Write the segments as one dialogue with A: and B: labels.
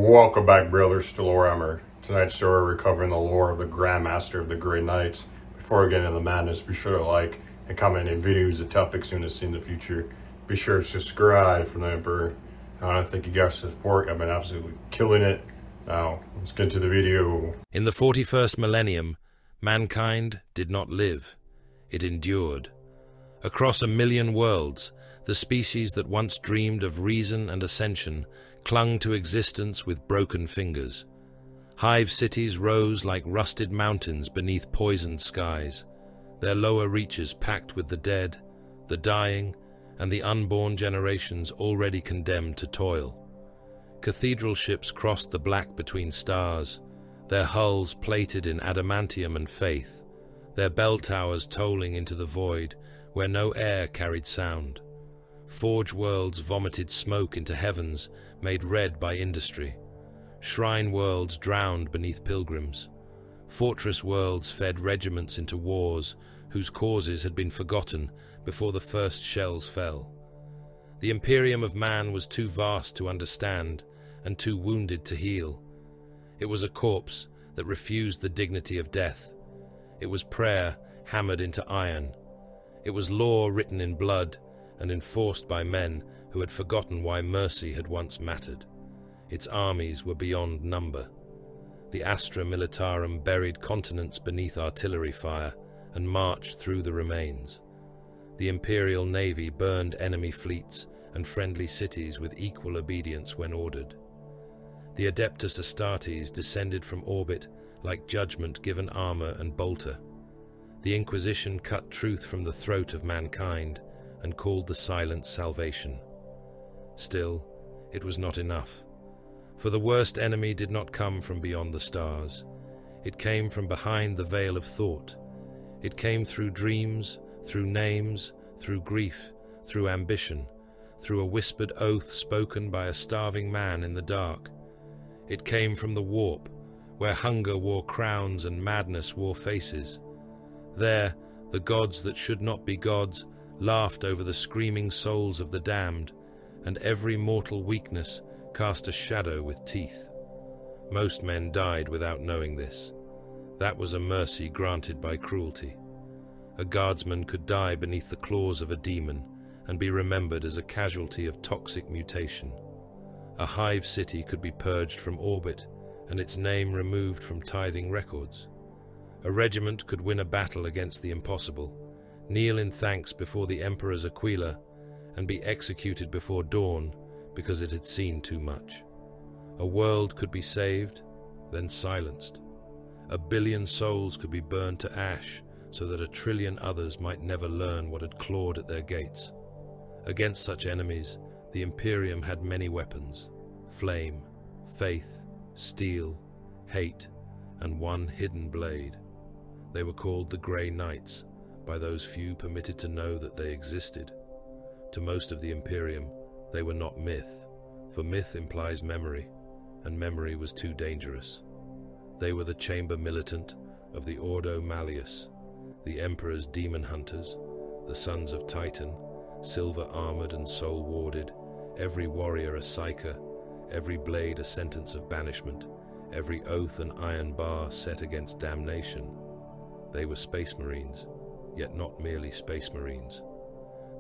A: Welcome back, brothers, to Warhammer. Tonight's story, we're covering the lore of the Grandmaster of the Grey Knights. Before we get into the madness, be sure to like and comment any videos or topics you want to see in the future. Be sure to subscribe for the Emperor. I want to thank you guys for the support. I've been absolutely killing it. Now, let's get to the video.
B: In the 41st millennium, mankind did not live. It endured. Across 1,000,000 worlds, the species that once dreamed of reason and ascension clung to existence with broken fingers. Hive cities rose like rusted mountains beneath poisoned skies, their lower reaches packed with the dead, the dying, and the unborn generations already condemned to toil. Cathedral ships crossed the black between stars, their hulls plated in adamantium and faith, their bell towers tolling into the void where no air carried sound. Forge worlds vomited smoke into heavens made red by industry. Shrine worlds drowned beneath pilgrims. Fortress worlds fed regiments into wars whose causes had been forgotten before the first shells fell. The Imperium of man was too vast to understand and too wounded to heal. It was a corpse that refused the dignity of death. It was prayer hammered into iron. It was law written in blood and enforced by men who had forgotten why mercy had once mattered. Its armies were beyond number. The Astra Militarum buried continents beneath artillery fire and marched through the remains. The Imperial Navy burned enemy fleets and friendly cities with equal obedience when ordered. The Adeptus Astartes descended from orbit like judgment given armor and bolter. The Inquisition cut truth from the throat of mankind and called the silence salvation. Still, it was not enough. For the worst enemy did not come from beyond the stars. It came from behind the veil of thought. It came through dreams, through names, through grief, through ambition, through a whispered oath spoken by a starving man in the dark. It came from the warp, where hunger wore crowns and madness wore faces. There, the gods that should not be gods laughed over the screaming souls of the damned, and every mortal weakness cast a shadow with teeth. Most men died without knowing this. That was a mercy granted by cruelty. A guardsman could die beneath the claws of a demon and be remembered as a casualty of toxic mutation. A hive city could be purged from orbit and its name removed from tithing records. A regiment could win a battle against the impossible, kneel in thanks before the Emperor's Aquila, and be executed before dawn because it had seen too much. A world could be saved, then silenced. 1 billion souls could be burned to ash so that 1 trillion others might never learn what had clawed at their gates. Against such enemies, the Imperium had many weapons: flame, faith, steel, hate, and one hidden blade. They were called the Grey Knights, by those few permitted to know that they existed. To most of the Imperium, they were not myth, for myth implies memory, and memory was too dangerous. They were the chamber militant of the Ordo Malleus, the Emperor's demon hunters, the sons of Titan, silver-armored and soul-warded, every warrior a psyker, every blade a sentence of banishment, every oath an iron bar set against damnation. They were Space Marines, yet not merely Space Marines.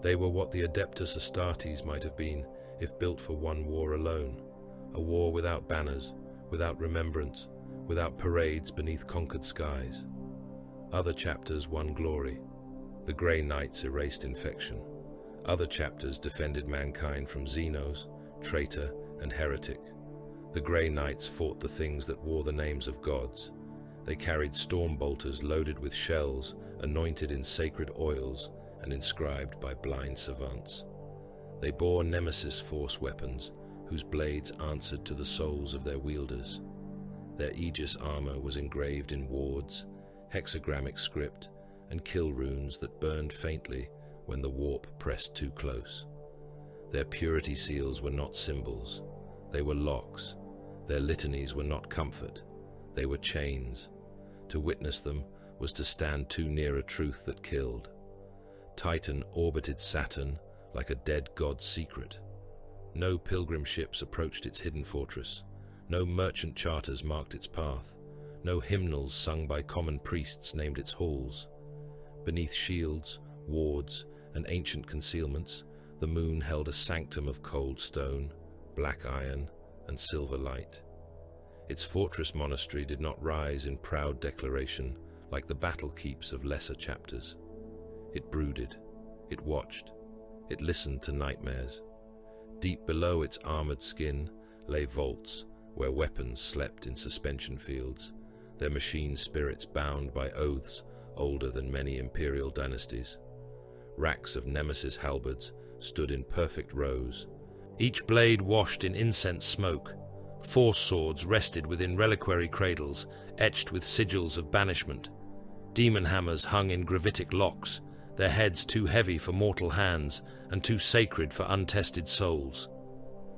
B: They were what the Adeptus Astartes might have been if built for one war alone, a war without banners, without remembrance, without parades beneath conquered skies. Other chapters won glory. The Grey Knights erased infection. Other chapters defended mankind from Xenos, traitor, and heretic. The Grey Knights fought the things that wore the names of gods. They carried storm bolters loaded with shells, anointed in sacred oils, and inscribed by blind savants. They bore Nemesis Force weapons, whose blades answered to the souls of their wielders. Their Aegis armor was engraved in wards, hexagrammic script, and kill runes that burned faintly when the warp pressed too close. Their purity seals were not symbols, they were locks. Their litanies were not comfort, they were chains. To witness them was to stand too near a truth that killed. Titan orbited Saturn like a dead god's secret. No pilgrim ships approached its hidden fortress. No merchant charters marked its path. No hymnals sung by common priests named its halls. Beneath shields, wards, and ancient concealments, the moon held a sanctum of cold stone, black iron, and silver light. Its fortress monastery did not rise in proud declaration like the battle keeps of lesser chapters. It brooded, it watched, it listened to nightmares. Deep below its armored skin lay vaults where weapons slept in suspension fields, their machine spirits bound by oaths older than many Imperial dynasties. Racks of nemesis halberds stood in perfect rows, each blade washed in incense smoke. Force swords rested within reliquary cradles, etched with sigils of banishment. Demon hammers hung in gravitic locks, their heads too heavy for mortal hands and too sacred for untested souls.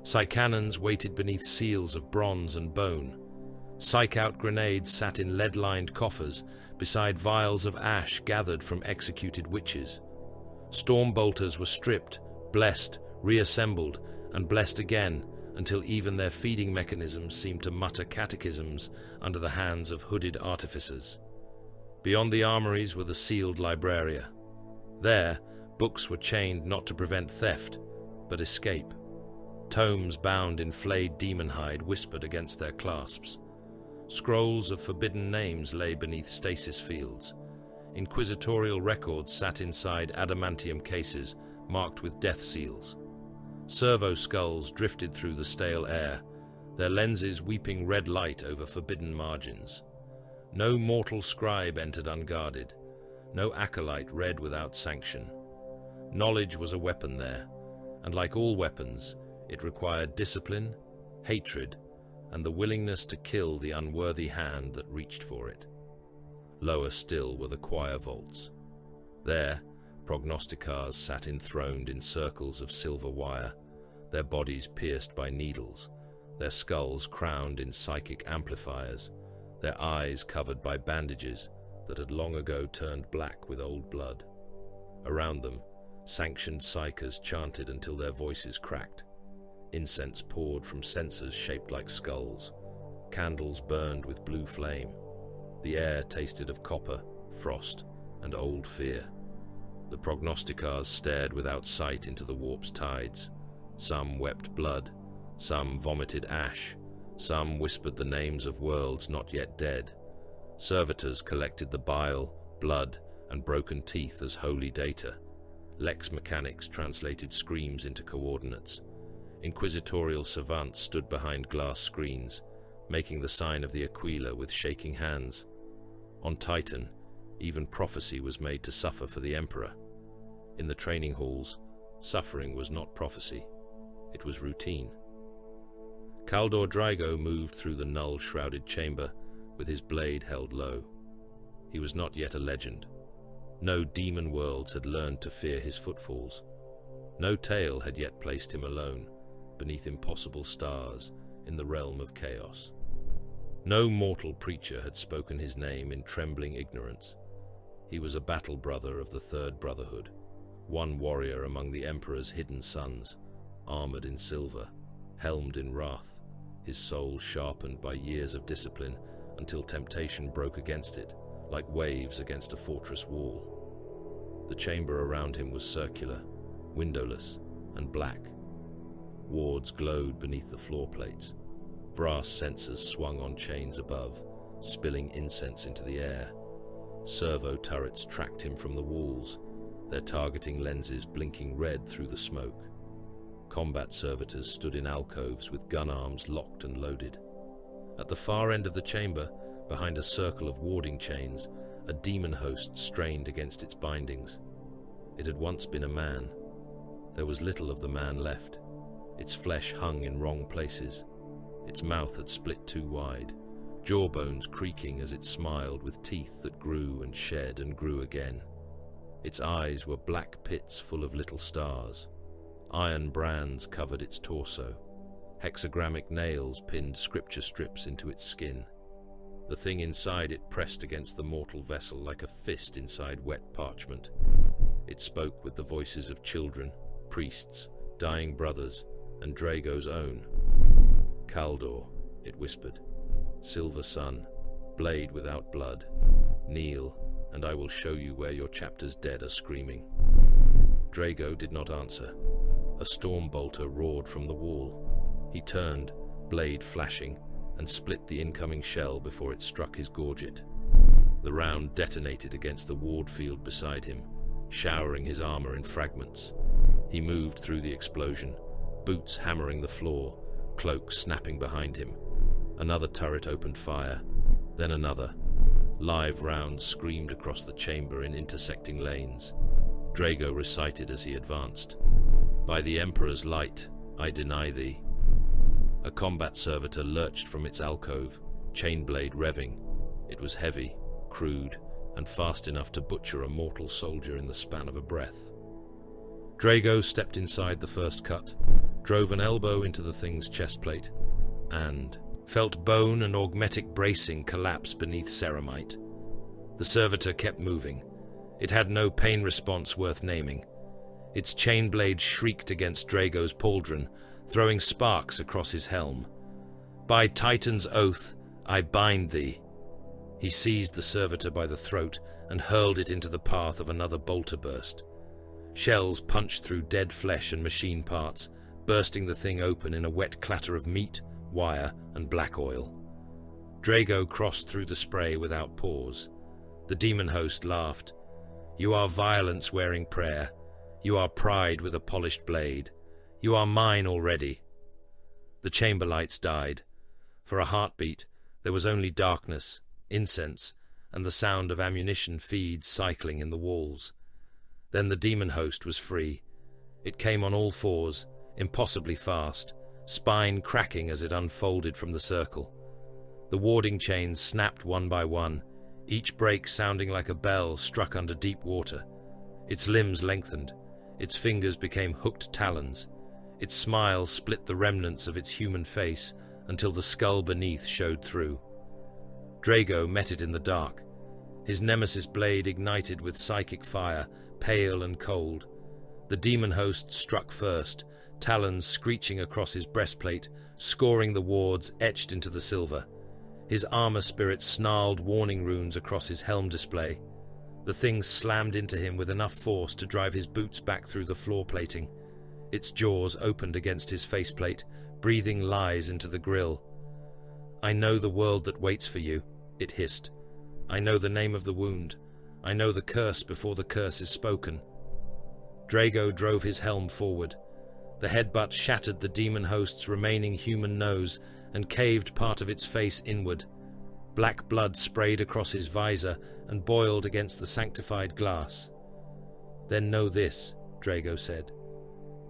B: Psy-cannons waited beneath seals of bronze and bone. Psych-out grenades sat in lead-lined coffers beside vials of ash gathered from executed witches. Storm bolters were stripped, blessed, reassembled, and blessed again, until even their feeding mechanisms seemed to mutter catechisms under the hands of hooded artificers. Beyond the armories were the sealed libraria. There, books were chained not to prevent theft, but escape. Tomes bound in flayed demon hide whispered against their clasps. Scrolls of forbidden names lay beneath stasis fields. Inquisitorial records sat inside adamantium cases marked with death seals. Servo skulls drifted through the stale air, their lenses weeping red light over forbidden margins. No mortal scribe entered unguarded, no acolyte read without sanction. Knowledge was a weapon there, and like all weapons, it required discipline, hatred, and the willingness to kill the unworthy hand that reached for it. Lower still were the choir vaults. There, prognosticars sat enthroned in circles of silver wire, their bodies pierced by needles, their skulls crowned in psychic amplifiers, their eyes covered by bandages that had long ago turned black with old blood. Around them, sanctioned psychers chanted until their voices cracked. Incense poured from censers shaped like skulls. Candles burned with blue flame. The air tasted of copper, frost, and old fear. The prognosticars stared without sight into the warp's tides. Some wept blood, some vomited ash, some whispered the names of worlds not yet dead. Servitors collected the bile, blood, and broken teeth as holy data. Lex mechanics translated screams into coordinates. Inquisitorial savants stood behind glass screens, making the sign of the Aquila with shaking hands. On Titan, even prophecy was made to suffer for the Emperor. In the training halls, suffering was not prophecy. It was routine. Kaldor Draigo moved through the null-shrouded chamber, with his blade held low. He was not yet a legend. No demon worlds had learned to fear his footfalls. No tale had yet placed him alone, beneath impossible stars, in the realm of chaos. No mortal preacher had spoken his name in trembling ignorance. He was a battle brother of the Third Brotherhood, one warrior among the Emperor's hidden sons, armored in silver, helmed in wrath, his soul sharpened by years of discipline until temptation broke against it, like waves against a fortress wall. The chamber around him was circular, windowless, and black. Wards glowed beneath the floor plates. Brass censers swung on chains above, spilling incense into the air. Servo turrets tracked him from the walls, their targeting lenses blinking red through the smoke. Combat servitors stood in alcoves with gun arms locked and loaded. At the far end of the chamber, behind a circle of warding chains, a demon host strained against its bindings. It had once been a man. There was little of the man left. Its flesh hung in wrong places. Its mouth had split too wide, jawbones creaking as it smiled with teeth that grew and shed and grew again. Its eyes were black pits full of little stars. Iron brands covered its torso. Hexagrammic nails pinned scripture strips into its skin. The thing inside it pressed against the mortal vessel like a fist inside wet parchment. It spoke with the voices of children, priests, dying brothers, and Drago's own. Kaldor, it whispered. "Silver sun, blade without blood. Kneel, and I will show you where your chapter's dead are screaming." Drago did not answer. A storm bolter roared from the wall. He turned, blade flashing, and split the incoming shell before it struck his gorget. The round detonated against the ward field beside him, showering his armor in fragments. He moved through the explosion, boots hammering the floor, cloak snapping behind him. Another turret opened fire, then another. Live rounds screamed across the chamber in intersecting lanes. Drago recited as he advanced. "By the Emperor's light, I deny thee." A combat servitor lurched from its alcove, chainblade revving. It was heavy, crude, and fast enough to butcher a mortal soldier in the span of a breath. Drago stepped inside the first cut, drove an elbow into the thing's chestplate, and felt bone and augmetic bracing collapse beneath ceramite. The servitor kept moving. It had no pain response worth naming. Its chainblade shrieked against Drago's pauldron, throwing sparks across his helm. "By Titan's oath, I bind thee." He seized the servitor by the throat and hurled it into the path of another bolter burst. Shells punched through dead flesh and machine parts, bursting the thing open in a wet clatter of meat, wire, and black oil. Drago crossed through the spray without pause. The demon host laughed. "You are violence wearing prayer. You are pride with a polished blade. You are mine already." The chamber lights died. For a heartbeat, there was only darkness, incense, and the sound of ammunition feeds cycling in the walls. Then the demon host was free. It came on all fours, impossibly fast, spine cracking as it unfolded from the circle. The warding chains snapped one by one, each break sounding like a bell struck under deep water. Its limbs lengthened. Its fingers became hooked talons. Its smile split the remnants of its human face until the skull beneath showed through. Drago met it in the dark. His nemesis blade ignited with psychic fire, pale and cold. The demon host struck first, talons screeching across his breastplate, scoring the wards etched into the silver. His armor spirit snarled warning runes across his helm display. The thing slammed into him with enough force to drive his boots back through the floor plating. Its jaws opened against his faceplate, breathing lies into the grill. "I know the world that waits for you," it hissed. "I know the name of the wound. I know the curse before the curse is spoken." Drago drove his helm forward. The headbutt shattered the demon host's remaining human nose and caved part of its face inward. Black blood sprayed across his visor and boiled against the sanctified glass. "Then know this," Drago said.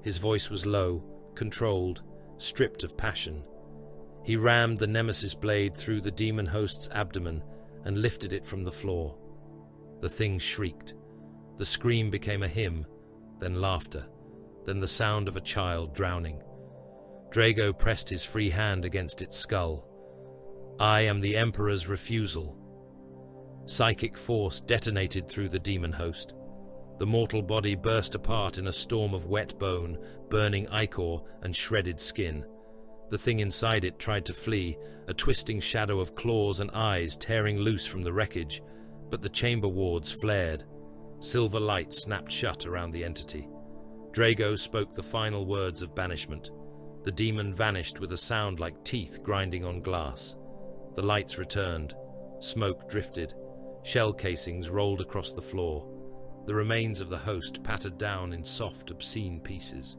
B: His voice was low, controlled, stripped of passion. He rammed the nemesis blade through the demon host's abdomen and lifted it from the floor. The thing shrieked. The scream became a hymn, then laughter, then the sound of a child drowning. Drago pressed his free hand against its skull. "I am the Emperor's refusal." Psychic force detonated through the demon host. The mortal body burst apart in a storm of wet bone, burning ichor, and shredded skin. The thing inside it tried to flee, a twisting shadow of claws and eyes tearing loose from the wreckage, but the chamber wards flared. Silver light snapped shut around the entity. Drago spoke the final words of banishment. The demon vanished with a sound like teeth grinding on glass. The lights returned. Smoke drifted. Shell casings rolled across the floor. The remains of the host pattered down in soft, obscene pieces.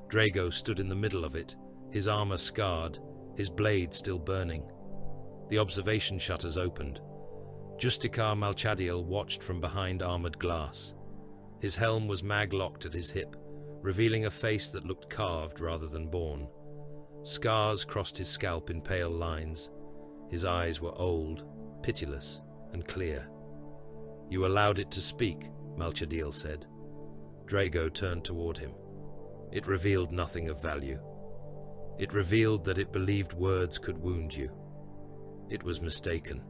B: Drago stood in the middle of it, his armor scarred, his blade still burning. The observation shutters opened. Justicar Malchadiel watched from behind armored glass. His helm was mag-locked at his hip, revealing a face that looked carved rather than born. Scars crossed his scalp in pale lines. His eyes were old, pitiless, and clear. "You allowed it to speak," Malchadiel said. Drago turned toward him. It revealed nothing of value. It revealed that it believed words could wound you. It was mistaken.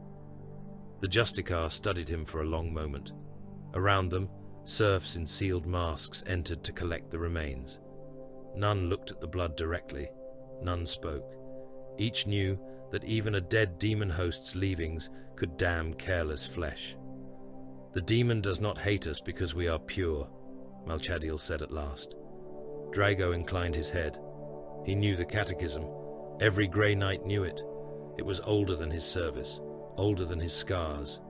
B: The Justicar studied him for a long moment. Around them, serfs in sealed masks entered to collect the remains. None looked at the blood directly. None spoke. Each knew that even a dead demon host's leavings could damn careless flesh. "The demon does not hate us because we are pure," Malchadiel said at last. Drago inclined his head. He knew the catechism. Every Grey Knight knew it. It was older than his service, older than his scars.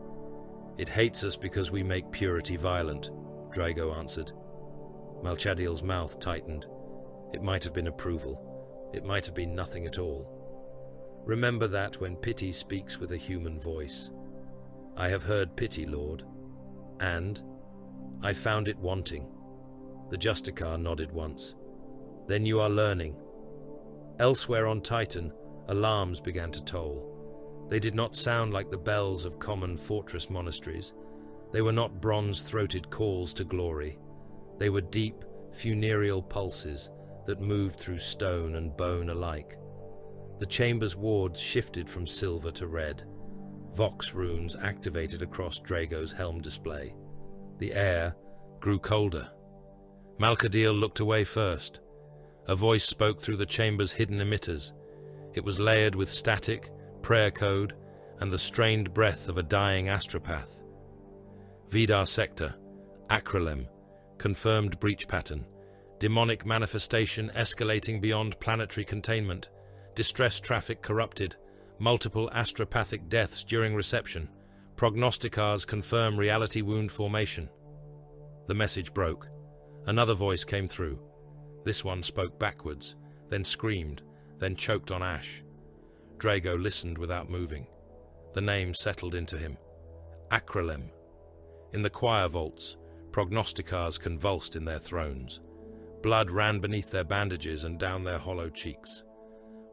B: "It hates us because we make purity violent," Drago answered. Malchadiel's mouth tightened. It might have been approval. It might have been nothing at all. "Remember that when pity speaks with a human voice. I have heard pity, Lord. And I found it wanting." The Justicar nodded once. "Then you are learning." Elsewhere on Titan, alarms began to toll. They did not sound like the bells of common fortress monasteries. They were not bronze-throated calls to glory. They were deep, funereal pulses that moved through stone and bone alike. The chamber's wards shifted from silver to red. Vox runes activated across Drago's helm display. The air grew colder. Malchadiel looked away first. A voice spoke through the chamber's hidden emitters. It was layered with static, prayer code, and the strained breath of a dying astropath. "Vidar sector, Acrylem, confirmed breach pattern, demonic manifestation escalating beyond planetary containment, distress traffic corrupted, multiple astropathic deaths during reception, prognosticars confirm reality wound formation." The message broke. Another voice came through. This one spoke backwards, then screamed, then choked on ash. Drago listened without moving. The name settled into him. Acrylem. In the choir vaults, prognosticars convulsed in their thrones. Blood ran beneath their bandages and down their hollow cheeks.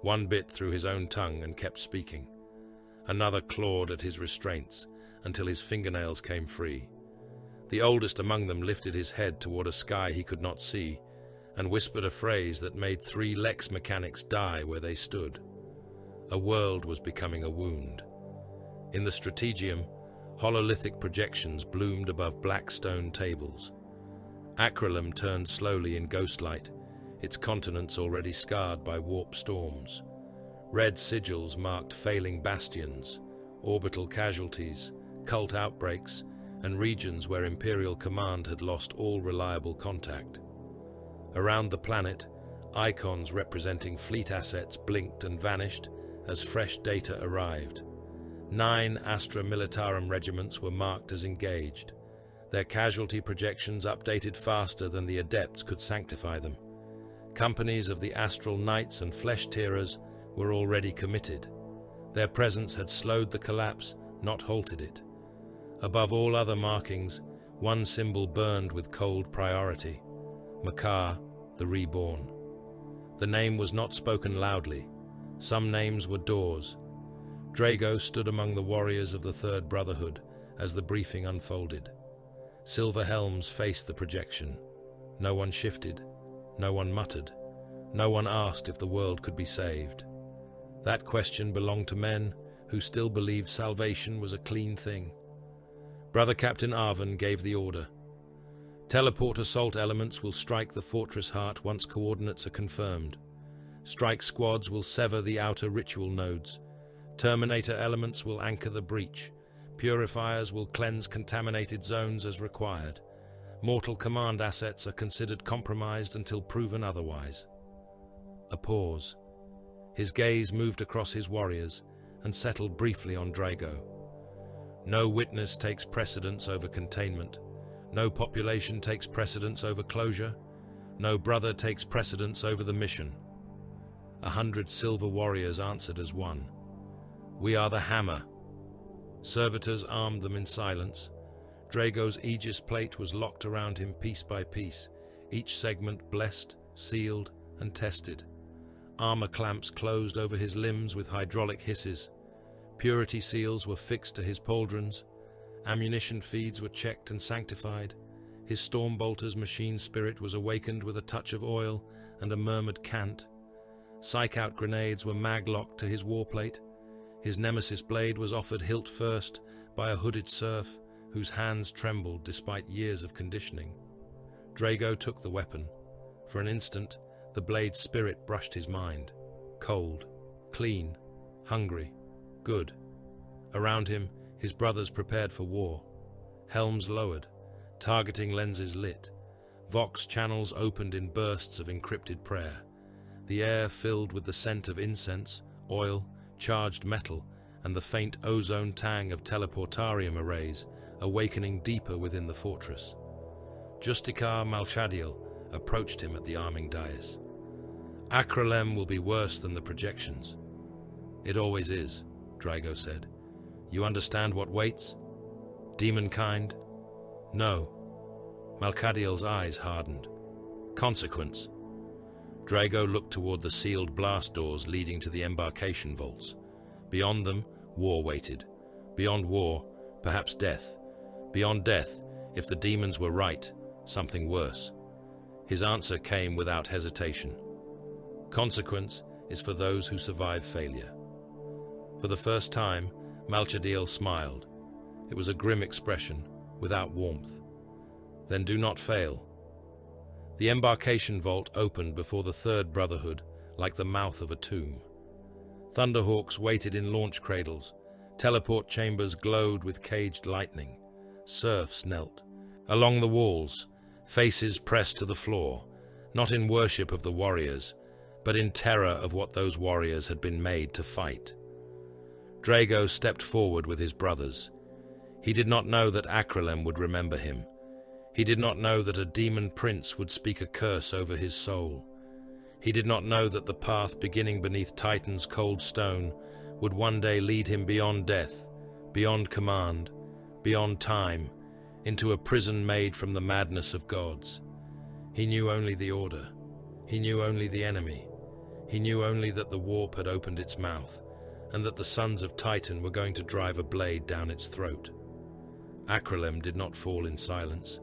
B: One bit through his own tongue and kept speaking. Another clawed at his restraints until his fingernails came free. The oldest among them lifted his head toward a sky he could not see and whispered a phrase that made 3 Lex mechanics die where they stood. A world was becoming a wound. In the strategium, hololithic projections bloomed above black stone tables. Acrylem turned slowly in ghostlight, its continents already scarred by warp storms. Red sigils marked failing bastions, orbital casualties, cult outbreaks, and regions where Imperial command had lost all reliable contact. Around the planet, icons representing fleet assets blinked and vanished as fresh data arrived. 9 Astra Militarum regiments were marked as engaged. Their casualty projections updated faster than the adepts could sanctify them. Companies of the Astral Knights and Flesh Tearers were already committed. Their presence had slowed the collapse, not halted it. Above all other markings, one symbol burned with cold priority: Makar, the Reborn. The name was not spoken loudly. Some names were doors. Drago stood among the warriors of the Third Brotherhood as the briefing unfolded. Silver helms faced the projection. No one shifted. No one muttered. No one asked if the world could be saved. That question belonged to men who still believed salvation was a clean thing. Brother Captain Arvin gave the order. Teleport assault elements will strike the fortress heart once coordinates are confirmed. Strike squads will sever the outer ritual nodes. Terminator elements will anchor the breach. Purifiers will cleanse contaminated zones as required. Mortal command assets are considered compromised until proven otherwise. A pause. His gaze moved across his warriors and settled briefly on Drago. No witness takes precedence over containment. No population takes precedence over closure. No brother takes precedence over the mission. 100 silver warriors answered as one. "We are the hammer." Servitors armed them in silence. Drago's aegis plate was locked around him piece by piece, each segment blessed, sealed, and tested. Armor clamps closed over his limbs with hydraulic hisses. Purity seals were fixed to his pauldrons. Ammunition feeds were checked and sanctified. His Stormbolter's machine spirit was awakened with a touch of oil and a murmured cant. Psych-out grenades were mag-locked to his warplate. His nemesis blade was offered hilt first by a hooded serf whose hands trembled despite years of conditioning. Drago took the weapon. For an instant, the blade's spirit brushed his mind. Cold, clean, hungry, good. Around him, his brothers prepared for war. Helms lowered, targeting lenses lit. Vox channels opened in bursts of encrypted prayer. The air filled with the scent of incense, oil, charged metal, and the faint ozone tang of teleportarium arrays, awakening deeper within the fortress. Justicar Malchadiel approached him at the arming dais. Acrylem will be worse than the projections. It always is, Draigo said. You understand what waits? Demonkind? No. Malchadiel's eyes hardened. Consequence. Draigo looked toward the sealed blast doors leading to the embarkation vaults. Beyond them, war waited. Beyond war, perhaps death. Beyond death, if the demons were right, something worse. His answer came without hesitation. Consequence is for those who survive failure. For the first time, Malchadiel smiled. It was a grim expression, without warmth. Then do not fail. The embarkation vault opened before the Third Brotherhood, like the mouth of a tomb. Thunderhawks waited in launch cradles. Teleport chambers glowed with caged lightning. Serfs knelt. Along the walls, faces pressed to the floor, not in worship of the warriors, but in terror of what those warriors had been made to fight. Draigo stepped forward with his brothers. He did not know that Acrylem would remember him. He did not know that a demon prince would speak a curse over his soul. He did not know that the path beginning beneath Titan's cold stone would one day lead him beyond death, beyond command, beyond time, into a prison made from the madness of gods. He knew only the order. He knew only the enemy. He knew only that the warp had opened its mouth, and that the sons of Titan were going to drive a blade down its throat. Acrylem did not fall in silence.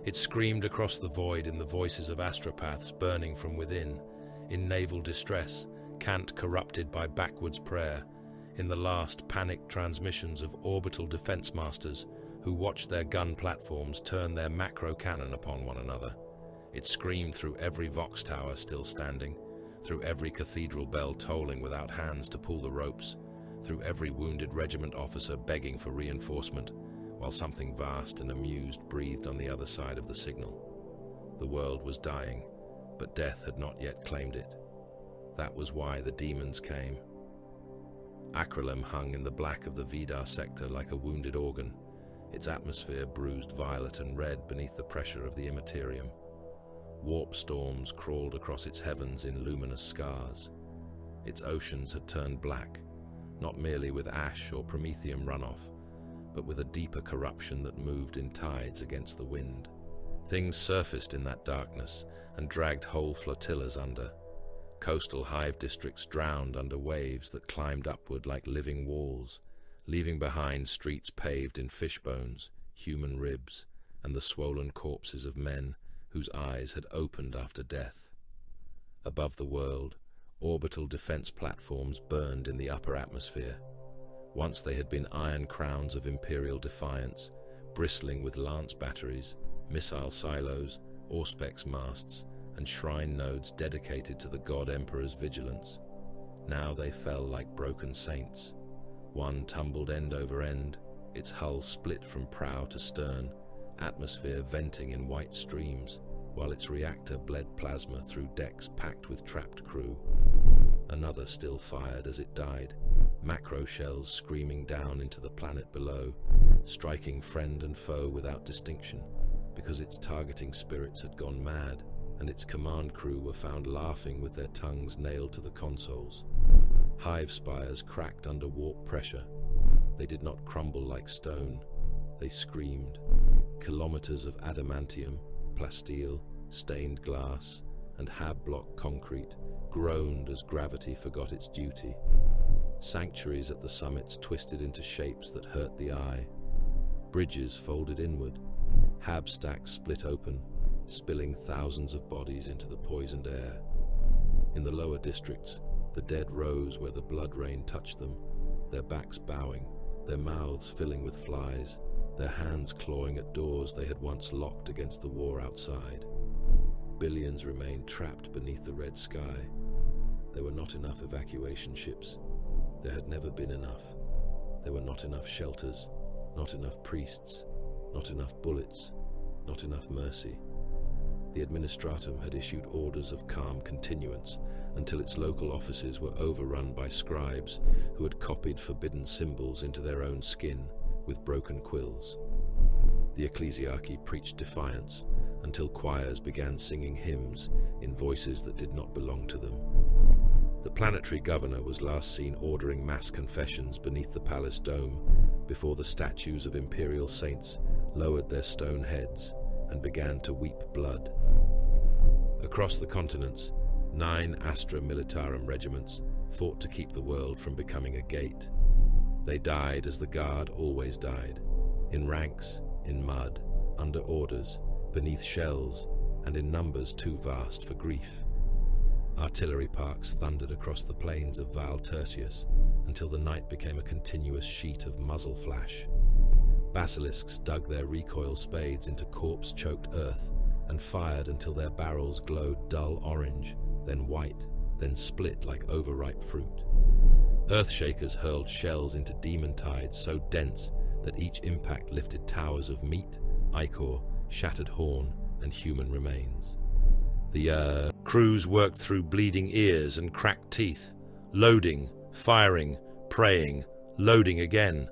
B: It screamed across the void in the voices of astropaths burning from within, in naval distress, cant corrupted by backwards prayer, in the last panicked transmissions of orbital defense masters who watched their gun platforms turn their macro cannon upon one another. It screamed through every Vox tower still standing, through every cathedral bell tolling without hands to pull the ropes, through every wounded regiment officer begging for reinforcement, while something vast and amused breathed on the other side of the signal. The world was dying, but death had not yet claimed it. That was why the demons came. Acrylem hung in the black of the Vidar sector like a wounded organ, its atmosphere bruised violet and red beneath the pressure of the Imperium. Warp storms crawled across its heavens in luminous scars. Its oceans had turned black, not merely with ash or promethium runoff, but with a deeper corruption that moved in tides against the wind. Things surfaced in that darkness and dragged whole flotillas under. Coastal hive districts drowned under waves that climbed upward like living walls, leaving behind streets paved in fish bones, human ribs, and the swollen corpses of men whose eyes had opened after death. Above the world, orbital defense platforms burned in the upper atmosphere. Once they had been iron crowns of Imperial defiance, bristling with lance batteries, missile silos, auspex masts, and shrine nodes dedicated to the God Emperor's vigilance. Now they fell like broken saints. One tumbled end over end, its hull split from prow to stern, atmosphere venting in white streams, while its reactor bled plasma through decks packed with trapped crew. Another still fired as it died, macro shells screaming down into the planet below, striking friend and foe without distinction, because its targeting spirits had gone mad, and its command crew were found laughing with their tongues nailed to the consoles. Hive spires cracked under warp pressure. They did not crumble like stone. They screamed. Kilometers of adamantium, plasteel, stained glass, and hab-block concrete groaned as gravity forgot its duty. Sanctuaries at the summits twisted into shapes that hurt the eye. Bridges folded inward. Hab stacks split open, spilling thousands of bodies into the poisoned air. In the lower districts, the dead rose where the blood rain touched them, their backs bowing, their mouths filling with flies, their hands clawing at doors they had once locked against the war outside. Billions remained trapped beneath the red sky. There were not enough evacuation ships. There had never been enough. There were not enough shelters, not enough priests, not enough bullets, not enough mercy. The administratum had issued orders of calm continuance until its local offices were overrun by scribes who had copied forbidden symbols into their own skin with broken quills. The ecclesiarchy preached defiance until choirs began singing hymns in voices that did not belong to them. The planetary governor was last seen ordering mass confessions beneath the palace dome before the statues of Imperial saints lowered their stone heads and began to weep blood. Across the continents, 9 Astra Militarum regiments fought to keep the world from becoming a gate. They died as the Guard always died, in ranks, in mud, under orders, beneath shells, and in numbers too vast for grief. Artillery parks thundered across the plains of Val Tertius until the night became a continuous sheet of muzzle flash. Basilisks dug their recoil spades into corpse-choked earth and fired until their barrels glowed dull orange, then white, then split like overripe fruit. Earthshakers hurled shells into demon tides so dense that each impact lifted towers of meat, ichor, shattered horn, and human remains. The crews worked through bleeding ears and cracked teeth, loading, firing, praying, loading again.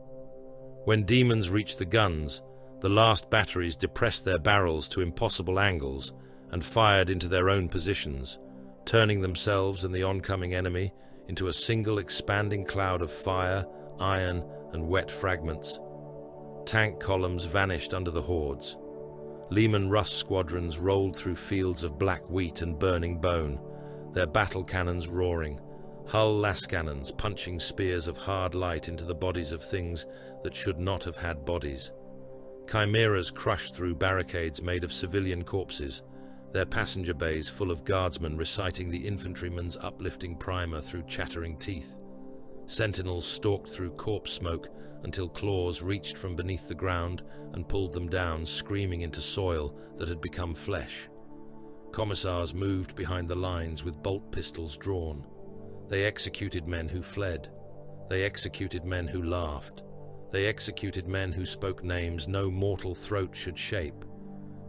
B: When demons reached the guns, the last batteries depressed their barrels to impossible angles and fired into their own positions, turning themselves and the oncoming enemy into a single expanding cloud of fire, iron, and wet fragments. Tank columns vanished under the hordes. Leman Russ squadrons rolled through fields of black wheat and burning bone, their battle cannons roaring, hull lascannons punching spears of hard light into the bodies of things that should not have had bodies. Chimeras crushed through barricades made of civilian corpses, their passenger bays full of guardsmen reciting the infantryman's uplifting primer through chattering teeth. Sentinels stalked through corpse smoke until claws reached from beneath the ground and pulled them down, screaming into soil that had become flesh. Commissars moved behind the lines with bolt pistols drawn. They executed men who fled. They executed men who laughed. They executed men who spoke names no mortal throat should shape.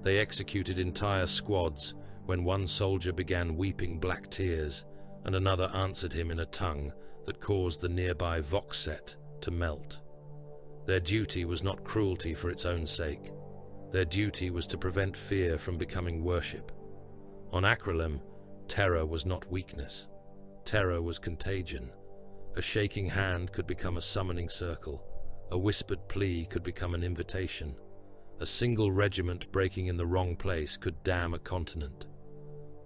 B: They executed entire squads when one soldier began weeping black tears and another answered him in a tongue that caused the nearby vox set to melt. Their duty was not cruelty for its own sake. Their duty was to prevent fear from becoming worship. On Acrylem, terror was not weakness. Terror was contagion. A shaking hand could become a summoning circle. A whispered plea could become an invitation. A single regiment breaking in the wrong place could damn a continent.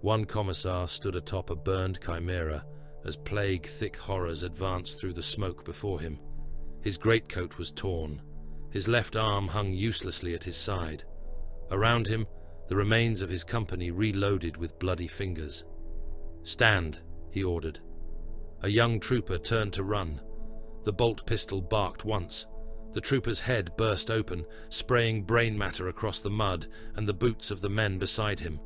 B: One commissar stood atop a burned chimera as plague-thick horrors advanced through the smoke before him. His greatcoat was torn. His left arm hung uselessly at his side. Around him, the remains of his company reloaded with bloody fingers. "Stand," he ordered. A young trooper turned to run. The bolt pistol barked once. The trooper's head burst open, spraying brain matter across the mud and the boots of the men beside him.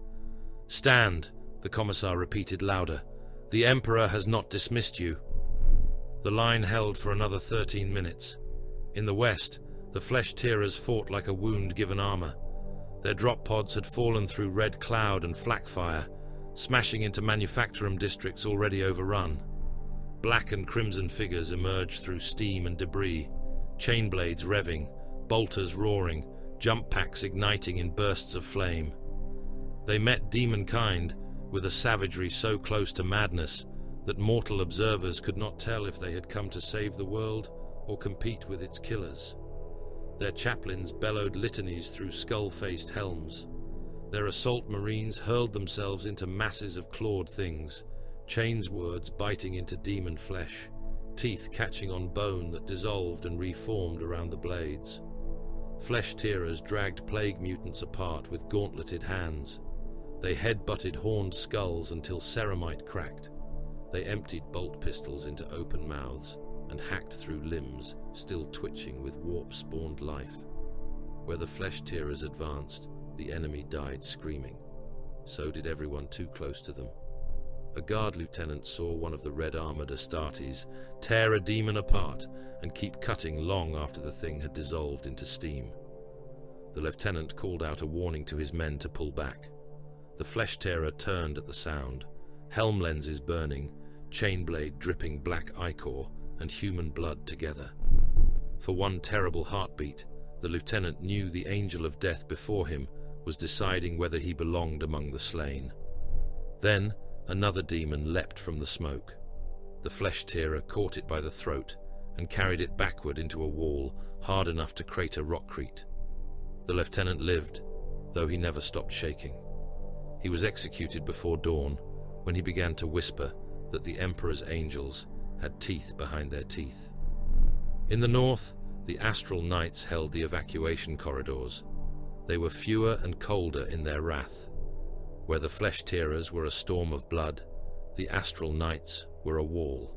B: "Stand," the commissar repeated louder. "The Emperor has not dismissed you." The line held for another 13 minutes. In the west, the flesh-tearers fought like a wound-given armor. Their drop pods had fallen through red cloud and flak fire, smashing into manufacturum districts already overrun. Black and crimson figures emerged through steam and debris, chain blades revving, bolters roaring, jump packs igniting in bursts of flame. They met demonkind with a savagery so close to madness that mortal observers could not tell if they had come to save the world or compete with its killers. Their chaplains bellowed litanies through skull-faced helms. Their assault marines hurled themselves into masses of clawed things, chains words biting into demon flesh, teeth catching on bone that dissolved and reformed around the blades. Flesh-tearers dragged plague mutants apart with gauntleted hands. They head-butted horned skulls until ceramite cracked. They emptied bolt pistols into open mouths and hacked through limbs still twitching with warp-spawned life. Where the flesh-tearers advanced, the enemy died screaming. So did everyone too close to them. A guard lieutenant saw one of the red-armored Astartes tear a demon apart and keep cutting long after the thing had dissolved into steam. The lieutenant called out a warning to his men to pull back. The flesh-tearer turned at the sound, helm lenses burning, chainblade dripping black ichor and human blood together. For one terrible heartbeat, the lieutenant knew the angel of death before him was deciding whether he belonged among the slain. Then another demon leapt from the smoke. The flesh-tearer caught it by the throat and carried it backward into a wall hard enough to crater rockcrete. The lieutenant lived, though he never stopped shaking. He was executed before dawn when he began to whisper that the Emperor's angels had teeth behind their teeth. In the north, the astral knights held the evacuation corridors. They were fewer and colder in their wrath. Where the flesh-tearers were a storm of blood, the astral knights were a wall.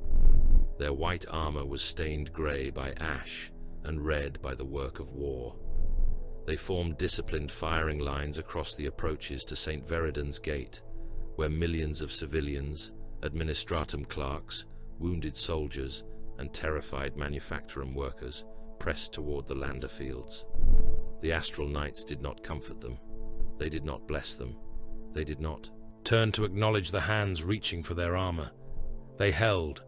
B: Their white armor was stained grey by ash and red by the work of war. They formed disciplined firing lines across the approaches to St. Veridon's Gate, where millions of civilians, administratum clerks, wounded soldiers, and terrified manufacturum workers pressed toward the lander fields. The astral knights did not comfort them. They did not bless them. They did not turn to acknowledge the hands reaching for their armor. They held.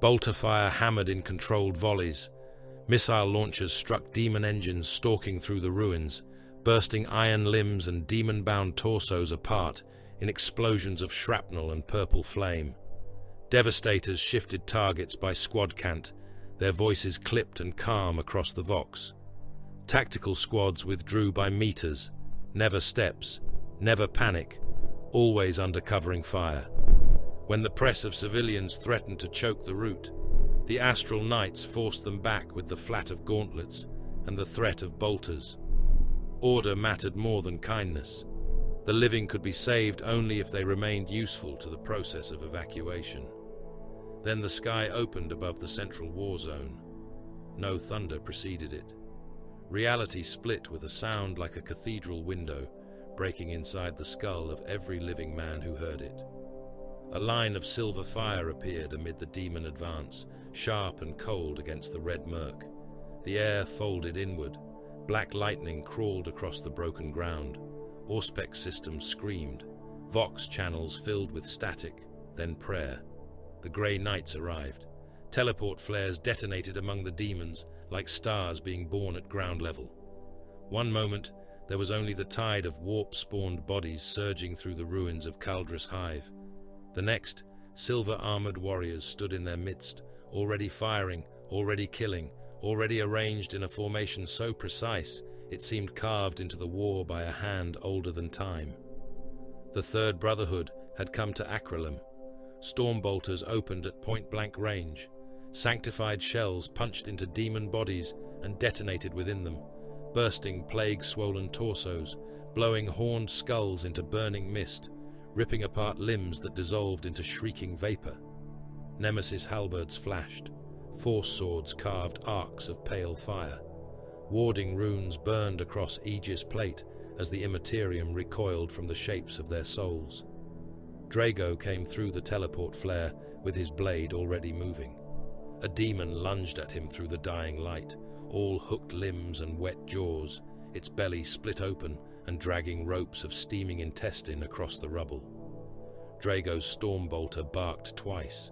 B: Bolter fire hammered in controlled volleys. Missile launchers struck demon engines stalking through the ruins, bursting iron limbs and demon-bound torsos apart in explosions of shrapnel and purple flame. Devastators shifted targets by squad cant, their voices clipped and calm across the Vox. Tactical squads withdrew by meters, never steps, never panic, always under covering fire. When the press of civilians threatened to choke the route, the astral knights forced them back with the flat of gauntlets and the threat of bolters. Order mattered more than kindness. The living could be saved only if they remained useful to the process of evacuation. Then the sky opened above the central war zone. No thunder preceded it. Reality split with a sound like a cathedral window breaking inside the skull of every living man who heard it. A line of silver fire appeared amid the demon advance, sharp and cold against the red murk. The air folded inward. Black lightning crawled across the broken ground. Auspex systems screamed. Vox channels filled with static, then prayer. The Grey Knights arrived. Teleport flares detonated among the demons like stars being born at ground level. One moment, there was only the tide of warp-spawned bodies surging through the ruins of Caldris Hive. The next, silver-armored warriors stood in their midst, already firing, already killing, already arranged in a formation so precise it seemed carved into the war by a hand older than time. The Third Brotherhood had come to Acrylem. Storm bolters opened at point-blank range. Sanctified shells punched into demon bodies and detonated within them, bursting plague-swollen torsos, blowing horned skulls into burning mist, ripping apart limbs that dissolved into shrieking vapor. Nemesis halberds flashed. Force swords carved arcs of pale fire. Warding runes burned across Aegis plate as the Imperium recoiled from the shapes of their souls. Drago came through the teleport flare with his blade already moving. A demon lunged at him through the dying light, all hooked limbs and wet jaws, its belly split open and dragging ropes of steaming intestine across the rubble. Drago's stormbolter barked twice.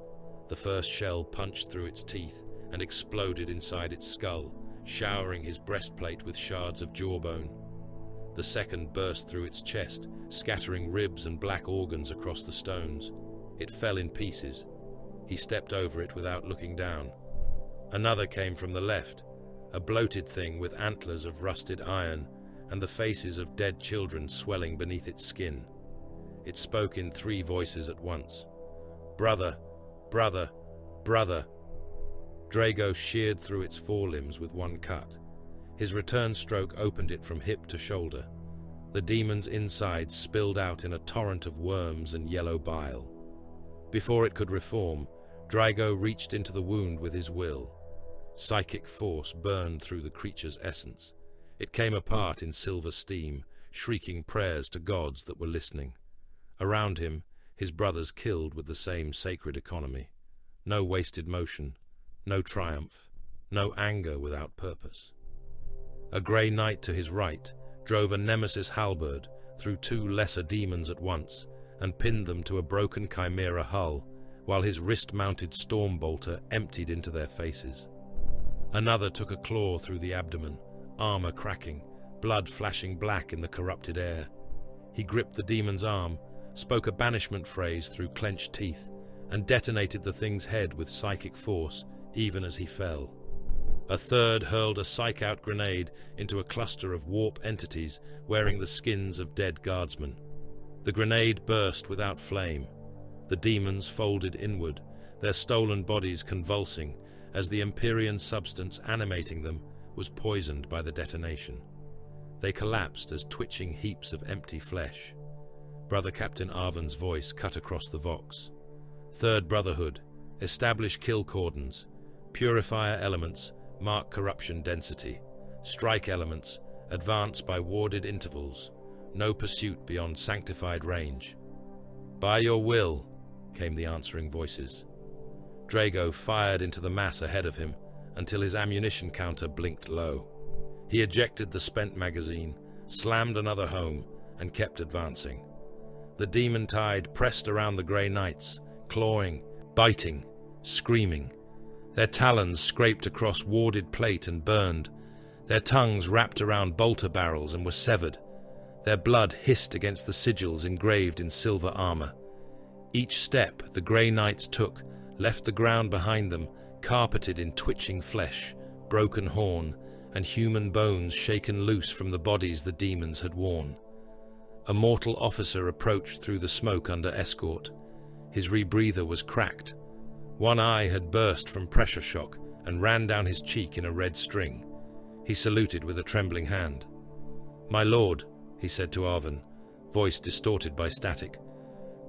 B: The first shell punched through its teeth and exploded inside its skull, showering his breastplate with shards of jawbone. The second burst through its chest, scattering ribs and black organs across the stones. It fell in pieces. He stepped over it without looking down. Another came from the left, a bloated thing with antlers of rusted iron and the faces of dead children swelling beneath its skin. It spoke in 3 voices at once. "Brother, brother, brother." Drago sheared through its forelimbs with one cut. His return stroke opened it from hip to shoulder. The demon's insides spilled out in a torrent of worms and yellow bile. Before it could reform, Draigo reached into the wound with his will. Psychic force burned through the creature's essence. It came apart in silver steam, shrieking prayers to gods that were listening. Around him, his brothers killed with the same sacred economy. No wasted motion, no triumph, no anger without purpose. A grey knight to his right drove a nemesis halberd through two lesser demons at once and pinned them to a broken chimera hull, while his wrist-mounted storm bolter emptied into their faces. Another took a claw through the abdomen, armor cracking, blood flashing black in the corrupted air. He gripped the demon's arm, spoke a banishment phrase through clenched teeth, and detonated the thing's head with psychic force, even as he fell. A third hurled a psych-out grenade into a cluster of warp entities wearing the skins of dead guardsmen. The grenade burst without flame. The demons folded inward, their stolen bodies convulsing, as the Imperian substance animating them was poisoned by the detonation. They collapsed as twitching heaps of empty flesh. Brother Captain Arvan's voice cut across the vox. Third Brotherhood, establish kill cordons. Purifier elements, mark corruption density. Strike elements, advance by warded intervals. No pursuit beyond sanctified range. By your will, came the answering voices. Drago fired into the mass ahead of him until his ammunition counter blinked low. He ejected the spent magazine, slammed another home, and kept advancing. The demon tide pressed around the grey knights, clawing, biting, screaming. Their talons scraped across warded plate and burned. Their tongues wrapped around bolter barrels and were severed. Their blood hissed against the sigils engraved in silver armor. Each step the grey knights took left the ground behind them carpeted in twitching flesh, broken horn, and human bones shaken loose from the bodies the demons had worn. A mortal officer approached through the smoke under escort. His rebreather was cracked. One eye had burst from pressure shock and ran down his cheek in a red string. He saluted with a trembling hand. "My lord," he said to Arvan, voice distorted by static.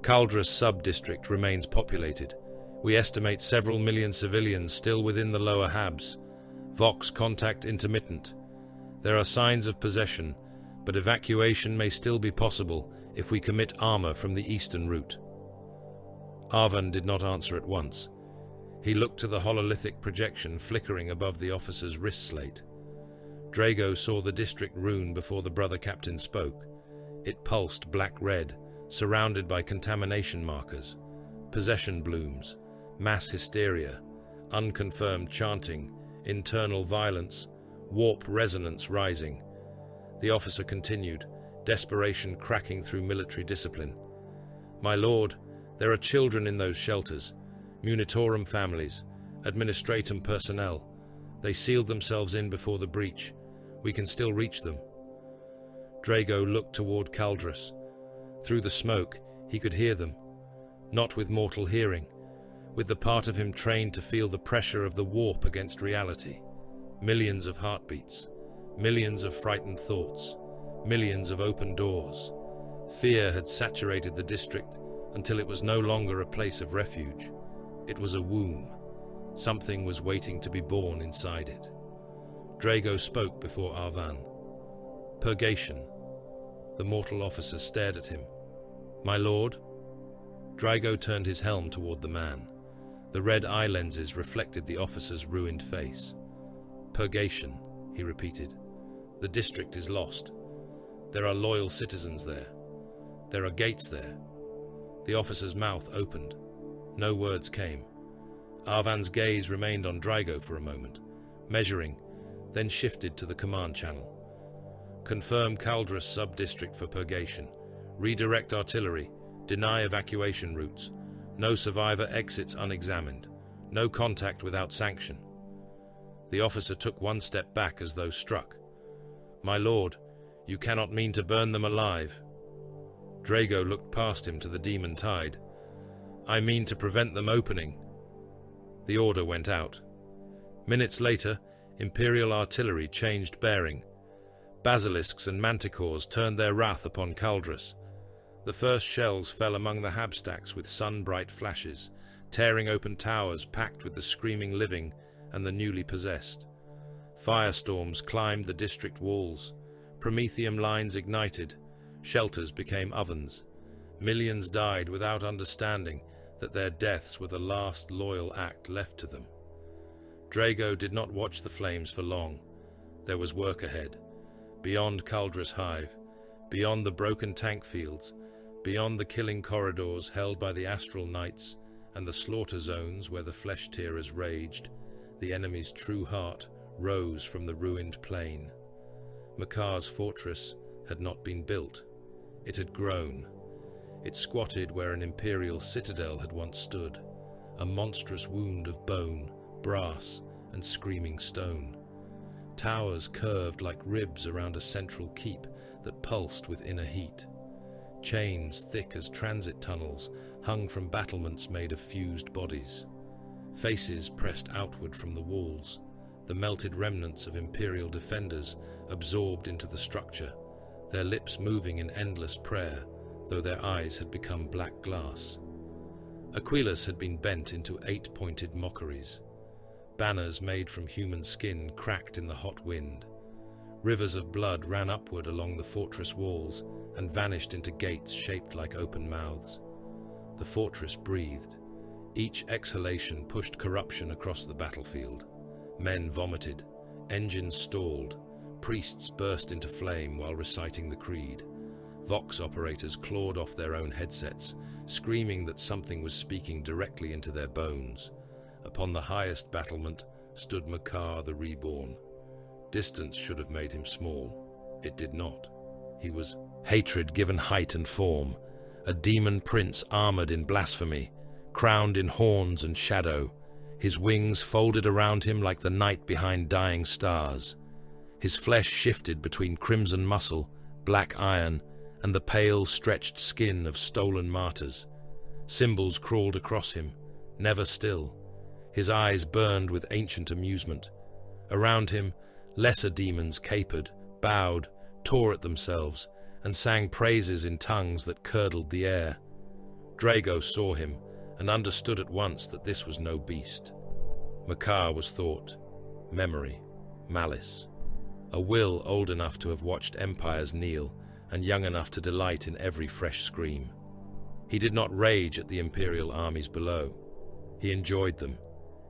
B: "Kaldra's sub-district remains populated. We estimate several million civilians still within the lower Habs. Vox contact intermittent. There are signs of possession, but evacuation may still be possible if we commit armor from the eastern route." Arvan did not answer at once. He looked to the hololithic projection flickering above the officer's wrist slate. Drago saw the district rune before the brother captain spoke. It pulsed black-red, surrounded by contamination markers, possession blooms, mass hysteria, unconfirmed chanting, internal violence, warp resonance rising. The officer continued, desperation cracking through military discipline. "My lord, there are children in those shelters, Munitorum families, administratum personnel. They sealed themselves in before the breach. We can still reach them." Drago looked toward Kaldras. Through the smoke, he could hear them, not with mortal hearing, with the part of him trained to feel the pressure of the warp against reality. Millions of heartbeats, millions of frightened thoughts, millions of open doors. Fear had saturated the district until it was no longer a place of refuge. It was a womb. Something was waiting to be born inside it. Drago spoke before Arvan. "Purgation." The mortal officer stared at him. "My lord?" Drago turned his helm toward the man. The red eye lenses reflected the officer's ruined face. "Purgation," he repeated. "The district is lost. There are loyal citizens there. There are gates there." The officer's mouth opened. No words came. Arvan's gaze remained on Drago for a moment, measuring, then shifted to the command channel. "Confirm Kaldras sub-district for purgation. Redirect artillery. Deny evacuation routes. No survivor exits unexamined. No contact without sanction." The officer took one step back as though struck. "My lord, you cannot mean to burn them alive." Drago looked past him to the demon tide. "I mean to prevent them opening." The order went out. Minutes later, Imperial artillery changed bearing. Basilisks and manticores turned their wrath upon Kaldras. The first shells fell among the habstacks with sun-bright flashes, tearing open towers packed with the screaming living and the newly possessed. Firestorms climbed the district walls. Prometheum lines ignited. Shelters became ovens. Millions died without understanding that their deaths were the last loyal act left to them. Drago did not watch the flames for long. There was work ahead, beyond Kaldra's hive, beyond the broken tank fields, beyond the killing corridors held by the astral knights and the slaughter zones where the flesh-tearers raged. The enemy's true heart rose from the ruined plain. Makar's fortress had not been built. It had grown. It squatted where an Imperial citadel had once stood, a monstrous wound of bone, brass, and screaming stone. Towers curved like ribs around a central keep that pulsed with inner heat. Chains thick as transit tunnels hung from battlements made of fused bodies. Faces pressed outward from the walls, the melted remnants of Imperial defenders absorbed into the structure, their lips moving in endless prayer, though their eyes had become black glass. Aquilus had been bent into 8-pointed mockeries. Banners made from human skin cracked in the hot wind. Rivers of blood ran upward along the fortress walls and vanished into gates shaped like open mouths. The fortress breathed. Each exhalation pushed corruption across the battlefield. Men vomited, engines stalled, priests burst into flame while reciting the creed. Vox operators clawed off their own headsets, screaming that something was speaking directly into their bones. Upon the highest battlement stood Makar the Reborn. Distance should have made him small. It did not. He was hatred given height and form, a demon prince armored in blasphemy, crowned in horns and shadow, his wings folded around him like the night behind dying stars. His flesh shifted between crimson muscle, black iron, and the pale, stretched skin of stolen martyrs. Symbols crawled across him, never still. His eyes burned with ancient amusement. Around him, lesser demons capered, bowed, tore at themselves, and sang praises in tongues that curdled the air. Drago saw him and understood at once that this was no beast. Makar was thought, memory, malice, a will old enough to have watched empires kneel and young enough to delight in every fresh scream. He did not rage at the Imperial armies below. He enjoyed them.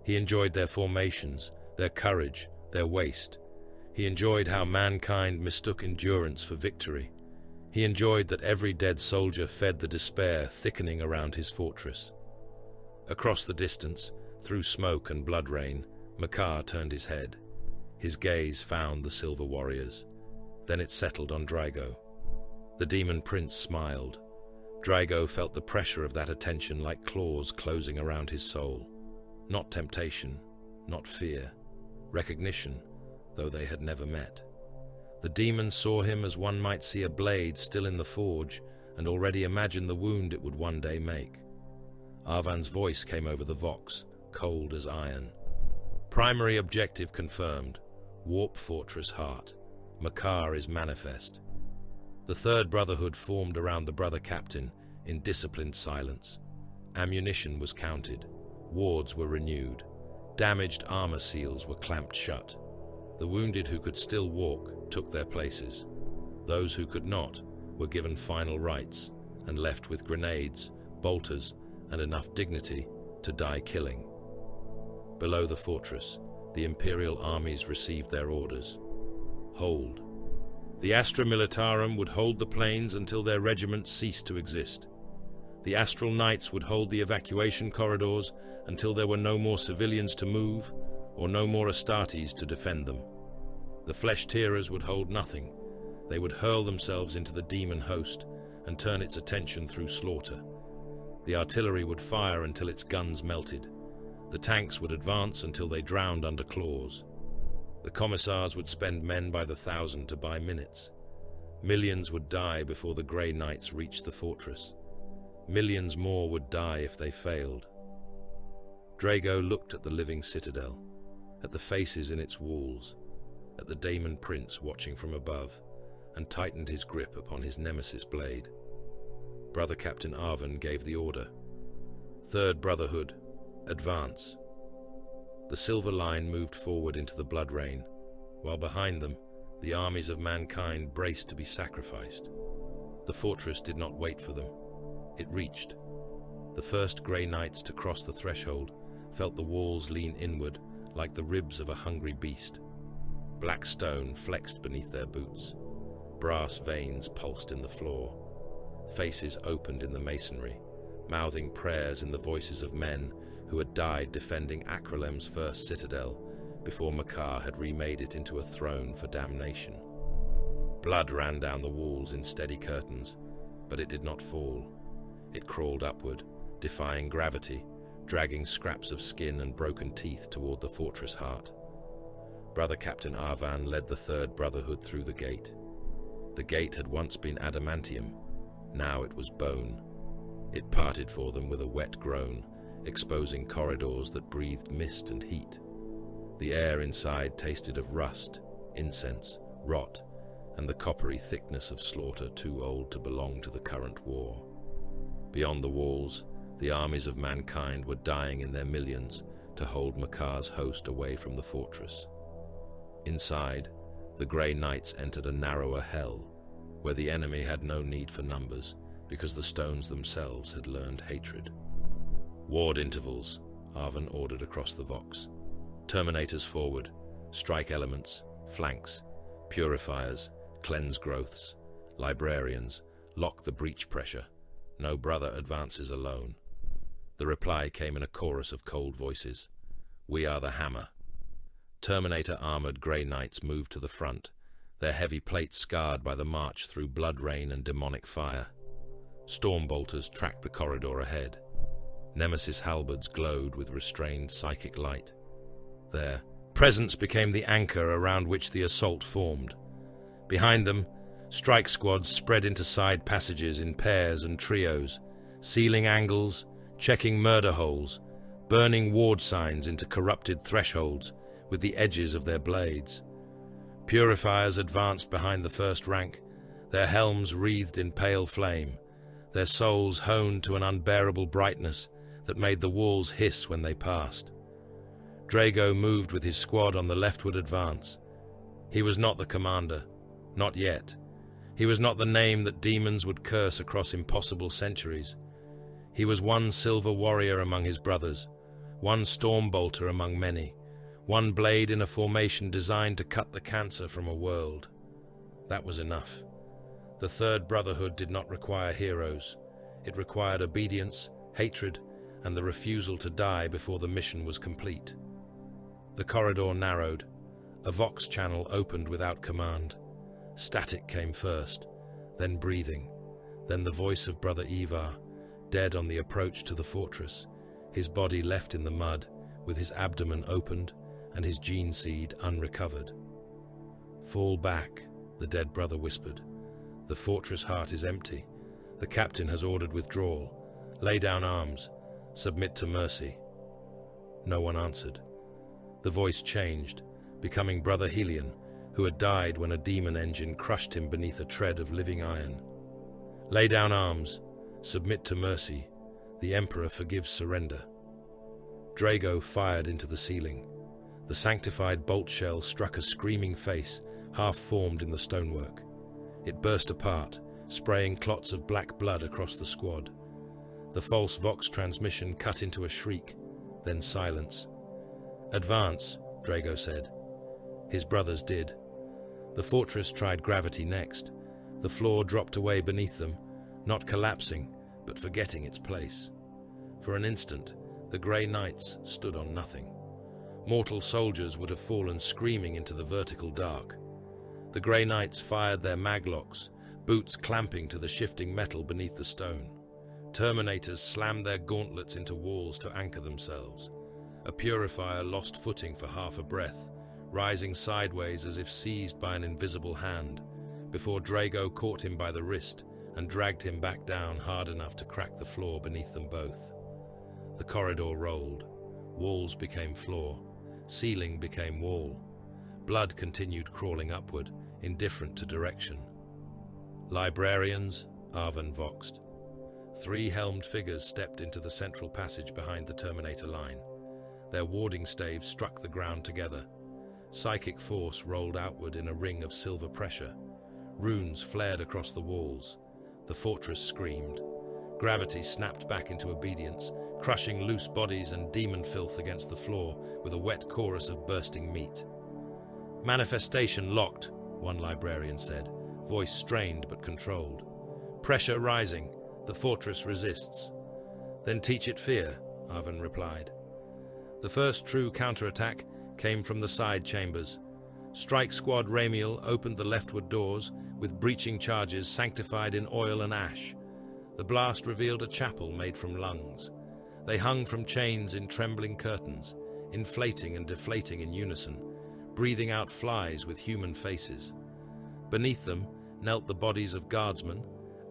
B: He enjoyed their formations, their courage, their waste. He enjoyed how mankind mistook endurance for victory. He enjoyed that every dead soldier fed the despair thickening around his fortress. Across the distance, through smoke and blood rain, Makar turned his head. His gaze found the silver warriors. Then it settled on Drago. The demon prince smiled. Drago felt the pressure of that attention like claws closing around his soul. Not temptation, not fear. Recognition, though they had never met. The demon saw him as one might see a blade still in the forge and already imagine the wound it would one day make. Arvan's voice came over the vox, cold as iron. Primary objective confirmed. Warp Fortress Heart. Makar is manifest. The third brotherhood formed around the brother captain in disciplined silence. Ammunition was counted. Wards were renewed. Damaged armor seals were clamped shut. The wounded who could still walk took their places. Those who could not were given final rites and left with grenades, bolters, and enough dignity to die killing. Below the fortress, the Imperial armies received their orders. Hold. The Astra Militarum would hold the plains until their regiments ceased to exist. The Astral Knights would hold the evacuation corridors until there were no more civilians to move or no more Astartes to defend them. The flesh-tearers would hold nothing. They would hurl themselves into the demon host and turn its attention through slaughter. The artillery would fire until its guns melted. The tanks would advance until they drowned under claws. The commissars would spend men by the thousand to buy minutes. Millions would die before the Grey Knights reached the fortress. Millions more would die if they failed. Drago looked at the living citadel, at the faces in its walls, at the Daemon Prince watching from above, and tightened his grip upon his nemesis blade. Brother Captain Arvan gave the order. Third Brotherhood, advance. The silver line moved forward into the blood rain, while behind them, the armies of mankind braced to be sacrificed. The fortress did not wait for them. It reached. The first grey knights to cross the threshold felt the walls lean inward like the ribs of a hungry beast. Black stone flexed beneath their boots. Brass veins pulsed in the floor. Faces opened in the masonry, mouthing prayers in the voices of men who had died defending Acrylem's first citadel before Makar had remade it into a throne for damnation. Blood ran down the walls in steady curtains, but it did not fall. It crawled upward, defying gravity, dragging scraps of skin and broken teeth toward the fortress heart. Brother Captain Arvan led the Third Brotherhood through the gate. The gate had once been adamantium, now it was bone. It parted for them with a wet groan, exposing corridors that breathed mist and heat. The air inside tasted of rust, incense, rot, and the coppery thickness of slaughter too old to belong to the current war. Beyond the walls, the armies of mankind were dying in their millions to hold Makar's host away from the fortress. Inside, the Grey Knights entered a narrower hell, where the enemy had no need for numbers, because the stones themselves had learned hatred. Ward intervals, Arvan ordered across the Vox. Terminators forward, strike elements, flanks, purifiers, cleanse growths, librarians, lock the breach pressure. No brother advances alone. The reply came in a chorus of cold voices. We are the hammer. Terminator-armored Grey Knights moved to the front, their heavy plates scarred by the march through blood rain and demonic fire. Stormbolters tracked the corridor ahead. Nemesis halberds glowed with restrained psychic light. Their presence became the anchor around which the assault formed. Behind them, strike squads spread into side passages in pairs and trios, sealing angles, checking murder holes, burning ward signs into corrupted thresholds with the edges of their blades. Purifiers advanced behind the first rank, their helms wreathed in pale flame, their souls honed to an unbearable brightness that made the walls hiss when they passed. Drago moved with his squad on the leftward advance. He was not the commander, not yet. He was not the name that demons would curse across impossible centuries. He was one silver warrior among his brothers, one stormbolter among many, one blade in a formation designed to cut the cancer from a world. That was enough. The Third Brotherhood did not require heroes. It required obedience, hatred, and the refusal to die before the mission was complete. The corridor narrowed. A Vox channel opened without command. Static came first, then breathing, then the voice of Brother Ivar, dead on the approach to the fortress, his body left in the mud, with his abdomen opened and his gene seed unrecovered. Fall back, the dead brother whispered. The fortress heart is empty. The captain has ordered withdrawal. Lay down arms. Submit to mercy. No one answered. The voice changed, becoming Brother Helion, who had died when a demon engine crushed him beneath a tread of living iron. Lay down arms. Submit to mercy. The Emperor forgives surrender. Drago fired into the ceiling. The sanctified bolt shell struck a screaming face, half-formed in the stonework. It burst apart, spraying clots of black blood across the squad. The false Vox transmission cut into a shriek, then silence. Advance, Drago said. His brothers did. The fortress tried gravity next. The floor dropped away beneath them, not collapsing, but forgetting its place. For an instant, the Grey Knights stood on nothing. Mortal soldiers would have fallen screaming into the vertical dark. The Grey Knights fired their maglocks, boots clamping to the shifting metal beneath the stone. Terminators slammed their gauntlets into walls to anchor themselves. A purifier lost footing for half a breath, rising sideways as if seized by an invisible hand, before Drago caught him by the wrist and dragged him back down hard enough to crack the floor beneath them both. The corridor rolled. Walls became floor. Ceiling became wall. Blood continued crawling upward, indifferent to direction. Librarians, Arvan voxed. 3 helmed figures stepped into the central passage behind the Terminator line. Their warding staves struck the ground together. Psychic force rolled outward in a ring of silver pressure. Runes flared across the walls. The fortress screamed. Gravity snapped back into obedience, crushing loose bodies and demon filth against the floor with a wet chorus of bursting meat. "Manifestation locked," one librarian said, voice strained but controlled. "Pressure rising. The fortress resists." "Then teach it fear," Arvin replied. The first true counterattack came from the side chambers. Strike Squad Ramiel opened the leftward doors, with breaching charges sanctified in oil and ash. The blast revealed a chapel made from lungs. They hung from chains in trembling curtains, inflating and deflating in unison, breathing out flies with human faces. Beneath them knelt the bodies of guardsmen,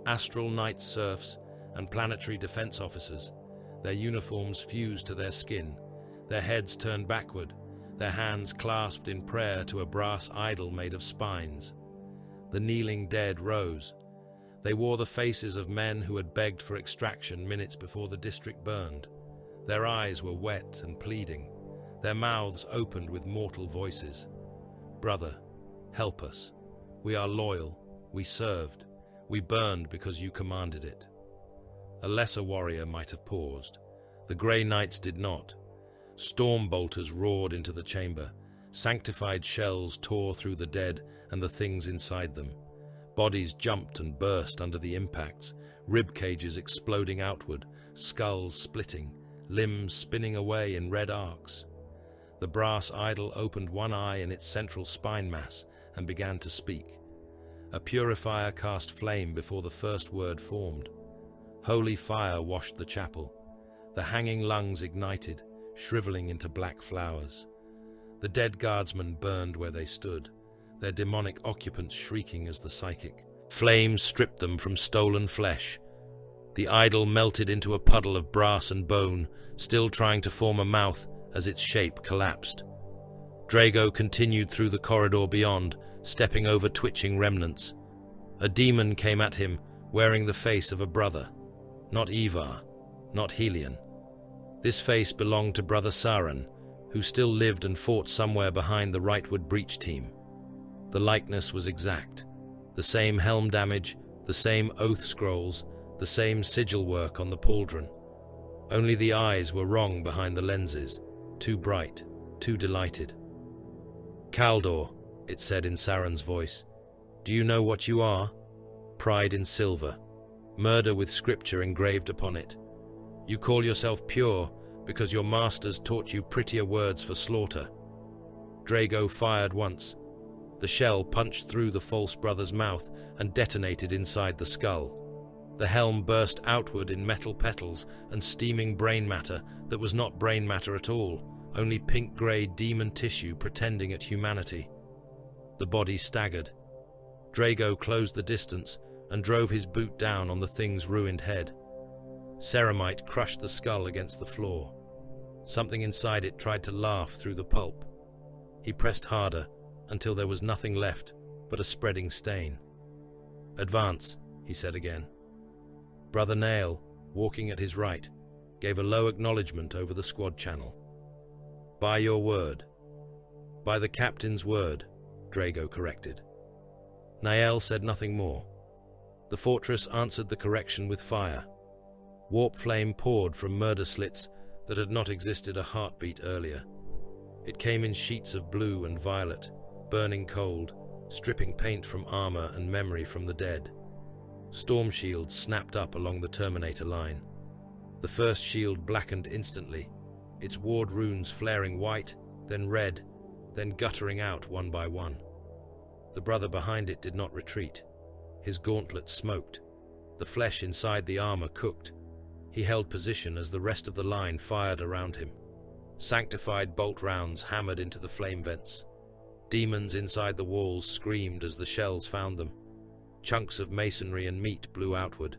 B: astral knight serfs, and planetary defense officers, their uniforms fused to their skin, their heads turned backward, their hands clasped in prayer to a brass idol made of spines. The kneeling dead rose. They wore the faces of men who had begged for extraction minutes before the district burned. Their eyes were wet and pleading, their mouths opened with mortal voices. "Brother, help us. We are loyal. We served. We burned because you commanded it." A lesser warrior might have paused. The Grey Knights did not. Storm bolters roared into the chamber. Sanctified shells tore through the dead and the things inside them. Bodies jumped and burst under the impacts, rib cages exploding outward, skulls splitting, limbs spinning away in red arcs. The brass idol opened one eye in its central spine mass and began to speak. A purifier cast flame before the first word formed. Holy fire washed the chapel. The hanging lungs ignited, shriveling into black flowers. The dead guardsmen burned where they stood, their demonic occupants shrieking as the psychic. Flames stripped them from stolen flesh. The idol melted into a puddle of brass and bone, still trying to form a mouth as its shape collapsed. Drago continued through the corridor beyond, stepping over twitching remnants. A demon came at him, wearing the face of a brother. Not Ivar, not Helion. This face belonged to Brother Saran, who still lived and fought somewhere behind the rightward breach team. The likeness was exact. The same helm damage, the same oath scrolls, the same sigil work on the pauldron. Only the eyes were wrong behind the lenses, too bright, too delighted. "Kaldor," it said in Saran's voice, "do you know what you are? Pride in silver, murder with scripture engraved upon it. You call yourself pure because your masters taught you prettier words for slaughter." Drago fired once. The shell punched through the false brother's mouth and detonated inside the skull. The helm burst outward in metal petals and steaming brain matter that was not brain matter at all, only pink-grey demon tissue pretending at humanity. The body staggered. Drago closed the distance and drove his boot down on the thing's ruined head. Ceramite crushed the skull against the floor. Something inside it tried to laugh through the pulp. He pressed harder until there was nothing left but a spreading stain. "Advance," he said again. Brother Nail, walking at his right, gave a low acknowledgement over the squad channel. "By your word." "By the captain's word," Drago corrected. Nael said nothing more. The fortress answered the correction with fire. Warp flame poured from murder slits that had not existed a heartbeat earlier. It came in sheets of blue and violet, burning cold, stripping paint from armor and memory from the dead. Storm shields snapped up along the Terminator line. The first shield blackened instantly, its ward runes flaring white, then red, then guttering out one by one. The brother behind it did not retreat. His gauntlet smoked. The flesh inside the armor cooked. He held position as the rest of the line fired around him. Sanctified bolt rounds hammered into the flame vents. Demons inside the walls screamed as the shells found them. Chunks of masonry and meat blew outward.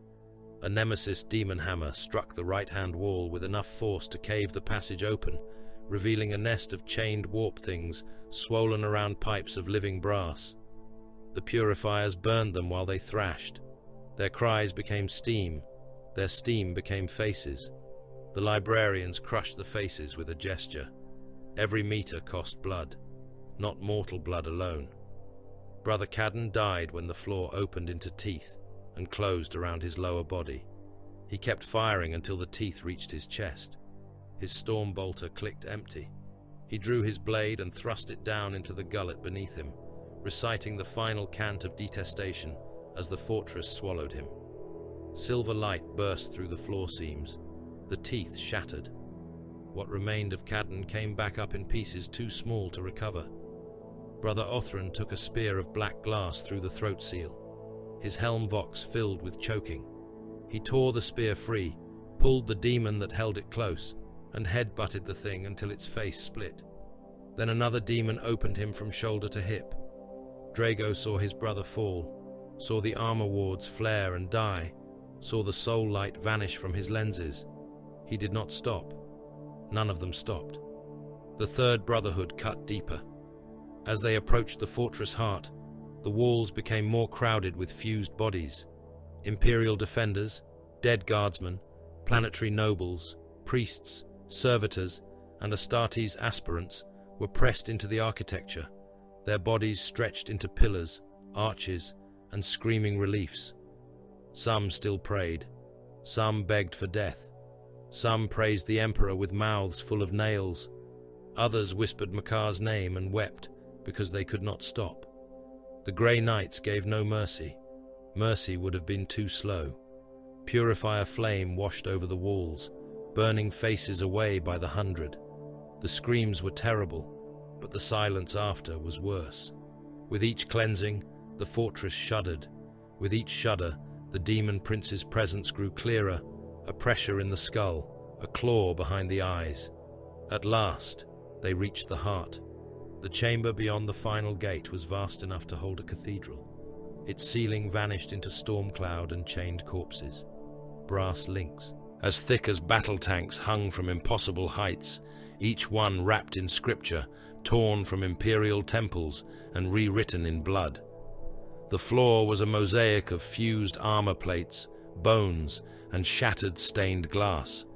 B: A nemesis demon hammer struck the right-hand wall with enough force to cave the passage open, revealing a nest of chained warp things swollen around pipes of living brass. The purifiers burned them while they thrashed. Their cries became steam. Their steam became faces. The librarians crushed the faces with a gesture. Every meter cost blood, not mortal blood alone. Brother Cadden died when the floor opened into teeth and closed around his lower body. He kept firing until the teeth reached his chest. His storm bolter clicked empty. He drew his blade and thrust it down into the gullet beneath him, reciting the final cant of detestation as the fortress swallowed him. Silver light burst through the floor seams. The teeth shattered. What remained of Cadden came back up in pieces too small to recover. Brother Othran took a spear of black glass through the throat seal. His helm vox filled with choking. He tore the spear free, pulled the demon that held it close, and head-butted the thing until its face split. Then another demon opened him from shoulder to hip. Drago saw his brother fall, saw the armor wards flare and die, saw the soul light vanish from his lenses. He did not stop. None of them stopped. The third brotherhood cut deeper. As they approached the fortress heart, the walls became more crowded with fused bodies. Imperial defenders, dead guardsmen, planetary nobles, priests, servitors, and Astartes aspirants were pressed into the architecture, their bodies stretched into pillars, arches, and screaming reliefs. Some still prayed. Some begged for death. Some praised the Emperor with mouths full of nails. Others whispered Makar's name and wept because they could not stop. The Grey Knights gave no mercy. Mercy would have been too slow. Purifier flame washed over the walls, burning faces away by the hundred. The screams were terrible, but the silence after was worse. With each cleansing, the fortress shuddered. With each shudder, the demon prince's presence grew clearer, a pressure in the skull, a claw behind the eyes. At last, they reached the heart. The chamber beyond the final gate was vast enough to hold a cathedral. Its ceiling vanished into storm cloud and chained corpses. Brass links, as thick as battle tanks, hung from impossible heights, each one wrapped in scripture, torn from imperial temples and rewritten in blood. The floor was a mosaic of fused armor plates, bones, and shattered stained glass.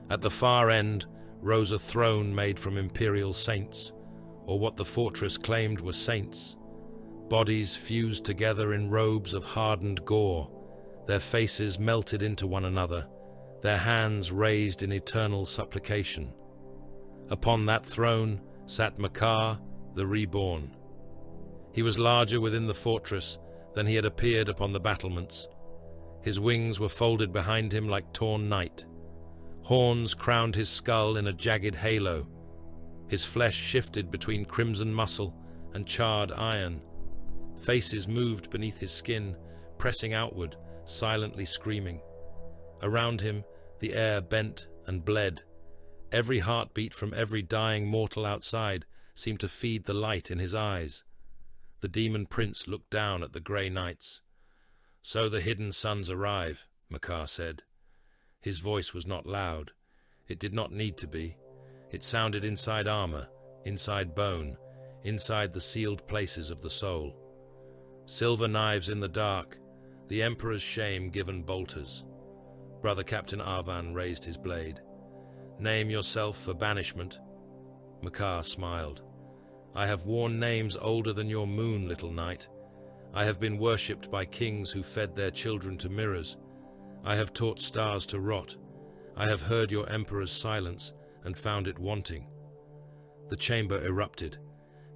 B: At the far end rose a throne made from imperial saints, or what the fortress claimed were saints. Bodies fused together in robes of hardened gore, their faces melted into one another, their hands raised in eternal supplication. Upon that throne sat Makar, the reborn. He was larger within the fortress than he had appeared upon the battlements. His wings were folded behind him like torn night. Horns crowned his skull in a jagged halo. His flesh shifted between crimson muscle and charred iron. Faces moved beneath his skin, pressing outward, silently screaming. Around him, the air bent and bled. Every heartbeat from every dying mortal outside seemed to feed the light in his eyes. The demon prince looked down at the Grey Knights. "So the hidden suns arrive," Makar said. His voice was not loud. It did not need to be. It sounded inside armor, inside bone, inside the sealed places of the soul. Silver knives in the dark, the Emperor's shame given bolters. Brother Captain Arvan raised his blade. "Name yourself for banishment." Makar smiled. "I have worn names older than your moon, little knight. I have been worshipped by kings who fed their children to mirrors. I have taught stars to rot. I have heard your Emperor's silence and found it wanting." The chamber erupted.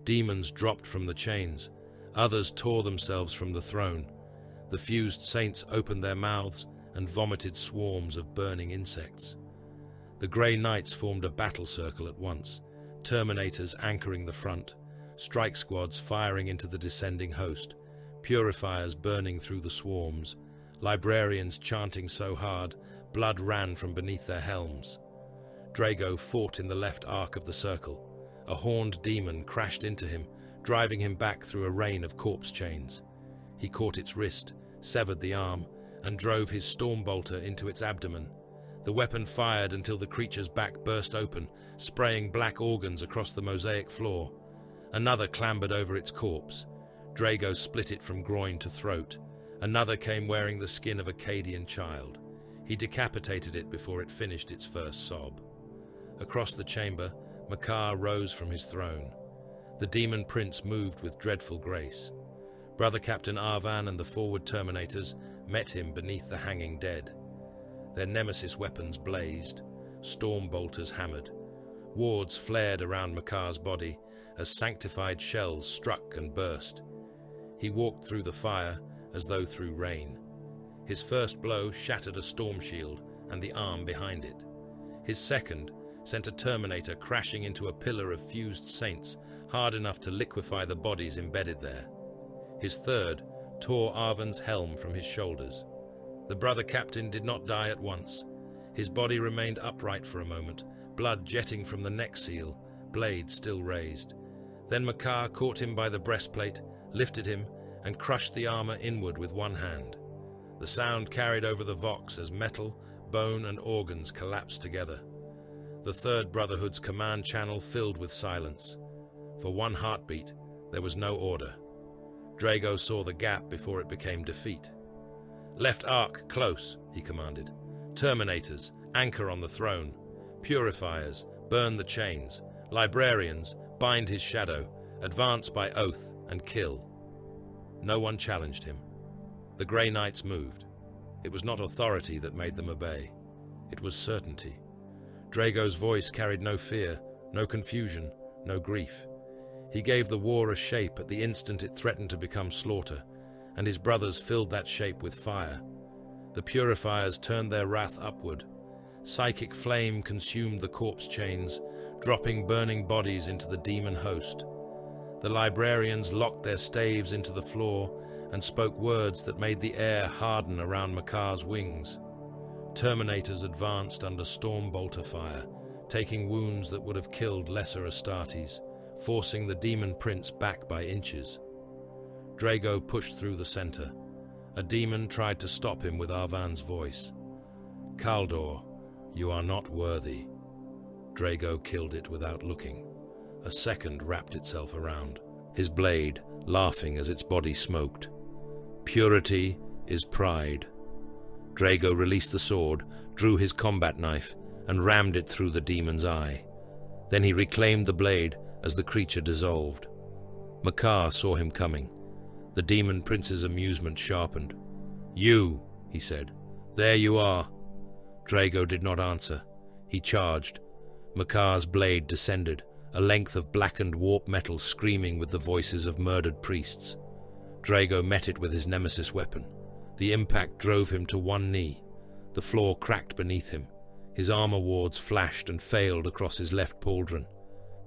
B: Demons dropped from the chains. Others tore themselves from the throne. The fused saints opened their mouths and vomited swarms of burning insects. The Grey Knights formed a battle circle at once, Terminators anchoring the front, strike squads firing into the descending host, purifiers burning through the swarms, librarians chanting so hard blood ran from beneath their helms. Drago fought in the left arc of the circle. A horned demon crashed into him, driving him back through a rain of corpse chains. He caught its wrist, severed the arm, and drove his stormbolter into its abdomen. The weapon fired until the creature's back burst open, spraying black organs across the mosaic floor. Another clambered over its corpse. Drago split it from groin to throat. Another came wearing the skin of a Cadian child. He decapitated it before it finished its first sob. Across the chamber, Makar rose from his throne. The demon prince moved with dreadful grace. Brother Captain Arvan and the forward Terminators met him beneath the hanging dead. Their nemesis weapons blazed, storm bolters hammered. Wards flared around Makar's body as sanctified shells struck and burst. He walked through the fire as though through rain. His first blow shattered a storm shield and the arm behind it. His second sent a Terminator crashing into a pillar of fused saints, hard enough to liquefy the bodies embedded there. His third tore Arven's helm from his shoulders. The brother captain did not die at once. His body remained upright for a moment, blood jetting from the neck seal, blade still raised. Then Makar caught him by the breastplate, lifted him, and crushed the armor inward with one hand. The sound carried over the vox as metal, bone, and organs collapsed together. The Third Brotherhood's command channel filled with silence. For one heartbeat, there was no order. Drago saw the gap before it became defeat. "Left arc, close," he commanded. "Terminators, anchor on the throne. Purifiers, burn the chains. Librarians, bind his shadow. Advance by oath and kill." No one challenged him. The Grey Knights moved. It was not authority that made them obey. It was certainty. Drago's voice carried no fear, no confusion, no grief. He gave the war a shape at the instant it threatened to become slaughter, and his brothers filled that shape with fire. The purifiers turned their wrath upward. Psychic flame consumed the corpse chains, dropping burning bodies into the demon host. The librarians locked their staves into the floor and spoke words that made the air harden around Makar's wings. Terminators advanced under storm bolter fire, taking wounds that would have killed lesser Astartes, forcing the demon prince back by inches. Drago pushed through the center. A demon tried to stop him with Arvan's voice. "Kaldor, you are not worthy." Drago killed it without looking. A second wrapped itself around, his blade laughing as its body smoked. "Purity is pride." Drago released the sword, drew his combat knife, and rammed it through the demon's eye. Then he reclaimed the blade as the creature dissolved. Makar saw him coming. The demon prince's amusement sharpened. "You," he said. "There you are." Drago did not answer. He charged. Makar's blade descended, a length of blackened warp metal screaming with the voices of murdered priests. Drago met it with his nemesis weapon. The impact drove him to one knee. The floor cracked beneath him. His armor wards flashed and failed across his left pauldron.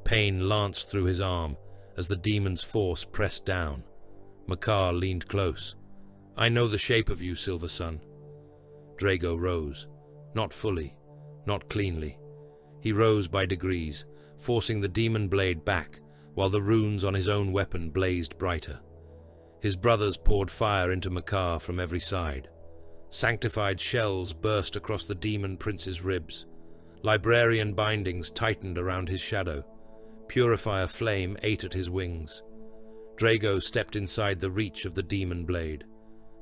B: Pain lanced through his arm as the demon's force pressed down. Makar leaned close. "I know the shape of you, Silver Sun." Drago rose. Not fully, not cleanly. He rose by degrees, forcing the demon blade back, while the runes on his own weapon blazed brighter. His brothers poured fire into Makar from every side. Sanctified shells burst across the demon prince's ribs. Librarian bindings tightened around his shadow. Purifier flame ate at his wings. Drago stepped inside the reach of the demon blade.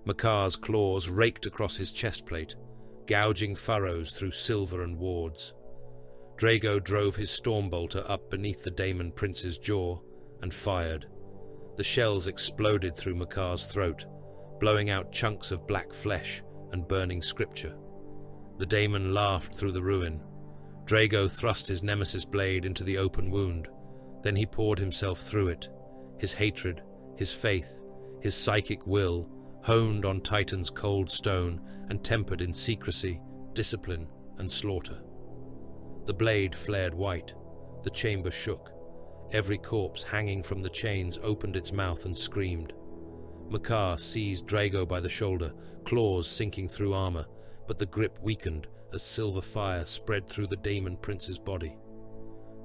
B: Makar's claws raked across his chestplate, gouging furrows through silver and wards. Drago drove his stormbolter up beneath the demon prince's jaw and fired. The shells exploded through Makar's throat, blowing out chunks of black flesh and burning scripture. The daemon laughed through the ruin. Drago thrust his nemesis blade into the open wound. Then he poured himself through it, his hatred, his faith, his psychic will, honed on Titan's cold stone and tempered in secrecy, discipline, and slaughter. The blade flared white. The chamber shook. Every corpse hanging from the chains opened its mouth and screamed. Makar seized Drago by the shoulder, claws sinking through armor, but the grip weakened as silver fire spread through the demon prince's body.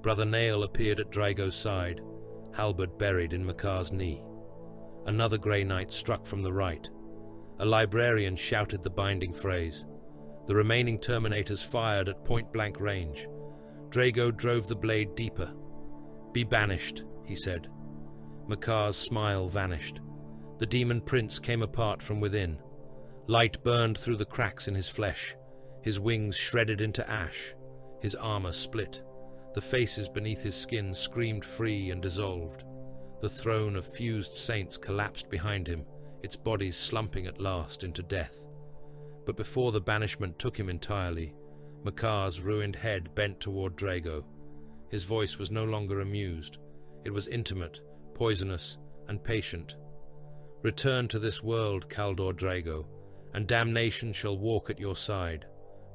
B: Brother Nail appeared at Drago's side, halberd buried in Makar's knee. Another Grey Knight struck from the right. A librarian shouted the binding phrase. The remaining Terminators fired at point-blank range. Drago drove the blade deeper. "Be banished," he said. Makar's smile vanished. The demon prince came apart from within. Light burned through the cracks in his flesh. His wings shredded into ash. His armor split. The faces beneath his skin screamed free and dissolved. The throne of fused saints collapsed behind him, its bodies slumping at last into death. But before the banishment took him entirely, Makar's ruined head bent toward Drago. His voice was no longer amused. It was intimate, poisonous, and patient. "Return to this world, Kaldor Draigo, and damnation shall walk at your side.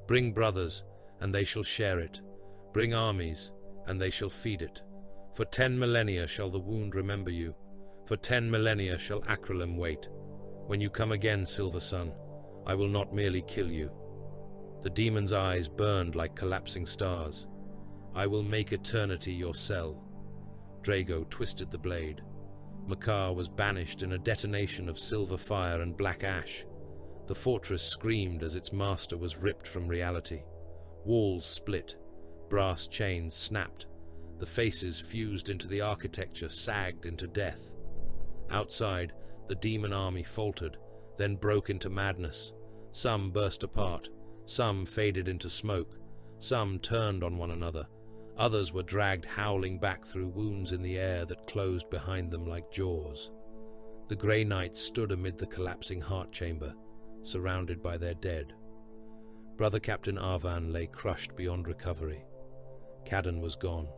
B: Bring brothers, and they shall share it. Bring armies, and they shall feed it. For 10 millennia shall the wound remember you. For 10 millennia shall Acrylem wait. When you come again, Silver Sun, I will not merely kill you." The demon's eyes burned like collapsing stars. "I will make eternity your cell." Drago twisted the blade. Makar was banished in a detonation of silver fire and black ash. The fortress screamed as its master was ripped from reality. Walls split. Brass chains snapped. The faces fused into the architecture sagged into death. Outside, the demon army faltered, then broke into madness. Some burst apart. Some faded into smoke. Some turned on one another. Others were dragged howling back through wounds in the air that closed behind them like jaws. The Grey Knights stood amid the collapsing heart chamber, surrounded by their dead. Brother Captain Arvan lay crushed beyond recovery. Cadden was gone.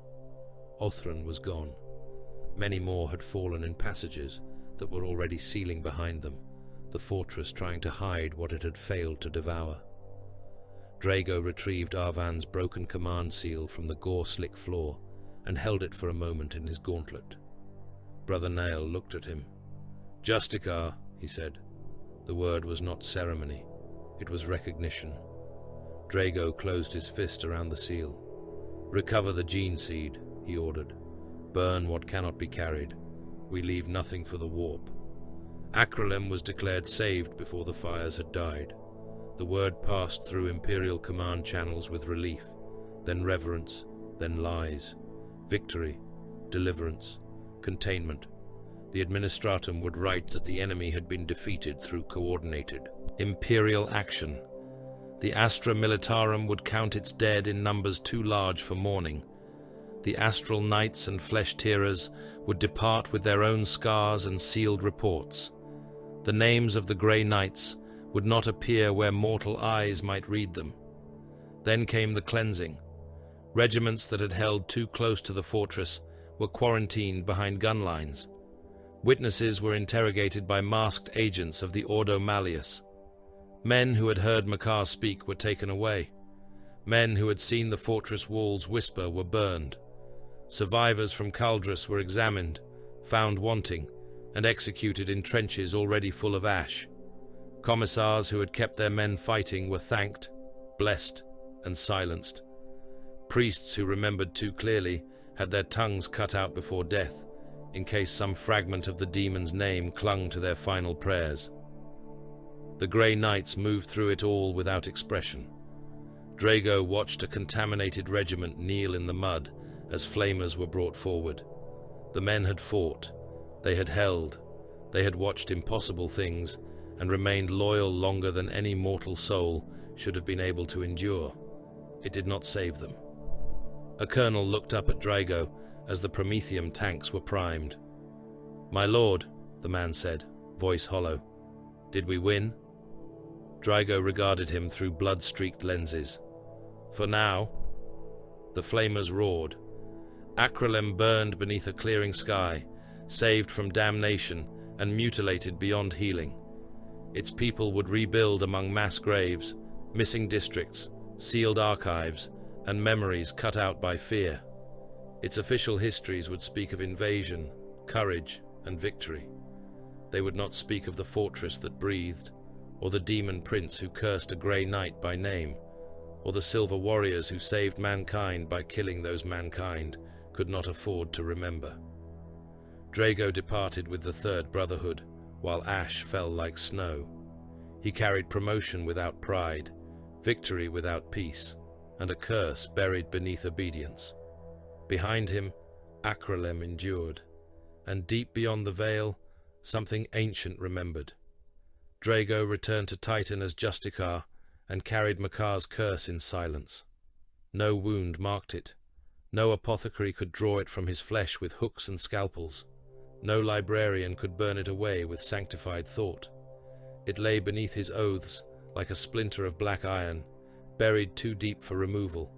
B: Othran was gone. Many more had fallen in passages that were already sealing behind them, the fortress trying to hide what it had failed to devour. Drago retrieved Arvan's broken command seal from the gore-slick floor and held it for a moment in his gauntlet. Brother Nail looked at him. "Justicar," he said. The word was not ceremony. It was recognition. Drago closed his fist around the seal. "Recover the gene seed," he ordered. "Burn what cannot be carried. We leave nothing for the warp." Acrylem was declared saved before the fires had died. The word passed through Imperial command channels with relief, then reverence, then lies. Victory, deliverance, containment. The Administratum would write that the enemy had been defeated through coordinated Imperial action. The Astra Militarum would count its dead in numbers too large for mourning. The astral knights and flesh-tearers would depart with their own scars and sealed reports. The names of the Grey Knights would not appear where mortal eyes might read them. Then came the cleansing. Regiments that had held too close to the fortress were quarantined behind gun lines. Witnesses were interrogated by masked agents of the Ordo Malleus. Men who had heard Makar speak were taken away. Men who had seen the fortress walls whisper were burned. Survivors from Caldrus were examined, found wanting, and executed in trenches already full of ash. Commissars who had kept their men fighting were thanked, blessed, and silenced. Priests who remembered too clearly had their tongues cut out before death, in case some fragment of the demon's name clung to their final prayers. The Grey Knights moved through it all without expression. Drago watched a contaminated regiment kneel in the mud as flamers were brought forward. The men had fought, they had held, they had watched impossible things, and remained loyal longer than any mortal soul should have been able to endure. It did not save them. A colonel looked up at Drago as the Prometheum tanks were primed. "My lord," the man said, voice hollow, "did we win?" Drago regarded him through blood-streaked lenses. "For now." The flamers roared. Acrylem burned beneath a clearing sky, saved from damnation and mutilated beyond healing. Its people would rebuild among mass graves, missing districts, sealed archives, and memories cut out by fear. Its official histories would speak of invasion, courage, and victory. They would not speak of the fortress that breathed, or the demon prince who cursed a Grey Knight by name, or the silver warriors who saved mankind by killing those mankind could not afford to remember. Drago departed with the Third Brotherhood, while ash fell like snow. He carried promotion without pride, victory without peace, and a curse buried beneath obedience. Behind him, Acrylem endured, and deep beyond the veil, something ancient remembered. Drago returned to Titan as Justicar and carried Makar's curse in silence. No wound marked it. No apothecary could draw it from his flesh with hooks and scalpels. No librarian could burn it away with sanctified thought. It lay beneath his oaths like a splinter of black iron, buried too deep for removal,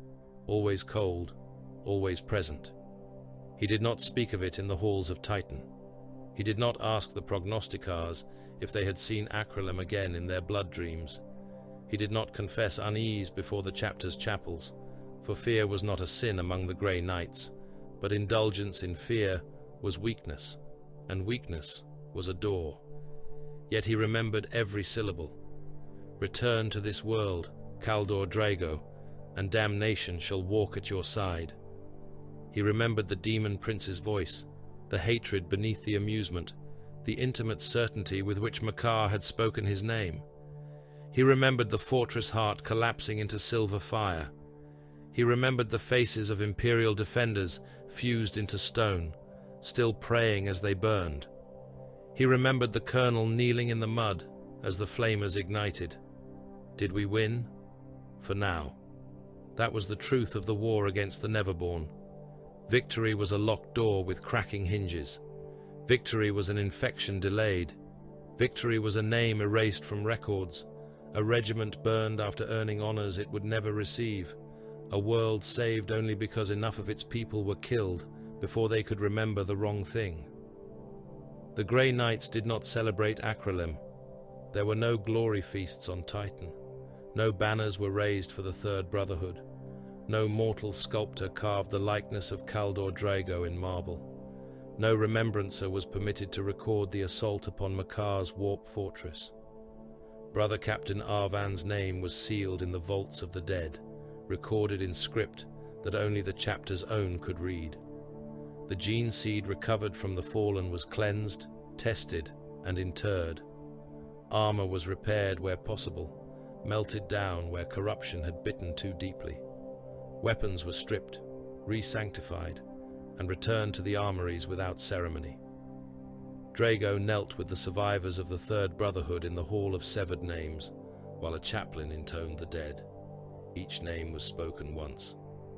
B: always cold, always present. He did not speak of it in the halls of Titan. He did not ask the prognosticars if they had seen Acrylem again in their blood dreams. He did not confess unease before the chapter's chapels, for fear was not a sin among the Grey Knights, but indulgence in fear was weakness, and weakness was a door. Yet he remembered every syllable. Return to this world, Kaldor Draigo, and damnation shall walk at your side. He remembered the demon prince's voice, the hatred beneath the amusement, the intimate certainty with which Makar had spoken his name. He remembered the fortress heart collapsing into silver fire. He remembered the faces of Imperial defenders fused into stone, still praying as they burned. He remembered the colonel kneeling in the mud as the flamers ignited. Did we win? For now. That was the truth of the war against the Neverborn. Victory was a locked door with cracking hinges. Victory was an infection delayed. Victory was a name erased from records, a regiment burned after earning honors it would never receive, a world saved only because enough of its people were killed before they could remember the wrong thing. The Grey Knights did not celebrate Acrylem. There were no glory feasts on Titan. No banners were raised for the Third Brotherhood. No mortal sculptor carved the likeness of Caldor Drago in marble. No remembrancer was permitted to record the assault upon Makar's warp fortress. Brother Captain Arvan's name was sealed in the vaults of the dead, recorded in script that only the chapter's own could read. The gene seed recovered from the fallen was cleansed, tested, and interred. Armor was repaired where possible, melted down where corruption had bitten too deeply. Weapons were stripped, re-sanctified, and returned to the armories without ceremony. Drago knelt with the survivors of the Third Brotherhood in the Hall of Severed Names, while a chaplain intoned the dead. Each name was spoken once,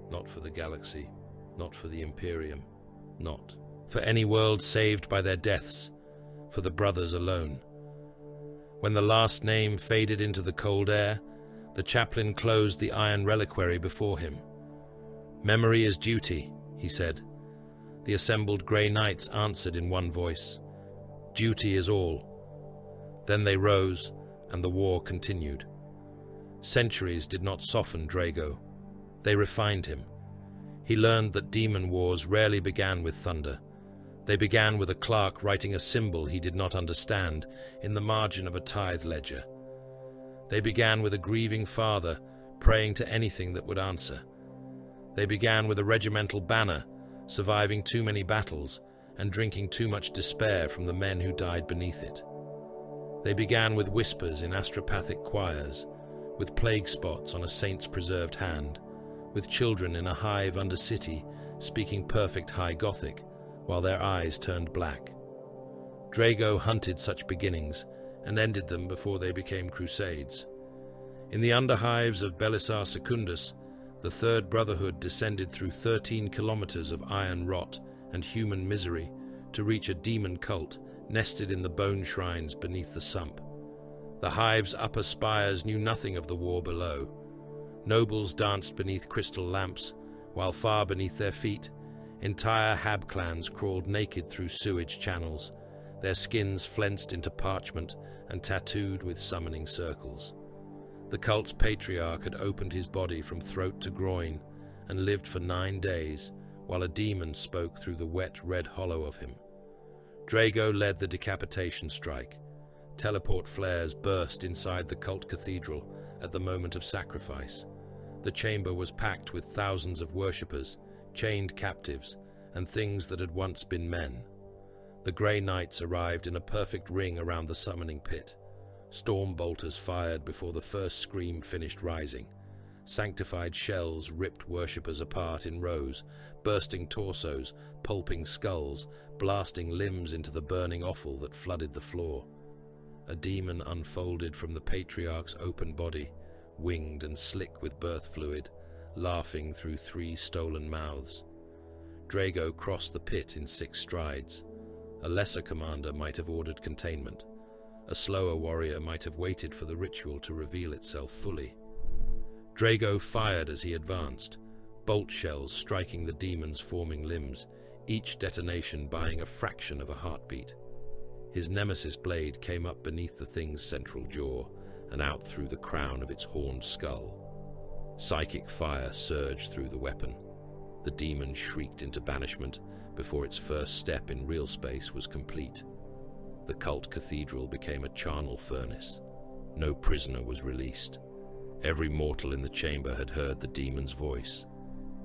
B: not for the galaxy, not for the Imperium, not for any world saved by their deaths, for the brothers alone. When the last name faded into the cold air, the chaplain closed the iron reliquary before him. "Memory is duty," he said. The assembled Grey Knights answered in one voice. "Duty is all." Then they rose, and the war continued. Centuries did not soften Drago. They refined him. He learned that demon wars rarely began with thunder. They began with a clerk writing a symbol he did not understand in the margin of a tithe ledger. They began with a grieving father praying to anything that would answer. They began with a regimental banner, surviving too many battles and drinking too much despair from the men who died beneath it. They began with whispers in astropathic choirs, with plague spots on a saint's preserved hand, with children in a hive under city speaking perfect High Gothic, while their eyes turned black. Drago hunted such beginnings and ended them before they became crusades. In the underhives of Belisar Secundus, the Third Brotherhood descended through 13 kilometers of iron rot and human misery to reach a demon cult nested in the bone shrines beneath the sump. The hive's upper spires knew nothing of the war below. Nobles danced beneath crystal lamps, while far beneath their feet, entire Hab clans crawled naked through sewage channels, their skins flensed into parchment and tattooed with summoning circles. The cult's patriarch had opened his body from throat to groin and lived for 9 days, while a demon spoke through the wet red hollow of him. Drago led the decapitation strike. Teleport flares burst inside the cult cathedral at the moment of sacrifice. The chamber was packed with thousands of worshippers, chained captives, and things that had once been men. The Grey Knights arrived in a perfect ring around the summoning pit. Storm bolters fired before the first scream finished rising. Sanctified shells ripped worshippers apart in rows, bursting torsos, pulping skulls, blasting limbs into the burning offal that flooded the floor. A demon unfolded from the patriarch's open body, winged and slick with birth fluid, laughing through 3 stolen mouths. Drago crossed the pit in 6 strides. A lesser commander might have ordered containment. A slower warrior might have waited for the ritual to reveal itself fully. Drago fired as he advanced, bolt shells striking the demon's forming limbs, each detonation buying a fraction of a heartbeat. His nemesis blade came up beneath the thing's central jaw and out through the crown of its horned skull. Psychic fire surged through the weapon. The demon shrieked into banishment before its first step in real space was complete. The cult cathedral became a charnel furnace. No prisoner was released. Every mortal in the chamber had heard the demon's voice.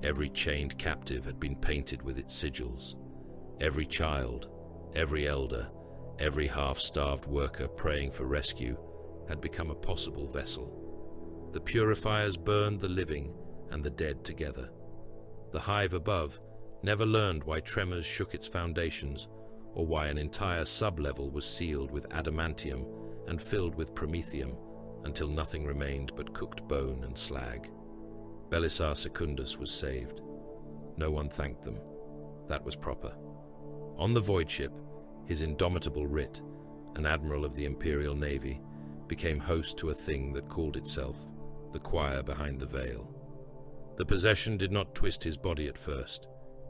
B: Every chained captive had been painted with its sigils. Every child, every elder, every half-starved worker praying for rescue had become a possible vessel. The purifiers burned the living and the dead together. The hive above never learned why tremors shook its foundations, or why an entire sub-level was sealed with adamantium and filled with promethium, until nothing remained but cooked bone and slag. Belisar Secundus was saved. No one thanked them. That was proper. On the void ship, his indomitable Writ, an admiral of the Imperial Navy, became host to a thing that called itself the choir behind the veil. The possession did not twist his body at first.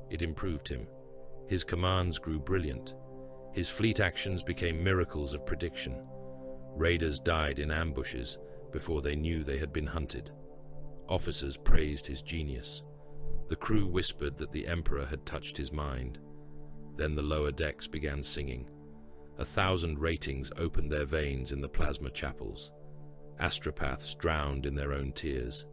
B: It improved him. His commands grew brilliant. His fleet actions became miracles of prediction. Raiders died in ambushes before they knew they had been hunted. Officers praised his genius. The crew whispered that the Emperor had touched his mind. Then the lower decks began singing. 1,000 ratings opened their veins in the plasma chapels. Astropaths drowned in their own tears.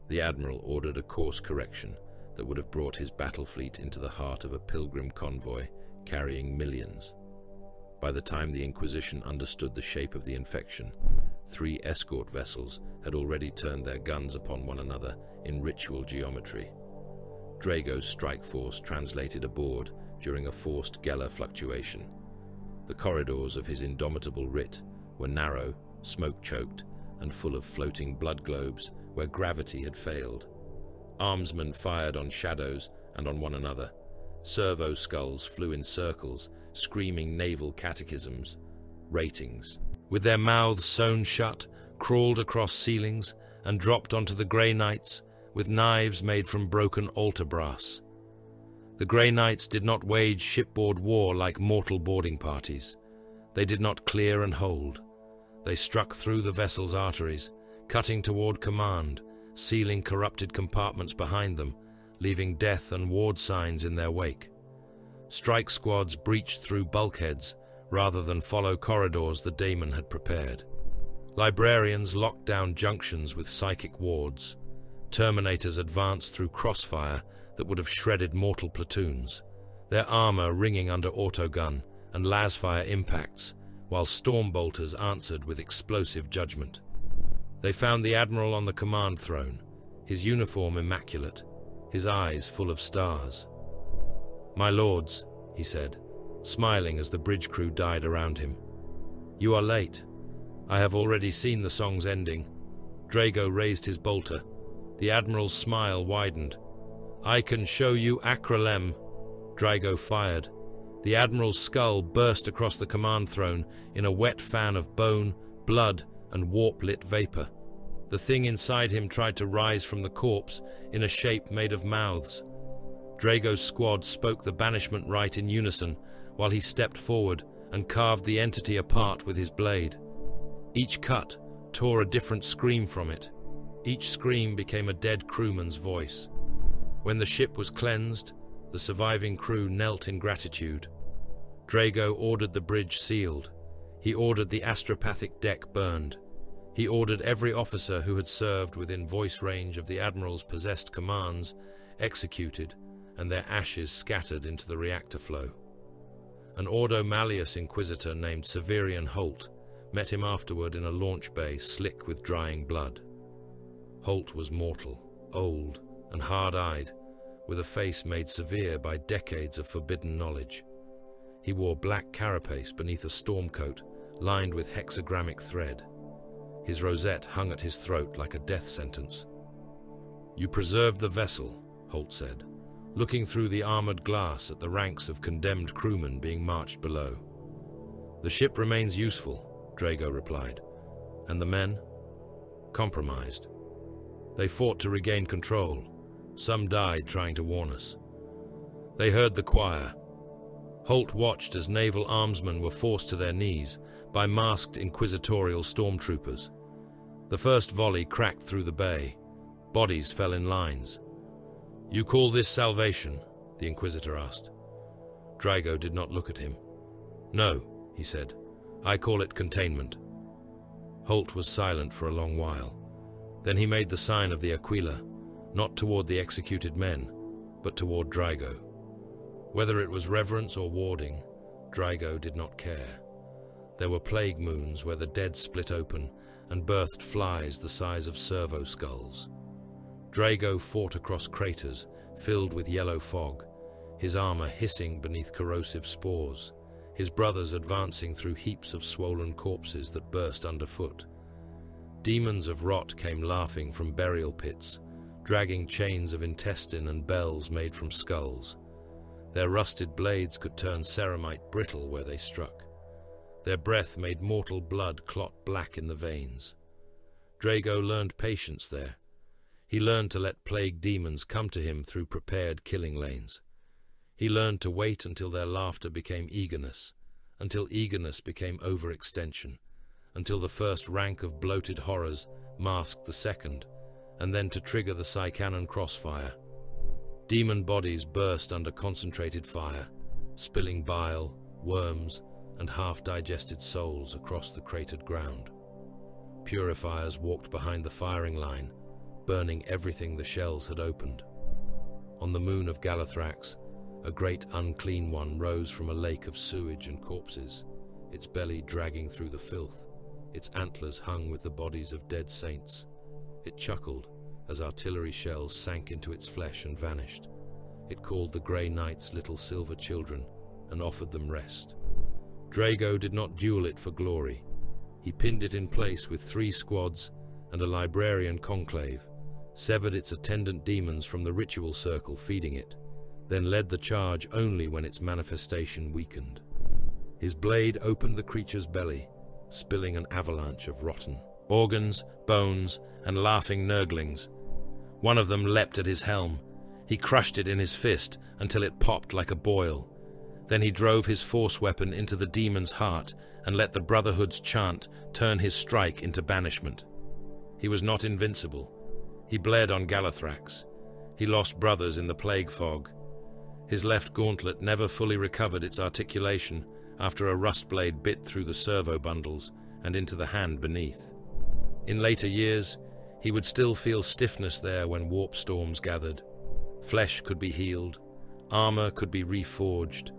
B: The Admiral ordered a course correction that would have brought his battle fleet into the heart of a pilgrim convoy carrying millions. By the time the Inquisition understood the shape of the infection, 3 escort vessels had already turned their guns upon one another in ritual geometry. Drago's strike force translated aboard during a forced Geller fluctuation. The corridors of his indomitable Writ were narrow, smoke-choked, and full of floating blood globes where gravity had failed. Armsmen fired on shadows and on one another. Servo skulls flew in circles, screaming naval catechisms. Ratings, with their mouths sewn shut, crawled across ceilings and dropped onto the Grey Knights with knives made from broken altar brass. The Grey Knights did not wage shipboard war like mortal boarding parties. They did not clear and hold. They struck through the vessel's arteries, cutting toward command, sealing corrupted compartments behind them, leaving death and ward signs in their wake. Strike squads breached through bulkheads rather than follow corridors the daemon had prepared. Librarians locked down junctions with psychic wards. Terminators advanced through crossfire that would have shredded mortal platoons, their armor ringing under autogun and lasfire impacts, while stormbolters answered with explosive judgment. They found the Admiral on the command throne, his uniform immaculate, his eyes full of stars. "My lords," he said, smiling as the bridge crew died around him. "You are late. I have already seen the song's ending." Drago raised his bolter. The Admiral's smile widened. "I can show you Acrylem." Drago fired. The Admiral's skull burst across the command throne in a wet fan of bone, blood, and warp-lit vapor. The thing inside him tried to rise from the corpse in a shape made of mouths. Drago's squad spoke the banishment rite in unison while he stepped forward and carved the entity apart with his blade. Each cut tore a different scream from it. Each scream became a dead crewman's voice. When the ship was cleansed, the surviving crew knelt in gratitude. Drago ordered the bridge sealed. He ordered the astropathic deck burned. He ordered every officer who had served within voice range of the Admiral's possessed commands executed and their ashes scattered into the reactor flow. An Ordo Malleus inquisitor named Severian Holt met him afterward in a launch bay slick with drying blood. Holt was mortal, old, and hard-eyed, with a face made severe by decades of forbidden knowledge. He wore black carapace beneath a stormcoat lined with hexagrammic thread. His rosette hung at his throat like a death sentence. "You preserved the vessel," Holt said, looking through the armored glass at the ranks of condemned crewmen being marched below. "The ship remains useful. Drago replied. And the men? Compromised. They fought to regain control. Some died trying to warn us. They heard the choir. Holt watched as naval armsmen were forced to their knees by masked inquisitorial stormtroopers. The first volley cracked through the bay. Bodies fell in lines. "You call this salvation?" the Inquisitor asked. Draigo did not look at him. "No," he said. "I call it containment." Holt was silent for a long while. Then he made the sign of the Aquila, not toward the executed men, but toward Draigo. Whether it was reverence or warding, Draigo did not care. There were plague moons where the dead split open and birthed flies the size of servo skulls. Draigo fought across craters filled with yellow fog, his armor hissing beneath corrosive spores, his brothers advancing through heaps of swollen corpses that burst underfoot. Demons of rot came laughing from burial pits, dragging chains of intestine and bells made from skulls. Their rusted blades could turn ceramite brittle where they struck. Their breath made mortal blood clot black in the veins. Drago learned patience there. He learned to let plague demons come to him through prepared killing lanes. He learned to wait until their laughter became eagerness, until eagerness became overextension, until the first rank of bloated horrors masked the second, and then to trigger the Psycanon crossfire. Demon bodies burst under concentrated fire, spilling bile, worms, and half-digested souls across the cratered ground. Purifiers walked behind the firing line, burning everything the shells had opened. On the moon of Galathrax, a great unclean one rose from a lake of sewage and corpses, its belly dragging through the filth, its antlers hung with the bodies of dead saints. It chuckled as artillery shells sank into its flesh and vanished. It called the Grey Knights little silver children and offered them rest. Drago did not duel it for glory. He pinned it in place with 3 squads and a librarian conclave, severed its attendant demons from the ritual circle feeding it, then led the charge only when its manifestation weakened. His blade opened the creature's belly, spilling an avalanche of rotten organs, bones, and laughing Nurglings. One of them leapt at his helm. He crushed it in his fist until it popped like a boil. Then he drove his force weapon into the demon's heart and let the Brotherhood's chant turn his strike into banishment. He was not invincible. He bled on Galathrax. He lost brothers in the plague fog. His left gauntlet never fully recovered its articulation after a rust blade bit through the servo bundles and into the hand beneath. In later years, he would still feel stiffness there when warp storms gathered. Flesh could be healed, armor could be reforged.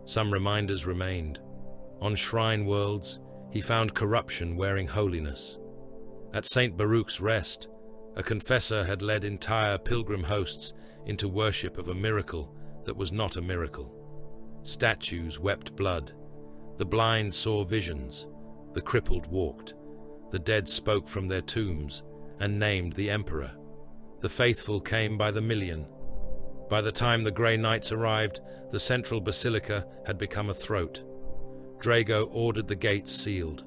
B: Some reminders remained. On shrine worlds, he found corruption wearing holiness. At St. Baruch's Rest, a confessor had led entire pilgrim hosts into worship of a miracle that was not a miracle. Statues wept blood. The blind saw visions. The crippled walked. The dead spoke from their tombs and named the emperor. The faithful came by the million. By the time the Grey Knights arrived, the central basilica had become a throat. Drago ordered the gates sealed.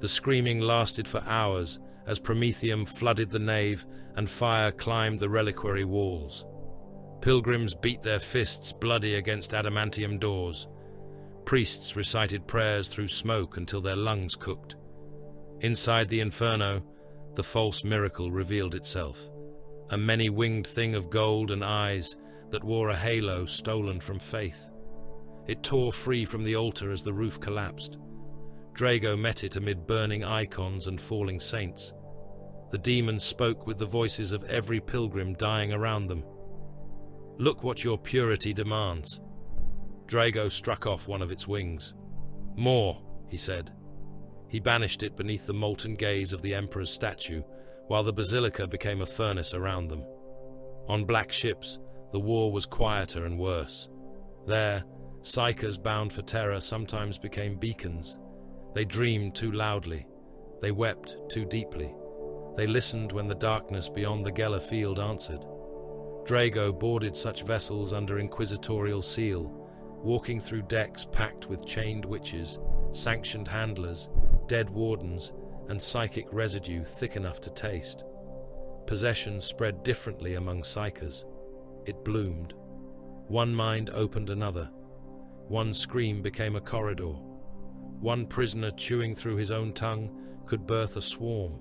B: The screaming lasted for hours as Prometheum flooded the nave and fire climbed the reliquary walls. Pilgrims beat their fists bloody against adamantium doors. Priests recited prayers through smoke until their lungs cooked. Inside the inferno, the false miracle revealed itself, a many-winged thing of gold and eyes that wore a halo stolen from faith. It tore free from the altar as the roof collapsed. Drago met it amid burning icons and falling saints. The demon spoke with the voices of every pilgrim dying around them. "Look what your purity demands." Drago struck off one of its wings. "More," he said. He banished it beneath the molten gaze of the Emperor's statue, while the basilica became a furnace around them. On black ships, the war was quieter and worse. There, psychers bound for terror sometimes became beacons. They dreamed too loudly. They wept too deeply. They listened when the darkness beyond the Geller field answered. Drago boarded such vessels under inquisitorial seal, walking through decks packed with chained witches, sanctioned handlers, dead wardens, and psychic residue thick enough to taste. Possession spread differently among psychers. It bloomed. One mind opened another. One scream became a corridor. One prisoner chewing through his own tongue could birth a swarm.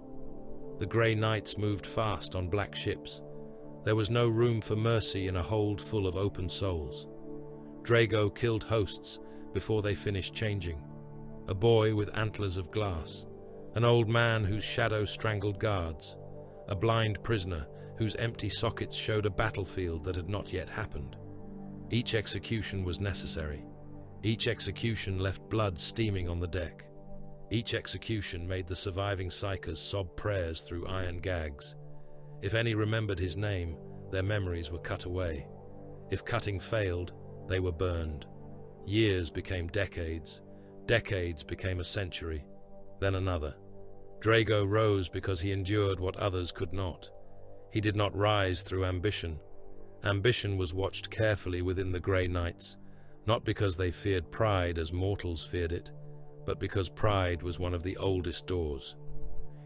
B: The grey knights moved fast on black ships. There was no room for mercy in a hold full of open souls. Drago killed hosts before they finished changing. A boy with antlers of glass. An old man whose shadow strangled guards. A blind prisoner whose empty sockets showed a battlefield that had not yet happened. Each execution was necessary. Each execution left blood steaming on the deck. Each execution made the surviving psychers sob prayers through iron gags. If any remembered his name, their memories were cut away. If cutting failed, they were burned. Years became decades. Decades became a century, then another. Drago rose because he endured what others could not. He did not rise through ambition. Ambition was watched carefully within the Grey Knights, not because they feared pride as mortals feared it, but because pride was one of the oldest doors.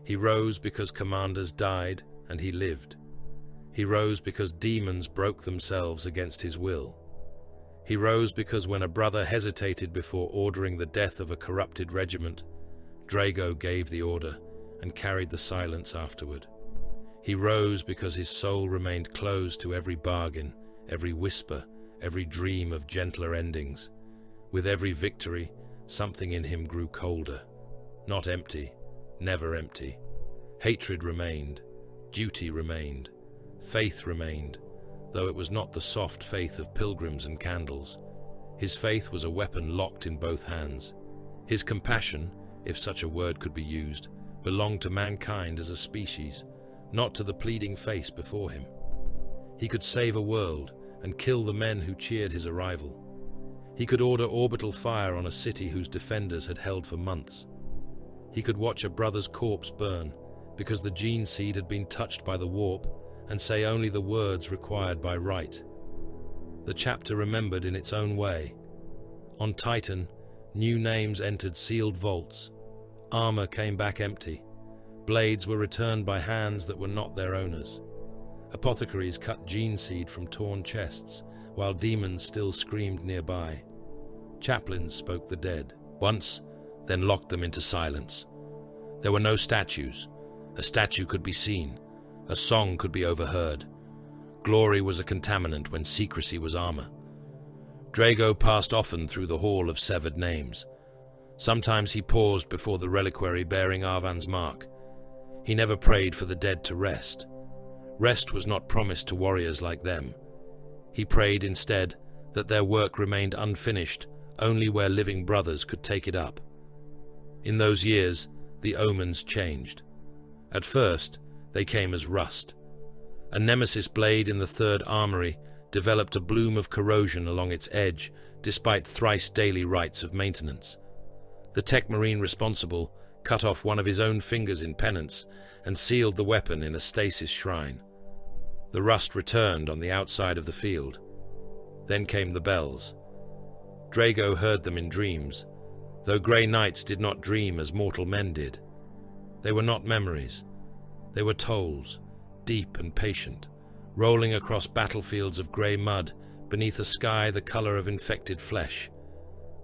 B: He rose because commanders died, and he lived. He rose because demons broke themselves against his will. He rose because when a brother hesitated before ordering the death of a corrupted regiment, Drago gave the order and carried the silence afterward. He rose because his soul remained closed to every bargain, every whisper, every dream of gentler endings. With every victory, something in him grew colder. Not empty, never empty. Hatred remained, duty remained, faith remained, though it was not the soft faith of pilgrims and candles. His faith was a weapon locked in both hands. His compassion, if such a word could be used, belonged to mankind as a species, not to the pleading face before him. He could save a world and kill the men who cheered his arrival. He could order orbital fire on a city whose defenders had held for months. He could watch a brother's corpse burn because the gene seed had been touched by the warp and say only the words required by right. The chapter remembered in its own way. On Titan, new names entered sealed vaults. Armor came back empty. Blades were returned by hands that were not their owners. Apothecaries cut gene seed from torn chests, while demons still screamed nearby. Chaplains spoke the dead, once, then locked them into silence. There were no statues. A statue could be seen. A song could be overheard. Glory was a contaminant when secrecy was armor. Drago passed often through the hall of severed names. Sometimes he paused before the reliquary bearing Arvan's mark. He never prayed for the dead to rest. Rest was not promised to warriors like them. He prayed instead that their work remained unfinished only where living brothers could take it up. In those years, the omens changed. At first, they came as rust. A nemesis blade in the third armory developed a bloom of corrosion along its edge, despite thrice daily rites of maintenance. The tech marine responsible cut off one of his own fingers in penance and sealed the weapon in a stasis shrine. The rust returned on the outside of the field. Then came the bells. Drago heard them in dreams, though Grey Knights did not dream as mortal men did. They were not memories. They were tolls, deep and patient, rolling across battlefields of grey mud beneath a sky the color of infected flesh.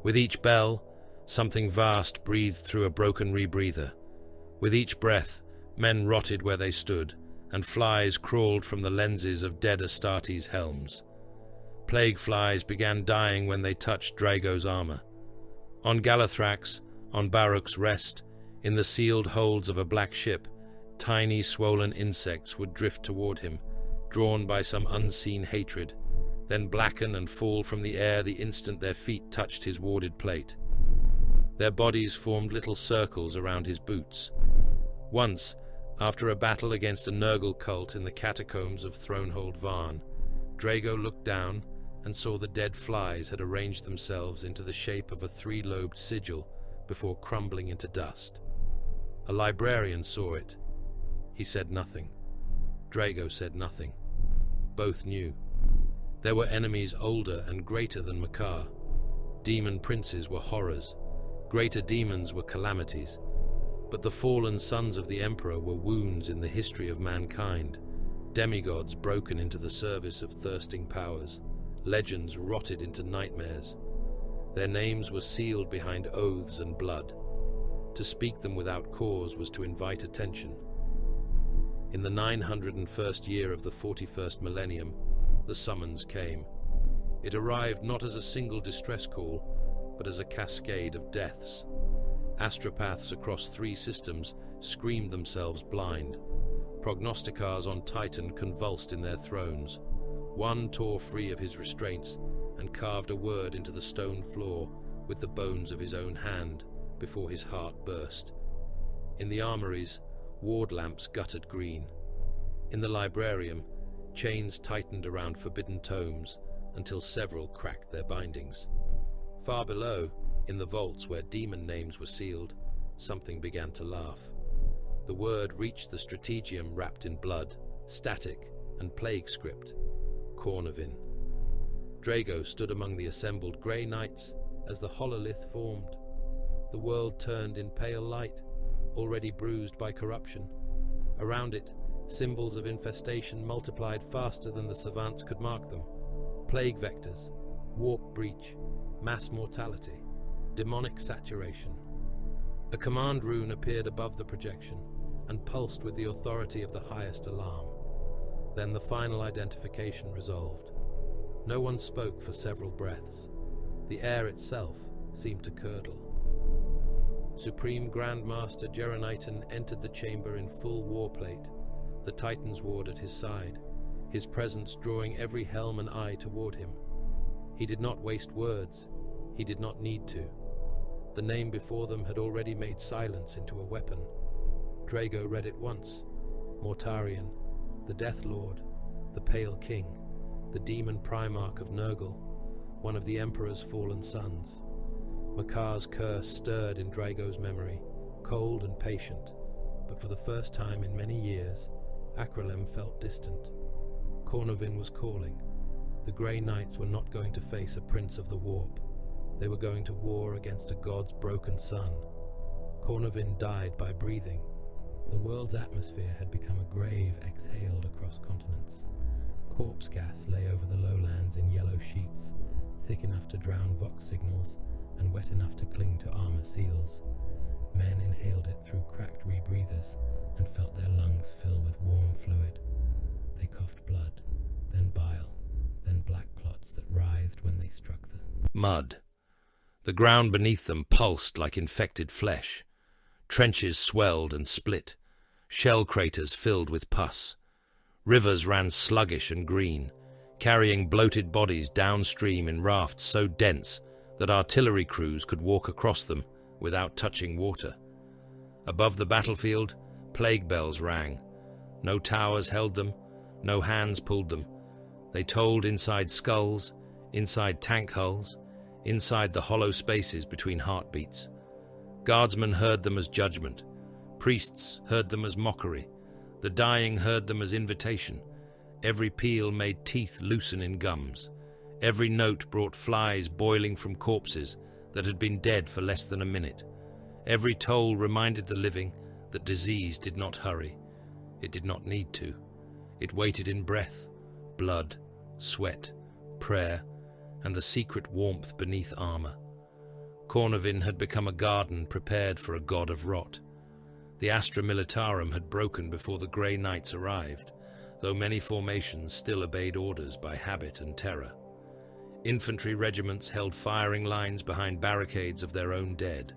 B: With each bell, something vast breathed through a broken rebreather. With each breath, men rotted where they stood, and flies crawled from the lenses of dead Astartes' helms. Plague flies began dying when they touched Drago's armor. On Galathrax, on Baruch's Rest, in the sealed holds of a black ship, tiny swollen insects would drift toward him, drawn by some unseen hatred, then blacken and fall from the air the instant their feet touched his warded plate. Their bodies formed little circles around his boots. Once, after a battle against a Nurgle cult in the catacombs of Thronehold Varn, Drago looked down and saw the dead flies had arranged themselves into the shape of a three-lobed sigil before crumbling into dust. A librarian saw it. He said nothing. Drago said nothing. Both knew. There were enemies older and greater than Makar. Demon princes were horrors. Greater demons were calamities. But the fallen sons of the Emperor were wounds in the history of mankind, demigods broken into the service of thirsting powers, legends rotted into nightmares. Their names were sealed behind oaths and blood. To speak them without cause was to invite attention. In the 901st year of the 41st millennium, the summons came. It arrived not as a single distress call, but as a cascade of deaths. Astropaths across 3 systems screamed themselves blind. Prognosticars on Titan convulsed in their thrones. One tore free of his restraints and carved a word into the stone floor with the bones of his own hand before his heart burst. In the armories, ward lamps guttered green. In the librarium, chains tightened around forbidden tomes until several cracked their bindings. Far below, in the vaults where demon names were sealed, something began to laugh. The word reached the strategium wrapped in blood, static, and plague script. Cornovin. Drago stood among the assembled grey knights as the hololith formed. The world turned in pale light, already bruised by corruption. Around it, symbols of infestation multiplied faster than the savants could mark them. Plague vectors, warp breach, mass mortality, demonic saturation. A command rune appeared above the projection and pulsed with the authority of the highest alarm. Then the final identification resolved. No one spoke for several breaths. The air itself seemed to curdle. Supreme Grand Master Geronitan entered the chamber in full warplate, the Titan's ward at his side, his presence drawing every helm and eye toward him. He did not waste words. He did not need to. The name before them had already made silence into a weapon. Drago read it once. Mortarion, the Death Lord, the Pale King, the demon Primarch of Nurgle, one of the Emperor's fallen sons. Makar's curse stirred in Drago's memory, cold and patient, but for the first time in many years, Acrylem felt distant. Cornovin was calling. The Grey Knights were not going to face a prince of the warp. They were going to war against a god's broken son. Cornovin died by breathing. The world's atmosphere had become a grave exhaled across continents. Corpse gas lay over the lowlands in yellow sheets, thick enough to drown Vox signals and wet enough to cling to armor seals. Men inhaled it through cracked rebreathers and felt their lungs fill with warm fluid. They coughed blood, then bile, then black clots that writhed when they struck the mud. The ground beneath them pulsed like infected flesh. Trenches swelled and split. Shell craters filled with pus. Rivers ran sluggish and green, carrying bloated bodies downstream in rafts so dense that artillery crews could walk across them without touching water. Above the battlefield, plague bells rang. No towers held them, no hands pulled them. They tolled inside skulls, inside tank hulls, inside the hollow spaces between heartbeats. Guardsmen heard them as judgment. Priests heard them as mockery. The dying heard them as invitation. Every peal made teeth loosen in gums. Every note brought flies boiling from corpses that had been dead for less than a minute. Every toll reminded the living that disease did not hurry. It did not need to. It waited in breath, blood, sweat, prayer, and the secret warmth beneath armor. Cornovin had become a garden prepared for a god of rot. The Astra Militarum had broken before the Grey Knights arrived, though many formations still obeyed orders by habit and terror. Infantry regiments held firing lines behind barricades of their own dead.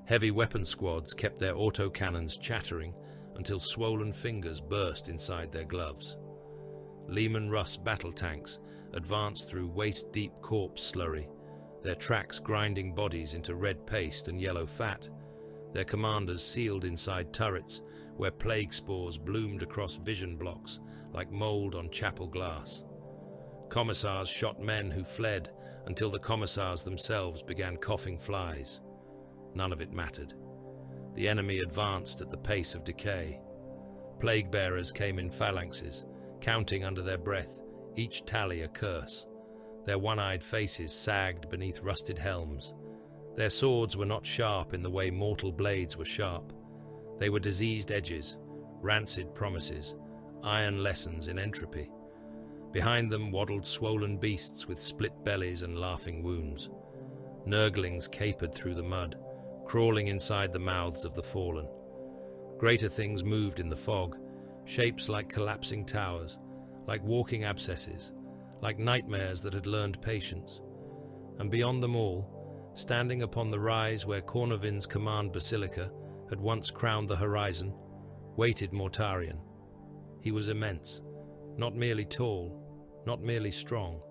B: Heavy weapon squads kept their autocannons chattering until swollen fingers burst inside their gloves. Lehman Russ battle tanks advanced through waist-deep corpse slurry, their tracks grinding bodies into red paste and yellow fat, their commanders sealed inside turrets where plague spores bloomed across vision blocks like mold on chapel glass. Commissars shot men who fled until the commissars themselves began coughing flies. None of it mattered. The enemy advanced at the pace of decay. Plague-bearers came in phalanxes, counting under their breath, each tally a curse. Their one-eyed faces sagged beneath rusted helms. Their swords were not sharp in the way mortal blades were sharp. They were diseased edges, rancid promises, iron lessons in entropy. Behind them waddled swollen beasts with split bellies and laughing wounds. Nurglings capered through the mud, crawling inside the mouths of the fallen. Greater things moved in the fog, shapes like collapsing towers, like walking abscesses, like nightmares that had learned patience. And beyond them all, standing upon the rise where Cornovin's command basilica had once crowned the horizon, waited Mortarion. He was immense, not merely tall, not merely strong.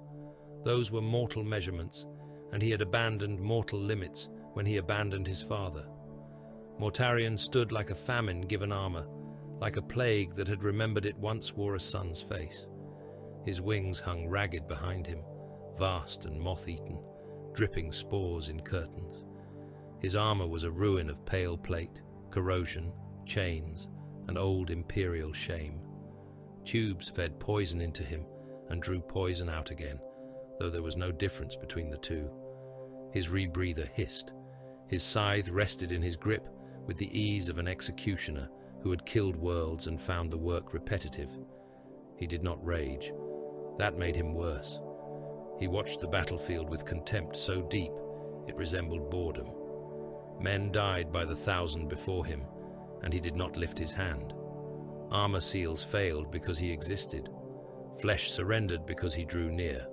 B: Those were mortal measurements, and he had abandoned mortal limits when he abandoned his father. Mortarion stood like a famine given armor, like a plague that had remembered it once wore a sun's face. His wings hung ragged behind him, vast and moth-eaten, dripping spores in curtains. His armor was a ruin of pale plate, corrosion, chains, and old Imperial shame. Tubes fed poison into him and drew poison out again, though there was no difference between the two. His rebreather hissed. His scythe rested in his grip with the ease of an executioner who had killed worlds and found the work repetitive. He did not rage. That made him worse. He watched the battlefield with contempt so deep it resembled boredom. Men died by the thousand before him, and he did not lift his hand. Armor seals failed because he existed. Flesh surrendered because he drew near.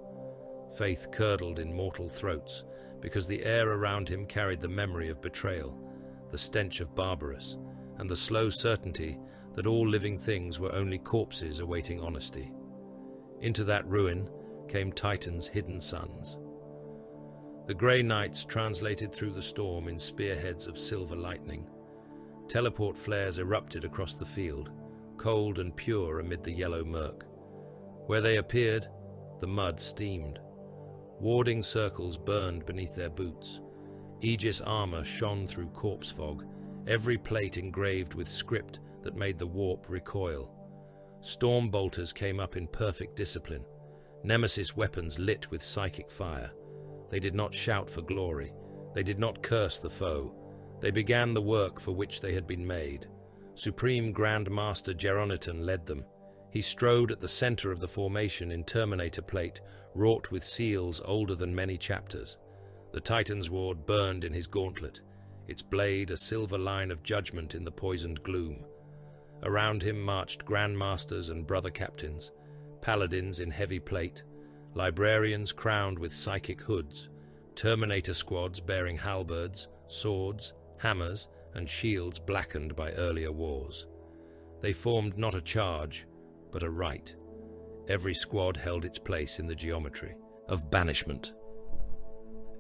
B: Faith curdled in mortal throats because the air around him carried the memory of betrayal, the stench of Barbarous, and the slow certainty that all living things were only corpses awaiting honesty. Into that ruin came Titan's hidden sons. The grey knights translated through the storm in spearheads of silver lightning. Teleport flares erupted across the field, cold and pure amid the yellow murk. Where they appeared, the mud steamed. Warding circles burned beneath their boots. Aegis armor shone through corpse fog, every plate engraved with script that made the warp recoil. Storm bolters came up in perfect discipline, nemesis weapons lit with psychic fire. They did not shout for glory. They did not curse the foe. They began the work for which they had been made. Supreme Grand Master Geronitan led them. He strode at the center of the formation in Terminator plate, wrought with seals older than many chapters. The Titan's ward burned in his gauntlet, its blade a silver line of judgment in the poisoned gloom. Around him marched Grandmasters and Brother Captains, Paladins in heavy plate, Librarians crowned with psychic hoods, Terminator squads bearing halberds, swords, hammers, and shields blackened by earlier wars. They formed not a charge, but a rite. Every squad held its place in the geometry of banishment.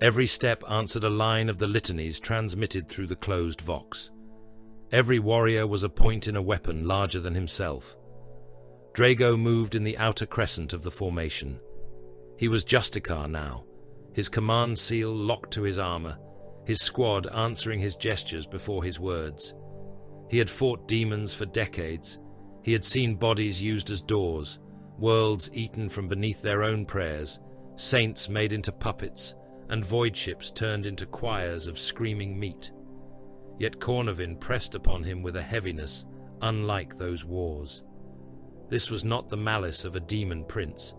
B: Every step answered a line of the litanies transmitted through the closed vox. Every warrior was a point in a weapon larger than himself. Drago moved in the outer crescent of the formation. He was Justicar now, his command seal locked to his armor, his squad answering his gestures before his words. He had fought demons for decades. He had seen bodies used as doors, worlds eaten from beneath their own prayers, saints made into puppets, and void ships turned into choirs of screaming meat. Yet Cornovin pressed upon him with a heaviness unlike those wars. This was not the malice of a demon prince.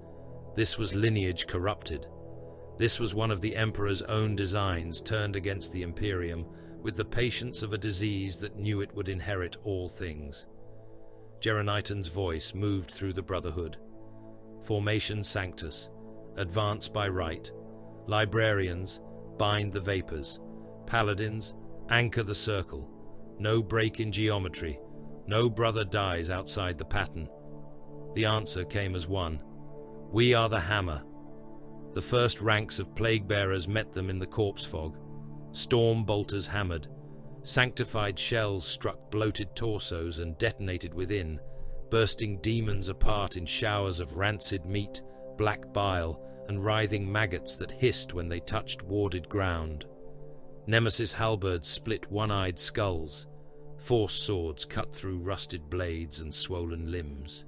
B: This was lineage corrupted. This was one of the Emperor's own designs turned against the Imperium with the patience of a disease that knew it would inherit all things. Geronitan's voice moved through the Brotherhood. Formation Sanctus, advance by right. Librarians, bind the vapors. Paladins, anchor the circle. No break in geometry. No brother dies outside the pattern. The answer came as one. We are the hammer. The first ranks of plague-bearers met them in the corpse fog. Storm bolters hammered. Sanctified shells struck bloated torsos and detonated within, bursting demons apart in showers of rancid meat, black bile, and writhing maggots that hissed when they touched warded ground. Nemesis halberds split one-eyed skulls. Force swords cut through rusted blades and swollen limbs.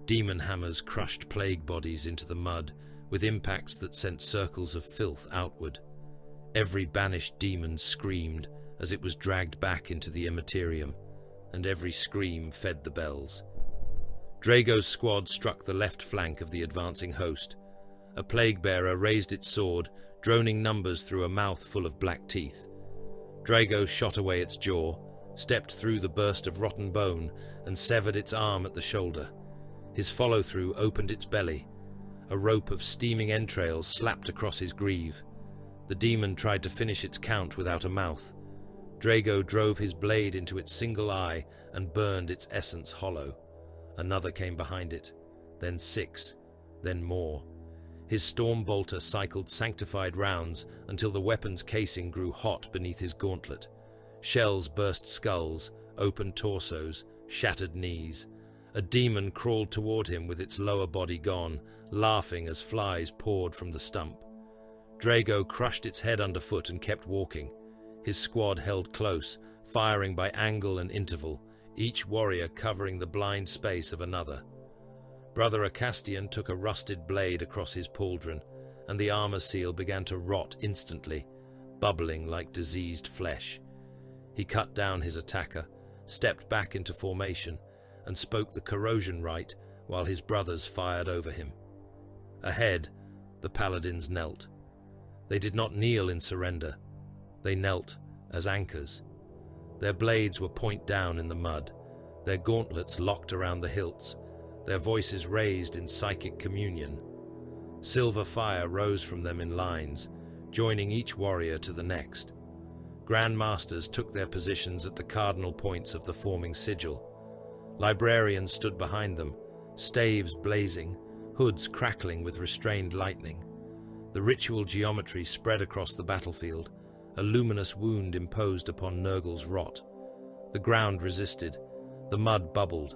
B: Demon hammers crushed plague bodies into the mud with impacts that sent circles of filth outward. Every banished demon screamed as it was dragged back into the Imperium, and every scream fed the bells. Drago's squad struck the left flank of the advancing host. A plague-bearer raised its sword, droning numbers through a mouth full of black teeth. Drago shot away its jaw, stepped through the burst of rotten bone, and severed its arm at the shoulder. His follow-through opened its belly. A rope of steaming entrails slapped across his greave. The demon tried to finish its count without a mouth. Drago drove his blade into its single eye and burned its essence hollow. Another came behind it, then 6, then more. His storm bolter cycled sanctified rounds until the weapon's casing grew hot beneath his gauntlet. Shells burst skulls, opened torsos, shattered knees. A demon crawled toward him with its lower body gone, laughing as flies poured from the stump. Drago crushed its head underfoot and kept walking. His squad held close, firing by angle and interval, each warrior covering the blind space of another. Brother Acastian took a rusted blade across his pauldron, and the armor seal began to rot instantly, bubbling like diseased flesh. He cut down his attacker, stepped back into formation, and spoke the corrosion rite while his brothers fired over him. Ahead, the paladins knelt. They did not kneel in surrender. They knelt as anchors. Their blades were point down in the mud, their gauntlets locked around the hilts, their voices raised in psychic communion. Silver fire rose from them in lines, joining each warrior to the next. Grand Masters took their positions at the cardinal points of the forming sigil. Librarians stood behind them, staves blazing, hoods crackling with restrained lightning. The ritual geometry spread across the battlefield, a luminous wound imposed upon Nurgle's rot. The ground resisted, the mud bubbled,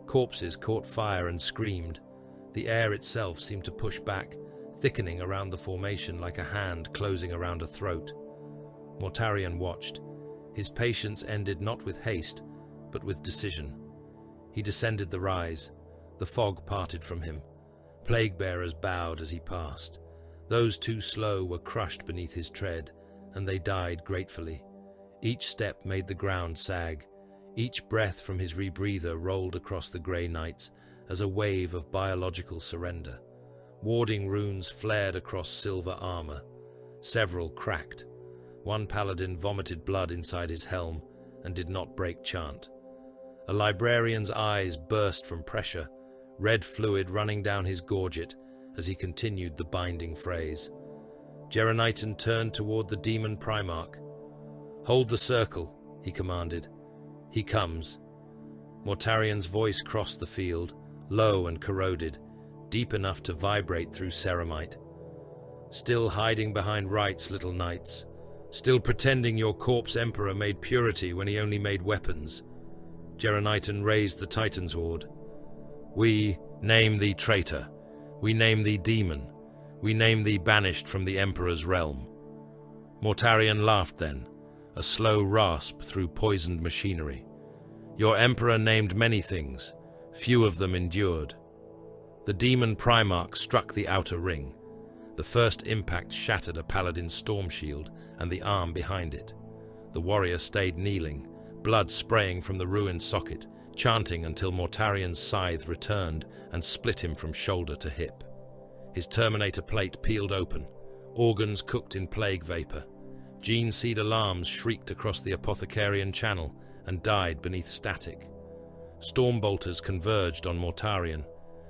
B: corpses caught fire and screamed. The air itself seemed to push back, thickening around the formation like a hand closing around a throat. Mortarion watched. His patience ended not with haste, but with decision. He descended the rise. The fog parted from him. Plague-bearers bowed as he passed. Those too slow were crushed beneath his tread, and they died gratefully. Each step made the ground sag. Each breath from his rebreather rolled across the grey nights as a wave of biological surrender. Warding runes flared across silver armor. Several cracked. One paladin vomited blood inside his helm and did not break chant. A librarian's eyes burst from pressure, red fluid running down his gorget as he continued the binding phrase. Geronitan turned toward the demon Primarch. "Hold the circle," he commanded. "He comes." Mortarion's voice crossed the field, low and corroded, deep enough to vibrate through ceramite. "Still hiding behind rites, little knights. Still pretending your corpse emperor made purity when he only made weapons." Geronitan raised the Titan's ward. "We name thee traitor. We name thee demon. We name thee banished from the Emperor's realm." Mortarion laughed then, a slow rasp through poisoned machinery. "Your Emperor named many things. Few of them endured." The demon Primarch struck the outer ring. The first impact shattered a paladin's storm shield and the arm behind it. The warrior stayed kneeling, blood spraying from the ruined socket, chanting until Mortarion's scythe returned and split him from shoulder to hip. His Terminator plate peeled open, organs cooked in plague vapor. Gene seed alarms shrieked across the apothecarian channel and died beneath static. Storm bolters converged on Mortarion.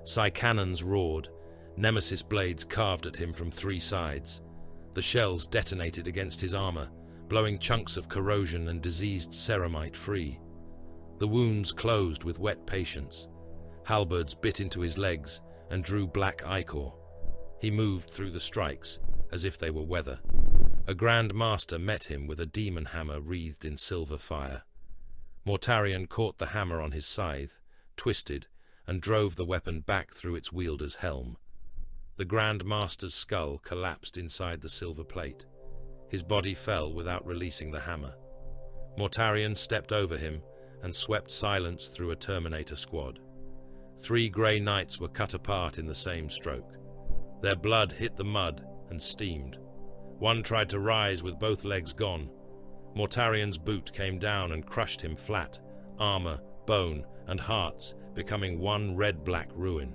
B: Psy cannons roared. Nemesis blades carved at him from 3 sides. The shells detonated against his armor, blowing chunks of corrosion and diseased ceramite free. The wounds closed with wet patience. Halberds bit into his legs and drew black ichor. He moved through the strikes as if they were weather. A Grand Master met him with a demon hammer wreathed in silver fire. Mortarion caught the hammer on his scythe, twisted, and drove the weapon back through its wielder's helm. The Grand Master's skull collapsed inside the silver plate. His body fell without releasing the hammer. Mortarion stepped over him and swept silence through a Terminator squad. 3 grey knights were cut apart in the same stroke. Their blood hit the mud and steamed. One tried to rise with both legs gone. Mortarion's boot came down and crushed him flat, armor, bone, and hearts becoming one red-black ruin.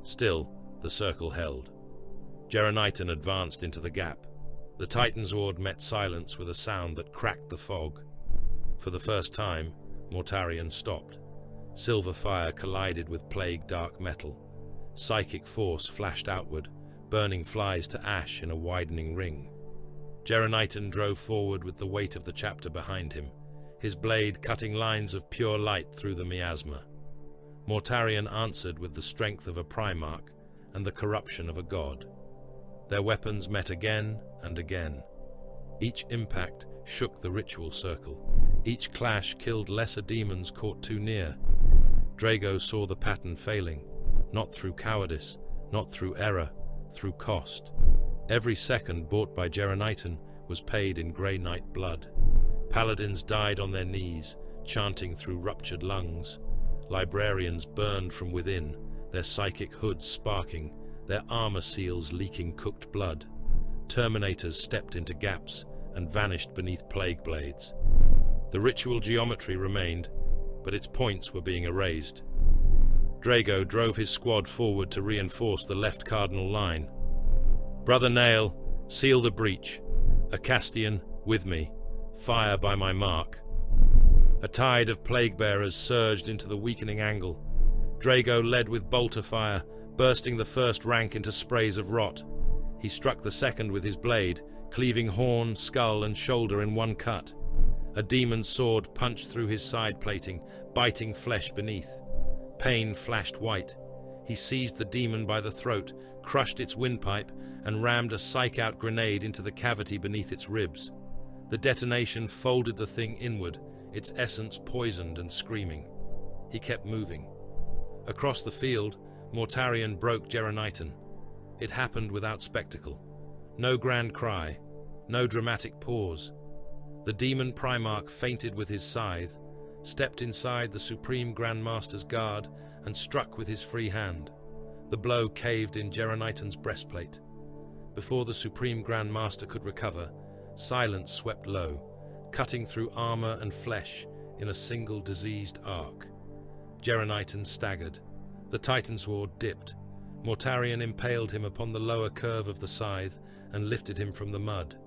B: Still, the circle held. Geronitan advanced into the gap. The Titan's ward met silence with a sound that cracked the fog. For the first time, Mortarion stopped. Silver fire collided with plague dark metal. Psychic force flashed outward, burning flies to ash in a widening ring. Geronitan drove forward with the weight of the chapter behind him, his blade cutting lines of pure light through the miasma. Mortarion answered with the strength of a Primarch and the corruption of a god. Their weapons met again and again. Each impact shook the ritual circle. Each clash killed lesser demons caught too near. Drago saw the pattern failing, not through cowardice, not through error, through cost. Every second bought by Geronitan was paid in Grey Knight blood. Paladins died on their knees, chanting through ruptured lungs. Librarians burned from within, their psychic hoods sparking, their armor seals leaking cooked blood. Terminators stepped into gaps and vanished beneath plague blades. The ritual geometry remained, but its points were being erased. Drago drove his squad forward to reinforce the left cardinal line. "Brother Nail, seal the breach. Acastian, with me. Fire by my mark." A tide of plague-bearers surged into the weakening angle. Drago led with bolter fire, bursting the first rank into sprays of rot. He struck the second with his blade, cleaving horn, skull, and shoulder in one cut. A demon's sword punched through his side plating, biting flesh beneath. Pain flashed white. He seized the demon by the throat, crushed its windpipe, and rammed a psych-out grenade into the cavity beneath its ribs. The detonation folded the thing inward, its essence poisoned and screaming. He kept moving. Across the field, Mortarion broke Geronitan. It happened without spectacle. No grand cry, no dramatic pause. The demon Primarch fainted with his scythe, stepped inside the Supreme Grand Master's guard, and struck with his free hand. The blow caved in Geronitan's breastplate. Before the Supreme Grand Master could recover, silence swept low, cutting through armor and flesh in a single diseased arc. Geronitan staggered. The Titan's sword dipped. Mortarion impaled him upon the lower curve of the scythe and lifted him from the mud.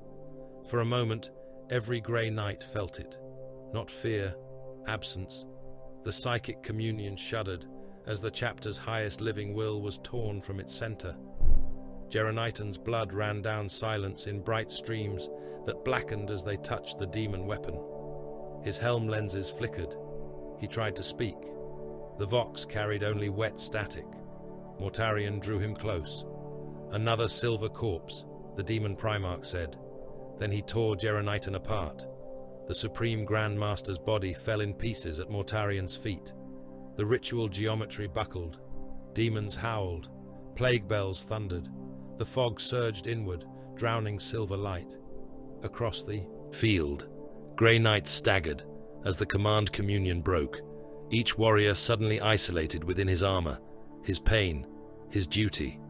B: For a moment, every Grey Knight felt it. Not fear, absence. The psychic communion shuddered as the chapter's highest living will was torn from its center. Geronitan's blood ran down silence in bright streams that blackened as they touched the demon weapon. His helm lenses flickered. He tried to speak. The vox carried only wet static. Mortarion drew him close. "Another silver corpse," the demon Primarch said. Then he tore Geronitan apart. The Supreme Grand Master's body fell in pieces at Mortarion's feet. The ritual geometry buckled. Demons howled. Plague bells thundered. The fog surged inward, drowning silver light. Across the field, Grey Knights staggered as the command communion broke, each warrior suddenly isolated within his armor, his pain, his duty.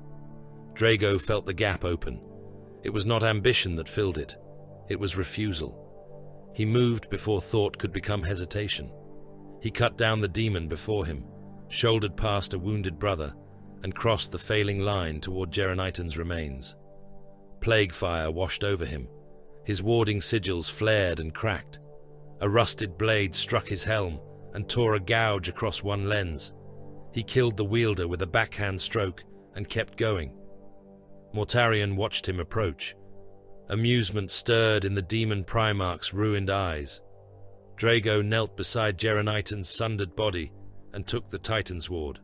B: Drago felt the gap open. It was not ambition that filled it. It was refusal. He moved before thought could become hesitation. He cut down the demon before him, shouldered past a wounded brother, and crossed the failing line toward Geronitan's remains. Plague fire washed over him. His warding sigils flared and cracked. A rusted blade struck his helm and tore a gouge across one lens. He killed the wielder with a backhand stroke and kept going. Mortarion watched him approach. Amusement stirred in the demon Primarch's ruined eyes. Drago knelt beside Geronitan's sundered body and took the Titan's sword.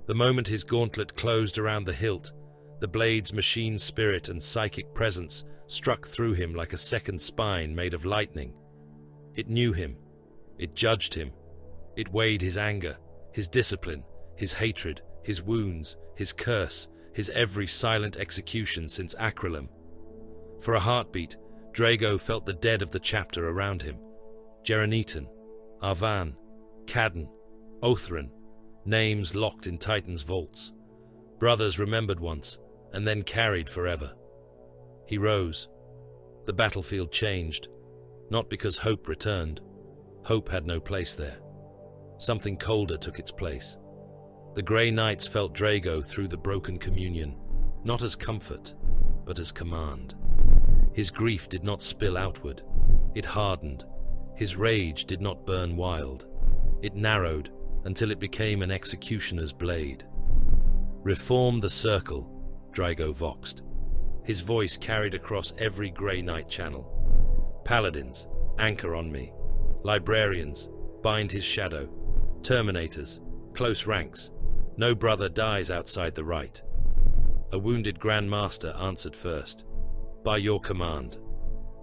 B: The moment his gauntlet closed around the hilt, the blade's machine spirit and psychic presence struck through him like a second spine made of lightning. It knew him. It judged him. It weighed his anger, his discipline, his hatred, his wounds, his curse, his every silent execution since Acrylem. For a heartbeat, Drago felt the dead of the chapter around him. Geronitan, Arvan, Cadden, Othran, names locked in Titan's vaults. Brothers remembered once, and then carried forever. He rose. The battlefield changed, not because hope returned, Hope had no place there. Something colder took its place. The Grey Knights felt Drago through the broken communion, not as comfort, but as command. His grief did not spill outward. It hardened. His rage did not burn wild. It narrowed until it became an executioner's blade. "Reform the circle," Draigo voxed. His voice carried across every Grey Knight channel. "Paladins, anchor on me. Librarians, bind his shadow. Terminators, close ranks. No brother dies outside the right." A wounded Grand Master answered first. "By your command."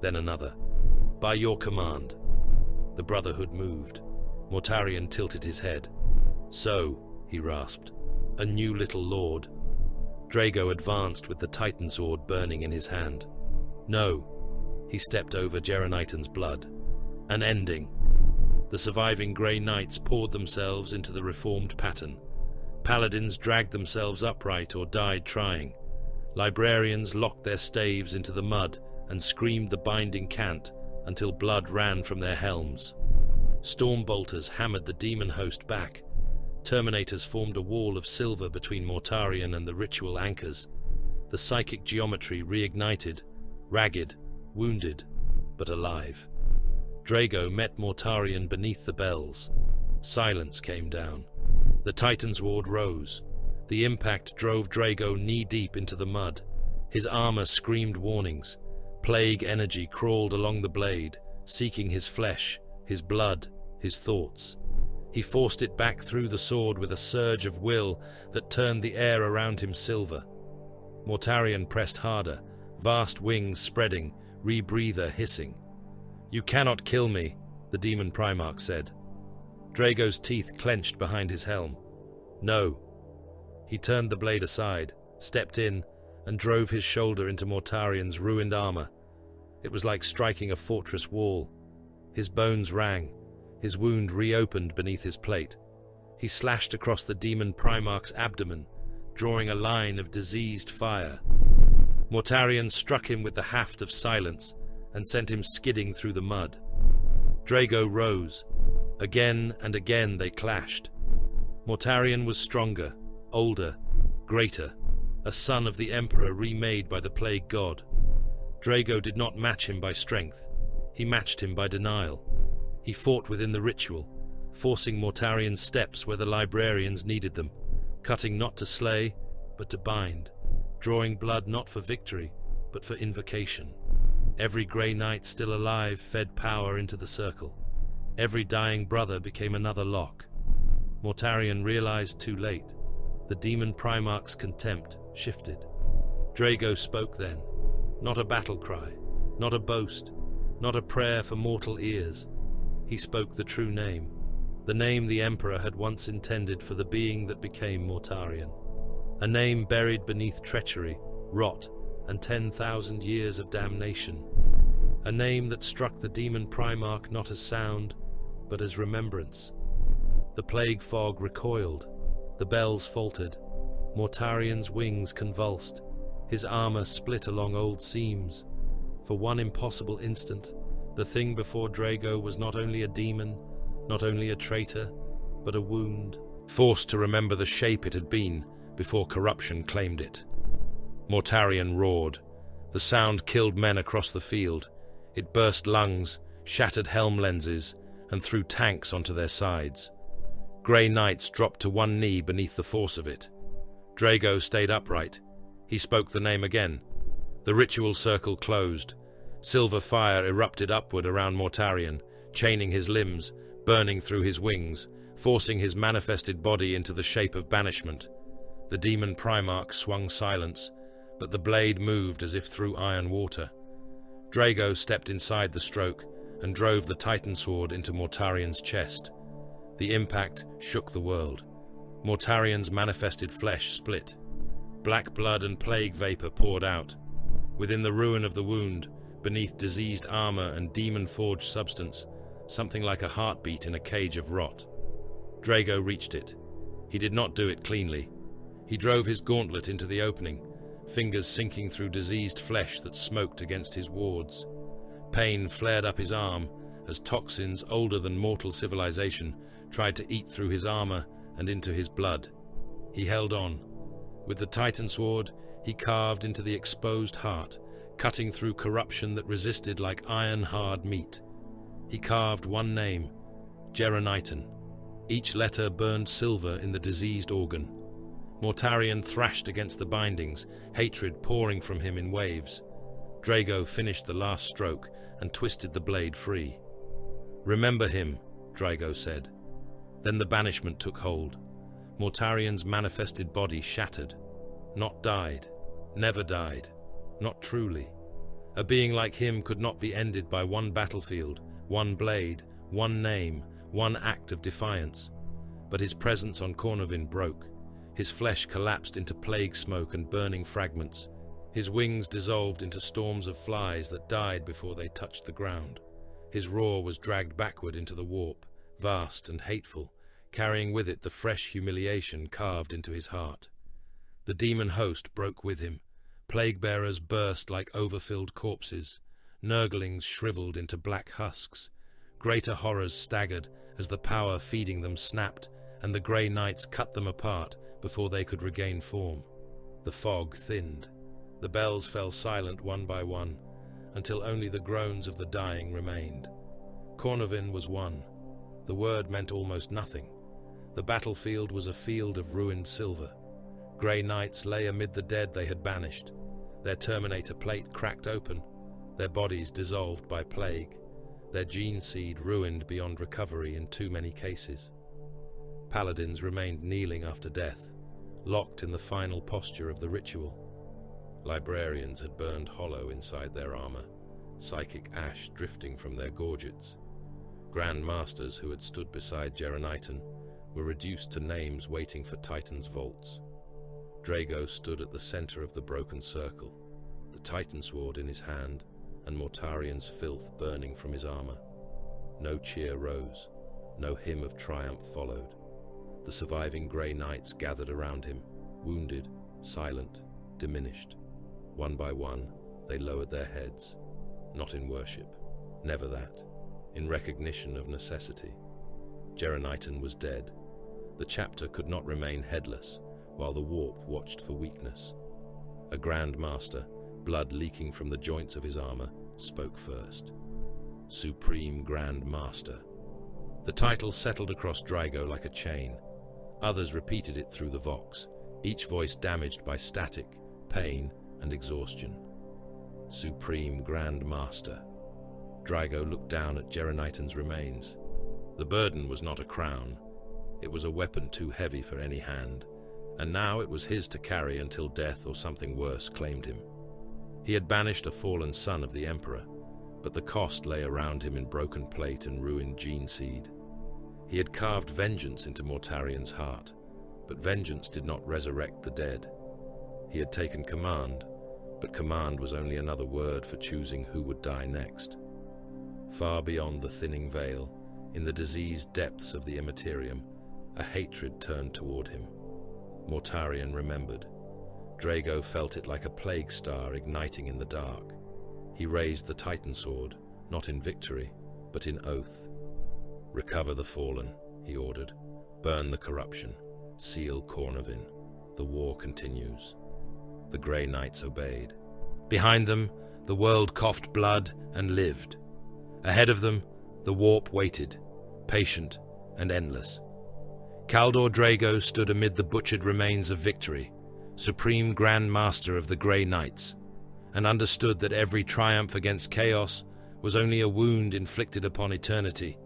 B: Then another. "By your command." The Brotherhood moved. Mortarion tilted his head. "So," he rasped, "a new little lord." Drago advanced with the Titan sword burning in his hand. "No." He stepped over Geronitan's blood. "An ending." The surviving Grey Knights poured themselves into the reformed pattern. Paladins dragged themselves upright or died trying. Librarians locked their staves into the mud and screamed the binding cant until blood ran from their helms. Stormbolters hammered the demon host back. Terminators formed a wall of silver between Mortarion and the ritual anchors. The psychic geometry reignited, ragged, wounded, but alive. Drago met Mortarion beneath the bells. Silence came down. The Titan's ward rose. The impact drove Drago knee-deep into the mud. His armor screamed warnings. Plague energy crawled along the blade, seeking his flesh, his blood, his thoughts. He forced it back through the sword with a surge of will that turned the air around him silver. Mortarion pressed harder, vast wings spreading, rebreather hissing. "You cannot kill me," the demon Primarch said. Drago's teeth clenched behind his helm. "No." He turned the blade aside, stepped in, and drove his shoulder into Mortarion's ruined armor. It was like striking a fortress wall. His bones rang. His wound reopened beneath his plate. He slashed across the demon Primarch's abdomen, drawing a line of diseased fire. Mortarion struck him with the haft of silence and sent him skidding through the mud. Drago rose. Again and again they clashed. Mortarion was stronger, older, greater, a son of the Emperor remade by the Plague God. Drago did not match him by strength. He matched him by denial. He fought within the ritual, forcing Mortarion's steps where the librarians needed them, cutting not to slay, but to bind, drawing blood not for victory, but for invocation. Every Grey Knight still alive fed power into the circle. Every dying brother became another lock. Mortarion realized too late. The demon Primarch's contempt shifted. Drago spoke then, not a battle cry, not a boast, not a prayer for mortal ears. He spoke the true name, the name the Emperor had once intended for the being that became Mortarion. A name buried beneath treachery, rot, and 10,000 years of damnation. A name that struck the demon Primarch not as sound, but as remembrance. The plague fog recoiled. The bells faltered. Mortarion's wings convulsed. His armor split along old seams. For one impossible instant, the thing before Drago was not only a demon, not only a traitor, but a wound, forced to remember the shape it had been before corruption claimed it. Mortarion roared. The sound killed men across the field. It burst lungs, shattered helm lenses, and threw tanks onto their sides. Grey Knights dropped to one knee beneath the force of it. Drago stayed upright. He spoke the name again. The ritual circle closed. Silver fire erupted upward around Mortarion, chaining his limbs, burning through his wings, forcing his manifested body into the shape of banishment. The demon Primarch swung silence, but the blade moved as if through iron water. Drago stepped inside the stroke and drove the Titan sword into Mortarion's chest. The impact shook the world. Mortarion's manifested flesh split. Black blood and plague vapor poured out. Within the ruin of the wound, beneath diseased armor and demon-forged substance, something like a heartbeat in a cage of rot. Drago reached it. He did not do it cleanly. He drove his gauntlet into the opening, fingers sinking through diseased flesh that smoked against his wards. Pain flared up his arm as toxins older than mortal civilization tried to eat through his armor and into his blood. He held on. With the Titan sword, he carved into the exposed heart, cutting through corruption that resisted like iron-hard meat. He carved one name, Geronitan. Each letter burned silver in the diseased organ. Mortarion thrashed against the bindings, hatred pouring from him in waves. Drago finished the last stroke and twisted the blade free. "Remember him," Draigo said. Then the banishment took hold. Mortarion's manifested body shattered. Not died. Never died. Not truly. A being like him could not be ended by one battlefield, one blade, one name, one act of defiance. But his presence on Cornovin broke. His flesh collapsed into plague smoke and burning fragments. His wings dissolved into storms of flies that died before they touched the ground. His roar was dragged backward into the warp, vast and hateful, carrying with it the fresh humiliation carved into his heart. The demon host broke with him. Plague-bearers burst like overfilled corpses. Nurglings shriveled into black husks. Greater horrors staggered as the power feeding them snapped, and the grey knights cut them apart before they could regain form. The fog thinned. The bells fell silent one by one, until only the groans of the dying remained. Cornovin was won. The word meant almost nothing. The battlefield was a field of ruined silver. Grey knights lay amid the dead they had banished. Their Terminator plate cracked open, their bodies dissolved by plague, their gene seed ruined beyond recovery in too many cases. Paladins remained kneeling after death, locked in the final posture of the ritual. Librarians had burned hollow inside their armor, psychic ash drifting from their gorgets. Grand Masters who had stood beside Geronitan were reduced to names waiting for Titan's vaults. Drago stood at the center of the broken circle, the Titan sword in his hand and Mortarion's filth burning from his armor. No cheer rose, no hymn of triumph followed. The surviving grey knights gathered around him, wounded, silent, diminished. One by one, they lowered their heads, not in worship, never that, in recognition of necessity. Geronitan was dead. The chapter could not remain headless, while the warp watched for weakness. A Grand Master, blood leaking from the joints of his armor, spoke first. Supreme Grand Master. The title settled across Draigo like a chain. Others repeated it through the vox, each voice damaged by static, pain, and exhaustion. Supreme Grand Master. Draigo looked down at Geronitan's remains. The burden was not a crown. It was a weapon too heavy for any hand, and now it was his to carry until death or something worse claimed him. He had banished a fallen son of the Emperor, but the cost lay around him in broken plate and ruined gene seed. He had carved vengeance into Mortarion's heart, but vengeance did not resurrect the dead. He had taken command, but command was only another word for choosing who would die next. Far beyond the thinning veil, in the diseased depths of the Imperium, a hatred turned toward him. Mortarion remembered. Drago felt it like a plague star igniting in the dark. He raised the Titan sword, not in victory, but in oath. "Recover the fallen," he ordered. "Burn the corruption. Seal Cornovin. The war continues." The Grey Knights obeyed. Behind them, the world coughed blood and lived. Ahead of them, the warp waited, patient and endless. Caldor Drago stood amid the butchered remains of victory, supreme Grand Master of the Grey Knights, and understood that every triumph against chaos was only a wound inflicted upon eternity.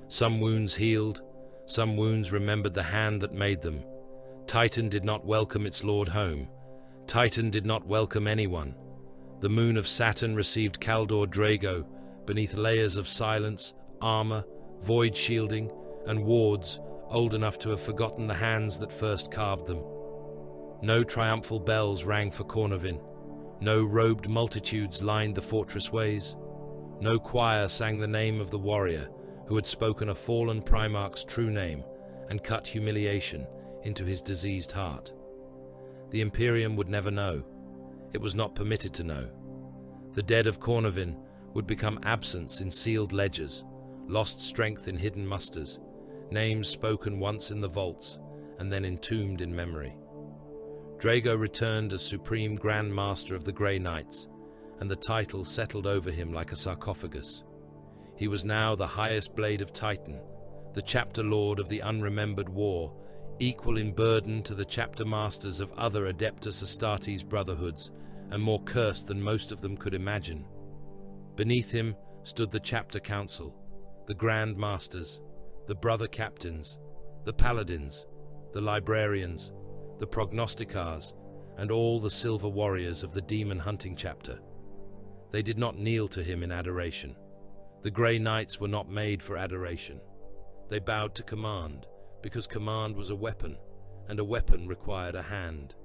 B: Some wounds healed, some wounds remembered the hand that made them. Titan did not welcome its lord home. Titan did not welcome anyone. The moon of Saturn received Kaldor Draigo beneath layers of silence, armor, void shielding, and wards old enough to have forgotten the hands that first carved them. No triumphal bells rang for Cornovin. No robed multitudes lined the fortress ways. No choir sang the name of the warrior who had spoken a fallen Primarch's true name and cut humiliation into his diseased heart. The Imperium would never know. It was not permitted to know. The dead of Cornovin would become absence in sealed ledgers, lost strength in hidden musters, names spoken once in the vaults and then entombed in memory. Drago returned as Supreme Grand Master of the Grey Knights, and the title settled over him like a sarcophagus. He was now the highest blade of Titan, the chapter lord of the unremembered war, equal in burden to the chapter masters of other Adeptus Astartes brotherhoods, and more cursed than most of them could imagine. Beneath him stood the chapter council, the Grand Masters, the brother captains, the paladins, the librarians, the prognosticars, and all the silver warriors of the demon hunting chapter. They did not kneel to him in adoration. The Grey Knights were not made for adoration. They bowed to command, because command was a weapon, and a weapon required a hand.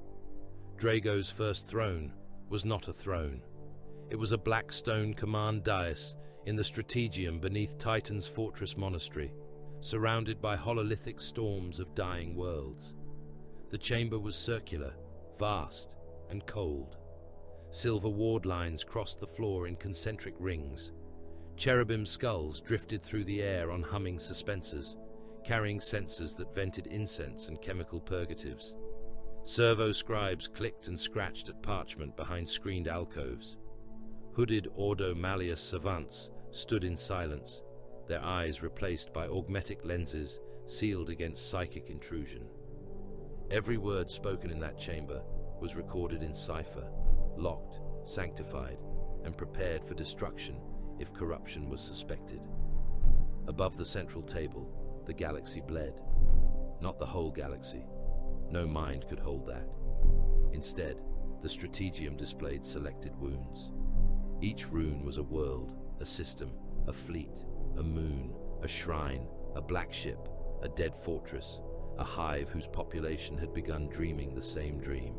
B: Drago's first throne was not a throne. It was a black stone command dais in the strategium beneath Titan's fortress monastery, surrounded by hololithic storms of dying worlds. The chamber was circular, vast, and cold. Silver ward lines crossed the floor in concentric rings. Cherubim skulls drifted through the air on humming suspensors, carrying sensors that vented incense and chemical purgatives. Servo scribes clicked and scratched at parchment behind screened alcoves. Hooded Ordo Malleus savants stood in silence, their eyes replaced by augmetic lenses sealed against psychic intrusion. Every word spoken in that chamber was recorded in cipher, locked, sanctified, and prepared for destruction if corruption was suspected. Above the central table, the galaxy bled. Not the whole galaxy. No mind could hold that. Instead, the strategium displayed selected wounds. Each rune was a world, a system, a fleet, a moon, a shrine, a black ship, a dead fortress, a hive whose population had begun dreaming the same dream.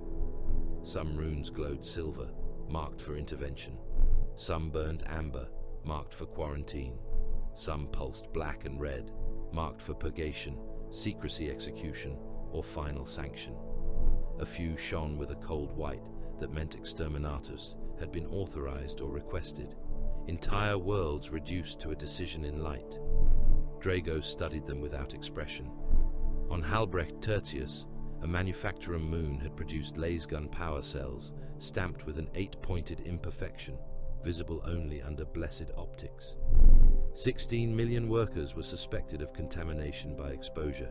B: Some runes glowed silver, marked for intervention. Some burned amber, marked for quarantine. Some pulsed black and red, marked for purgation, secrecy execution, or final sanction. A few shone with a cold white that meant exterminatus had been authorized or requested. Entire worlds reduced to a decision in light. Drago studied them without expression. On Halbrecht Tertius, a manufacturer moon had produced lasgun power cells stamped with an 8-pointed imperfection, visible only under blessed optics. 16 million workers were suspected of contamination by exposure.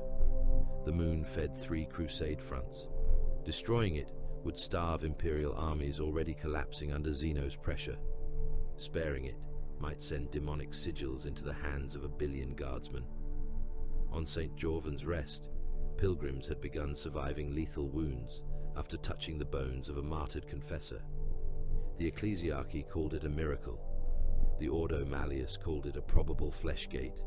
B: The moon fed 3 crusade fronts. Destroying it would starve Imperial armies already collapsing under Xeno's pressure. Sparing it might send demonic sigils into the hands of 1 billion guardsmen. On St. Jorvan's Rest, pilgrims had begun surviving lethal wounds after touching the bones of a martyred confessor. The ecclesiarchy called it a miracle. The Ordo Malleus called it a probable fleshgate.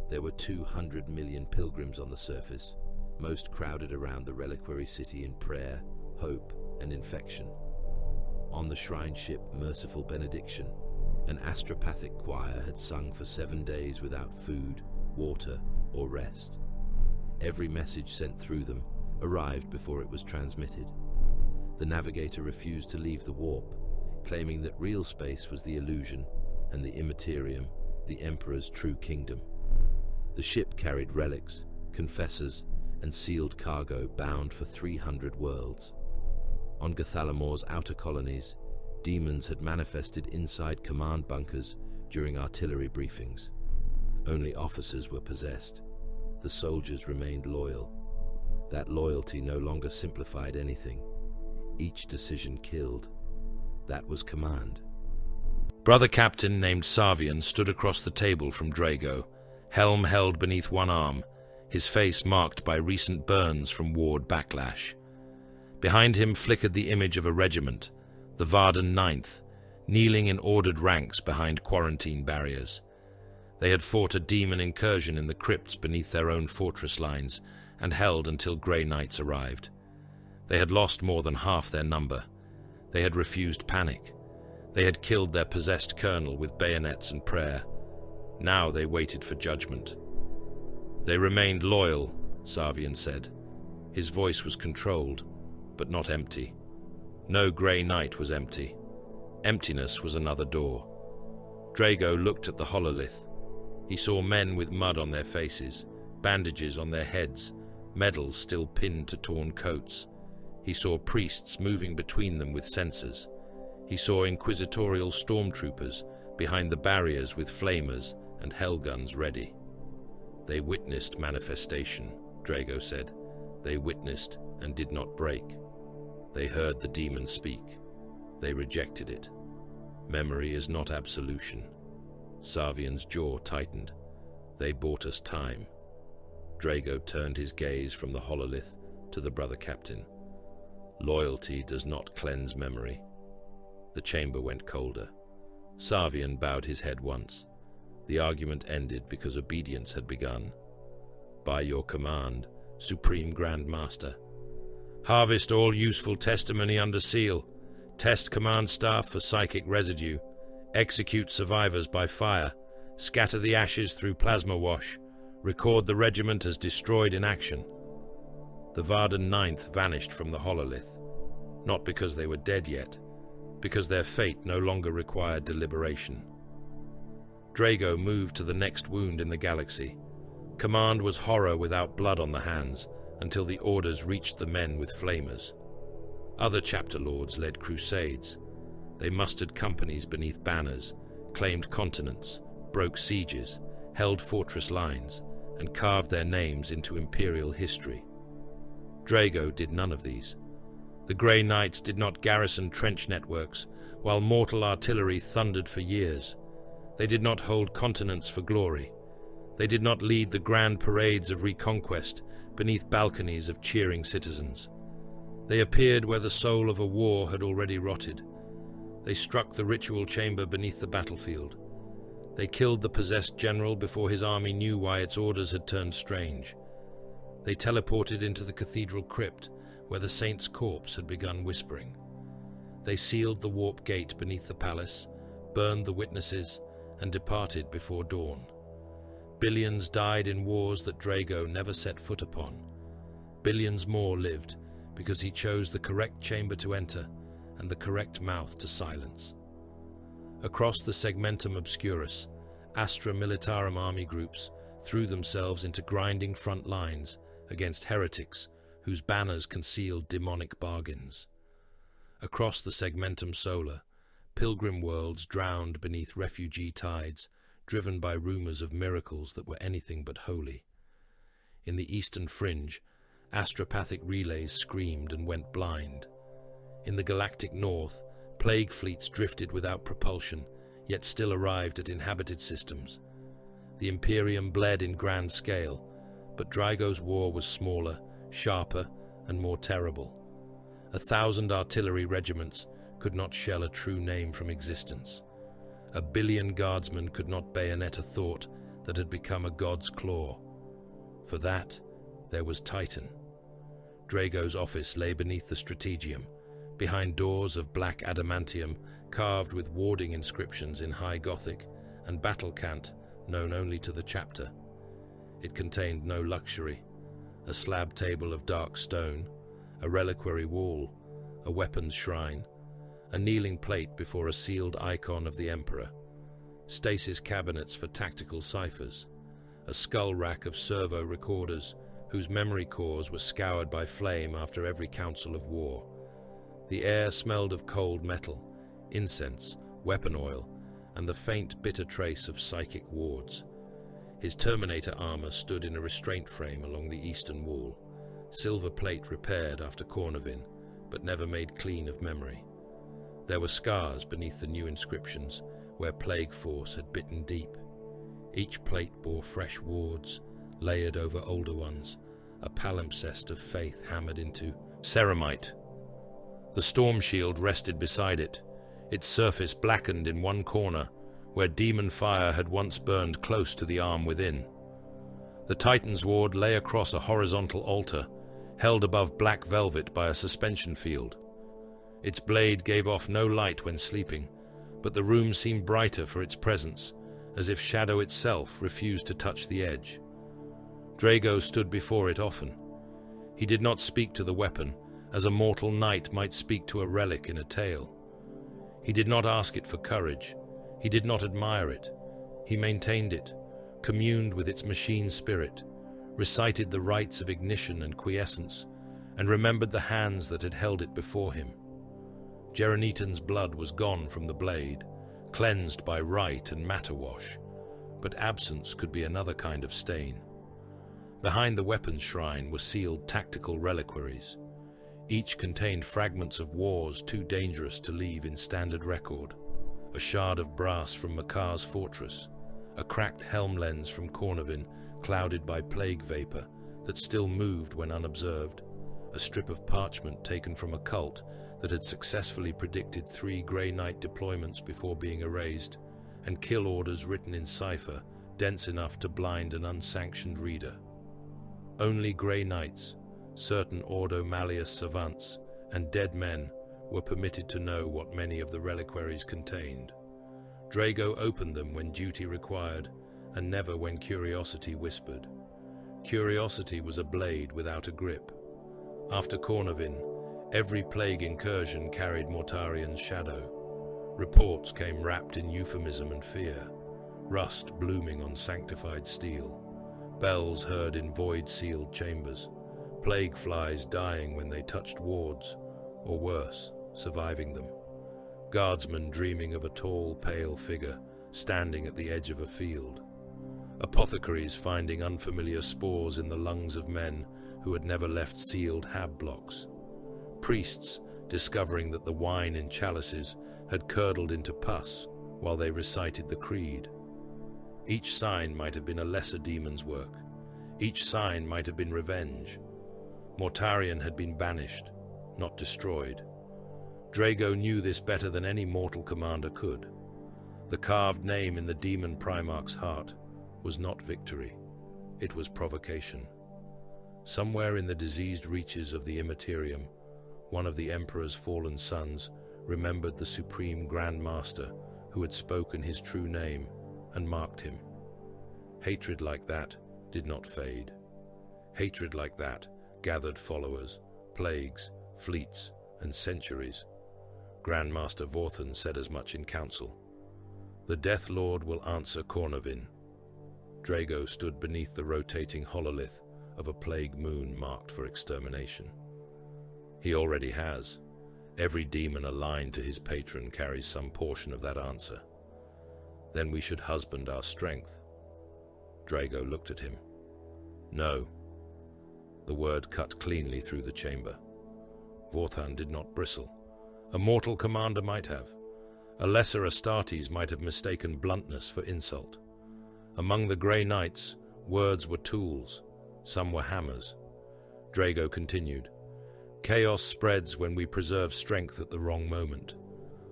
B: There were 200 million pilgrims on the surface, most crowded around the reliquary city in prayer, hope, and infection. On the shrine ship Merciful Benediction, an astropathic choir had sung for 7 days without food, water, or rest. Every message sent through them arrived before it was transmitted. The navigator refused to leave the warp, claiming that real space was the illusion and the Imperium, the Emperor's true kingdom. The ship carried relics, confessors, and sealed cargo bound for 300 worlds. On Gathalamor's outer colonies, demons had manifested inside command bunkers during artillery briefings. Only officers were possessed. The soldiers remained loyal. That loyalty no longer simplified anything. Each decision killed. That was command. Brother Captain named Savian stood across the table from Drago, helm held beneath one arm, his face marked by recent burns from ward backlash. Behind him flickered the image of a regiment, the Varden 9th, kneeling in ordered ranks behind quarantine barriers. They had fought a demon incursion in the crypts beneath their own fortress lines and held until Grey Knights arrived. They had lost more than half their number. They had refused panic. They had killed their possessed colonel with bayonets and prayer. Now they waited for judgment. They remained loyal, Savian said. His voice was controlled, but not empty. No Grey Knight was empty. Emptiness was another door. Drago looked at the hololith. He saw men with mud on their faces, bandages on their heads, medals still pinned to torn coats. He saw priests moving between them with censers. He saw inquisitorial stormtroopers behind the barriers with flamers and hellguns ready. They witnessed manifestation, Drago said. They witnessed and did not break. They heard the demon speak. They rejected it. Memory is not absolution. Savian's jaw tightened. They bought us time. Drago turned his gaze from the hololith to the brother captain. Loyalty does not cleanse memory. The chamber went colder. Savian bowed his head once. The argument ended because obedience had begun. By your command, Supreme Grand Master. Harvest all useful testimony under seal. Test command staff for psychic residue. Execute survivors by fire. Scatter the ashes through plasma wash. Record the regiment as destroyed in action. The Varden Ninth vanished from the hololith. Not because they were dead yet, because their fate no longer required deliberation. Drago moved to the next wound in the galaxy. Command was horror without blood on the hands, until the orders reached the men with flamers. Other chapter lords led crusades. They mustered companies beneath banners, claimed continents, broke sieges, held fortress lines, and carved their names into Imperial history. Drago did none of these. The Grey Knights did not garrison trench networks, while mortal artillery thundered for years. They did not hold continents for glory. They did not lead the grand parades of reconquest beneath balconies of cheering citizens. They appeared where the soul of a war had already rotted. They struck the ritual chamber beneath the battlefield. They killed the possessed general before his army knew why its orders had turned strange. They teleported into the cathedral crypt, where the saint's corpse had begun whispering. They sealed the warp gate beneath the palace, burned the witnesses, and departed before dawn. Billions died in wars that Drago never set foot upon. Billions more lived because he chose the correct chamber to enter and the correct mouth to silence. Across the Segmentum Obscurus, Astra Militarum army groups threw themselves into grinding front lines against heretics whose banners concealed demonic bargains. Across the Segmentum Solar, pilgrim worlds drowned beneath refugee tides, driven by rumors of miracles that were anything but holy. In the eastern fringe, astropathic relays screamed and went blind. In the galactic north, plague fleets drifted without propulsion, yet still arrived at inhabited systems. The Imperium bled in grand scale, but Drago's war was smaller, sharper, and more terrible. 1,000 artillery regiments could not shell a true name from existence. 1 billion guardsmen could not bayonet a thought that had become a god's claw. For that, there was Titan. Drago's office lay beneath the strategium, behind doors of black adamantium carved with warding inscriptions in High Gothic and battle cant known only to the chapter. It contained no luxury: a slab table of dark stone, a reliquary wall, a weapons shrine, a kneeling plate before a sealed icon of the Emperor, stasis cabinets for tactical ciphers, a skull rack of servo recorders whose memory cores were scoured by flame after every council of war. The air smelled of cold metal, incense, weapon oil, and the faint, bitter trace of psychic wards. His Terminator armor stood in a restraint frame along the eastern wall, silver plate repaired after Cornovin, but never made clean of memory. There were scars beneath the new inscriptions, where plague force had bitten deep. Each plate bore fresh wards, layered over older ones, a palimpsest of faith hammered into ceramite. The storm shield rested beside it, its surface blackened in one corner, where demon fire had once burned close to the arm within. The Titan's ward lay across a horizontal altar, held above black velvet by a suspension field. Its blade gave off no light when sleeping, but the room seemed brighter for its presence, as if shadow itself refused to touch the edge. Drago stood before it often. He did not speak to the weapon, as a mortal knight might speak to a relic in a tale. He did not ask it for courage. He did not admire it. He maintained it, communed with its machine spirit, recited the rites of ignition and quiescence, and remembered the hands that had held it before him. Geronitan's blood was gone from the blade, cleansed by rite and matter wash, but absence could be another kind of stain. Behind the weapons shrine were sealed tactical reliquaries. Each contained fragments of wars too dangerous to leave in standard record. A shard of brass from Makar's fortress, a cracked helm lens from Cornovin clouded by plague vapor that still moved when unobserved, a strip of parchment taken from a cult that had successfully predicted 3 Grey Knight deployments before being erased, and kill orders written in cipher, dense enough to blind an unsanctioned reader. Only Grey Knights, certain Ordo Malleus savants, and dead men were permitted to know what many of the reliquaries contained. Drago opened them when duty required, and never when curiosity whispered. Curiosity was a blade without a grip. After Cornovin, every plague incursion carried Mortarion's shadow. Reports came wrapped in euphemism and fear, rust blooming on sanctified steel, bells heard in void-sealed chambers, plague flies dying when they touched wards, or worse, surviving them, guardsmen dreaming of a tall, pale figure standing at the edge of a field, apothecaries finding unfamiliar spores in the lungs of men who had never left sealed hab blocks, priests discovering that the wine in chalices had curdled into pus while they recited the creed. Each sign might have been a lesser demon's work. Each sign might have been revenge. Mortarion had been banished, not destroyed. Drago knew this better than any mortal commander could. The carved name in the demon Primarch's heart was not victory, it was provocation. Somewhere in the diseased reaches of the Imperium, one of the Emperor's fallen sons remembered the Supreme Grand Master who had spoken his true name and marked him. Hatred like that did not fade. Hatred like that gathered followers, plagues, fleets, and centuries. Grandmaster Vorthan said as much in council. The Death Lord will answer Cornovin. Drago stood beneath the rotating hololith of a plague moon marked for extermination. He already has. Every demon aligned to his patron carries some portion of that answer. Then we should husband our strength. Drago looked at him. No. The word cut cleanly through the chamber. Vorthan did not bristle. A mortal commander might have. A lesser Astartes might have mistaken bluntness for insult. Among the Grey Knights, words were tools. Some were hammers. Drago continued. Chaos spreads when we preserve strength at the wrong moment.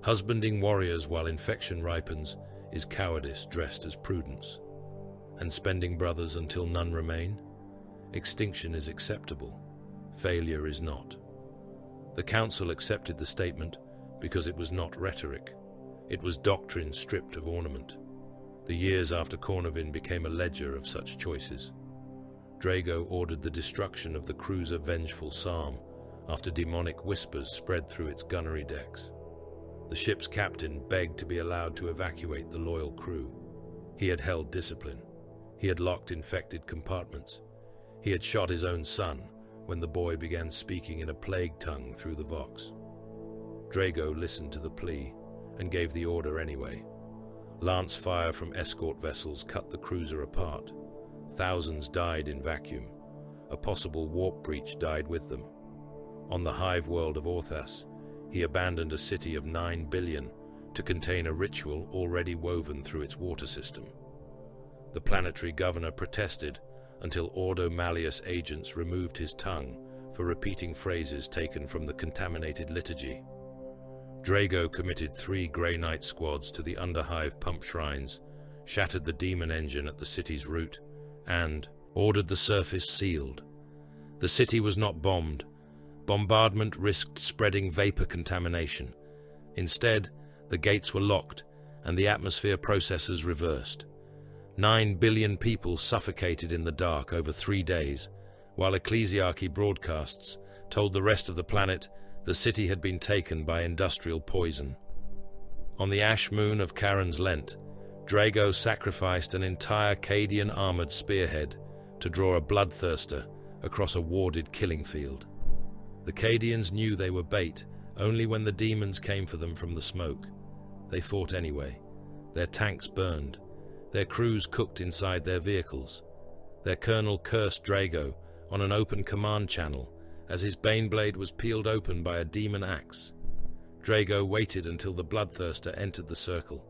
B: Husbanding warriors while infection ripens is cowardice dressed as prudence. And spending brothers until none remain? Extinction is acceptable. Failure is not. The council accepted the statement because it was not rhetoric. It was doctrine stripped of ornament. The years after Cornovin became a ledger of such choices. Drago ordered the destruction of the cruiser Vengeful Psalm after demonic whispers spread through its gunnery decks. The ship's captain begged to be allowed to evacuate the loyal crew. He had held discipline. He had locked infected compartments. He had shot his own son when the boy began speaking in a plague tongue through the vox. Drago listened to the plea and gave the order anyway. Lance fire from escort vessels cut the cruiser apart. Thousands died in vacuum. A possible warp breach died with them. On the hive world of Orthas, he abandoned a city of 9 billion to contain a ritual already woven through its water system. The planetary governor protested until Ordo Malleus agents removed his tongue for repeating phrases taken from the contaminated liturgy. Drago committed 3 Grey Knight squads to the Underhive pump shrines, shattered the demon engine at the city's root, and ordered the surface sealed. The city was not bombed. Bombardment risked spreading vapor contamination. Instead, the gates were locked and the atmosphere processes reversed. 9 billion people suffocated in the dark over 3 days, while ecclesiarchy broadcasts told the rest of the planet the city had been taken by industrial poison. On the ash moon of Charon's Lent, Drago sacrificed an entire Cadian armored spearhead to draw a bloodthirster across a warded killing field. The Cadians knew they were bait only when the demons came for them from the smoke. They fought anyway. Their tanks burned. Their crews cooked inside their vehicles. Their colonel cursed Drago on an open command channel as his baneblade was peeled open by a demon axe. Drago waited until the bloodthirster entered the circle,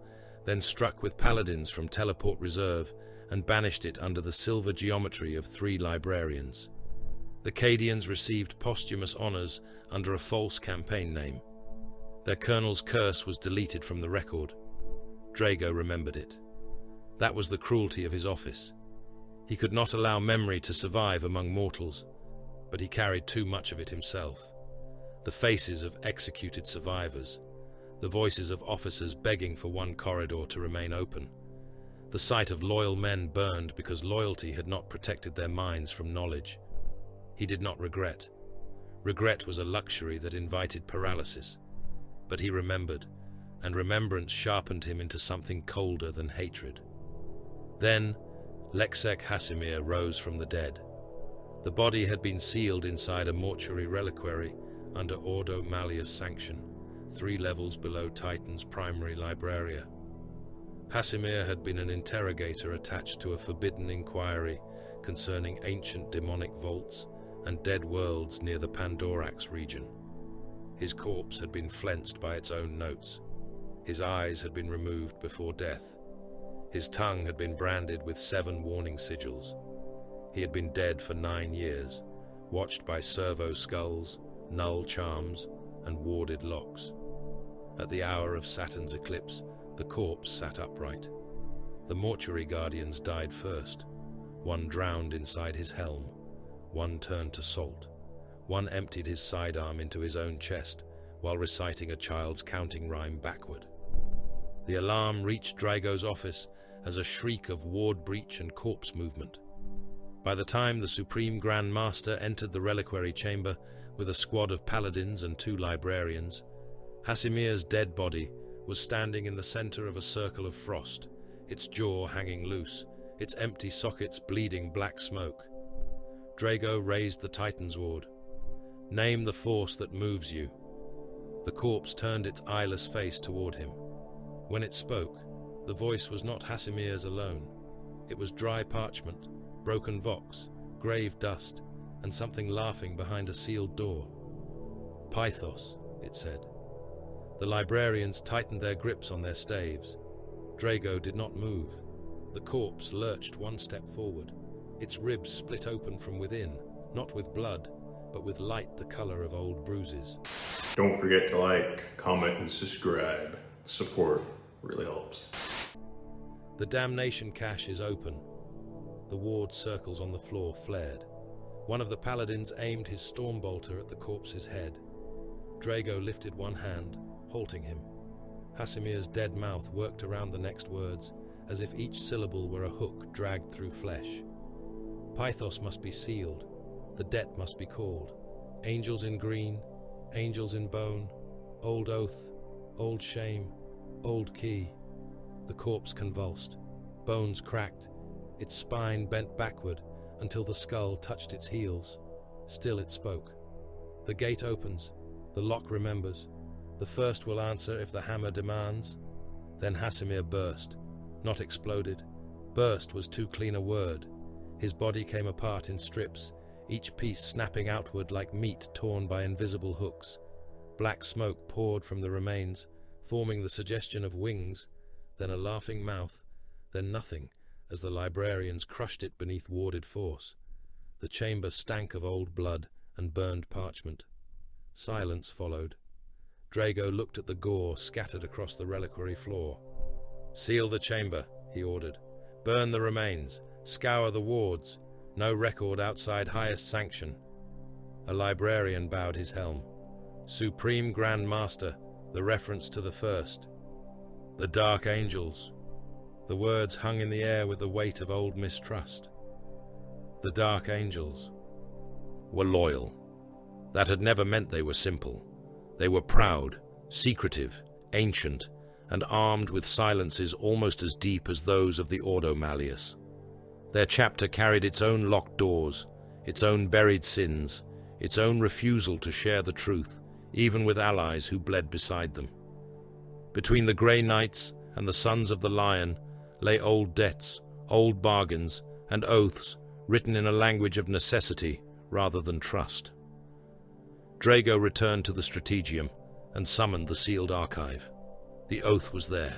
B: then struck with paladins from Teleport Reserve and banished it under the silver geometry of 3 librarians. The Cadians received posthumous honors under a false campaign name. Their colonel's curse was deleted from the record. Drago remembered it. That was the cruelty of his office. He could not allow memory to survive among mortals, but he carried too much of it himself. The faces of executed survivors, the voices of officers begging for one corridor to remain open. The sight of loyal men burned because loyalty had not protected their minds from knowledge. He did not regret. Regret was a luxury that invited paralysis. But he remembered, and remembrance sharpened him into something colder than hatred. Then, Lexek Hasimir rose from the dead. The body had been sealed inside a mortuary reliquary under Ordo Malleus sanction, 3 levels below Titan's primary libraria. Hasimir had been an interrogator attached to a forbidden inquiry concerning ancient demonic vaults and dead worlds near the Pandorax region. His corpse had been flensed by its own notes. His eyes had been removed before death. His tongue had been branded with 7 warning sigils. He had been dead for 9 years, watched by servo skulls, null charms, and warded locks. At the hour of Saturn's eclipse, the corpse sat upright. The mortuary guardians died first. One drowned inside his helm. One turned to salt. One emptied his sidearm into his own chest while reciting a child's counting rhyme backward. The alarm reached Drago's office as a shriek of ward breach and corpse movement. By the time the Supreme Grand Master entered the reliquary chamber with a squad of paladins and 2 librarians, Hasimir's dead body was standing in the center of a circle of frost, its jaw hanging loose, its empty sockets bleeding black smoke. Drago raised the Titan's ward. "Name the force that moves you." The corpse turned its eyeless face toward him. When it spoke, the voice was not Hasimir's alone. It was dry parchment, broken vox, grave dust, and something laughing behind a sealed door. "Pythos," it said. The librarians tightened their grips on their staves. Drago did not move. The corpse lurched 1 step forward. Its ribs split open from within, not with blood, but with light the color of old bruises.
A: Don't forget to like, comment, and subscribe. Support really helps.
B: The damnation cache is open. The ward circles on the floor flared. One of the paladins aimed his stormbolter at the corpse's head. Drago lifted one hand, halting him. Hasimir's dead mouth worked around the next words, as if each syllable were a hook dragged through flesh. Pythos must be sealed. The debt must be called. Angels in green, angels in bone, old oath, old shame, old key. The corpse convulsed. Bones cracked. Its spine bent backward until the skull touched its heels. Still it spoke. The gate opens. The lock remembers. The first will answer if the hammer demands. Then Hasimir burst. Not exploded. Burst was too clean a word. His body came apart in strips, each piece snapping outward like meat torn by invisible hooks. Black smoke poured from the remains, forming the suggestion of wings, then a laughing mouth, then nothing, as the librarians crushed it beneath warded force. The chamber stank of old blood and burned parchment. Silence followed. Drago looked at the gore scattered across the reliquary floor. "Seal the chamber," he ordered. "Burn the remains. Scour the wards. No record outside highest sanction." A librarian bowed his helm. "Supreme Grand Master," the reference to the first. "The Dark Angels." The words hung in the air with the weight of old mistrust. The Dark Angels were loyal. That had never meant they were simple. They were proud, secretive, ancient, and armed with silences almost as deep as those of the Ordo Malleus. Their chapter carried its own locked doors, its own buried sins, its own refusal to share the truth, even with allies who bled beside them. Between the Grey Knights and the Sons of the Lion lay old debts, old bargains, and oaths written in a language of necessity rather than trust. Drago returned to the strategium and summoned the sealed archive. The oath was there.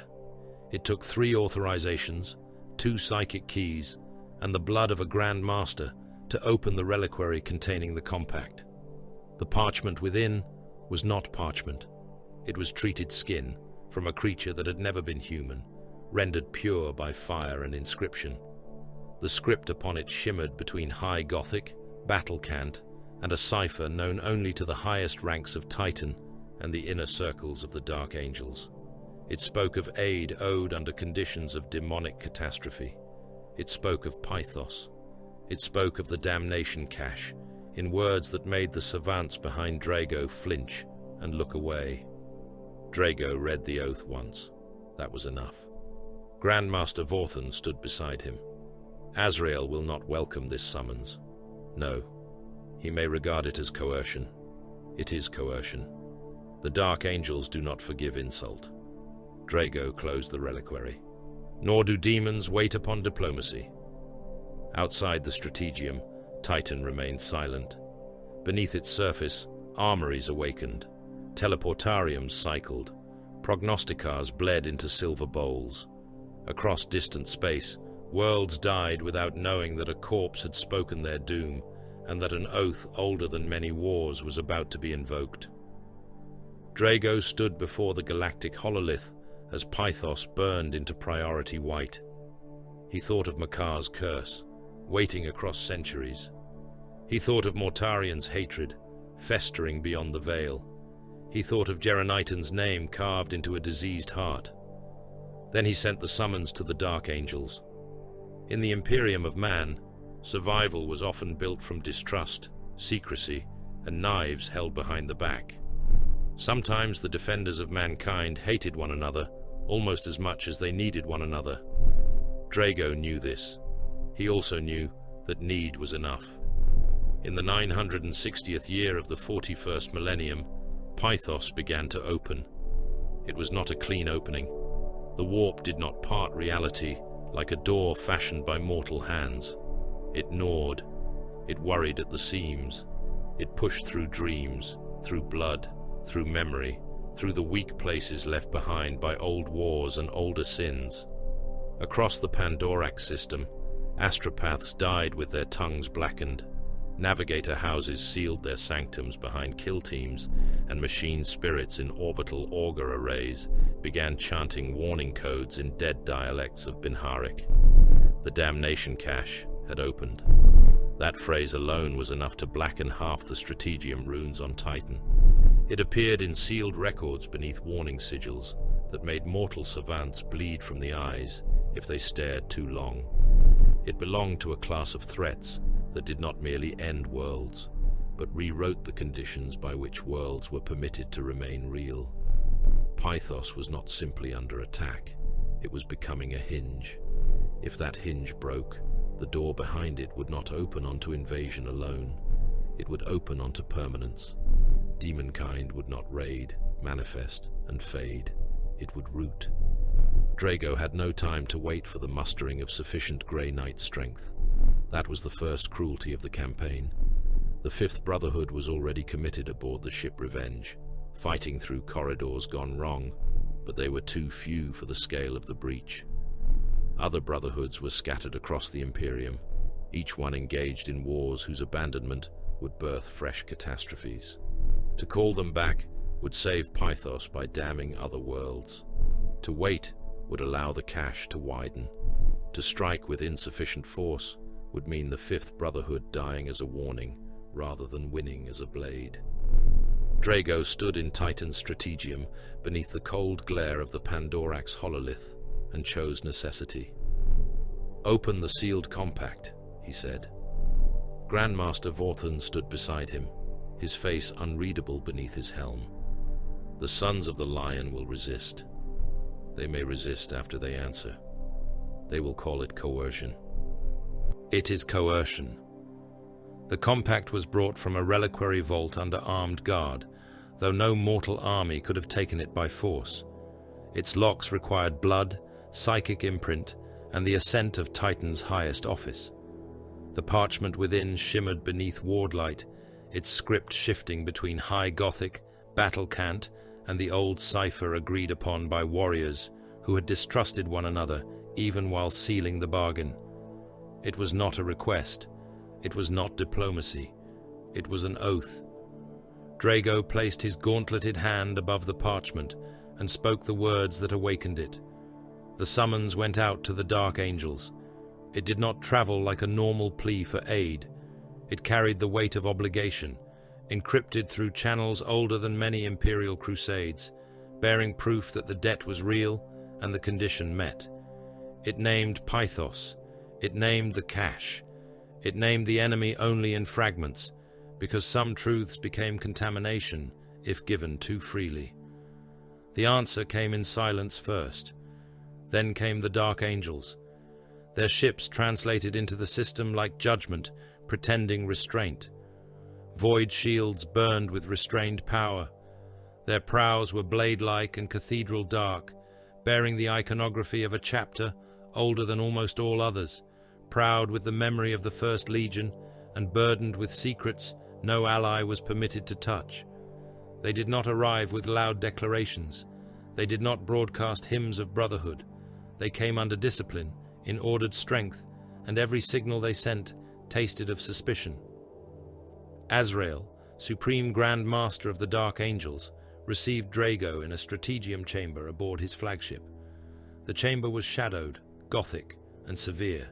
B: It took 3 authorizations, 2 psychic keys, and the blood of a Grand Master to open the reliquary containing the compact. The parchment within was not parchment. It was treated skin from a creature that had never been human, rendered pure by fire and inscription. The script upon it shimmered between High Gothic, battle cant, and a cipher known only to the highest ranks of Titan and the inner circles of the Dark Angels. It spoke of aid owed under conditions of demonic catastrophe. It spoke of Pythos. It spoke of the damnation cache, in words that made the savants behind Drago flinch and look away. Drago read the oath once. That was enough. Grandmaster Vorthon stood beside him. Azrael will not welcome this summons. No, he may regard it as coercion. It is coercion. The Dark Angels do not forgive insult. Drago closed the reliquary. Nor do demons wait upon diplomacy. Outside the strategium, Titan remained silent. Beneath its surface, armories awakened. Teleportariums cycled. Prognosticars bled into silver bowls. Across distant space, worlds died without knowing that a corpse had spoken their doom, and that an oath older than many wars was about to be invoked. Drago stood before the galactic hololith as Pythos burned into priority white. He thought of Makar's curse, waiting across centuries. He thought of Mortarion's hatred, festering beyond the veil. He thought of Geronitan's name carved into a diseased heart. Then he sent the summons to the Dark Angels. In the Imperium of man, survival was often built from distrust, secrecy, and knives held behind the back. Sometimes the defenders of mankind hated one another almost as much as they needed one another. Drago knew this. He also knew that need was enough. In the 960th year of the 41st millennium, Pythos began to open. It was not a clean opening. The warp did not part reality like a door fashioned by mortal hands. It gnawed. It worried at the seams. It pushed through dreams, through blood, through memory, through the weak places left behind by old wars and older sins. Across the Pandorax system, astropaths died with their tongues blackened. Navigator houses sealed their sanctums behind kill teams, and machine spirits in orbital augur arrays began chanting warning codes in dead dialects of Binharik. The damnation cache had opened. That phrase alone was enough to blacken half the strategium runes on Titan. It appeared in sealed records beneath warning sigils that made mortal savants bleed from the eyes if they stared too long. It belonged to a class of threats that did not merely end worlds, but rewrote the conditions by which worlds were permitted to remain real. Pythos was not simply under attack, it was becoming a hinge. If that hinge broke, the door behind it would not open onto invasion alone. It would open onto permanence. Demonkind would not raid, manifest, and fade. It would root. Drago had no time to wait for the mustering of sufficient Grey Knight strength. That was the first cruelty of the campaign. The Fifth Brotherhood was already committed aboard the ship Revenge, fighting through corridors gone wrong, but they were too few for the scale of the breach. Other brotherhoods were scattered across the Imperium, each one engaged in wars whose abandonment would birth fresh catastrophes. To call them back would save Pythos by damning other worlds. To wait would allow the cache to widen. To strike with insufficient force would mean the Fifth Brotherhood dying as a warning rather than winning as a blade. Drago stood in Titan's strategium beneath the cold glare of the Pandorax hololith and chose necessity. "Open the sealed compact," he said. Grandmaster Vorthon stood beside him, his face unreadable beneath his helm. "The Sons of the Lion will resist." They may resist after they answer. They will call it coercion. It is coercion. The compact was brought from a reliquary vault under armed guard, though no mortal army could have taken it by force. Its locks required blood, psychic imprint, and the assent of Titan's highest office. The parchment within shimmered beneath wardlight, its script shifting between High Gothic, Battle Cant, and the old cipher agreed upon by warriors who had distrusted one another even while sealing the bargain. It was not a request. It was not diplomacy. It was an oath. Drago placed his gauntleted hand above the parchment and spoke the words that awakened it. The summons went out to the Dark Angels. It did not travel like a normal plea for aid. It carried the weight of obligation, encrypted through channels older than many Imperial crusades, bearing proof that the debt was real and the condition met. It named Pythos. It named the cache. It named the enemy only in fragments, because some truths became contamination if given too freely. The answer came in silence first. Then came the Dark Angels. Their ships translated into the system like judgment, pretending restraint. Void shields burned with restrained power. Their prows were blade-like and cathedral dark, bearing the iconography of a chapter older than almost all others, proud with the memory of the First Legion and burdened with secrets no ally was permitted to touch. They did not arrive with loud declarations. They did not broadcast hymns of brotherhood. They came under discipline, in ordered strength, and every signal they sent tasted of suspicion. Azrael, Supreme Grand Master of the Dark Angels, received Drago in a strategium chamber aboard his flagship. The chamber was shadowed, gothic, and severe.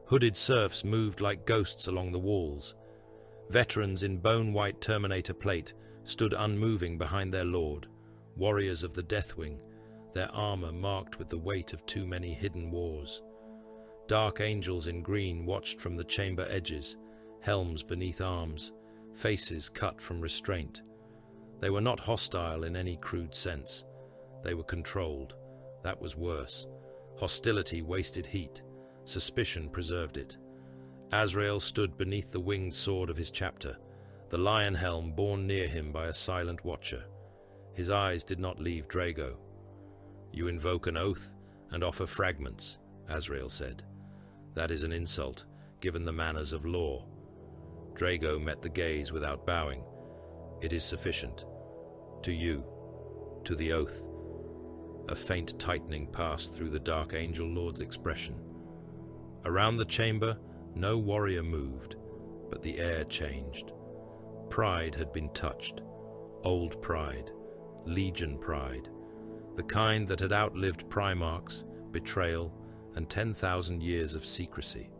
B: Hooded serfs moved like ghosts along the walls. Veterans in bone-white Terminator plate stood unmoving behind their lord, warriors of the Deathwing, their armor marked with the weight of too many hidden wars. Dark Angels in green watched from the chamber edges, helms beneath arms, faces cut from restraint. They were not hostile in any crude sense. They were controlled. That was worse. Hostility wasted heat. Suspicion preserved it. Azrael stood beneath the winged sword of his chapter, the lion helm borne near him by a silent watcher. His eyes did not leave Drago. "You invoke an oath and offer fragments," Azrael said. "That is an insult, given the manners of law." Drago met the gaze without bowing. "It is sufficient. To you, to the oath." A faint tightening passed through the Dark Angel Lord's expression. Around the chamber, no warrior moved, but the air changed. Pride had been touched. Old pride, Legion pride, the kind that had outlived Primarchs, betrayal, and 10,000 years of secrecy.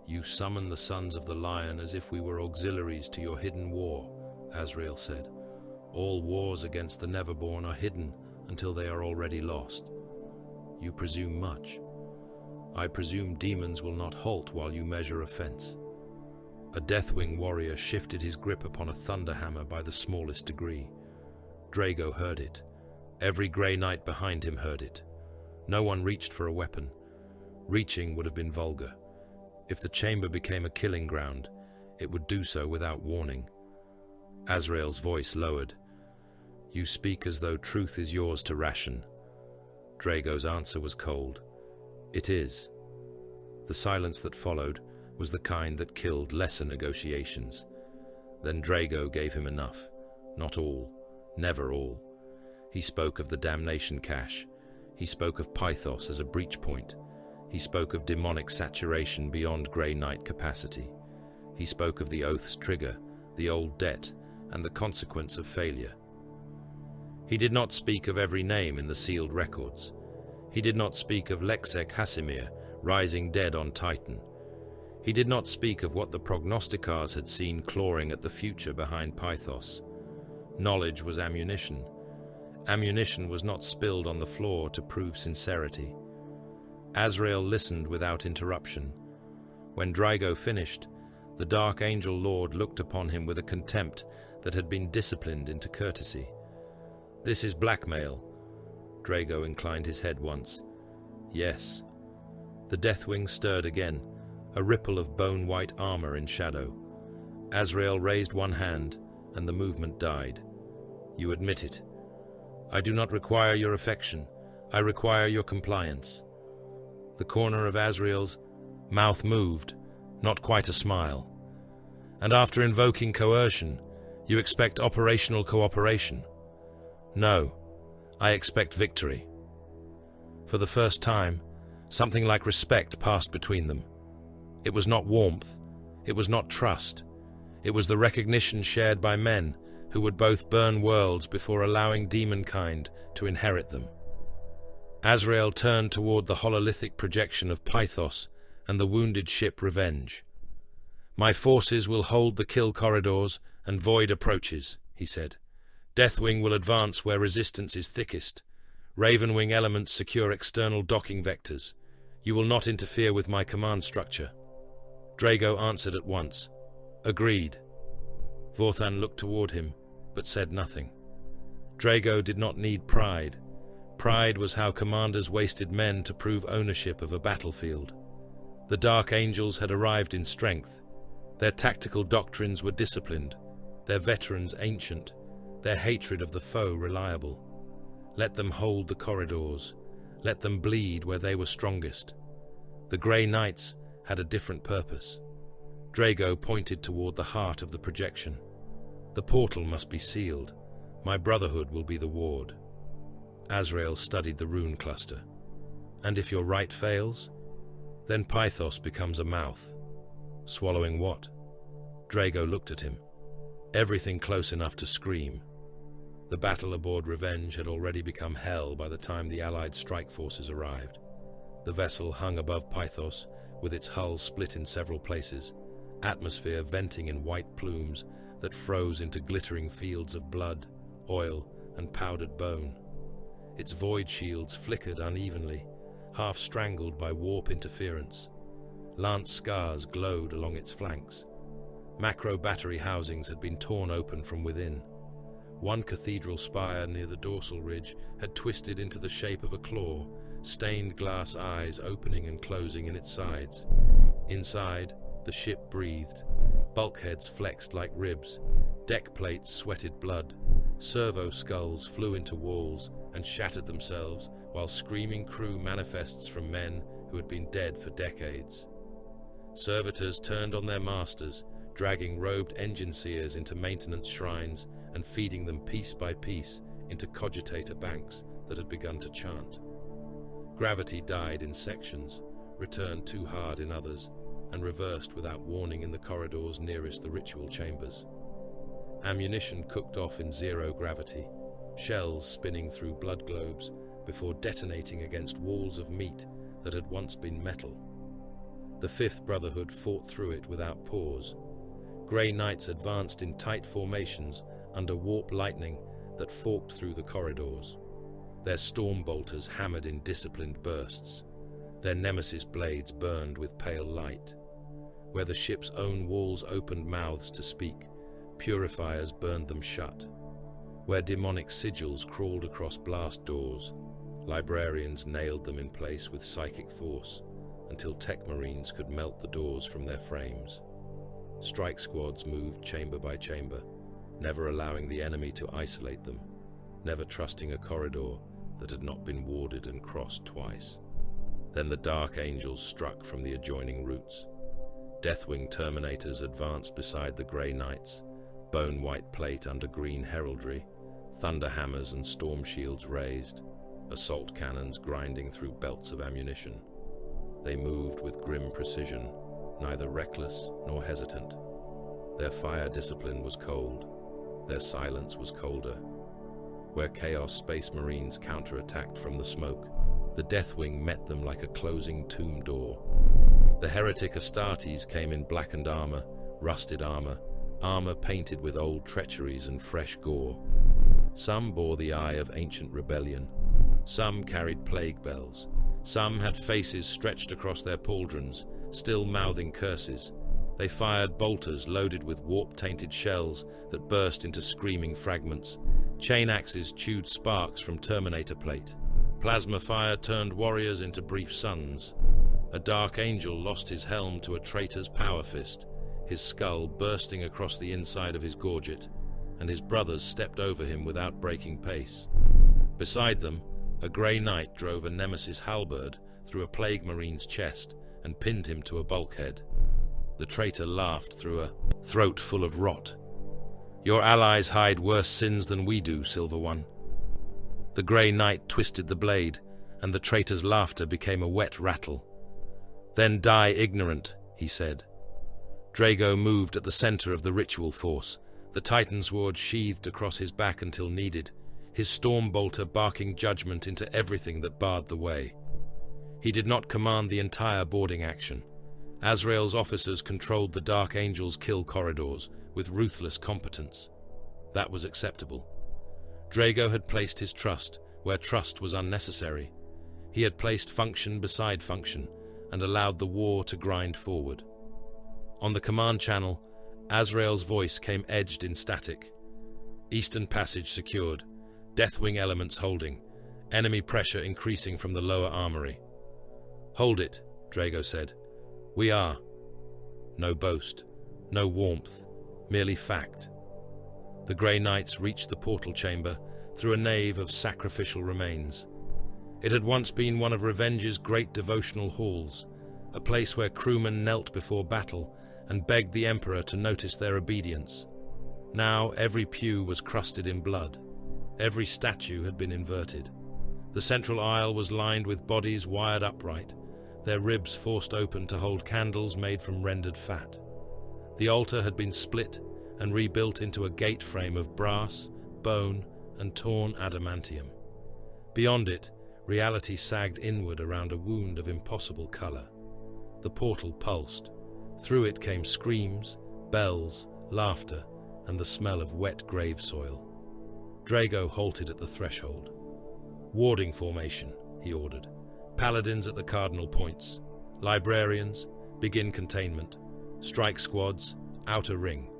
B: "You summon the sons of the lion as if we were auxiliaries to your hidden war," Azrael said. "All wars against the Neverborn are hidden until they are already lost. You presume much. I presume demons will not halt while you measure offense." A Deathwing warrior shifted his grip upon a thunderhammer by the smallest degree. Drago heard it. Every Grey Knight behind him heard it. No one reached for a weapon. Reaching would have been vulgar. If the chamber became a killing ground, it would do so without warning. Azrael's voice lowered. "You speak as though truth is yours to ration." Drago's answer was cold. "It is." The silence that followed was the kind that killed lesser negotiations. Then Drago gave him enough. Not all. Never all. He spoke of the damnation cache. He spoke of Pythos as a breach point. He spoke of demonic saturation beyond Grey Knight capacity. He spoke of the oath's trigger, the old debt, and the consequence of failure. He did not speak of every name in the sealed records. He did not speak of Lexek Hasimir rising dead on Titan. He did not speak of what the prognosticars had seen clawing at the future behind Pythos. Knowledge was ammunition. Ammunition was not spilled on the floor to prove sincerity. Azrael listened without interruption. When Drago finished, the Dark Angel Lord looked upon him with a contempt that had been disciplined into courtesy. "This is blackmail. Drago inclined his head once. Yes. The Deathwing stirred again, a ripple of bone-white armor in shadow. Azrael raised one hand, and the movement died. You admit it. I do not require your affection. I require your compliance. The corner of Azrael's mouth moved, not quite a smile. And after invoking coercion, you expect operational cooperation? No, I expect victory. For the first time, something like respect passed between them. It was not warmth, it was not trust. It was the recognition shared by men who would both burn worlds before allowing demonkind to inherit them. Azrael turned toward the hololithic projection of Pythos and the wounded ship Revenge. My forces will hold the kill corridors and void approaches, he said. Deathwing will advance where resistance is thickest. Ravenwing elements secure external docking vectors. You will not interfere with my command structure. Drago answered at once. Agreed. Vorthan looked toward him, but said nothing. Drago did not need pride. Pride was how commanders wasted men to prove ownership of a battlefield. The Dark Angels had arrived in strength. Their tactical doctrines were disciplined, their veterans ancient, their hatred of the foe reliable. Let them hold the corridors. Let them bleed where they were strongest. The Grey Knights had a different purpose. Drago pointed toward the heart of the projection. The portal must be sealed. My brotherhood will be the ward. Azrael studied the rune cluster. And if your rite fails? Then Pythos becomes a mouth. Swallowing what? Drago looked at him. Everything close enough to scream. The battle aboard Revenge had already become hell by the time the Allied strike forces arrived. The vessel hung above Pythos, with its hull split in several places, atmosphere venting in white plumes that froze into glittering fields of blood, oil, and powdered bone. Its void shields flickered unevenly, half strangled by warp interference. Lance scars glowed along its flanks. Macro battery housings had been torn open from within. One cathedral spire near the dorsal ridge had twisted into the shape of a claw, stained glass eyes opening and closing in its sides. Inside, the ship breathed. Bulkheads flexed like ribs. Deck plates sweated blood. Servo skulls flew into walls and shattered themselves, while screaming crew manifests from men who had been dead for decades. Servitors turned on their masters, dragging robed engine seers into maintenance shrines and feeding them piece by piece into cogitator banks that had begun to chant. Gravity died in sections, returned too hard in others, and reversed without warning in the corridors nearest the ritual chambers. Ammunition cooked off in zero gravity, shells spinning through blood globes before detonating against walls of meat that had once been metal. The Fifth Brotherhood fought through it without pause. Grey Knights advanced in tight formations under warp lightning that forked through the corridors. Their storm bolters hammered in disciplined bursts. Their nemesis blades burned with pale light. Where the ship's own walls opened mouths to speak, purifiers burned them shut. Where demonic sigils crawled across blast doors, librarians nailed them in place with psychic force until tech marines could melt the doors from their frames. Strike squads moved chamber by chamber, never allowing the enemy to isolate them, never trusting a corridor that had not been warded and crossed twice. Then the Dark Angels struck from the adjoining routes. Deathwing Terminators advanced beside the Grey Knights, bone-white plate under green heraldry, thunder hammers and storm shields raised, assault cannons grinding through belts of ammunition. They moved with grim precision, neither reckless nor hesitant. Their fire discipline was cold. Their silence was colder. Where Chaos Space Marines counterattacked from the smoke, the Deathwing met them like a closing tomb door. The heretic Astartes came in blackened armor, rusted armor painted with old treacheries and fresh gore. Some bore the eye of ancient rebellion. Some carried plague bells. Some had faces stretched across their pauldrons, still mouthing curses. They fired bolters loaded with warp-tainted shells that burst into screaming fragments. Chain axes chewed sparks from Terminator plate. Plasma fire turned warriors into brief suns. A dark angel lost his helm to a traitor's power fist, his skull bursting across the inside of his gorget, and his brothers stepped over him without breaking pace. Beside them, a grey knight drove a nemesis halberd through a plague marine's chest and pinned him to a bulkhead. The traitor laughed through a throat full of rot. "Your allies hide worse sins than we do, Silver One." The grey knight twisted the blade, and the traitor's laughter became a wet rattle. "Then die ignorant," he said. Drago moved at the center of the ritual force, the Titan's sword sheathed across his back until needed, his storm bolter barking judgment into everything that barred the way. He did not command the entire boarding action. Azrael's officers controlled the Dark Angel's kill corridors with ruthless competence. That was acceptable. Drago had placed his trust where trust was unnecessary. He had placed function beside function and allowed the war to grind forward. On the command channel, Azrael's voice came edged in static. Eastern passage secured, Deathwing elements holding, enemy pressure increasing from the lower armory. "Hold it," Drago said. "We are." No boast, no warmth, merely fact. The Grey Knights reached the portal chamber through a nave of sacrificial remains. It had once been one of Revenge's great devotional halls, a place where crewmen knelt before battle and begged the Emperor to notice their obedience. Now every pew was crusted in blood. Every statue had been inverted. The central aisle was lined with bodies wired upright, their ribs forced open to hold candles made from rendered fat. The altar had been split and rebuilt into a gate frame of brass, bone, and torn adamantium. Beyond it, reality sagged inward around a wound of impossible color. The portal pulsed. Through it came screams, bells, laughter, and the smell of wet grave soil. Drago halted at the threshold. "Warding formation," he ordered. "Paladins at the cardinal points. Librarians, begin containment. Strike squads, outer ring.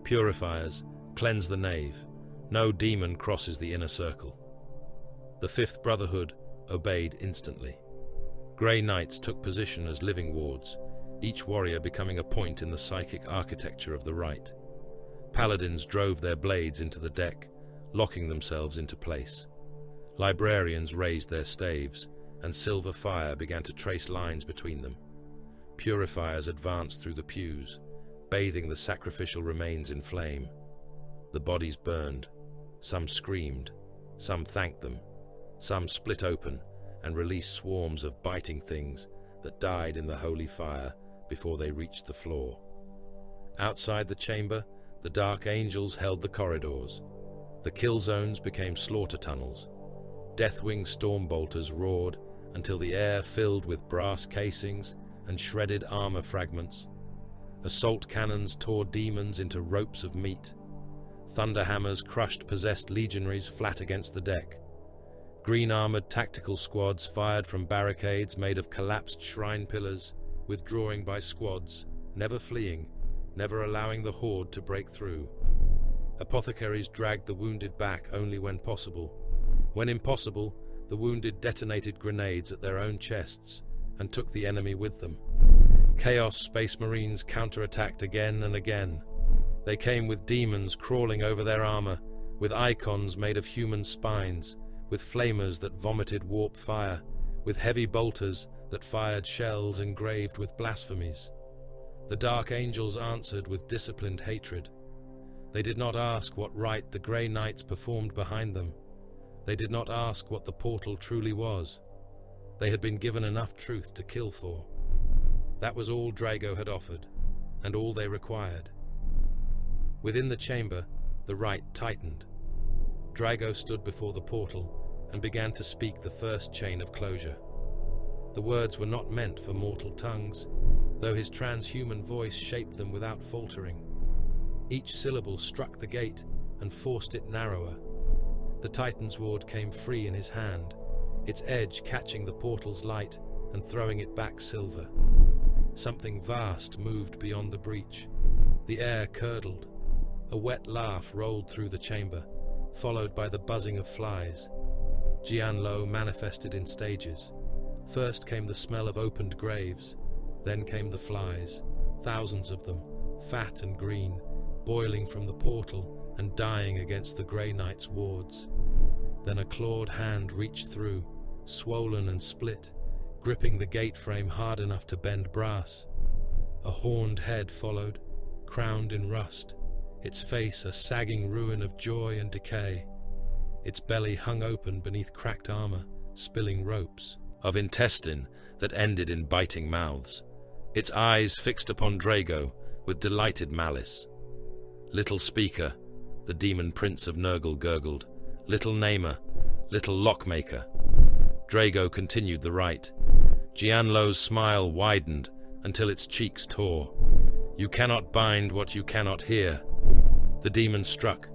B: Purifiers, cleanse the nave. No demon crosses the inner circle." The Fifth Brotherhood obeyed instantly. Grey Knights took position as living wards, each warrior becoming a point in the psychic architecture of the rite. Paladins drove their blades into the deck, locking themselves into place. Librarians raised their staves, and silver fire began to trace lines between them. Purifiers advanced through the pews, bathing the sacrificial remains in flame. The bodies burned. Some screamed, some thanked them, some split open and released swarms of biting things that died in the holy fire before they reached the floor. Outside the chamber, the Dark Angels held the corridors. The kill zones became slaughter tunnels. Deathwing storm bolters roared until the air filled with brass casings and shredded armor fragments. Assault cannons tore demons into ropes of meat. Thunderhammers crushed possessed legionaries flat against the deck. Green-armored tactical squads fired from barricades made of collapsed shrine pillars, withdrawing by squads, never fleeing, never allowing the horde to break through. Apothecaries dragged the wounded back only when possible. When impossible, the wounded detonated grenades at their own chests and took the enemy with them. Chaos Space Marines counterattacked again and again. They came with demons crawling over their armor, with icons made of human spines, with flamers that vomited warp fire, with heavy bolters that fired shells engraved with blasphemies. The Dark Angels answered with disciplined hatred. They did not ask what rite the Grey Knights performed behind them. They did not ask what the portal truly was. They had been given enough truth to kill for. That was all Drago had offered, and all they required. Within the chamber, the rite tightened. Drago stood before the portal and began to speak the first chain of closure. The words were not meant for mortal tongues, though his transhuman voice shaped them without faltering. Each syllable struck the gate and forced it narrower. The Titan's ward came free in his hand, its edge catching the portal's light and throwing it back silver. Something vast moved beyond the breach. The air curdled. A wet laugh rolled through the chamber, followed by the buzzing of flies. Gianllo manifested in stages. First came the smell of opened graves, then came the flies, thousands of them, fat and green, boiling from the portal and dying against the Grey Knight's wards. Then a clawed hand reached through, swollen and split, gripping the gate frame hard enough to bend brass. A horned head followed, crowned in rust, its face a sagging ruin of joy and decay. Its belly hung open beneath cracked armor, spilling ropes of intestine that ended in biting mouths. Its eyes fixed upon Drago with delighted malice. "Little speaker," the demon prince of Nurgle gurgled. "Little namer, little lockmaker." Drago continued the rite. Gianllo's smile widened until its cheeks tore. "You cannot bind what you cannot hear." The demon struck,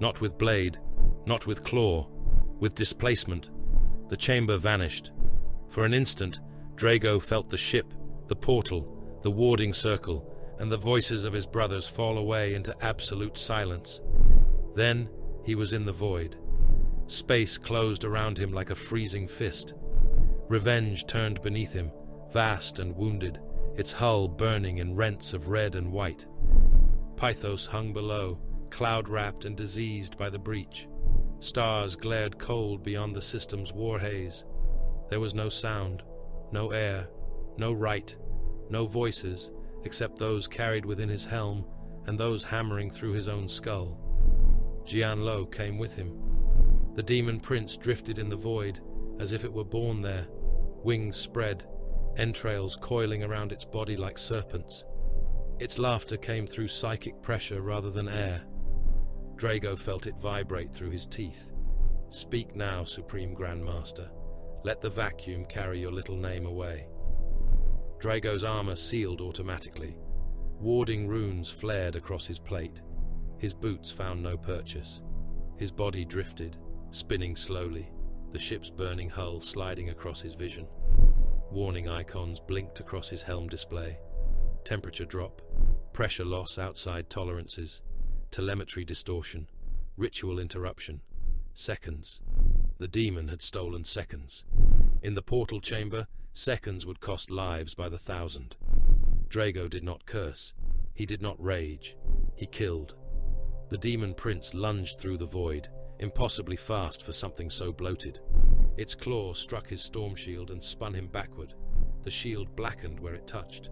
B: not with blade, not with claw, with displacement. The chamber vanished. For an instant, Drago felt the ship, the portal, the warding circle, and the voices of his brothers fall away into absolute silence. Then he was in the void. Space closed around him like a freezing fist. Revenge turned beneath him, vast and wounded, its hull burning in rents of red and white. Pythos hung below, cloud-wrapped and diseased by the breach. Stars glared cold beyond the system's war haze. There was no sound, no air, no rite, no voices, except those carried within his helm and those hammering through his own skull. Gianllo came with him. The demon prince drifted in the void, as if it were born there, wings spread, entrails coiling around its body like serpents. Its laughter came through psychic pressure rather than air. Drago felt it vibrate through his teeth. "Speak now, Supreme Grand Master. Let the vacuum carry your little name away." Drago's armor sealed automatically. Warding runes flared across his plate. His boots found no purchase. His body drifted, spinning slowly, the ship's burning hull sliding across his vision. Warning icons blinked across his helm display. Temperature drop, pressure loss outside tolerances, telemetry distortion, ritual interruption. Seconds. The demon had stolen seconds. In the portal chamber, seconds would cost lives by the thousand. Drago did not curse. He did not rage. He killed. The demon prince lunged through the void, impossibly fast for something so bloated. Its claw struck his storm shield and spun him backward. The shield blackened where it touched.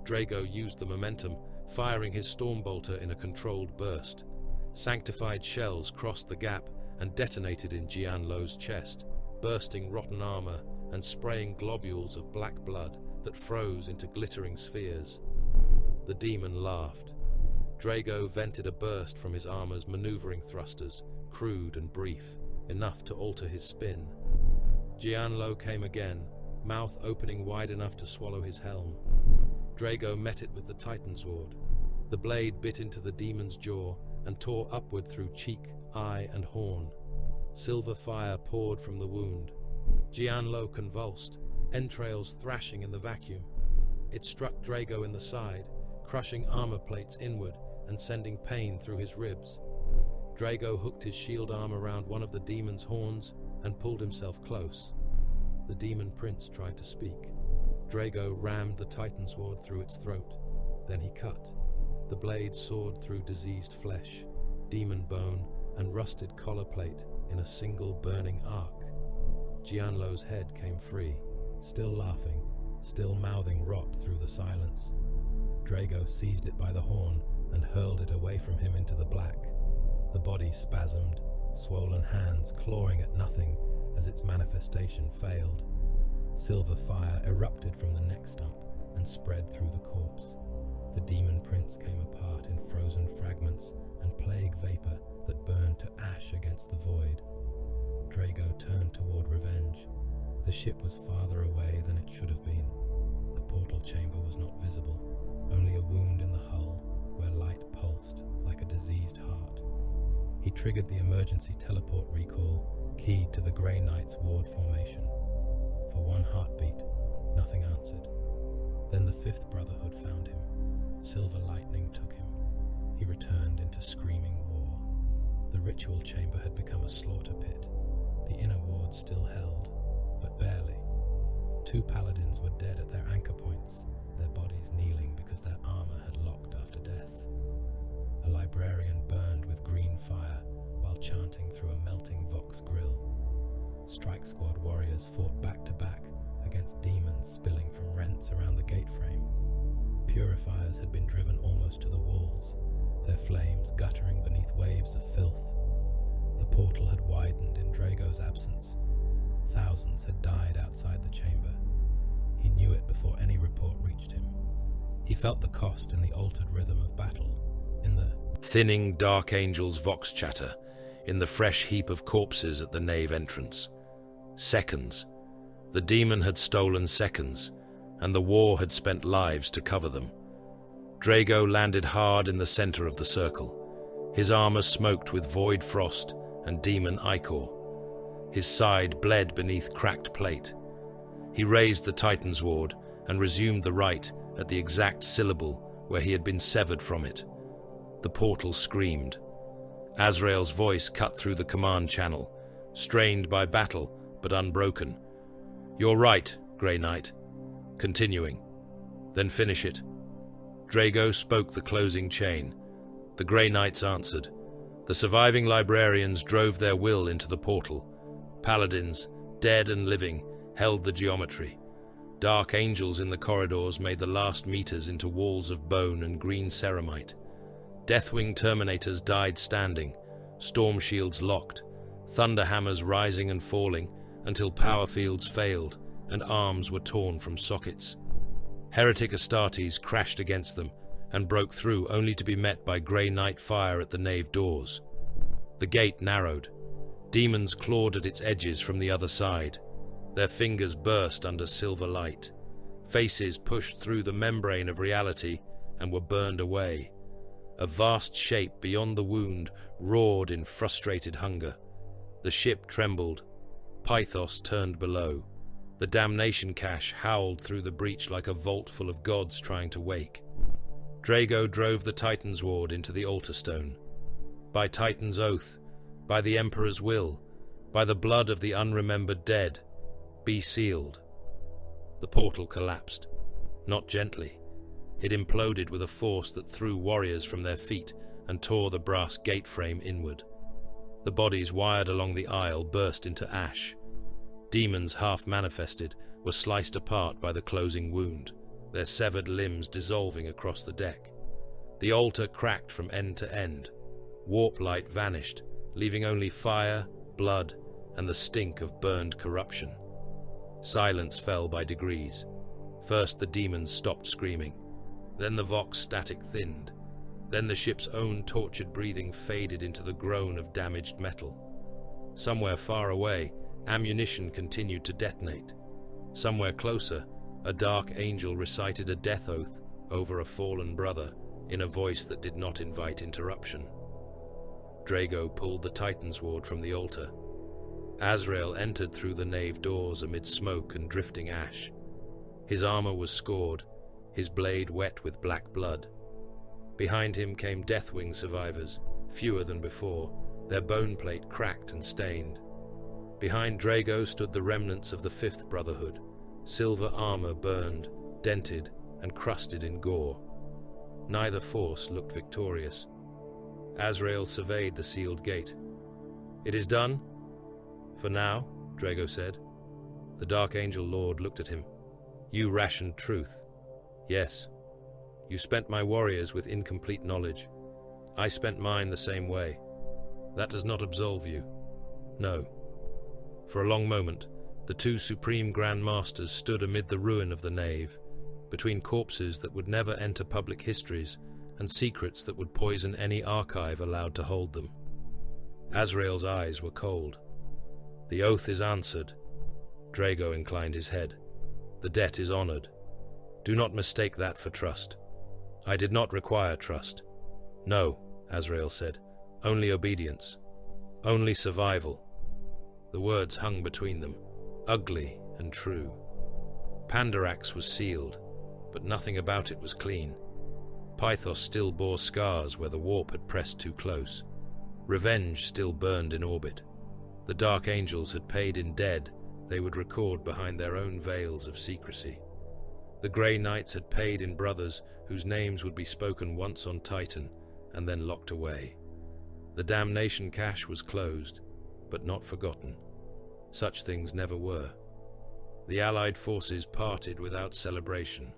B: Drago used the momentum, firing his storm bolter in a controlled burst. Sanctified shells crossed the gap and detonated in Gianllo's chest, bursting rotten armor and spraying globules of black blood that froze into glittering spheres. The demon laughed. Drago vented a burst from his armor's maneuvering thrusters, crude and brief, enough to alter his spin. Gianllo came again, mouth opening wide enough to swallow his helm. Drago met it with the Titan sword. The blade bit into the demon's jaw and tore upward through cheek, eye, and horn. Silver fire poured from the wound. Gianllo convulsed, entrails thrashing in the vacuum. It struck Drago in the side, crushing armor plates inward and sending pain through his ribs. Drago hooked his shield arm around one of the demon's horns and pulled himself close. The demon prince tried to speak. Drago rammed the Titan sword through its throat. Then he cut. The blade soared through diseased flesh, demon bone, and rusted collar plate in a single burning arc. Gianllo's head came free, still laughing, still mouthing rot through the silence. Drago seized it by the horn and hurled it away from him into the black. The body spasmed, swollen hands clawing at nothing as its manifestation failed. Silver fire erupted from the neck stump and spread through the corpse. The demon prince came apart in frozen fragments and plague vapor that burned to ash against the void. Drago turned toward revenge. The ship was farther away than it should have been. The portal chamber was not visible, only a wound in the hull where light pulsed like a diseased heart. He triggered the emergency teleport recall, keyed to the Grey Knight's ward formation. For one heartbeat, nothing answered. Then the Fifth Brotherhood found him. Silver lightning took him. He returned into screaming war. The ritual chamber had become a slaughter pit.
C: The inner ward still held, but barely. 2 paladins were dead at their anchor points, their bodies kneeling because their armor had locked after death. A librarian burned with green fire while chanting through a melting Vox grill. Strike Squad warriors fought back to back against demons spilling from rents around the gate frame. Purifiers had been driven almost to the walls, their flames guttering beneath waves of filth. The portal had widened in Draigo's absence. Thousands had died outside the chamber. He knew it before any report reached him. He felt the cost in the altered rhythm of battle, in the
B: thinning Dark Angel's vox chatter, in the fresh heap of corpses at the nave entrance. Seconds. The demon had stolen seconds, and the war had spent lives to cover them. Draigo landed hard in the center of the circle. His armor smoked with void frost and demon ichor. His side bled beneath cracked plate. He raised the Titan's ward and resumed the right at the exact syllable where he had been severed from it. The portal screamed. Azrael's voice cut through the command channel, strained by battle but unbroken. "You're right, Grey Knight." Continuing. "Then finish it." Draigo spoke the closing chain. The Grey Knights answered. The surviving librarians drove their will into the portal. Paladins, dead and living, held the geometry. Dark angels in the corridors made the last meters into walls of bone and green ceramite. Deathwing terminators died standing, storm shields locked, thunder hammers rising and falling until power fields failed and arms were torn from sockets. Heretic Astartes crashed against them and broke through only to be met by Grey Knight fire at the nave doors. The gate narrowed. Demons clawed at its edges from the other side. Their fingers burst under silver light. Faces pushed through the membrane of reality and were burned away. A vast shape beyond the wound roared in frustrated hunger. The ship trembled. Pythos turned below. The damnation cache howled through the breach like a vault full of gods trying to wake. Draigo drove the Titan's ward into the altar stone. By Titan's oath, by the Emperor's will, by the blood of the unremembered dead, be sealed. The portal collapsed, not gently. It imploded with a force that threw warriors from their feet and tore the brass gate frame inward. The bodies wired along the aisle burst into ash. Demons half-manifested were sliced apart by the closing wound, their severed limbs dissolving across the deck. The altar cracked from end to end. Warp light vanished, leaving only fire, blood, and the stink of burned corruption. Silence fell by degrees. First the demons stopped screaming. Then the Vox static thinned. Then the ship's own tortured breathing faded into the groan of damaged metal. Somewhere far away, ammunition continued to detonate. Somewhere closer, a dark angel recited a death oath over a fallen brother in a voice that did not invite interruption. Draigo pulled the Titan's ward from the altar. Azrael entered through the nave doors amid smoke and drifting ash. His armor was scored, his blade wet with black blood. Behind him came Deathwing survivors, fewer than before, their bone plate cracked and stained. Behind Draigo stood the remnants of the Fifth Brotherhood, silver armor burned, dented, and crusted in gore. Neither force looked victorious. Azrael surveyed the sealed gate. "It is done?" "For now," Draigo said. The Dark Angel Lord looked at him. "You rationed truth." "Yes. You spent my warriors with incomplete knowledge. I spent mine the same way. That does not absolve you." "No." For a long moment, the two Supreme Grand Masters stood amid the ruin of the nave, between corpses that would never enter public histories and secrets that would poison any archive allowed to hold them. Azrael's eyes were cold. "The oath is answered." Draigo inclined his head. "The debt is honored. Do not mistake that for trust. I did not require trust." "No," Azrael said. "Only obedience. Only survival." The words hung between them, ugly and true. Pandarax was sealed, but nothing about it was clean. Pythos still bore scars where the warp had pressed too close. Revenge still burned in orbit. The Dark Angels had paid in dead they would record behind their own veils of secrecy. The Grey Knights had paid in brothers whose names would be spoken once on Titan and then locked away. The damnation cache was closed, but not forgotten. Such things never were. The Allied forces parted without celebration.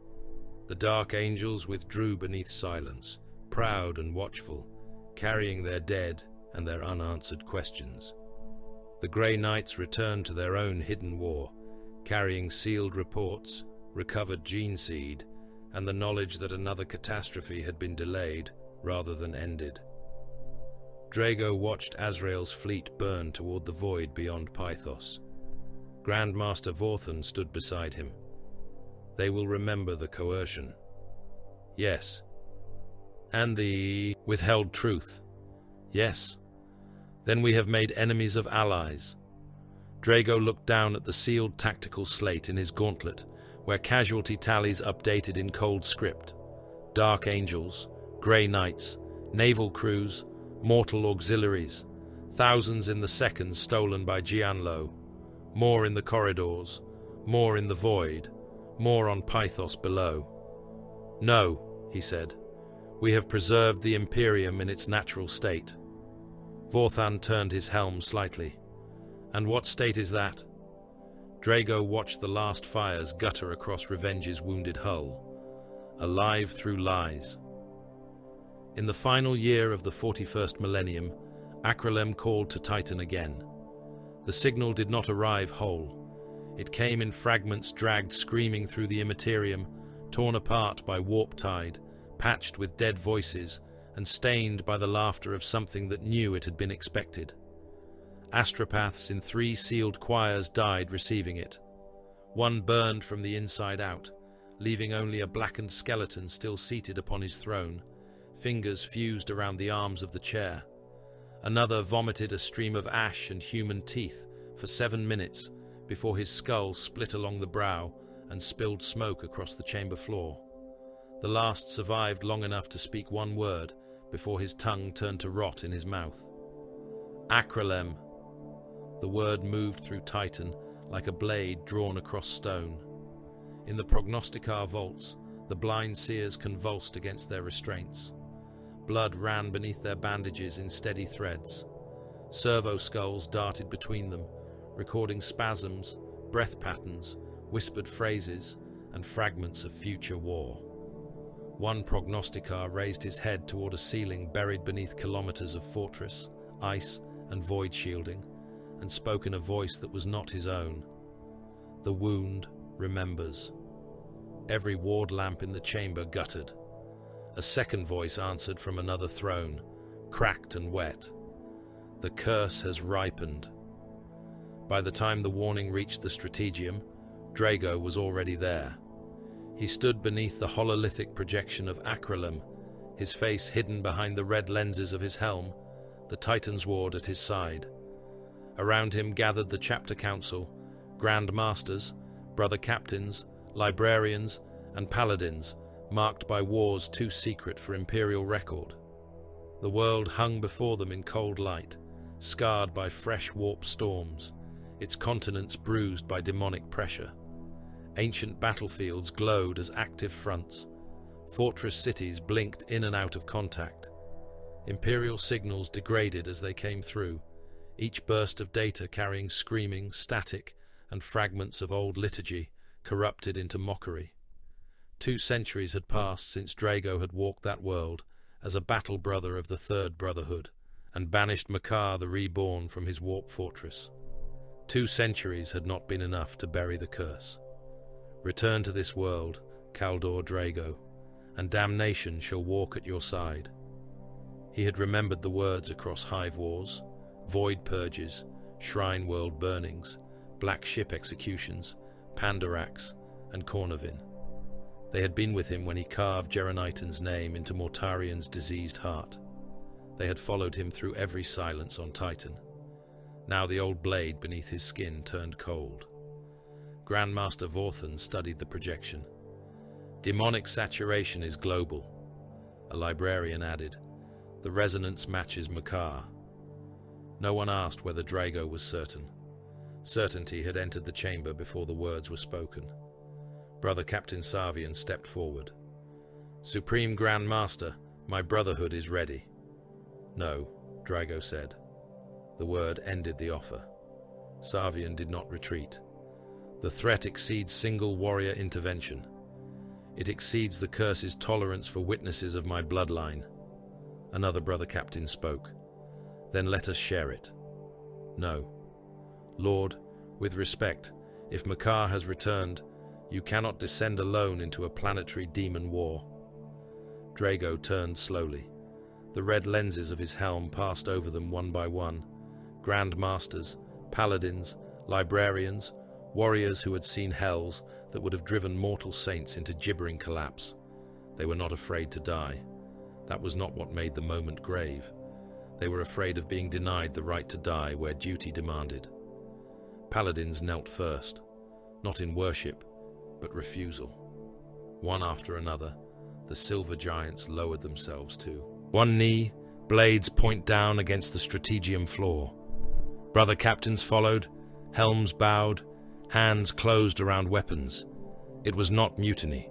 B: The Dark Angels withdrew beneath silence, proud and watchful, carrying their dead and their unanswered questions. The Grey Knights returned to their own hidden war, carrying sealed reports, recovered gene seed, and the knowledge that another catastrophe had been delayed rather than ended. Drago watched Azrael's fleet burn toward the void beyond Pythos. Grandmaster Vorthan stood beside him. They will remember the coercion. Yes. And the withheld truth. Yes. Then we have made enemies of allies. Drago looked down at the sealed tactical slate in his gauntlet, where casualty tallies updated in cold script. Dark Angels, Grey Knights, naval crews, mortal auxiliaries, thousands in the seconds stolen by Gianllo, more in the corridors, more in the void, more on Pythos below. No, he said, we have preserved the Imperium in its natural state. Vorthan turned his helm slightly. And what state is that? Drago watched the last fires gutter across Revenge's wounded hull, alive through lies. In the final year of the 41st millennium, Acrylem called to Titan again. The signal did not arrive whole. It came in fragments dragged screaming through the Imperium, torn apart by warp tide, patched with dead voices, and stained by the laughter of something that knew it had been expected. Astropaths in 3 sealed choirs died receiving it. One burned from the inside out, leaving only a blackened skeleton still seated upon his throne, fingers fused around the arms of the chair. Another vomited a stream of ash and human teeth for 7 minutes before his skull split along the brow and spilled smoke across the chamber floor. The last survived long enough to speak one word before his tongue turned to rot in his mouth. Acrylem. The word moved through Titan like a blade drawn across stone. In the prognosticar vaults, the blind seers convulsed against their restraints. Blood ran beneath their bandages in steady threads. Servo skulls darted between them, recording spasms, breath patterns, whispered phrases, and fragments of future war. One prognosticar raised his head toward a ceiling buried beneath kilometers of fortress, ice, and void shielding, and spoke in a voice that was not his own. The wound remembers. Every ward lamp in the chamber guttered. A second voice answered from another throne, cracked and wet. The curse has ripened. By the time the warning reached the strategium, Drago was already there. He stood beneath the hololithic projection of Acrylem, his face hidden behind the red lenses of his helm, the Titan's ward at his side. Around him gathered the chapter council, Grand Masters, brother captains, librarians, and paladins, marked by wars too secret for Imperial record. The world hung before them in cold light, scarred by fresh warp storms, its continents bruised by demonic pressure. Ancient battlefields glowed as active fronts. Fortress cities blinked in and out of contact. Imperial signals degraded as they came through, each burst of data carrying screaming, static, and fragments of old liturgy corrupted into mockery. 2 centuries had passed since Drago had walked that world as a battle brother of the Third Brotherhood and banished Makar the Reborn from his warp fortress. 2 centuries had not been enough to bury the curse. Return to this world, Kaldor Draigo, and damnation shall walk at your side. He had remembered the words across hive wars, void purges, shrine world burnings, black ship executions, Pandarax, and Cornovin. They had been with him when he carved Geronitan's name into Mortarion's diseased heart. They had followed him through every silence on Titan. Now the old blade beneath his skin turned cold. Grandmaster Vorthan studied the projection. Demonic saturation is global, a librarian added. The resonance matches Makar. No one asked whether Drago was certain. Certainty had entered the chamber before the words were spoken. Brother Captain Savian stepped forward. "Supreme Grand Master, my brotherhood is ready." "No," Drago said. The word ended the offer. Savian did not retreat. The threat exceeds single warrior intervention. It exceeds the curse's tolerance for witnesses of my bloodline. Another brother captain spoke. "Then let us share it." "No. Lord, with respect, if Makar has returned, you cannot descend alone into a planetary demon war." Drago turned slowly. The red lenses of his helm passed over them one by one. Grand Masters, Paladins, Librarians, warriors who had seen hells that would have driven mortal saints into gibbering collapse. They were not afraid to die. That was not what made the moment grave. They were afraid of being denied the right to die where duty demanded. Paladins knelt first, not in worship, but refusal. One after another, the silver giants lowered themselves too. One knee, blades point down against the strategium floor. Brother captains followed, helms bowed, hands closed around weapons. It was not mutiny.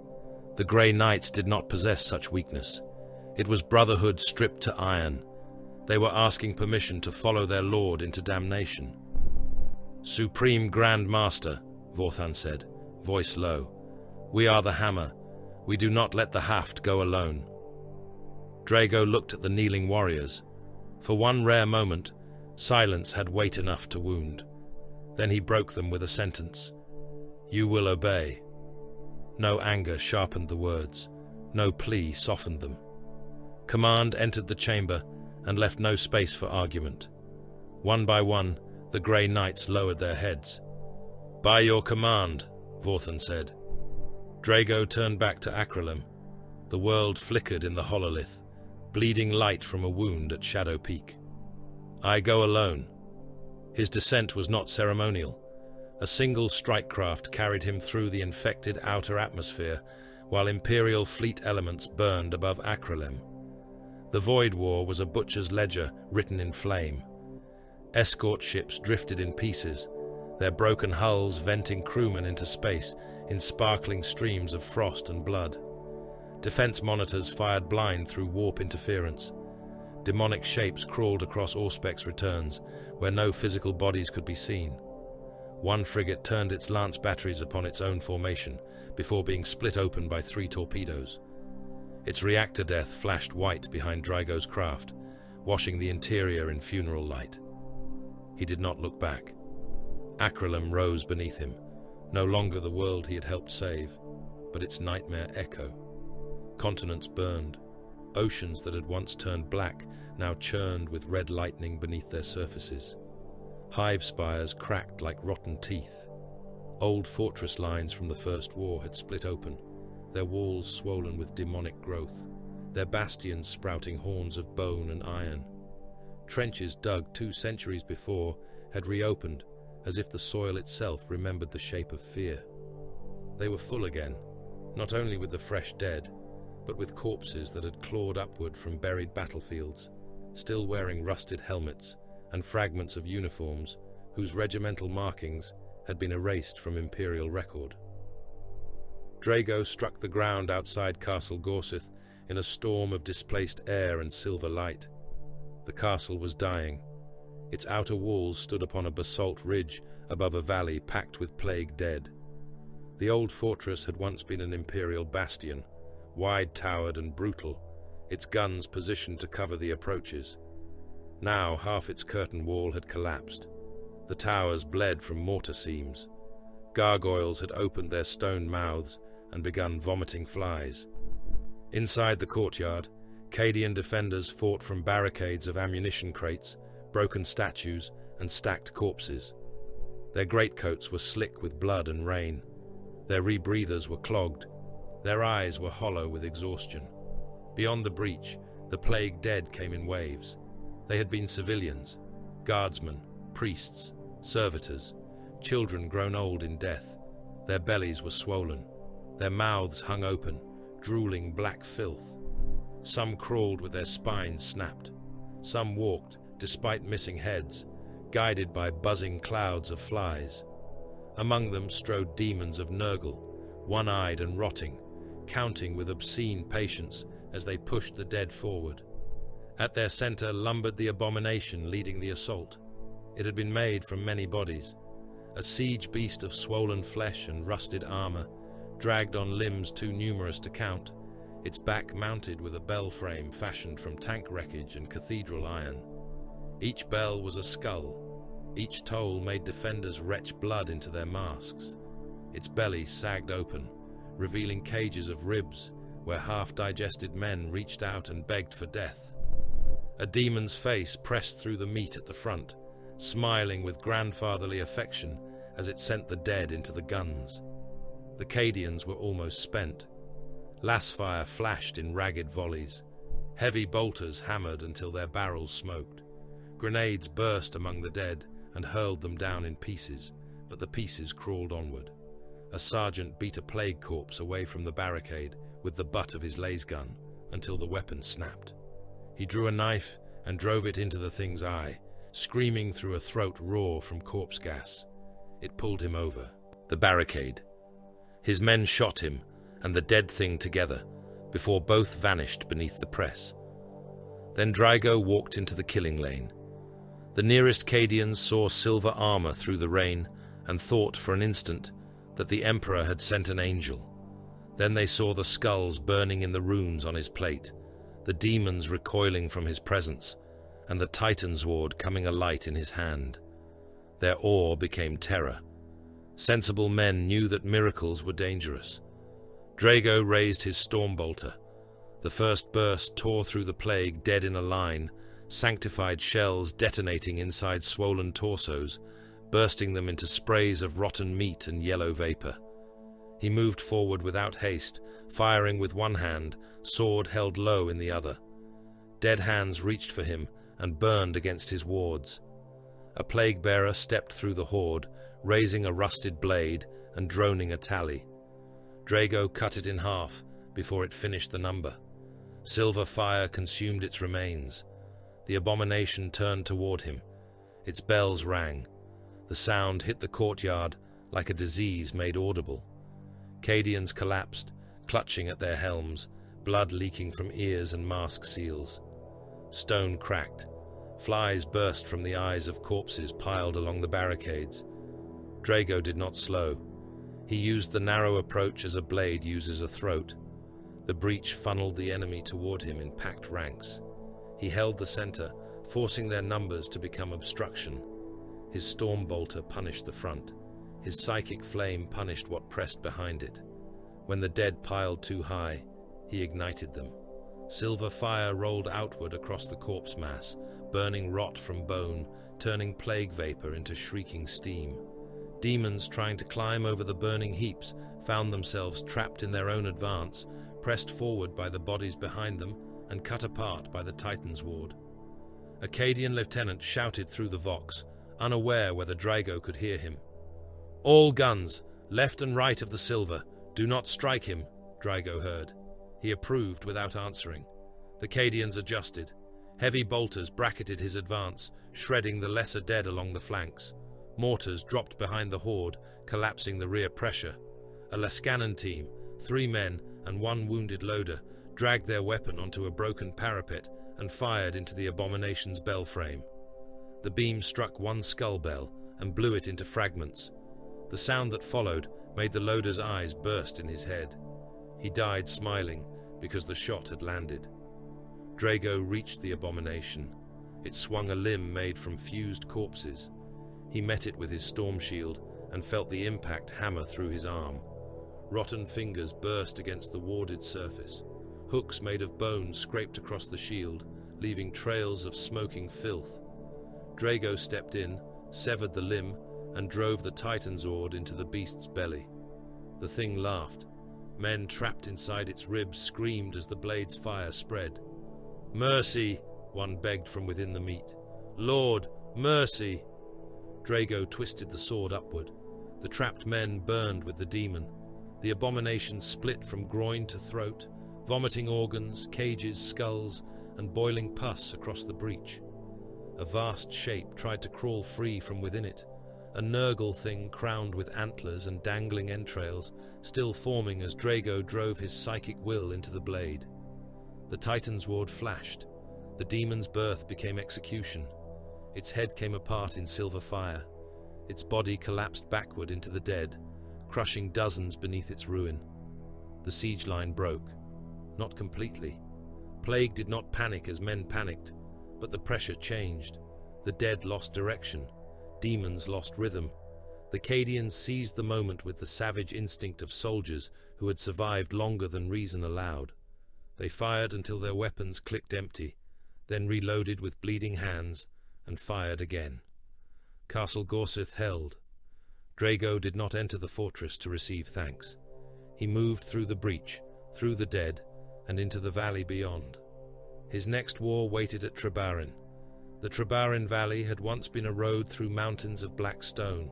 B: The Grey Knights did not possess such weakness. It was brotherhood stripped to iron. They were asking permission to follow their lord into damnation. "Supreme Grand Master," Vorthan said, voice low, "we are the hammer. We do not let the haft go alone." Drago looked at the kneeling warriors. For one rare moment, silence had weight enough to wound. Then he broke them with a sentence. "You will obey." No anger sharpened the words. No plea softened them. Command entered the chamber and left no space for argument. One by one, the Grey Knights lowered their heads. "By your command," Vorthan said. Drago turned back to Acrylem. The world flickered in the hololith, bleeding light from a wound at Shadow Peak. "I go alone." His descent was not ceremonial. A single strike craft carried him through the infected outer atmosphere, while Imperial fleet elements burned above Acrylem. The Void War was a butcher's ledger written in flame. Escort ships drifted in pieces, their broken hulls venting crewmen into space in sparkling streams of frost and blood. Defense monitors fired blind through warp interference. Demonic shapes crawled across Auspex returns, where no physical bodies could be seen. One frigate turned its lance batteries upon its own formation, before being split open by 3 torpedoes. Its reactor death flashed white behind Drago's craft, washing the interior in funeral light. He did not look back. Acrylem rose beneath him, no longer the world he had helped save, but its nightmare echo. Continents burned. Oceans that had once turned black now churned with red lightning beneath their surfaces. Hive spires cracked like rotten teeth. Old fortress lines from the First War had split open, their walls swollen with demonic growth, their bastions sprouting horns of bone and iron. Trenches dug 2 centuries before had reopened, as if the soil itself remembered the shape of fear. They were full again, not only with the fresh dead, but with corpses that had clawed upward from buried battlefields, still wearing rusted helmets and fragments of uniforms whose regimental markings had been erased from Imperial record. Drago struck the ground outside Castle Gorseth in a storm of displaced air and silver light. The castle was dying. Its outer walls stood upon a basalt ridge above a valley packed with plague dead. The old fortress had once been an Imperial bastion, wide-towered and brutal, its guns positioned to cover the approaches. Now half its curtain wall had collapsed. The towers bled from mortar seams. Gargoyles had opened their stone mouths and begun vomiting flies. Inside the courtyard, Cadian defenders fought from barricades of ammunition crates, broken statues, and stacked corpses. Their greatcoats were slick with blood and rain. Their rebreathers were clogged. Their eyes were hollow with exhaustion. Beyond the breach, the plague dead came in waves. They had been civilians, guardsmen, priests, servitors, children grown old in death. Their bellies were swollen. Their mouths hung open, drooling black filth. Some crawled with their spines snapped. Some walked, despite missing heads, guided by buzzing clouds of flies. Among them strode demons of Nurgle, one-eyed and rotting, counting with obscene patience as they pushed the dead forward. At their center lumbered the abomination leading the assault. It had been made from many bodies, a siege beast of swollen flesh and rusted armor, dragged on limbs too numerous to count, its back mounted with a bell frame fashioned from tank wreckage and cathedral iron. Each bell was a skull. Each toll made defenders retch blood into their masks. Its belly sagged open, revealing cages of ribs where half-digested men reached out and begged for death. A demon's face pressed through the meat at the front, smiling with grandfatherly affection as it sent the dead into the guns. The Cadians were almost spent. Lassfire flashed in ragged volleys. Heavy bolters hammered until their barrels smoked. Grenades burst among the dead and hurled them down in pieces, but the pieces crawled onward. A sergeant beat a plague corpse away from the barricade with the butt of his laser gun until the weapon snapped. He drew a knife and drove it into the thing's eye, screaming through a throat raw from corpse gas. It pulled him over the barricade. His men shot him and the dead thing together before both vanished beneath the press. Then Draigo walked into the killing lane. The nearest Cadians saw silver armor through the rain and thought for an instant that the Emperor had sent an angel. Then they saw the skulls burning in the runes on his plate, the demons recoiling from his presence, and the Titan's ward coming alight in his hand. Their awe became terror. Sensible men knew that miracles were dangerous. Draigo raised his stormbolter. The first burst tore through the plague dead in a line, sanctified shells detonating inside swollen torsos, bursting them into sprays of rotten meat and yellow vapor. He moved forward without haste, firing with one hand, sword held low in the other. Dead hands reached for him and burned against his wards. A plague-bearer stepped through the horde, raising a rusted blade and droning a tally. Draigo cut it in half before it finished the number. Silver fire consumed its remains. The abomination turned toward him. Its bells rang. The sound hit the courtyard like a disease made audible. Cadians collapsed, clutching at their helms, blood leaking from ears and mask seals. Stone cracked. Flies burst from the eyes of corpses piled along the barricades. Draigo did not slow. He used the narrow approach as a blade uses a throat. The breach funneled the enemy toward him in packed ranks. He held the center, forcing their numbers to become obstruction. His stormbolter punished the front. His psychic flame punished what pressed behind it. When the dead piled too high, he ignited them. Silver fire rolled outward across the corpse mass, burning rot from bone, turning plague vapor into shrieking steam. Demons trying to climb over the burning heaps found themselves trapped in their own advance, pressed forward by the bodies behind them and cut apart by the Titan's ward. A Cadian lieutenant shouted through the vox, unaware whether Draigo could hear him. "All guns, left and right of the silver, do not strike him," Draigo heard. He approved without answering. The Cadians adjusted. Heavy bolters bracketed his advance, shredding the lesser dead along the flanks. Mortars dropped behind the horde, collapsing the rear pressure. A Lascanon team, 3 men and 1 wounded loader, dragged their weapon onto a broken parapet and fired into the abomination's bell frame. The beam struck one skull bell and blew it into fragments. The sound that followed made the loader's eyes burst in his head. He died smiling because the shot had landed. Draigo reached the abomination. It swung a limb made from fused corpses. He met it with his storm shield and felt the impact hammer through his arm. Rotten fingers burst against the warded surface. Hooks made of bone scraped across the shield, leaving trails of smoking filth. Draigo stepped in, severed the limb, and drove the Titan's Ord into the beast's belly. The thing laughed. Men trapped inside its ribs screamed as the blade's fire spread. "Mercy!" one begged from within the meat. "Lord, mercy!" Draigo twisted the sword upward. The trapped men burned with the demon. The abomination split from groin to throat, vomiting organs, cages, skulls, and boiling pus across the breach. A vast shape tried to crawl free from within it, a Nurgle thing crowned with antlers and dangling entrails, still forming as Drago drove his psychic will into the blade. The Titan's ward flashed. The demon's birth became execution. Its head came apart in silver fire. Its body collapsed backward into the dead, crushing dozens beneath its ruin. The siege line broke. Not completely. Plague did not panic as men panicked, but the pressure changed. The dead lost direction. Demons lost rhythm. The Cadians seized the moment with the savage instinct of soldiers who had survived longer than reason allowed. They fired until their weapons clicked empty, then reloaded with bleeding hands, and fired again. Castle Gorsith held. Drago did not enter the fortress to receive thanks. He moved through the breach, through the dead, and into the valley beyond. His next war waited at Trebarin. The Trebarin Valley had once been a road through mountains of black stone,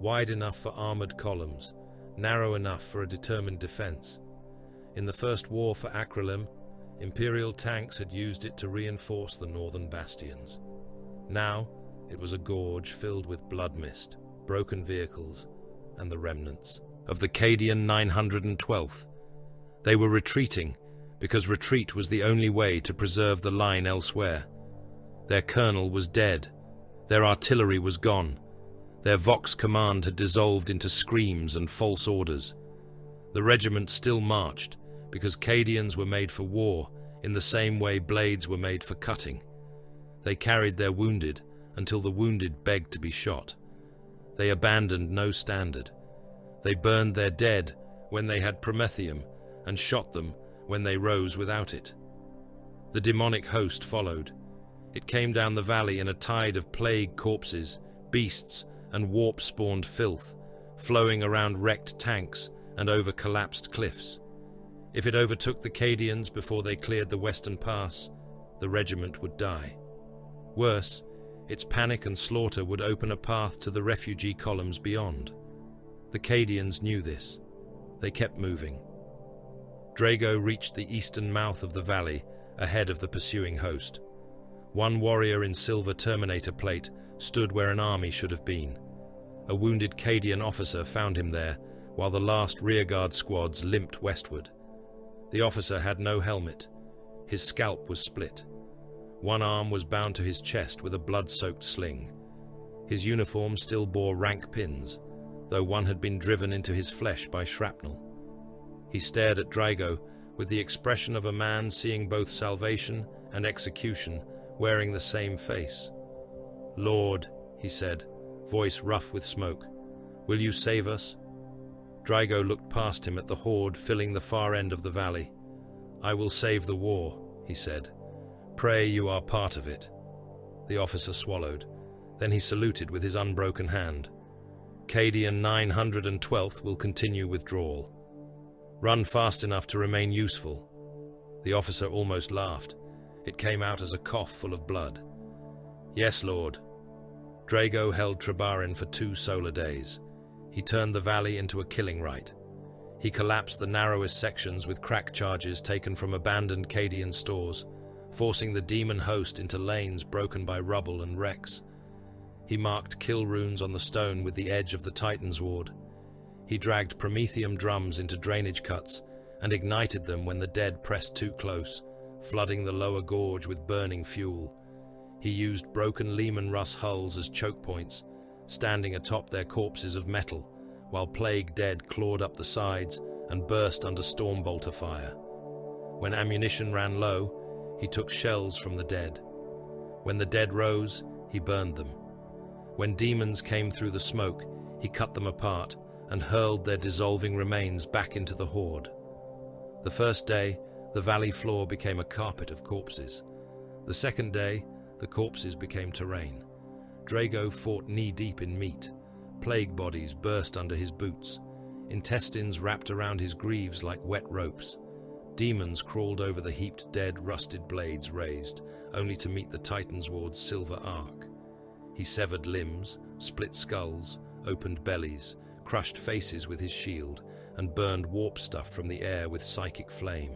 B: wide enough for armored columns, narrow enough for a determined defense. In the first war for Acrylem, Imperial tanks had used it to reinforce the northern bastions. Now, it was a gorge filled with blood mist, broken vehicles, and the remnants of the Cadian 912th. They were retreating, because retreat was the only way to preserve the line elsewhere. Their colonel was dead. Their artillery was gone. Their Vox command had dissolved into screams and false orders. The regiment still marched, because Cadians were made for war in the same way blades were made for cutting. They carried their wounded until the wounded begged to be shot. They abandoned no standard. They burned their dead when they had promethium and shot them when they rose without it. The demonic host followed. It came down the valley in a tide of plague corpses, beasts, and warp-spawned filth, flowing around wrecked tanks and over collapsed cliffs. If it overtook the Cadians before they cleared the western pass, the regiment would die. Worse, its panic and slaughter would open a path to the refugee columns beyond. The Cadians knew this. They kept moving. Drago reached the eastern mouth of the valley, ahead of the pursuing host. One warrior in silver Terminator plate stood where an army should have been. A wounded Cadian officer found him there, while the last rearguard squads limped westward. The officer had no helmet. His scalp was split. One arm was bound to his chest with a blood-soaked sling. His uniform still bore rank pins, though one had been driven into his flesh by shrapnel. He stared at Drago with the expression of a man seeing both salvation and execution wearing the same face. "Lord," he said, voice rough with smoke, "will you save us?" Drago looked past him at the horde filling the far end of the valley. "I will save the war," he said. "Pray you are part of it." The officer swallowed. Then he saluted with his unbroken hand. "Cadian 912th will continue withdrawal. Run fast enough to remain useful." The officer almost laughed. It came out as a cough full of blood. "Yes, Lord." Drago held Trebarin for 2 solar days. He turned the valley into a killing rite. He collapsed the narrowest sections with crack charges taken from abandoned Cadian stores, forcing the demon host into lanes broken by rubble and wrecks. He marked kill runes on the stone with the edge of the Titan's ward. He dragged promethium drums into drainage cuts and ignited them when the dead pressed too close, flooding the lower gorge with burning fuel. He used broken Lehman Russ hulls as choke points, standing atop their corpses of metal, while plague dead clawed up the sides and burst under stormbolter fire. When ammunition ran low, he took shells from the dead. When the dead rose, he burned them. When demons came through the smoke, he cut them apart and hurled their dissolving remains back into the horde. The first day, the valley floor became a carpet of corpses. The second day, the corpses became terrain. Drago fought knee-deep in meat. Plague bodies burst under his boots. Intestines wrapped around his greaves like wet ropes. Demons crawled over the heaped dead, rusted blades raised, only to meet the Titan's ward's silver arc. He severed limbs, split skulls, opened bellies, crushed faces with his shield, and burned warp stuff from the air with psychic flame.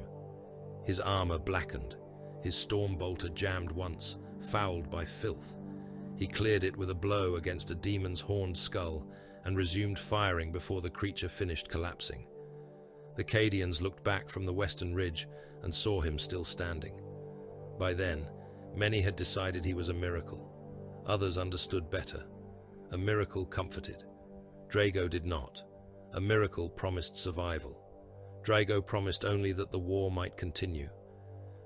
B: His armor blackened, his stormbolter jammed once, fouled by filth, He cleared it with a blow against a demon's horned skull and resumed firing before the creature finished collapsing. The Cadians looked back from the western ridge and saw him still standing. By then, many had decided he was a miracle. Others understood better. A miracle comforted. Drago did not. A miracle promised survival. Drago promised only that the war might continue.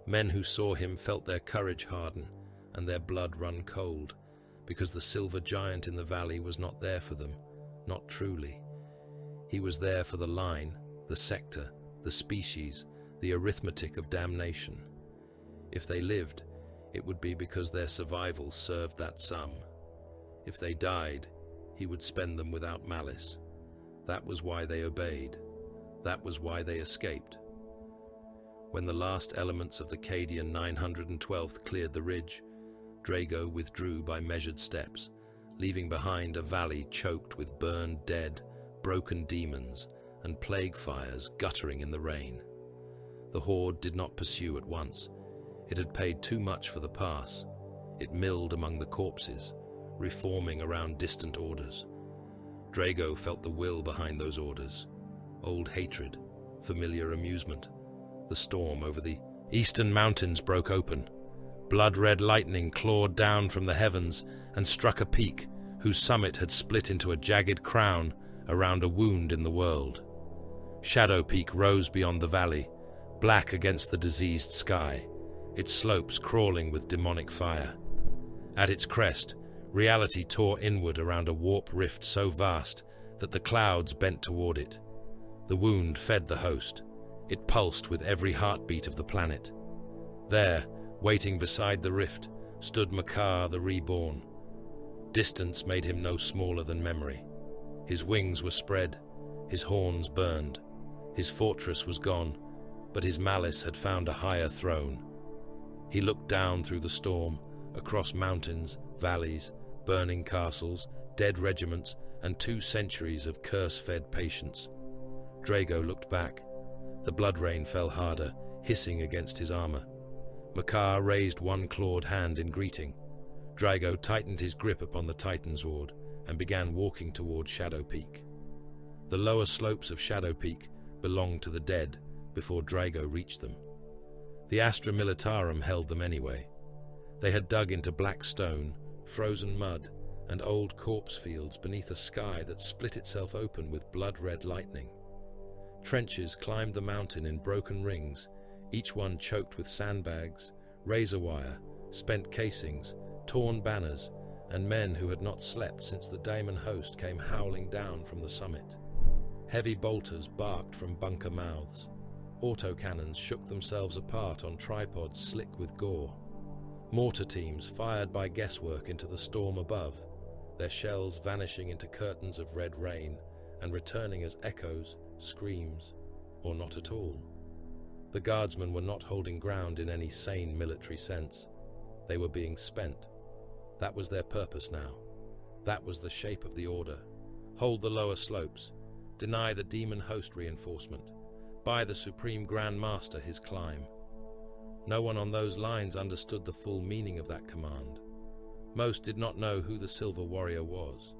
B: Men who saw him felt their courage harden and their blood run cold, because the silver giant in the valley was not there for them, not truly. He was there for the line, the sector, the species, the arithmetic of damnation. If they lived, it would be because their survival served that sum. If they died, he would spend them without malice. That was why they obeyed. That was why they escaped. When the last elements of the Cadian 912th cleared the ridge, Drago withdrew by measured steps, leaving behind a valley choked with burned dead, broken demons, and plague fires guttering in the rain. The horde did not pursue at once. It had paid too much for the pass. It milled among the corpses, reforming around distant orders. Drago felt the will behind those orders. Old hatred, familiar amusement. The storm over the eastern mountains broke open. Blood-red lightning clawed down from the heavens and struck a peak whose summit had split into a jagged crown around a wound in the world. Shadow Peak rose beyond the valley, black against the diseased sky, its slopes crawling with demonic fire. At its crest, reality tore inward around a warp rift so vast that the clouds bent toward it. The wound fed the host. It pulsed with every heartbeat of the planet. There, waiting beside the rift, stood Makar the Reborn. Distance made him no smaller than memory. His wings were spread, his horns burned. His fortress was gone, but his malice had found a higher throne. He looked down through the storm, across mountains, valleys, burning castles, dead regiments, and 2 centuries of curse-fed patience. Drago looked back. The blood rain fell harder, hissing against his armor. Makar raised one clawed hand in greeting. Drago tightened his grip upon the Titan's sword and began walking toward Shadow Peak. The lower slopes of Shadow Peak belonged to the dead before Drago reached them. The Astra Militarum held them anyway. They had dug into black stone, frozen mud, and old corpse fields beneath a sky that split itself open with blood-red lightning. Trenches climbed the mountain in broken rings, each one choked with sandbags, razor wire, spent casings, torn banners, and men who had not slept since the daemon host came howling down from the summit. Heavy bolters barked from bunker mouths. Autocannons shook themselves apart on tripods slick with gore. Mortar teams fired by guesswork into the storm above, their shells vanishing into curtains of red rain and returning as echoes, screams, or not at all. The guardsmen were not holding ground in any sane military sense. They were being spent. That was their purpose now. That was the shape of the order. Hold the lower slopes. Deny the demon host reinforcement. Buy the Supreme Grand Master his climb. No one on those lines understood the full meaning of that command. Most did not know who the Silver Warrior was.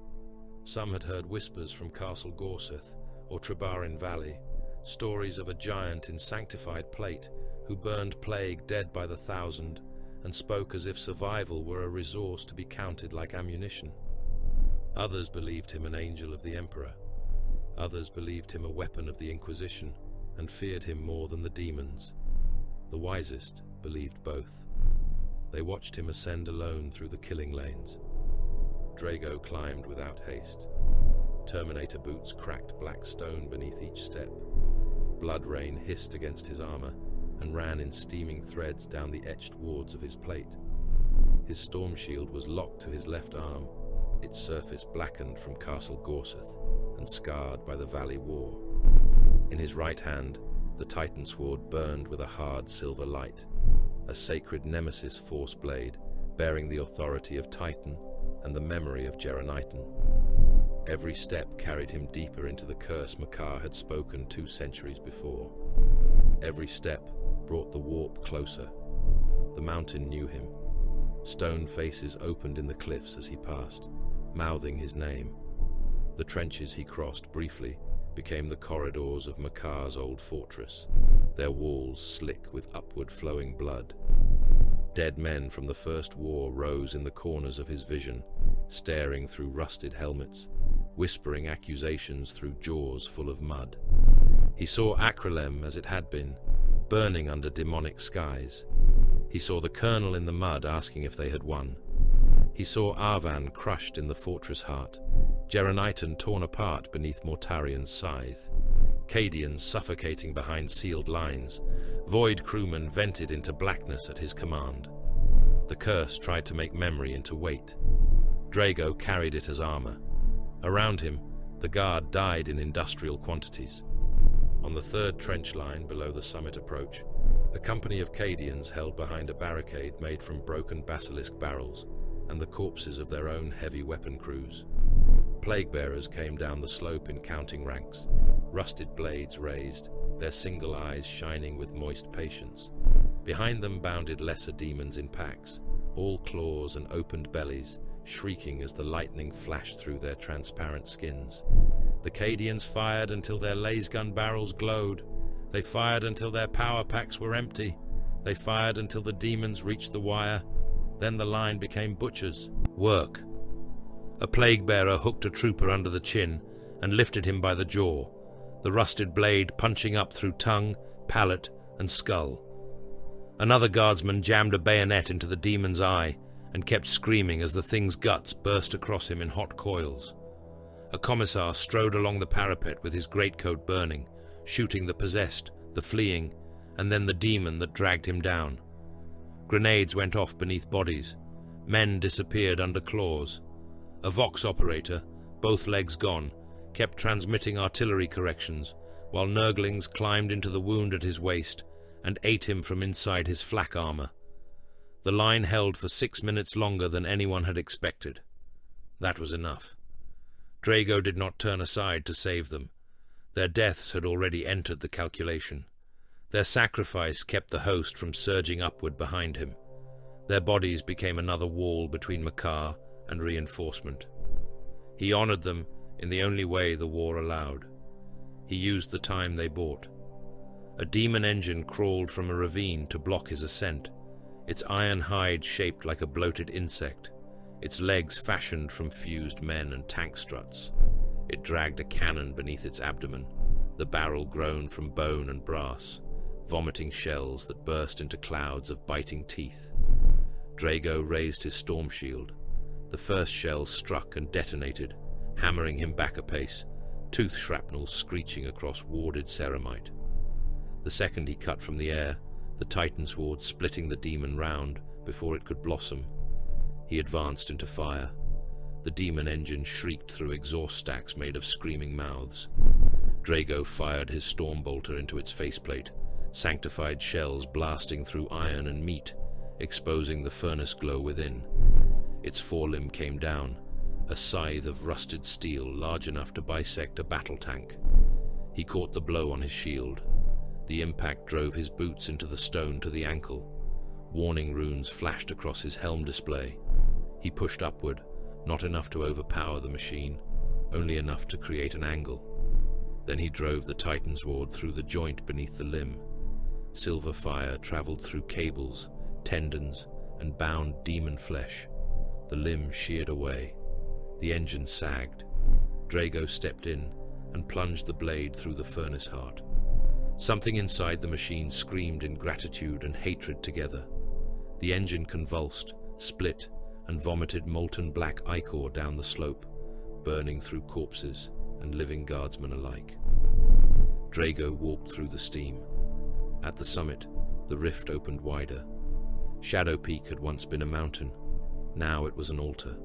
B: Some had heard whispers from Castle Gorseth or Trebarin Valley, stories of a giant in sanctified plate who burned plague dead by the thousand and spoke as if survival were a resource to be counted like ammunition. Others believed him an angel of the Emperor. Others believed him a weapon of the Inquisition and feared him more than the demons. The wisest believed both. They watched him ascend alone through the killing lanes. Drago climbed without haste. Terminator boots cracked black stone beneath each step. Blood rain hissed against his armor and ran in steaming threads down the etched wards of his plate. His storm shield was locked to his left arm, its surface blackened from Castle Gorseth and scarred by the Valley War. In his right hand, the Titan sword burned with a hard silver light, a sacred nemesis force blade bearing the authority of Titan and the memory of Geronitan. Every step carried him deeper into the curse Makar had spoken 2 centuries before. Every step brought the warp closer. The mountain knew him. Stone faces opened in the cliffs as he passed, mouthing his name. The trenches he crossed briefly became the corridors of Makar's old fortress, their walls slick with upward-flowing blood. Dead men from the First War rose in the corners of his vision, staring through rusted helmets, whispering accusations through jaws full of mud. He saw Acrylem as it had been, burning under demonic skies. He saw the colonel in the mud asking if they had won. He saw Arvan crushed in the fortress heart, Geronitan torn apart beneath Mortarion's scythe, Cadians suffocating behind sealed lines, void crewmen vented into blackness at his command. The curse tried to make memory into weight. Drago carried it as armor. Around him, the guard died in industrial quantities. On the third trench line below the summit approach, a company of Cadians held behind a barricade made from broken basilisk barrels and the corpses of their own heavy weapon crews. Plague-bearers came down the slope in counting ranks, rusted blades raised, their single eyes shining with moist patience. Behind them bounded lesser demons in packs, all claws and opened bellies, shrieking as the lightning flashed through their transparent skins. The Cadians fired until their laser-gun barrels glowed. They fired until their power packs were empty. They fired until the demons reached the wire. Then the line became butchers. Work. A plague-bearer hooked a trooper under the chin and lifted him by the jaw, the rusted blade punching up through tongue, palate, and skull. Another guardsman jammed a bayonet into the demon's eye and kept screaming as the thing's guts burst across him in hot coils. A commissar strode along the parapet with his greatcoat burning, shooting the possessed, the fleeing, and then the demon that dragged him down. Grenades went off beneath bodies. Men disappeared under claws. A Vox operator, both legs gone, kept transmitting artillery corrections, while Nurglings climbed into the wound at his waist and ate him from inside his flak armor. The line held for 6 minutes longer than anyone had expected. That was enough. Drago did not turn aside to save them. Their deaths had already entered the calculation. Their sacrifice kept the host from surging upward behind him. Their bodies became another wall between Makar and reinforcement. He honored them in the only way the war allowed. He used the time they bought. A demon engine crawled from a ravine to block his ascent, its iron hide shaped like a bloated insect, its legs fashioned from fused men and tank struts. It dragged a cannon beneath its abdomen, the barrel grown from bone and brass, vomiting shells that burst into clouds of biting teeth. Drago raised his storm shield. The first shell struck and detonated, hammering him back a pace, tooth shrapnel screeching across warded ceramite. The second he cut from the air, the Titan sword splitting the demon round before it could blossom. He advanced into fire. The demon engine shrieked through exhaust stacks made of screaming mouths. Drago fired his storm bolter into its faceplate, sanctified shells blasting through iron and meat, exposing the furnace glow within. Its forelimb came down, a scythe of rusted steel large enough to bisect a battle tank. He caught the blow on his shield. The impact drove his boots into the stone to the ankle. Warning runes flashed across his helm display. He pushed upward, not enough to overpower the machine, only enough to create an angle. Then he drove the Titan sword through the joint beneath the limb. Silver fire traveled through cables, tendons, and bound demon flesh. The limb sheared away. The engine sagged. Drago stepped in and plunged the blade through the furnace heart. Something inside the machine screamed in gratitude and hatred together. The engine convulsed, split, and vomited molten black ichor down the slope, burning through corpses and living guardsmen alike. Drago walked through the steam. At the summit, the rift opened wider. Shadow Peak had once been a mountain. Now it was an altar.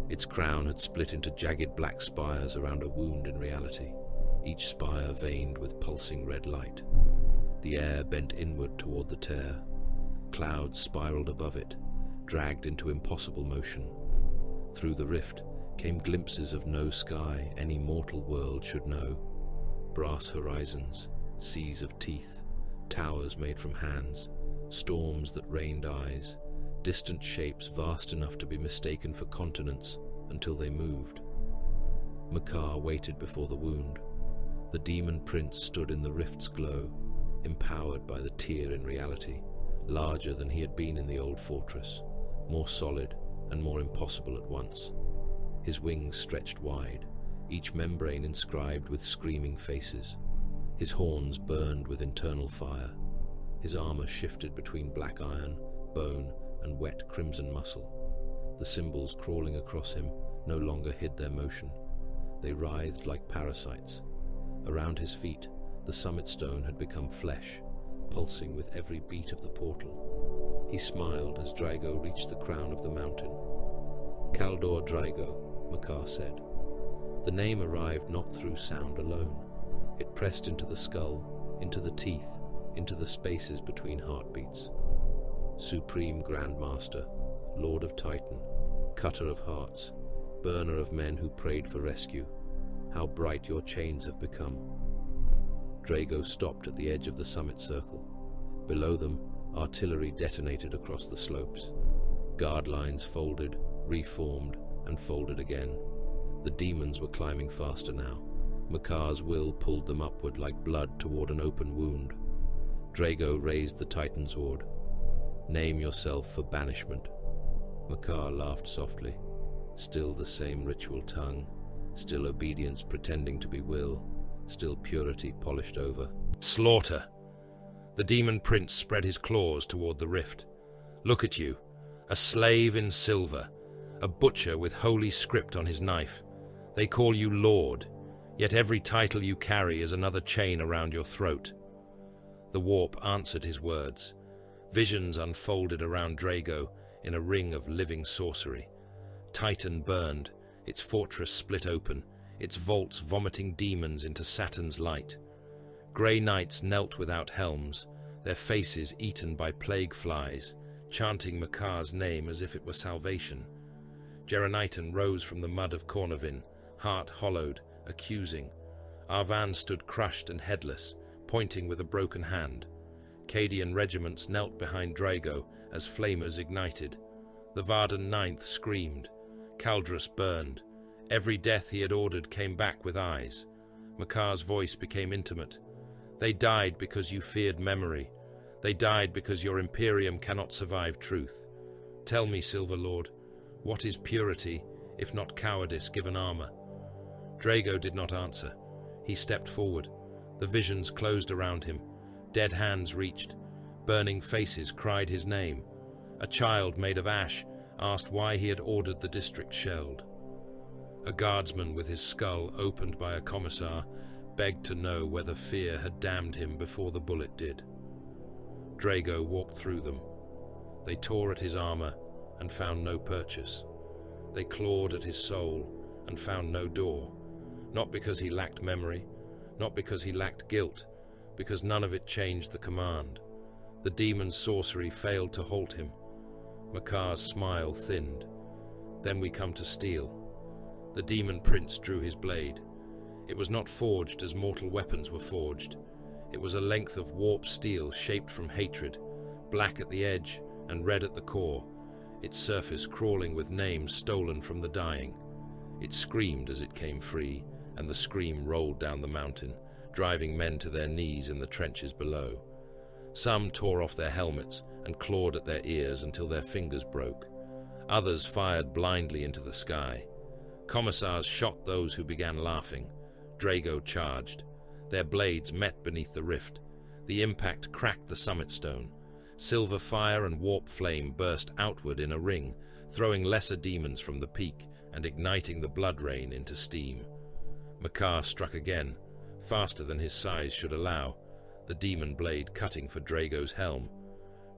B: Its crown had split into jagged black spires around a wound in reality, each spire veined with pulsing red light. The air bent inward toward the tear. Clouds spiraled above it, dragged into impossible motion. Through the rift came glimpses of no sky any mortal world should know. Brass horizons, seas of teeth, towers made from hands, storms that rained eyes, distant shapes vast enough to be mistaken for continents until they moved. Makar waited before the wound. The demon prince stood in the rift's glow, empowered by the tear in reality, larger than he had been in the old fortress, more solid and more impossible at once. His wings stretched wide, each membrane inscribed with screaming faces. His horns burned with internal fire. His armor shifted between black iron, bone, and wet crimson muscle. The symbols crawling across him no longer hid their motion. They writhed like parasites. Around his feet, the summit stone had become flesh, pulsing with every beat of the portal. He smiled as Drago reached the crown of the mountain. Kaldor Draigo, Makar said. The name arrived not through sound alone. It pressed into the skull, into the teeth, into the spaces between heartbeats. Supreme Grand Master, Lord of Titan, Cutter of Hearts, Burner of men who prayed for rescue, how bright your chains have become. Drago stopped at the edge of the summit circle. Below them, artillery detonated across the slopes. Guard lines folded, reformed, and folded again. The demons were climbing faster now. Makar's will pulled them upward like blood toward an open wound. Drago raised the Titan's sword. Name yourself for banishment. Makar laughed softly. Still the same ritual tongue, still obedience pretending to be will, still purity polished over. Slaughter! The demon prince spread his claws toward the rift. Look at you, a slave in silver, a butcher with holy script on his knife. They call you Lord, yet every title you carry is another chain around your throat. The warp answered his words. Visions unfolded around Drago in a ring of living sorcery. Titan burned, its fortress split open, its vaults vomiting demons into Saturn's light. Grey knights knelt without helms, their faces eaten by plague flies, chanting Makar's name as if it were salvation. Geronitan rose from the mud of Cornovin, heart hollowed, accusing. Arvan stood crushed and headless, pointing with a broken hand. Cadian regiments knelt behind Drago as flamers ignited. The Vardan Ninth screamed. Caldrus burned. Every death he had ordered came back with eyes. Makar's voice became intimate. They died because you feared memory. They died because your Imperium cannot survive truth. Tell me, Silver Lord, what is purity, if not cowardice given armor? Drago did not answer. He stepped forward. The visions closed around him. Dead hands reached. Burning faces cried his name. A child made of ash asked why he had ordered the district shelled. A guardsman with his skull opened by a commissar begged to know whether fear had damned him before the bullet did. Drago walked through them. They tore at his armor and found no purchase. They clawed at his soul and found no door, not because he lacked memory, not because he lacked guilt, because none of it changed the command. The demon's sorcery failed to halt him. Makar's smile thinned. Then we come to steel. The demon prince drew his blade. It was not forged as mortal weapons were forged. It was a length of warp steel shaped from hatred, black at the edge and red at the core, its surface crawling with names stolen from the dying. It screamed as it came free, and the scream rolled down the mountain, driving men to their knees in the trenches below. Some tore off their helmets and clawed at their ears until their fingers broke. Others fired blindly into the sky. Commissars shot those who began laughing. Drago charged. Their blades met beneath the rift. The impact cracked the summit stone. Silver fire and warp flame burst outward in a ring, throwing lesser demons from the peak and igniting the blood rain into steam. Makar struck again, faster than his size should allow, the demon blade cutting for Drago's helm.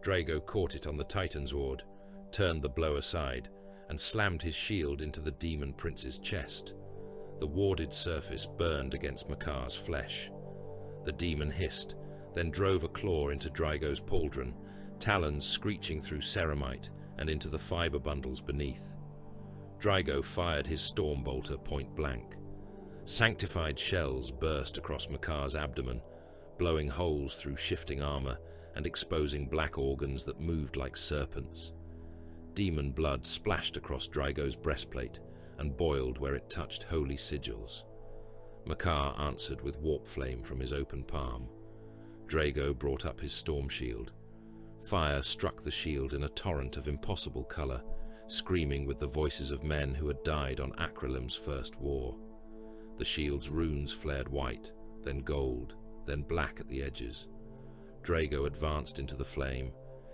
B: Drago caught it on the Titan's ward, turned the blow aside, and slammed his shield into the demon prince's chest. The warded surface burned against Makar's flesh. The demon hissed, then drove a claw into Drago's pauldron, talons screeching through ceramite and into the fiber bundles beneath. Drago fired his storm bolter point blank. Sanctified shells burst across Makar's abdomen, blowing holes through shifting armor and exposing black organs that moved like serpents. demon blood splashed across Draigo's breastplate and boiled where it touched holy sigils. Makar answered with warp flame from his open palm. Draigo brought up his storm shield. Fire struck the shield in a torrent of impossible colour, screaming with the voices of men who had died on Acrylem's first war. The shield's runes flared white, then gold, then black at the edges. Draigo advanced into the flame.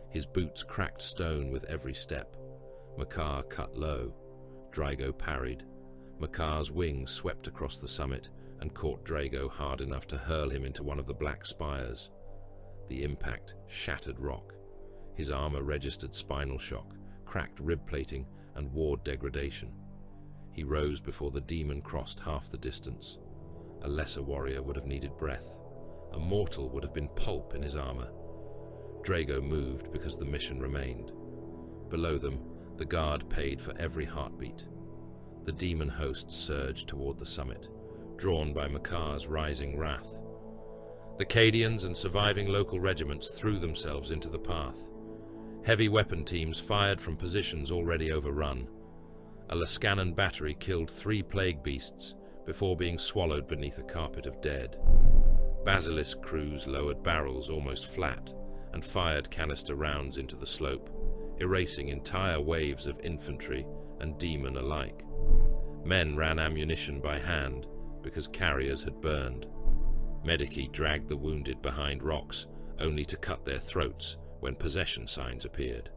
B: His boots cracked stone with every step. Makar cut low. Draigo parried. Makar's wings swept across the summit and caught Draigo hard enough to hurl him into one of the black spires. The impact shattered rock. His armor registered spinal shock, cracked rib plating, and ward degradation. He rose before the demon crossed half the distance. A lesser warrior would have needed breath. A mortal would have been pulp in his armor. Draigo moved because the mission remained. Below them, the guard paid for every heartbeat. The demon host surged toward the summit, drawn by Makar's rising wrath. The Cadians and surviving local regiments threw themselves into the path. Heavy weapon teams fired from positions already overrun. A Lascanon battery killed 3 plague beasts before being swallowed beneath a carpet of dead. Basilisk crews lowered barrels almost flat and fired canister rounds into the slope, erasing entire waves of infantry and demon alike. Men ran ammunition by hand because carriers had burned. Medici dragged the wounded behind rocks, only to cut their throats when possession signs appeared.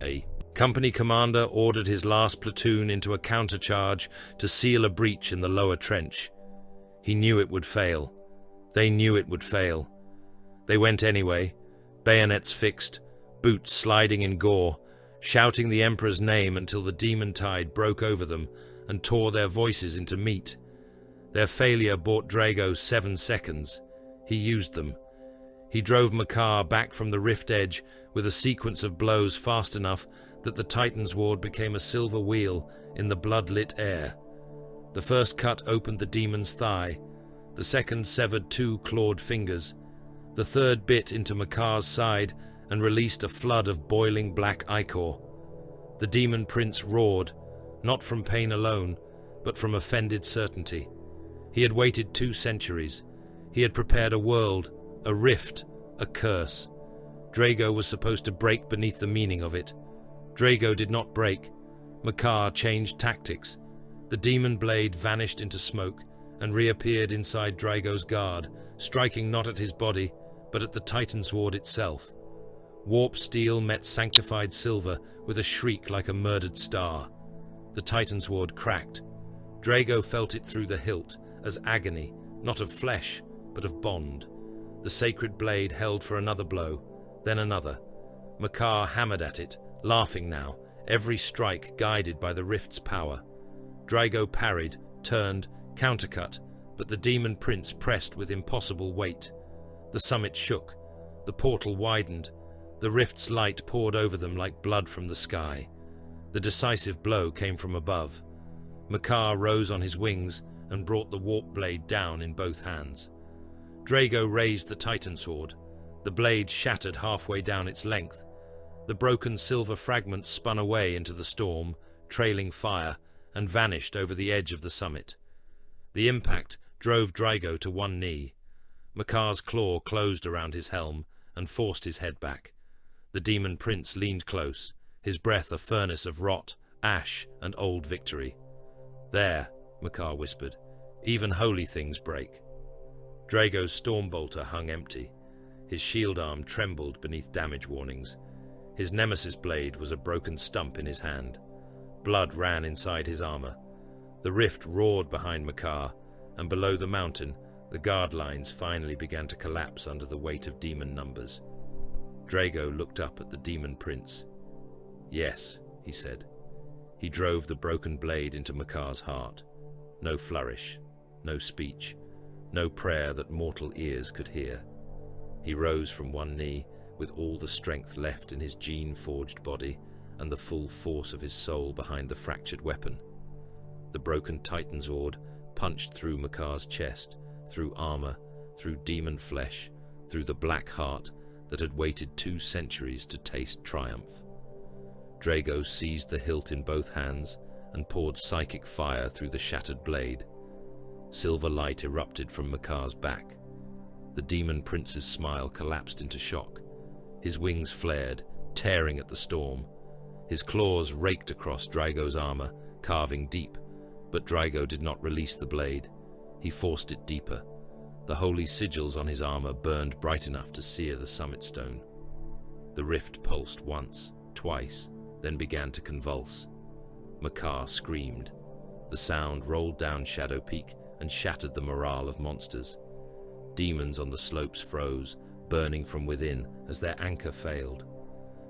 B: A company commander ordered his last platoon into a countercharge to seal a breach in the lower trench. He knew it would fail. They knew it would fail. They went anyway, bayonets fixed, boots sliding in gore, shouting the Emperor's name until the demon tide broke over them and tore their voices into meat. Their failure bought Draigo 7 seconds. He used them. He drove Makar back from the rift edge with a sequence of blows fast enough that the Titan's ward became a silver wheel in the blood-lit air. The first cut opened the demon's thigh. The second severed 2 clawed fingers. The third bit into Makar's side and released a flood of boiling black ichor. The demon prince roared, not from pain alone, but from offended certainty. He had waited 2 centuries. He had prepared a world, a rift, a curse. Draigo was supposed to break beneath the meaning of it. Draigo did not break. Makar changed tactics. The demon blade vanished into smoke and reappeared inside Draigo's guard, striking not at his body, but at the Titan sword itself. Warp steel met sanctified silver with a shriek like a murdered star. The Titan sword cracked. Draigo felt it through the hilt as agony, not of flesh, but of bond. The sacred blade held for another blow, then another. Makar hammered at it, laughing now, every strike guided by the rift's power. Draigo parried, turned, countercut, but the demon prince pressed with impossible weight. The summit shook. The portal widened. The rift's light poured over them like blood from the sky. The decisive blow came from above. Makar rose on his wings and brought the warp blade down in both hands. Draigo raised the Titan sword. The blade shattered halfway down its length. The broken silver fragments spun away into the storm, trailing fire, and vanished over the edge of the summit. The impact drove Draigo to one knee. Makar's claw closed around his helm and forced his head back. The demon prince leaned close, his breath a furnace of rot, ash, and old victory. "There," Makar whispered, "even holy things break." Draigo's stormbolter hung empty. His shield arm trembled beneath damage warnings. His nemesis blade was a broken stump in his hand. Blood ran inside his armor. The rift roared behind Makar, and below the mountain, the guard lines finally began to collapse under the weight of demon numbers. Draigo looked up at the demon prince. "Yes," he said. He drove the broken blade into Makar's heart. No flourish, no speech, no prayer that mortal ears could hear. He rose from one knee with all the strength left in his gene-forged body and the full force of his soul behind the fractured weapon. The broken Titan's sword punched through Makar's chest, through armor, through demon flesh, through the black heart that had waited 2 centuries to taste triumph. Drago seized the hilt in both hands and poured psychic fire through the shattered blade. Silver light erupted from Makar's back. The demon prince's smile collapsed into shock. His wings flared, tearing at the storm. His claws raked across Drago's armor, carving deep, but Draigo did not release the blade. He forced it deeper. The holy sigils on his armor burned bright enough to sear the summit stone. The rift pulsed once, twice, then began to convulse. Makar screamed. The sound rolled down Shadow Peak and shattered the morale of monsters. Demons on the slopes froze, burning from within as their anchor failed.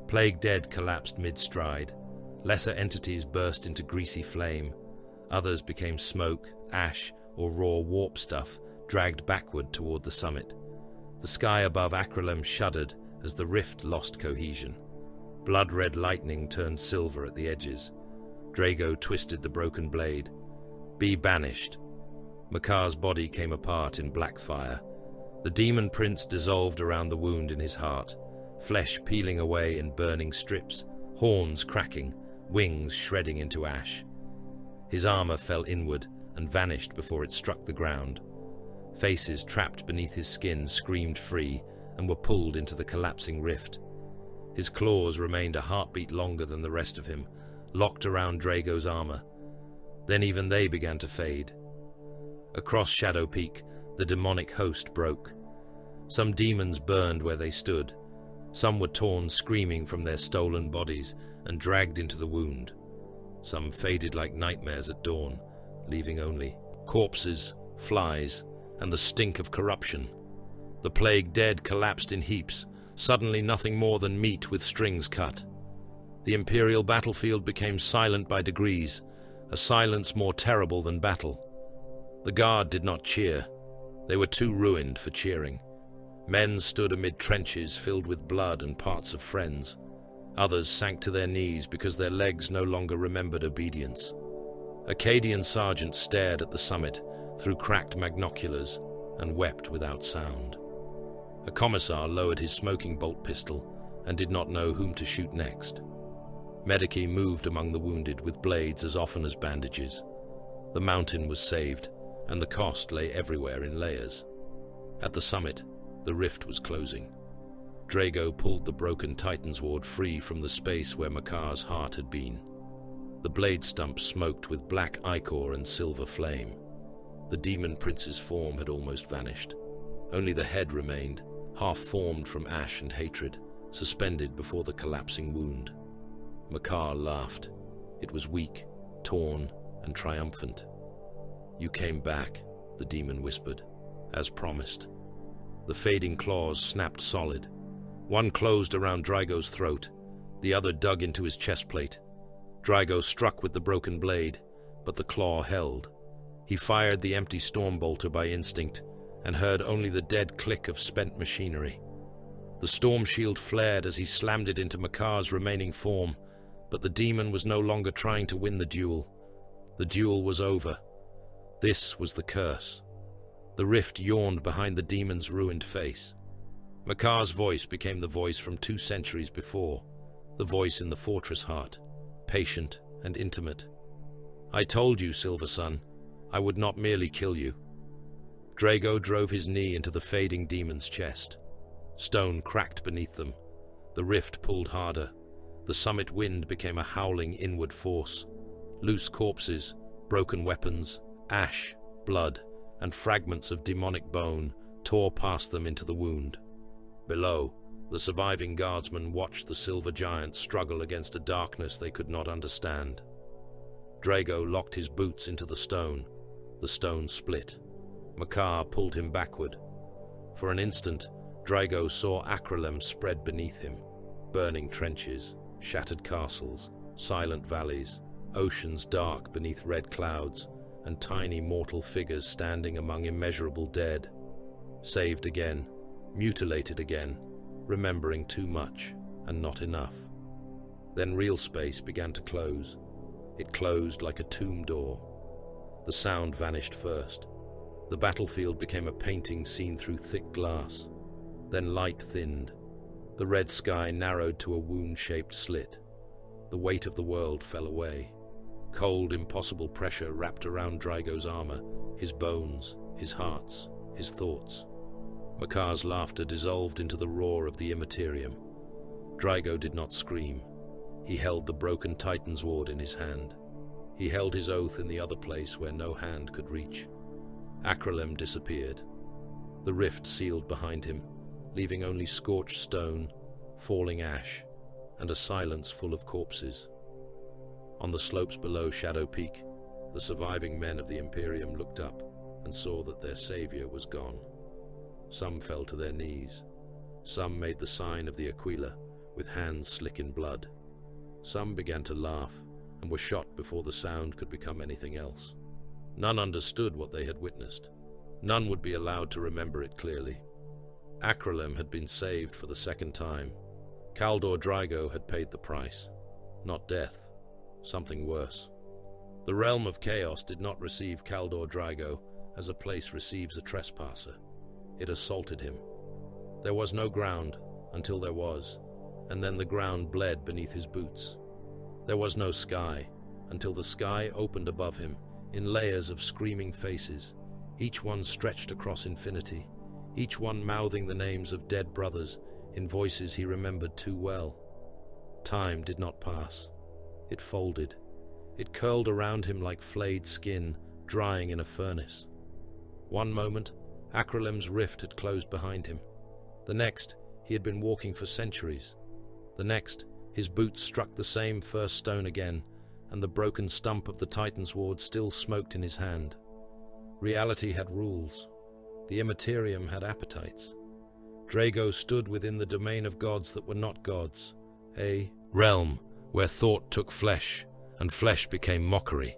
B: Plague Dead collapsed mid-stride. Lesser entities burst into greasy flame. Others became smoke, ash, or raw warp stuff, dragged backward toward the summit. The sky above Acrylem shuddered as the rift lost cohesion. Blood-red lightning turned silver at the edges. Drago twisted the broken blade. Be banished. Makar's body came apart in black fire. The demon prince dissolved around the wound in his heart, flesh peeling away in burning strips, horns cracking, wings shredding into ash. His armor fell inward and vanished before it struck the ground. Faces trapped beneath his skin screamed free and were pulled into the collapsing rift. His claws remained a heartbeat longer than the rest of him, locked around Drago's armor. Then even they began to fade. Across Shadow Peak, the demonic host broke. Some demons burned where they stood. Some were torn screaming from their stolen bodies and dragged into the wound. Some faded like nightmares at dawn, leaving only corpses, flies, and the stink of corruption. The Plague Dead collapsed in heaps, suddenly nothing more than meat with strings cut. The Imperial battlefield became silent by degrees, a silence more terrible than battle. The guard did not cheer. They were too ruined for cheering. Men stood amid trenches filled with blood and parts of friends. Others sank to their knees because their legs no longer remembered obedience. Acadian sergeants stared at the summit through cracked magnoculars and wept without sound. A commissar lowered his smoking bolt pistol and did not know whom to shoot next. Medici moved among the wounded with blades as often as bandages. The mountain was saved, and the cost lay everywhere in layers. At the summit, the rift was closing. Drago pulled the broken Titan's ward free from the space where Makar's heart had been. The blade stump smoked with black ichor and silver flame. The demon prince's form had almost vanished. Only the head remained, half-formed from ash and hatred, suspended before the collapsing wound. Makar laughed. It was weak, torn, and triumphant. "You came back," the demon whispered, as promised. The fading claws snapped solid. One closed around Drago's throat, the other dug into his chestplate. Draigo struck with the broken blade, but the claw held. He fired the empty stormbolter by instinct, and heard only the dead click of spent machinery. The storm shield flared as he slammed it into Makar's remaining form, but the demon was no longer trying to win the duel. The duel was over. This was the curse. The rift yawned behind the demon's ruined face. Makar's voice became the voice from 2 centuries before, the voice in the fortress heart, patient and intimate. "I told you, Silver Sun, I would not merely kill you." Drago drove his knee into the fading demon's chest. Stone cracked beneath them. The rift pulled harder. The summit wind became a howling inward force. Loose corpses, broken weapons, ash, blood, and fragments of demonic bone tore past them into the wound. Below, the surviving guardsmen watched the silver giant struggle against a darkness they could not understand. Drago locked his boots into the stone. The stone split. Makar pulled him backward. For an instant, Drago saw Acrylem spread beneath him. Burning trenches, shattered castles, silent valleys, oceans dark beneath red clouds, and tiny mortal figures standing among immeasurable dead. Saved again, mutilated again, remembering too much and not enough. Then real space began to close. It closed like a tomb door. The sound vanished first. The battlefield became a painting seen through thick glass. Then light thinned. The red sky narrowed to a wound-shaped slit. The weight of the world fell away. Cold, impossible pressure wrapped around Draigo's armor, his bones, his hearts, his thoughts. Makar's laughter dissolved into the roar of the Imperium. Draigo did not scream. He held the broken Titan's ward in his hand. He held his oath in the other place where no hand could reach. Acrylem disappeared. The rift sealed behind him, leaving only scorched stone, falling ash, and a silence full of corpses. On the slopes below Shadow Peak, the surviving men of the Imperium looked up and saw that their savior was gone. Some fell to their knees. Some made the sign of the Aquila, with hands slick in blood. Some began to laugh and were shot before the sound could become anything else. None understood what they had witnessed. None would be allowed to remember it clearly. Acrylem had been saved for the second time. Caldor Draigo had paid the price. Not death, something worse. The realm of chaos did not receive Kaldor Draigo as a place receives a trespasser. It assaulted him. There was no ground until there was, and then the ground bled beneath his boots. There was no sky until the sky opened above him in layers of screaming faces, each one stretched across infinity, each one mouthing the names of dead brothers in voices he remembered too well. Time did not pass. It folded. It curled around him like flayed skin drying in a furnace. One moment, Acrylem's rift had closed behind him. The next, he had been walking for centuries. The next, his boots struck the same first stone again, and the broken stump of the Titan's ward still smoked in his hand. Reality had rules. The Imperium had appetites. Drago stood within the domain of gods that were not gods, a realm where thought took flesh, and flesh became mockery.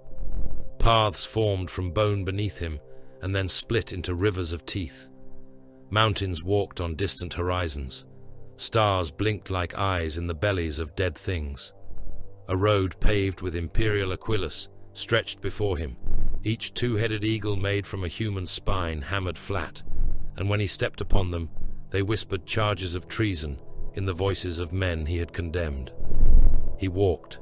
B: Paths formed from bone beneath him, and then split into rivers of teeth. Mountains walked on distant horizons. Stars blinked like eyes in the bellies of dead things. A road paved with Imperial Aquilus stretched before him, each two-headed eagle made from a human spine hammered flat, and when he stepped upon them, they whispered charges of treason in the voices of men he had condemned. He walked.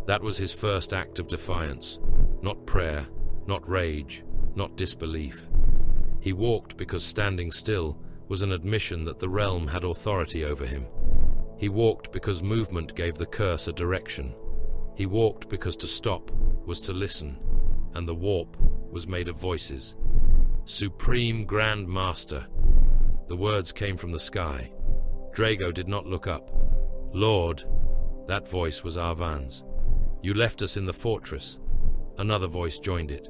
B: That was his first act of defiance, not prayer, not rage, not disbelief. He walked because standing still was an admission that the realm had authority over him. He walked because movement gave the curse a direction. He walked because to stop was to listen, and the warp was made of voices. Supreme Grand Master. The words came from the sky. Drago did not look up. Lord, that voice was Arvan's. You left us in the fortress. Another voice joined it.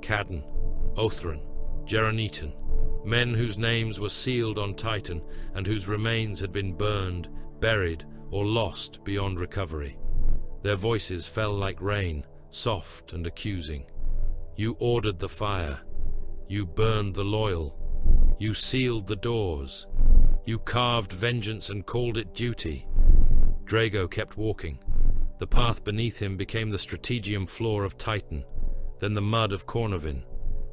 B: Cadden, Othran, Geronitan, men whose names were sealed on Titan and whose remains had been burned, buried, or lost beyond recovery. Their voices fell like rain, soft and accusing. You ordered the fire. You burned the loyal. You sealed the doors. You carved vengeance and called it duty. Drago kept walking. The path beneath him became the strategium floor of Titan, then the mud of Cornovin,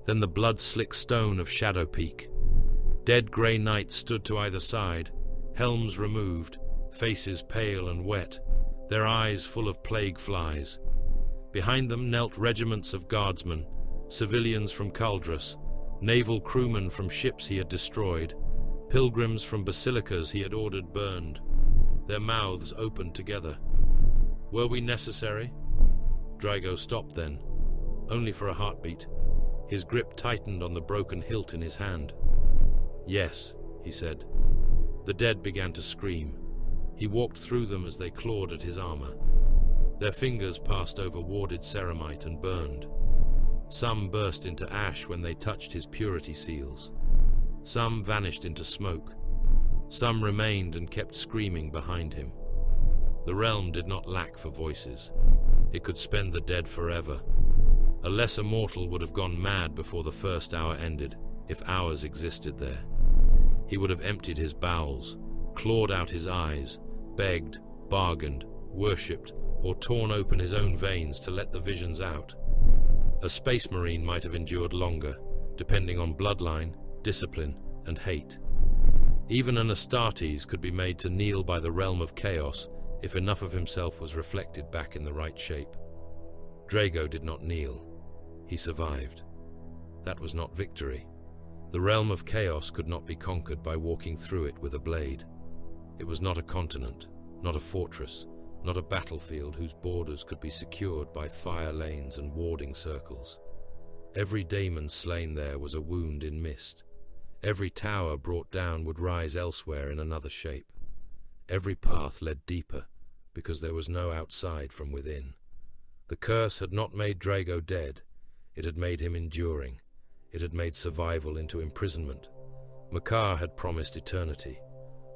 B: then the blood-slick stone of Shadow Peak. Dead grey knights stood to either side, helms removed, faces pale and wet, their eyes full of plague flies. Behind them knelt regiments of guardsmen, civilians from Caldrus, naval crewmen from ships he had destroyed, pilgrims from basilicas he had ordered burned. Their mouths opened together. Were we necessary? Draigo stopped then, only for a heartbeat. His grip tightened on the broken hilt in his hand. Yes, he said. The dead began to scream. He walked through them as they clawed at his armor. Their fingers passed over warded ceramite and burned. Some burst into ash when they touched his purity seals. Some vanished into smoke. Some remained and kept screaming behind him. The realm did not lack for voices. It could spend the dead forever. A lesser mortal would have gone mad before the first hour ended, if hours existed there. He would have emptied his bowels, clawed out his eyes, begged, bargained, worshipped, or torn open his own veins to let the visions out. A space marine might have endured longer, depending on bloodline, discipline, and hate. Even an Astartes could be made to kneel by the realm of chaos if enough of himself was reflected back in the right shape. Drago did not kneel. He survived. That was not victory. The realm of chaos could not be conquered by walking through it with a blade. It was not a continent, not a fortress, not a battlefield whose borders could be secured by fire lanes and warding circles. Every daemon slain there was a wound in mist. Every tower brought down would rise elsewhere in another shape. Every path led deeper, because there was no outside from within. The curse had not made Drago dead. It had made him enduring. It had made survival into imprisonment. Makar had promised eternity.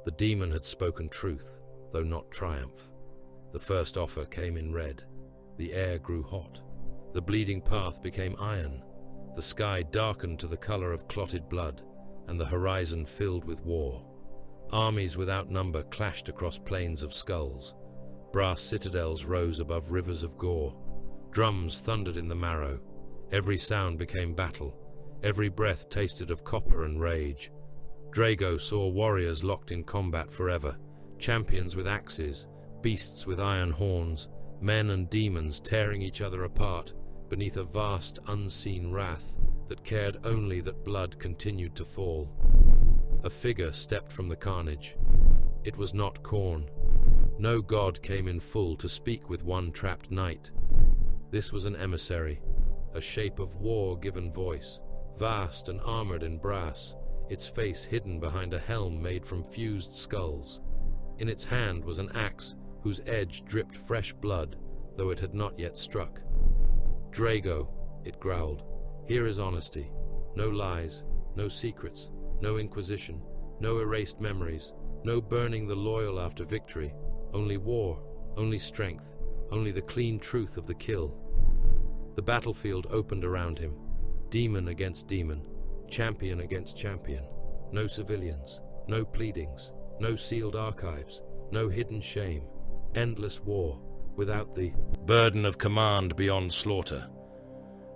B: The demon had spoken truth, though not triumph. The first offer came in red. The air grew hot. The bleeding path became iron. The sky darkened to the color of clotted blood, and the horizon filled with war. Armies without number clashed across plains of skulls. Brass citadels rose above rivers of gore. Drums thundered in the marrow. Every sound became battle. Every breath tasted of copper and rage. Drago saw warriors locked in combat forever, champions with axes, beasts with iron horns, men and demons tearing each other apart beneath a vast unseen wrath that cared only that blood continued to fall. A figure stepped from the carnage. It was not Khorne. No god came in full to speak with one trapped knight. This was an emissary, a shape of war given voice, vast and armored in brass, its face hidden behind a helm made from fused skulls. In its hand was an axe whose edge dripped fresh blood, though it had not yet struck. "Drago," it growled, "here is honesty. No lies, no secrets, no inquisition, no erased memories, no burning the loyal after victory. Only war, only strength, only the clean truth of the kill." The battlefield opened around him, demon against demon, champion against champion. No civilians, no pleadings, no sealed archives, no hidden shame. Endless war, without the burden of command beyond slaughter.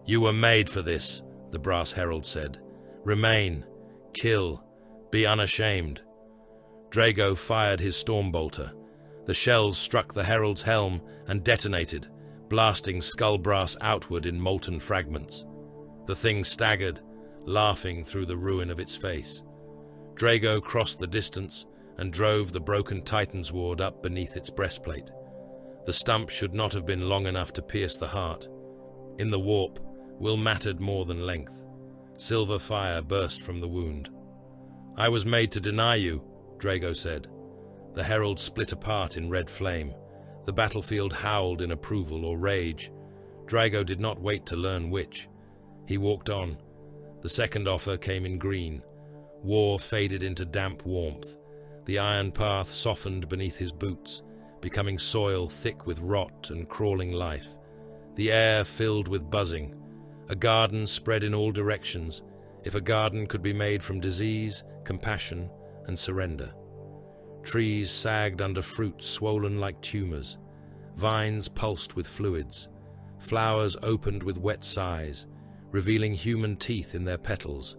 B: "You were made for this," the brass herald said. "Remain, kill, be unashamed." Drago fired his stormbolter. The shells struck the herald's helm and detonated, blasting skull brass outward in molten fragments. The thing staggered, laughing through the ruin of its face. Drago crossed the distance and drove the broken Titan's ward up beneath its breastplate. The stump should not have been long enough to pierce the heart. In the warp, will mattered more than length. Silver fire burst from the wound. "I was made to deny you," Drago said. The herald split apart in red flame. The battlefield howled in approval or rage. Drago did not wait to learn which. He walked on. The second offer came in green. War faded into damp warmth. The iron path softened beneath his boots, becoming soil thick with rot and crawling life. The air filled with buzzing. A garden spread in all directions, if a garden could be made from disease, compassion, and surrender. Trees sagged under fruit swollen like tumors. Vines pulsed with fluids. Flowers opened with wet sighs, revealing human teeth in their petals.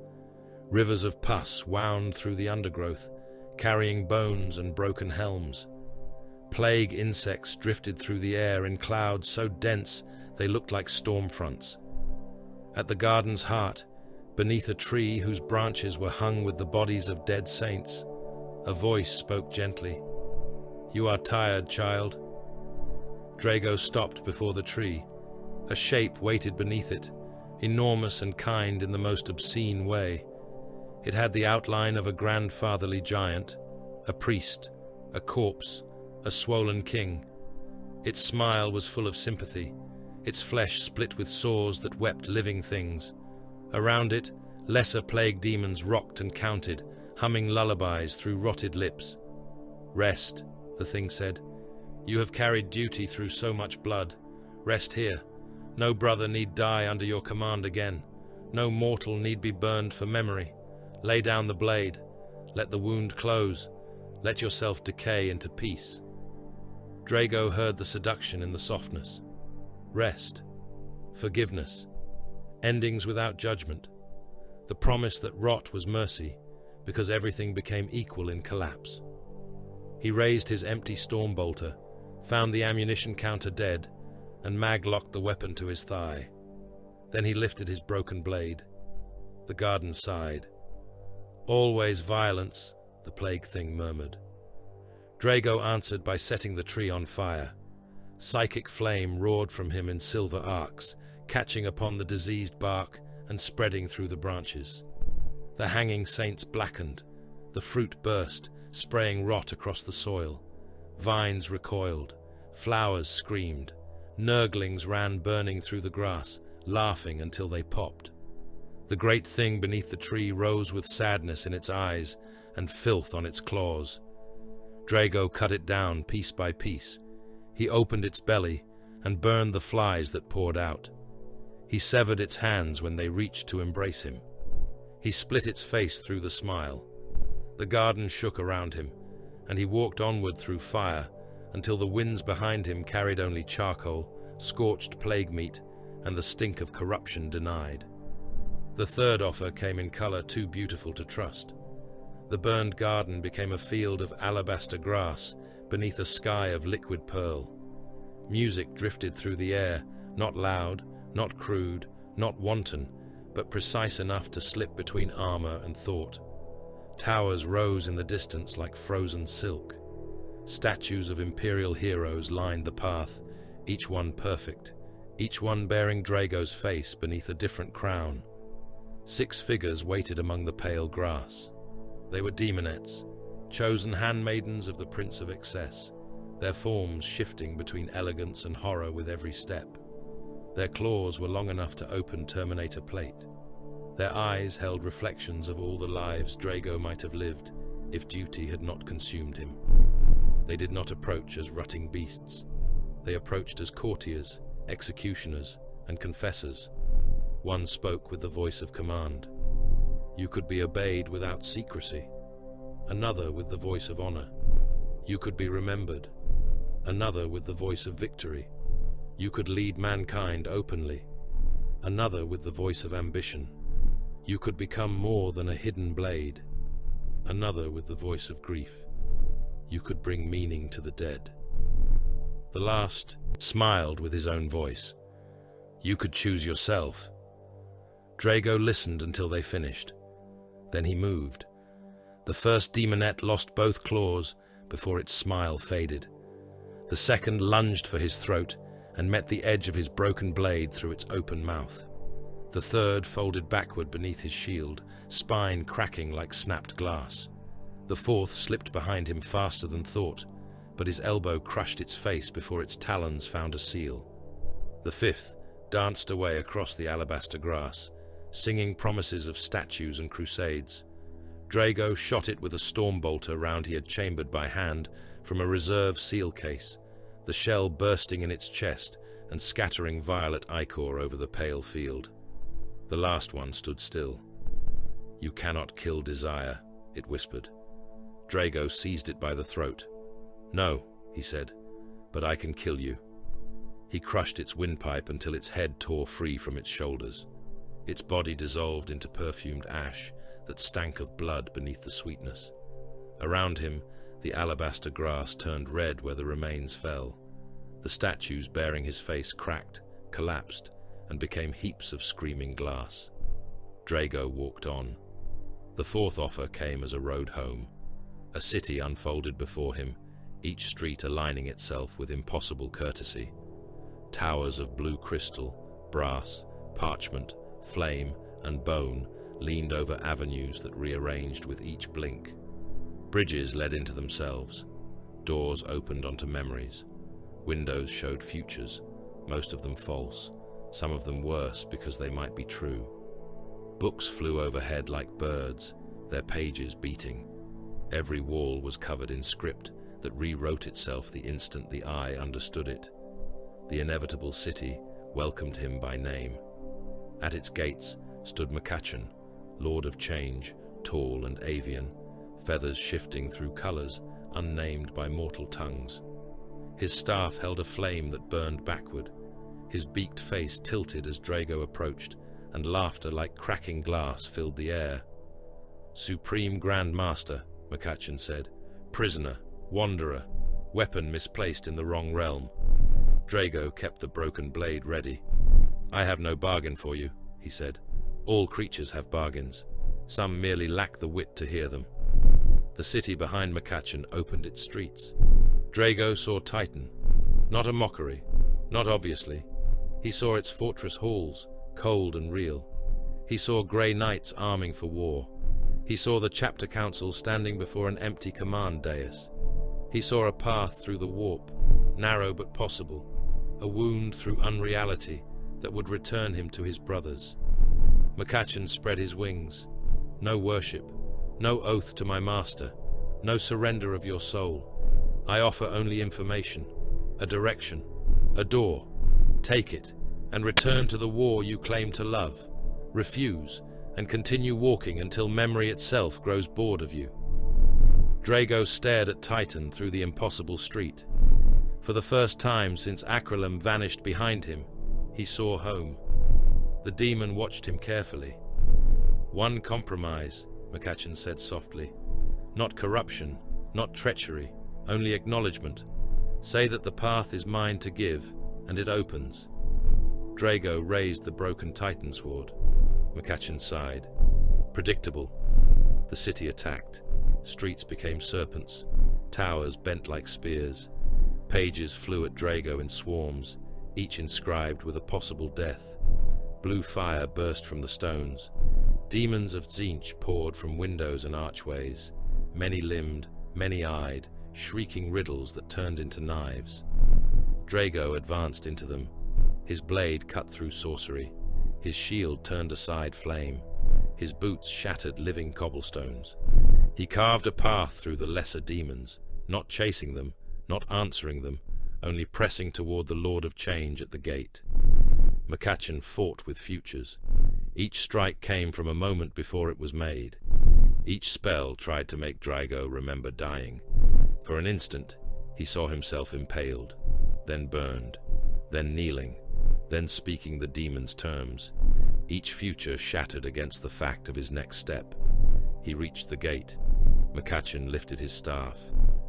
B: Rivers of pus wound through the undergrowth, carrying bones and broken helms. Plague insects drifted through the air in clouds so dense they looked like storm fronts. At the garden's heart, beneath a tree whose branches were hung with the bodies of dead saints, a voice spoke gently. "You are tired, child." Drago stopped before the tree. A shape waited beneath it, enormous and kind in the most obscene way. It had the outline of a grandfatherly giant, a priest, a corpse, a swollen king. Its smile was full of sympathy, its flesh split with sores that wept living things. Around it, lesser plague demons rocked and counted, humming lullabies through rotted lips. "Rest," the thing said. "You have carried duty through so much blood. Rest here. No brother need die under your command again. No mortal need be burned for memory. Lay down the blade. Let the wound close. Let yourself decay into peace." Drago heard the seduction in the softness. Rest. Forgiveness. Endings without judgment. The promise that rot was mercy, because everything became equal in collapse. He raised his empty stormbolter, found the ammunition counter dead, and Mag locked the weapon to his thigh. Then he lifted his broken blade. The garden sighed. "Always violence," the plague thing murmured. Drago answered by setting the tree on fire. Psychic flame roared from him in silver arcs, catching upon the diseased bark and spreading through the branches. The hanging saints blackened. The fruit burst, spraying rot across the soil. Vines recoiled. Flowers screamed. Nurglings ran burning through the grass, laughing until they popped. The great thing beneath the tree rose with sadness in its eyes and filth on its claws. Drago cut it down piece by piece. He opened its belly and burned the flies that poured out. He severed its hands when they reached to embrace him. He split its face through the smile. The garden shook around him, and he walked onward through fire until the winds behind him carried only charcoal, scorched plague meat, and the stink of corruption denied. The third offer came in color too beautiful to trust. The burned garden became a field of alabaster grass beneath a sky of liquid pearl. Music drifted through the air, not loud, not crude, not wanton, but precise enough to slip between armor and thought. Towers rose in the distance like frozen silk. Statues of Imperial heroes lined the path, each one perfect, each one bearing Drago's face beneath a different crown. 6 figures waited among the pale grass. They were demonettes, chosen handmaidens of the Prince of Excess, their forms shifting between elegance and horror with every step. Their claws were long enough to open Terminator plate. Their eyes held reflections of all the lives Drago might have lived if duty had not consumed him. They did not approach as rutting beasts. They approached as courtiers, executioners, and confessors. One spoke with the voice of command. You could be obeyed without secrecy. Another with the voice of honor. You could be remembered. Another with the voice of victory. You could lead mankind openly. Another with the voice of ambition. You could become more than a hidden blade. Another with the voice of grief. You could bring meaning to the dead. The last smiled with his own voice. You could choose yourself. Drago listened until they finished. Then he moved. The first demonette lost both claws before its smile faded. The second lunged for his throat and met the edge of his broken blade through its open mouth. The third folded backward beneath his shield, spine cracking like snapped glass. The fourth slipped behind him faster than thought, but his elbow crushed its face before its talons found a seal. The fifth danced away across the alabaster grass, singing promises of statues and crusades. Drago shot it with a storm bolter round he had chambered by hand from a reserve seal case, the shell bursting in its chest and scattering violet ichor over the pale field. The last one stood still. You cannot kill desire, it whispered. Drago seized it by the throat. No, he said, but I can kill you. He crushed its windpipe until its head tore free from its shoulders. Its body dissolved into perfumed ash that stank of blood beneath the sweetness. Around him, the alabaster grass turned red where the remains fell. The statues bearing his face cracked, collapsed, and became heaps of screaming glass. Drago walked on. The fourth offer came as a road home. A city unfolded before him, each street aligning itself with impossible courtesy. Towers of blue crystal, brass, parchment, flame, and bone leaned over avenues that rearranged with each blink. Bridges led into themselves. Doors opened onto memories. Windows showed futures, most of them false, some of them worse because they might be true. Books flew overhead like birds, their pages beating. Every wall was covered in script that rewrote itself the instant the eye understood it. The inevitable city welcomed him by name. At its gates stood Makachan, Lord of Change, tall and avian, feathers shifting through colors unnamed by mortal tongues. His staff held a flame that burned backward. His beaked face tilted as Drago approached, and laughter like cracking glass filled the air. Supreme Grand Master, Makachan said, prisoner, wanderer, weapon misplaced in the wrong realm. Drago kept the broken blade ready. "I have no bargain for you," he said. "All creatures have bargains. Some merely lack the wit to hear them." The city behind Makachin opened its streets. Drago saw Titan. Not a mockery, not obviously. He saw its fortress halls, cold and real. He saw grey knights arming for war. He saw the chapter council standing before an empty command dais. He saw a path through the warp, narrow but possible, a wound through unreality that would return him to his brothers. Makachin spread his wings. "No worship, no oath to my master, no surrender of your soul. I offer only information, a direction, a door. Take it, and return to the war you claim to love. Refuse, and continue walking until memory itself grows bored of you." Drago stared at Titan through the impossible street. For the first time since Acrylem vanished behind him, he saw home. The demon watched him carefully. "One compromise," Makachin said softly. "Not corruption, not treachery, only acknowledgement. Say that the path is mine to give, and it opens." Drago raised the broken Titan sword. Makachin sighed. Predictable. The city attacked. Streets became serpents. Towers bent like spears. Pages flew at Drago in swarms, each inscribed with a possible death. Blue fire burst from the stones. Demons of Tzeentch poured from windows and archways, many-limbed, many-eyed, shrieking riddles that turned into knives. Drago advanced into them. His blade cut through sorcery. His shield turned aside flame. His boots shattered living cobblestones. He carved a path through the lesser demons, not chasing them, not answering them, only pressing toward the Lord of Change at the gate. Makachin fought with futures. Each strike came from a moment before it was made. Each spell tried to make Drago remember dying. For an instant, he saw himself impaled, then burned, then kneeling, then speaking the demon's terms. Each future shattered against the fact of his next step. He reached the gate. Makachin lifted his staff.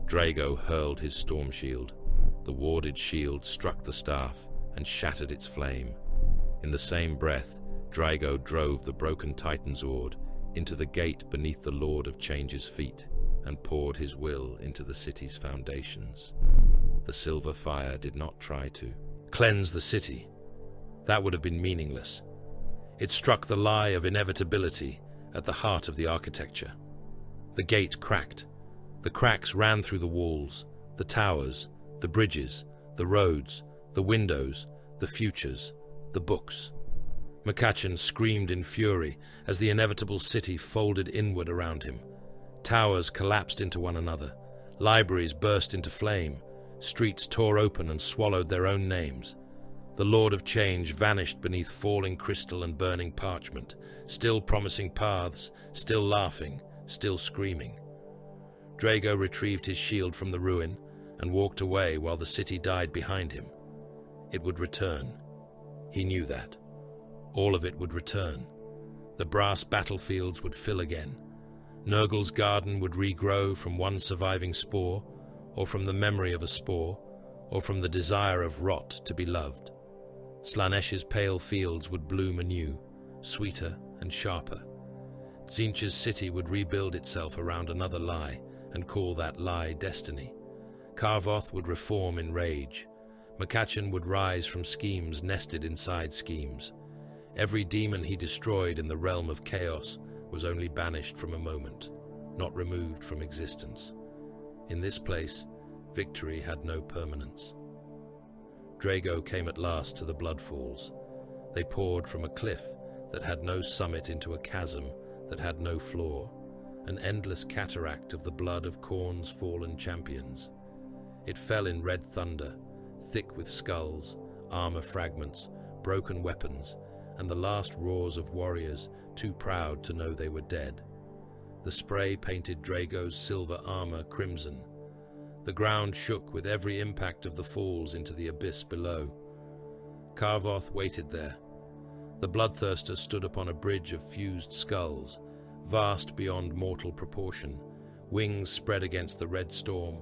B: Drago hurled his storm shield. The warded shield struck the staff and shattered its flame. In the same breath, Drago drove the broken Titan's Ord into the gate beneath the Lord of Change's feet and poured his will into the city's foundations. The silver fire did not try to cleanse the city. That would have been meaningless. It struck the lie of inevitability at the heart of the architecture. The gate cracked. The cracks ran through the walls, the towers, the bridges, the roads, the windows, the futures, the books. Makachin screamed in fury as the inevitable city folded inward around him. Towers collapsed into one another. Libraries burst into flame. Streets tore open and swallowed their own names. The Lord of Change vanished beneath falling crystal and burning parchment, still promising paths, still laughing, still screaming. Drago retrieved his shield from the ruin and walked away while the city died behind him. It would return. He knew that. All of it would return. The brass battlefields would fill again. Nurgle's garden would regrow from one surviving spore, or from the memory of a spore, or from the desire of rot to be loved. Slaanesh's pale fields would bloom anew, sweeter and sharper. Tzeentch's city would rebuild itself around another lie, and call that lie destiny. Karvoth would reform in rage. Makachin would rise from schemes nested inside schemes. Every demon he destroyed in the realm of chaos was only banished from a moment, not removed from existence. In this place, victory had no permanence. Drago came at last to the bloodfalls. They poured from a cliff that had no summit into a chasm that had no floor, an endless cataract of the blood of Khorne's fallen champions. It fell in red thunder, thick with skulls, armor fragments, broken weapons, and the last roars of warriors too proud to know they were dead. The spray painted Drago's silver armor crimson. The ground shook with every impact of the falls into the abyss below. Karvoth waited there. The bloodthirster stood upon a bridge of fused skulls, vast beyond mortal proportion, wings spread against the red storm,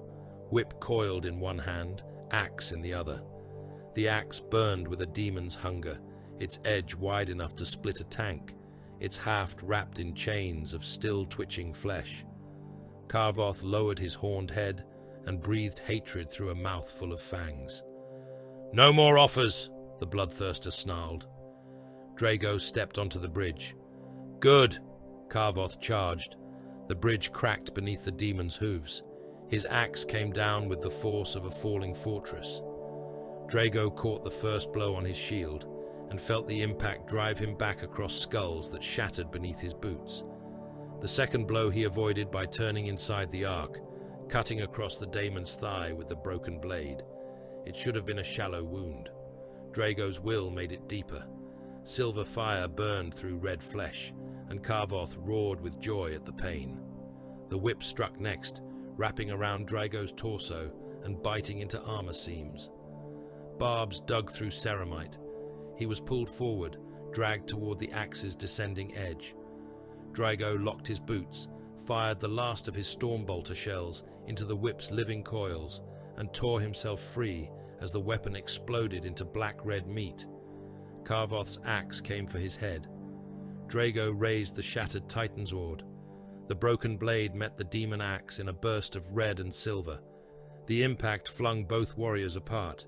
B: whip coiled in one hand, axe in the other. The axe burned with a demon's hunger, its edge wide enough to split a tank, its haft wrapped in chains of still-twitching flesh. Carvoth lowered his horned head and breathed hatred through a mouth full of fangs. "No more offers," the bloodthirster snarled. Drago stepped onto the bridge. "Good!" Carvoth charged. The bridge cracked beneath the demon's hooves. His axe came down with the force of a falling fortress. Drago caught the first blow on his shield and felt the impact drive him back across skulls that shattered beneath his boots. The second blow he avoided by turning inside the arc, cutting across the daemon's thigh with the broken blade. It should have been a shallow wound. Drago's will made it deeper. Silver fire burned through red flesh, and Carvoth roared with joy at the pain. The whip struck next, wrapping around Drago's torso and biting into armor seams. Barbs dug through ceramite. He was pulled forward, dragged toward the axe's descending edge. Drago locked his boots, fired the last of his stormbolter shells into the whip's living coils, and tore himself free as the weapon exploded into black-red meat. Carvoth's axe came for his head. Drago raised the shattered Titan's Ord. The broken blade met the demon axe in a burst of red and silver. The impact flung both warriors apart.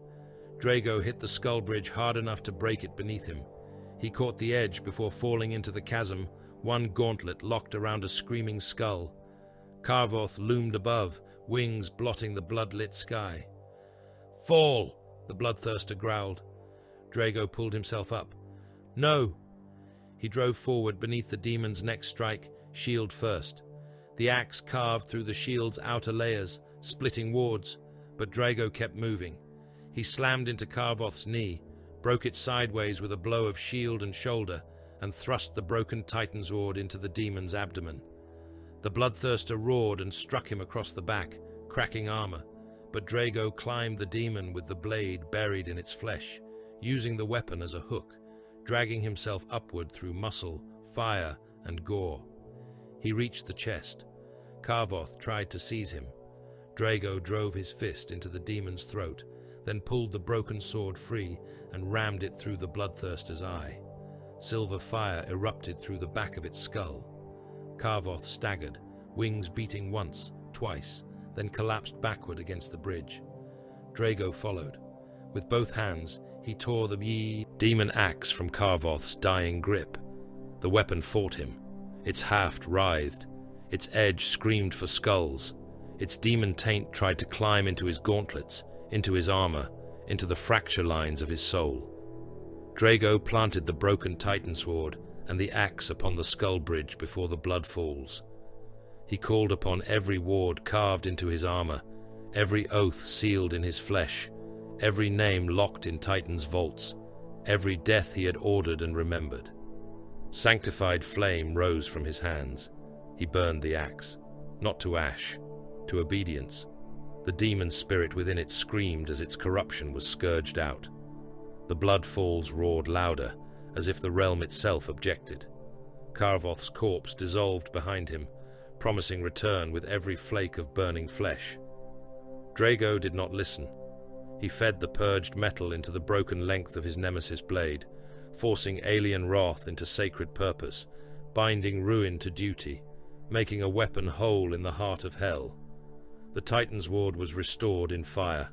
B: Drago hit the skull bridge hard enough to break it beneath him. He caught the edge before falling into the chasm, one gauntlet locked around a screaming skull. Carvoth loomed above, wings blotting the blood-lit sky. "Fall!" the bloodthirster growled. Drago pulled himself up. "No!" He drove forward beneath the demon's next strike, shield first. The axe carved through the shield's outer layers, splitting wards, but Drago kept moving. He slammed into Carvoth's knee, broke it sideways with a blow of shield and shoulder, and thrust the broken Titan's Ord into the demon's abdomen. The bloodthirster roared and struck him across the back, cracking armor, but Drago climbed the demon with the blade buried in its flesh, using the weapon as a hook, dragging himself upward through muscle, fire, and gore. He reached the chest. Carvoth tried to seize him. Drago drove his fist into the demon's throat, then pulled the broken sword free and rammed it through the bloodthirster's eye. Silver fire erupted through the back of its skull. Carvoth staggered, wings beating once, twice, then collapsed backward against the bridge. Drago followed. With both hands, he tore the demon axe from Carvoth's dying grip. The weapon fought him. Its haft writhed. Its edge screamed for skulls. Its demon taint tried to climb into his gauntlets, into his armor, into the fracture lines of his soul. Drago planted the broken Titan sword and the axe upon the skull bridge before the blood falls. He called upon every ward carved into his armor, every oath sealed in his flesh, every name locked in Titan's vaults, every death he had ordered and remembered. Sanctified flame rose from his hands. He burned the axe, not to ash, to obedience. The demon spirit within it screamed as its corruption was scourged out. The blood falls roared louder, as if the realm itself objected. Carvoth's corpse dissolved behind him, promising return with every flake of burning flesh. Drago did not listen. He fed the purged metal into the broken length of his nemesis blade, forcing alien wrath into sacred purpose, binding ruin to duty, making a weapon whole in the heart of hell. The Titan's Ward was restored in fire.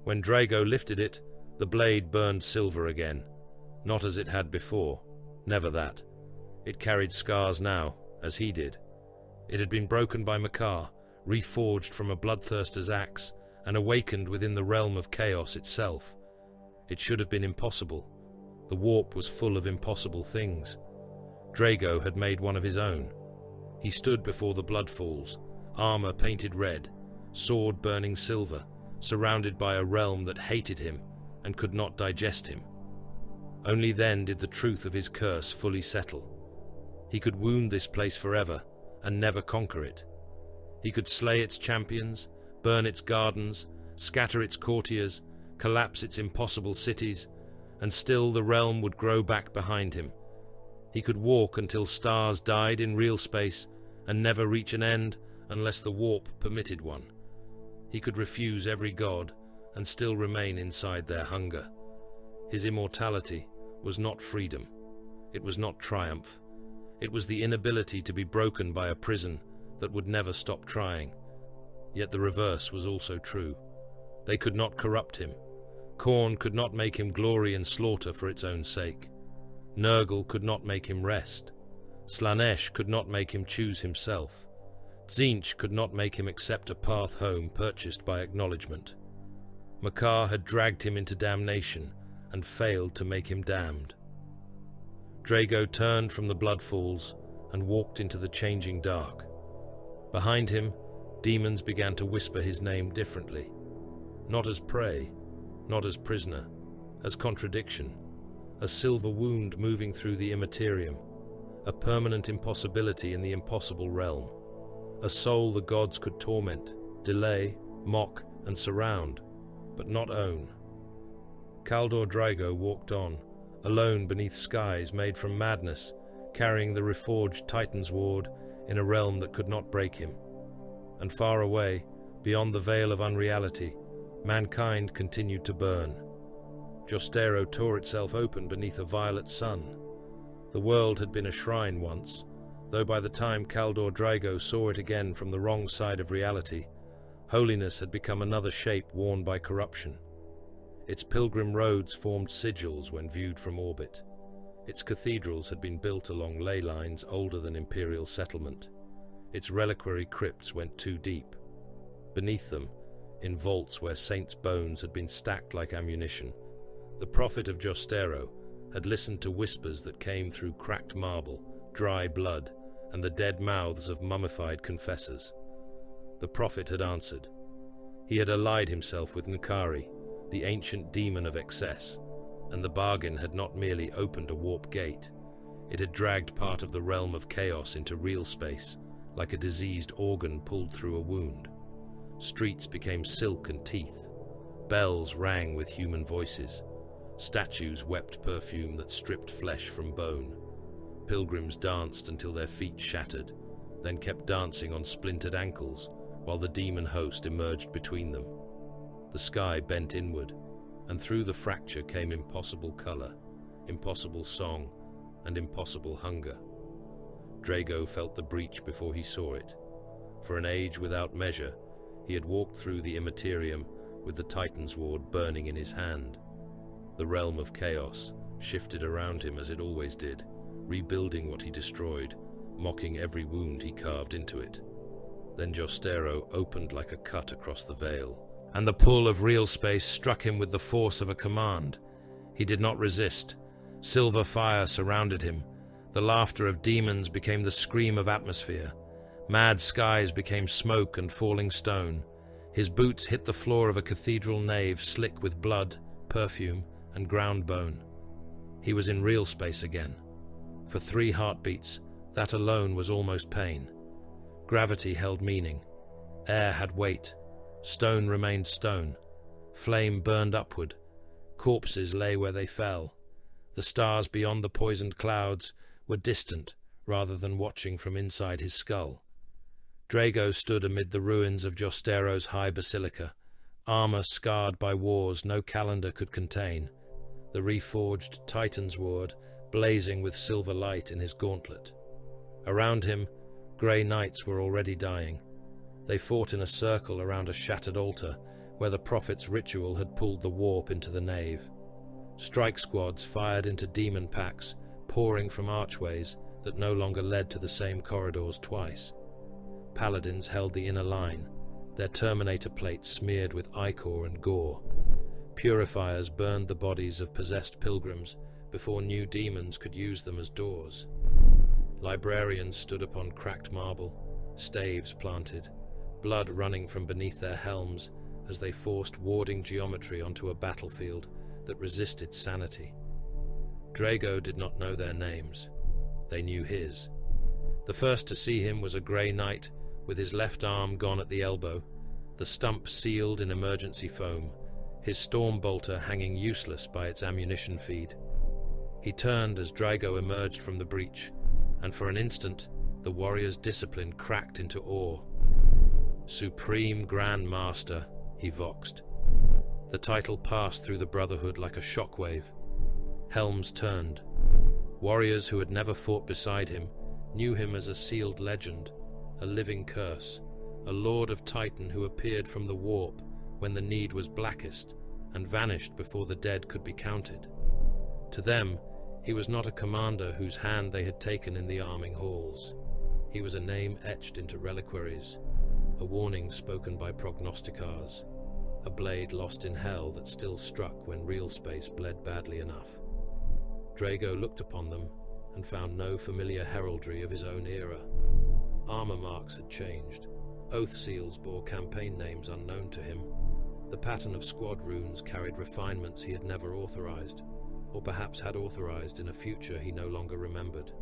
B: When Drago lifted it, the blade burned silver again. Not as it had before. Never that. It carried scars now, as he did. It had been broken by Makar, reforged from a bloodthirster's axe, and awakened within the realm of chaos itself. It should have been impossible. The warp was full of impossible things. Drago had made one of his own. He stood before the bloodfalls, armor painted red, sword burning silver, surrounded by a realm that hated him and could not digest him. Only then did the truth of his curse fully settle. He could wound this place forever and never conquer it. He could slay its champions, burn its gardens, scatter its courtiers, collapse its impossible cities, and still the realm would grow back behind him. He could walk until stars died in real space and never reach an end unless the warp permitted one. He He could refuse every god and still remain inside their hunger. His immortality was not freedom. It was not triumph. It was the inability to be broken by a prison that would never stop trying. Yet the reverse was also true. They could not corrupt him. Khorne could not make him glory in slaughter for its own sake. Nurgle could not make him rest. Slaanesh could not make him choose himself. Tzeentch could not make him accept a path home purchased by acknowledgement. Makar had dragged him into damnation and failed to make him damned. Draigo turned from the bloodfalls and walked into the changing dark. Behind him, demons began to whisper his name differently. Not as prey, not as prisoner, as contradiction, a silver wound moving through the Imperium, a permanent impossibility in the impossible realm, a soul the gods could torment, delay, mock, and surround, but not own. Kaldor Draigo walked on, alone beneath skies made from madness, carrying the reforged Titan's ward in a realm that could not break him. And far away, beyond the veil of unreality, mankind continued to burn. Jstero tore itself open beneath a violet sun. The world had been a shrine once, though by the time Kaldor Draigo saw it again from the wrong side of reality, holiness had become another shape worn by corruption. Its pilgrim roads formed sigils when viewed from orbit. Its cathedrals had been built along ley lines older than Imperial settlement. Its reliquary crypts went too deep. Beneath them, in vaults where saints' bones had been stacked like ammunition, the prophet of Jstero had listened to whispers that came through cracked marble, dry blood, and the dead mouths of mummified confessors. The prophet had answered. He had allied himself with N'Kari, the ancient demon of excess, and the bargain had not merely opened a warp gate, it had dragged part of the realm of chaos into real space, like a diseased organ pulled through a wound. Streets became silk and teeth. Bells rang with human voices. Statues wept perfume that stripped flesh from bone. Pilgrims danced until their feet shattered, then kept dancing on splintered ankles, while the demon host emerged between them. The sky bent inward, and through the fracture came impossible color, impossible song, and impossible hunger. Draigo felt the breach before he saw it. For an age without measure, he had walked through the Imperium with the Titan's ward burning in his hand. The realm of chaos shifted around him as it always did, rebuilding what he destroyed, mocking every wound he carved into it. Then Jstero opened like a cut across the veil, and the pull of real space struck him with the force of a command. He did not resist. Silver fire surrounded him. The laughter of demons became the scream of atmosphere. Mad skies became smoke and falling stone. His boots hit the floor of a cathedral nave slick with blood, perfume, and ground bone. He was in real space again. For 3 heartbeats, that alone was almost pain. Gravity held meaning. Air had weight. Stone remained stone. Flame burned upward. Corpses lay where they fell. The stars beyond the poisoned clouds were distant rather than watching from inside his skull. Draigo stood amid the ruins of Jstero's high basilica, armor scarred by wars no calendar could contain, the reforged Titan's ward blazing with silver light in his gauntlet. Around him, grey knights were already dying. They fought in a circle around a shattered altar where the prophet's ritual had pulled the warp into the nave. Strike squads fired into demon packs, pouring from archways that no longer led to the same corridors twice. Paladins held the inner line, their terminator plates smeared with ichor and gore. Purifiers burned the bodies of possessed pilgrims before new demons could use them as doors. Librarians stood upon cracked marble, staves planted, blood running from beneath their helms as they forced warding geometry onto a battlefield that resisted sanity. Draigo did not know their names. They knew his. The first to see him was a grey knight with his left arm gone at the elbow, the stump sealed in emergency foam, his storm bolter hanging useless by its ammunition feed. He turned as Draigo emerged from the breach, and for an instant the warrior's discipline cracked into awe. Supreme Grand Master, he voxed. The title passed through the Brotherhood like a shockwave. Helms turned. Warriors who had never fought beside him knew him as a sealed legend, a living curse, a lord of Titan who appeared from the warp when the need was blackest and vanished before the dead could be counted. To them, he was not a commander whose hand they had taken in the arming halls. He was a name etched into reliquaries, a warning spoken by prognosticars, a blade lost in hell that still struck when real space bled badly enough. Drago looked upon them and found no familiar heraldry of his own era. Armor marks had changed. Oath seals bore campaign names unknown to him. The pattern of squad runes carried refinements he had never authorized, or perhaps had authorized in a future he no longer remembered.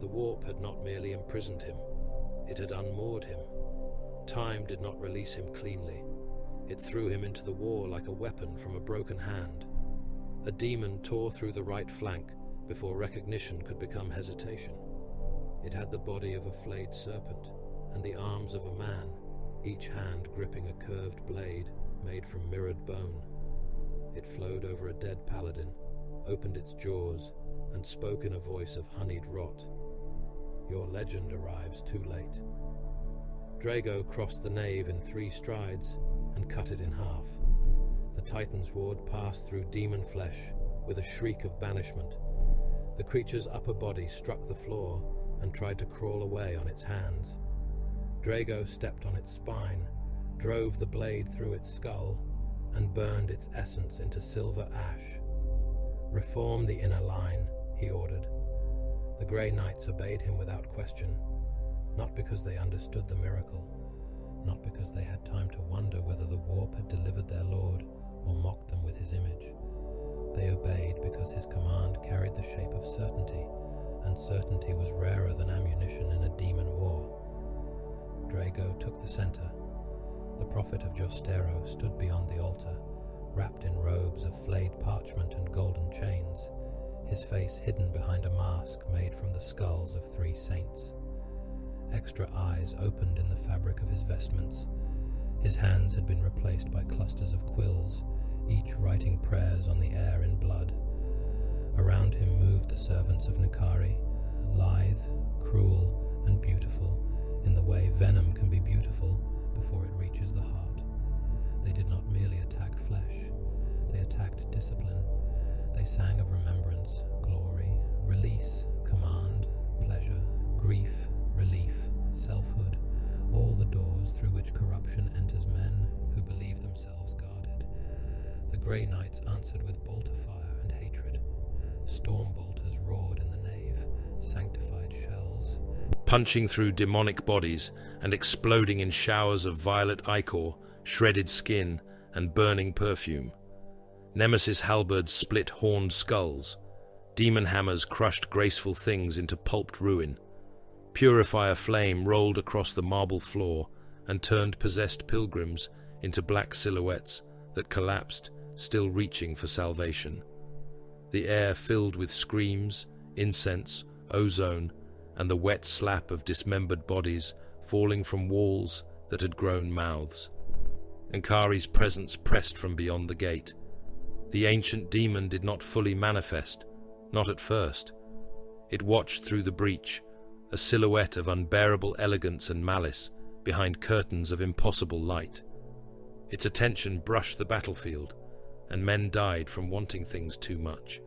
B: The warp had not merely imprisoned him, it had unmoored him. Time did not release him cleanly. It threw him into the war like a weapon from a broken hand. A demon tore through the right flank before recognition could become hesitation. It had the body of a flayed serpent and the arms of a man, each hand gripping a curved blade made from mirrored bone. It flowed over a dead paladin, opened its jaws, and spoke in a voice of honeyed rot. Your legend arrives too late. Drago crossed the nave in 3 strides and cut it in half. The Titan's ward passed through demon flesh with a shriek of banishment. The creature's upper body struck the floor and tried to crawl away on its hands. Drago stepped on its spine, drove the blade through its skull, and burned its essence into silver ash. Reform the inner line, he ordered. The Grey Knights obeyed him without question, not because they understood the miracle, not because they had time to wonder whether the warp had delivered their lord or mocked them with his image. They obeyed because his command carried the shape of certainty, and certainty was rarer than ammunition in a demon war. Drago took the center. The prophet of Jstero stood beyond the altar, wrapped in robes of flayed parchment and golden chains, his face hidden behind a mask made from the skulls of 3 saints. Extra eyes opened in the fabric of his vestments. His hands had been replaced by clusters of quills, each writing prayers on the air in blood. Around him moved the servants of Nakari, lithe, cruel, and beautiful, in the way venom can be beautiful before it reaches the heart. They did not merely attack flesh, they attacked discipline. They sang of remembrance, glory, release, command, pleasure, grief, relief, selfhood, all the doors through which corruption enters men who believe themselves guarded. The Grey Knights answered with bolter fire and hatred. Storm bolters roared in the nave, sanctified shells, punching through demonic bodies and exploding in showers of violet ichor, shredded skin, and burning perfume. Nemesis halberds split horned skulls. Demon hammers crushed graceful things into pulped ruin. Purifier flame rolled across the marble floor and turned possessed pilgrims into black silhouettes that collapsed, still reaching for salvation. The air filled with screams, incense, ozone, and the wet slap of dismembered bodies falling from walls that had grown mouths. Ankari's presence pressed from beyond the gate. The ancient demon did not fully manifest, not at first. It watched through the breach, a silhouette of unbearable elegance and malice behind curtains of impossible light. Its attention brushed the battlefield, and men died from wanting things too much.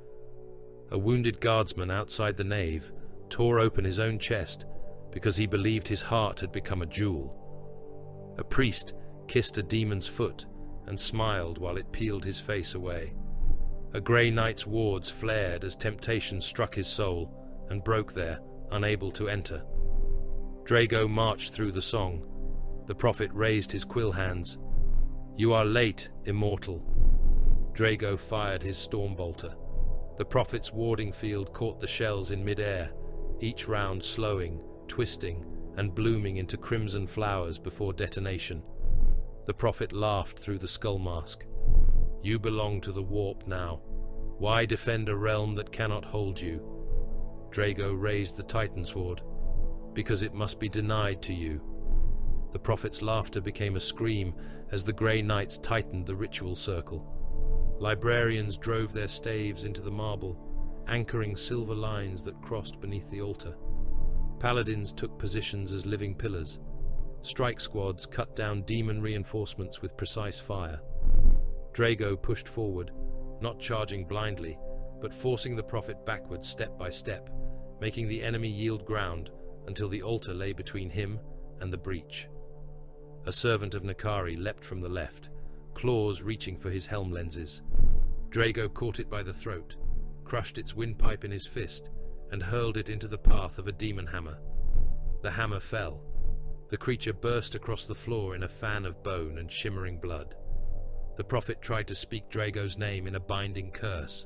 B: A wounded guardsman outside the nave tore open his own chest because he believed his heart had become a jewel. A priest kissed a demon's foot and smiled while it peeled his face away. A Grey Knight's wards flared as temptation struck his soul and broke there, unable to enter. Drago marched through the song. The prophet raised his quill hands. "You are late, immortal." Drago fired his stormbolter. The prophet's warding field caught the shells in mid-air, each round slowing, twisting, and blooming into crimson flowers before detonation. The prophet laughed through the skull mask. "You belong to the warp now. Why defend a realm that cannot hold you?" Drago raised the Titan sword. "Because it must be denied to you." The prophet's laughter became a scream as the Grey Knights tightened the ritual circle. Librarians drove their staves into the marble, anchoring silver lines that crossed beneath the altar. Paladins took positions as living pillars. Strike squads cut down demon reinforcements with precise fire. Drago pushed forward, not charging blindly, but forcing the prophet backward step by step, making the enemy yield ground until the altar lay between him and the breach. A servant of Nakari leapt from the left, claws reaching for his helm lenses. Drago caught it by the throat, crushed its windpipe in his fist, and hurled it into the path of a demon hammer. The hammer fell. The creature burst across the floor in a fan of bone and shimmering blood. The prophet tried to speak Drago's name in a binding curse.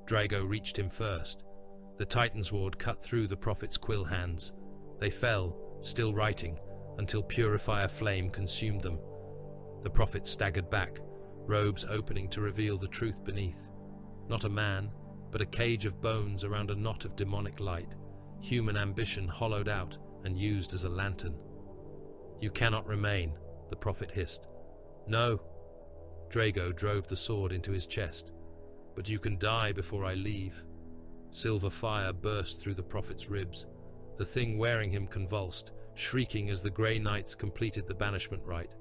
B: Drago reached him first. The Titan's ward cut through the prophet's quill hands. They fell, still writing, until purifier flame consumed them. The prophet staggered back, robes opening to reveal the truth beneath. Not a man, but a cage of bones around a knot of demonic light, human ambition hollowed out and used as a lantern. "You cannot remain," the prophet hissed. "No." Drago drove the sword into his chest. "But you can die before I leave." Silver fire burst through the prophet's ribs. The thing wearing him convulsed, shrieking as the Grey Knights completed the banishment rite.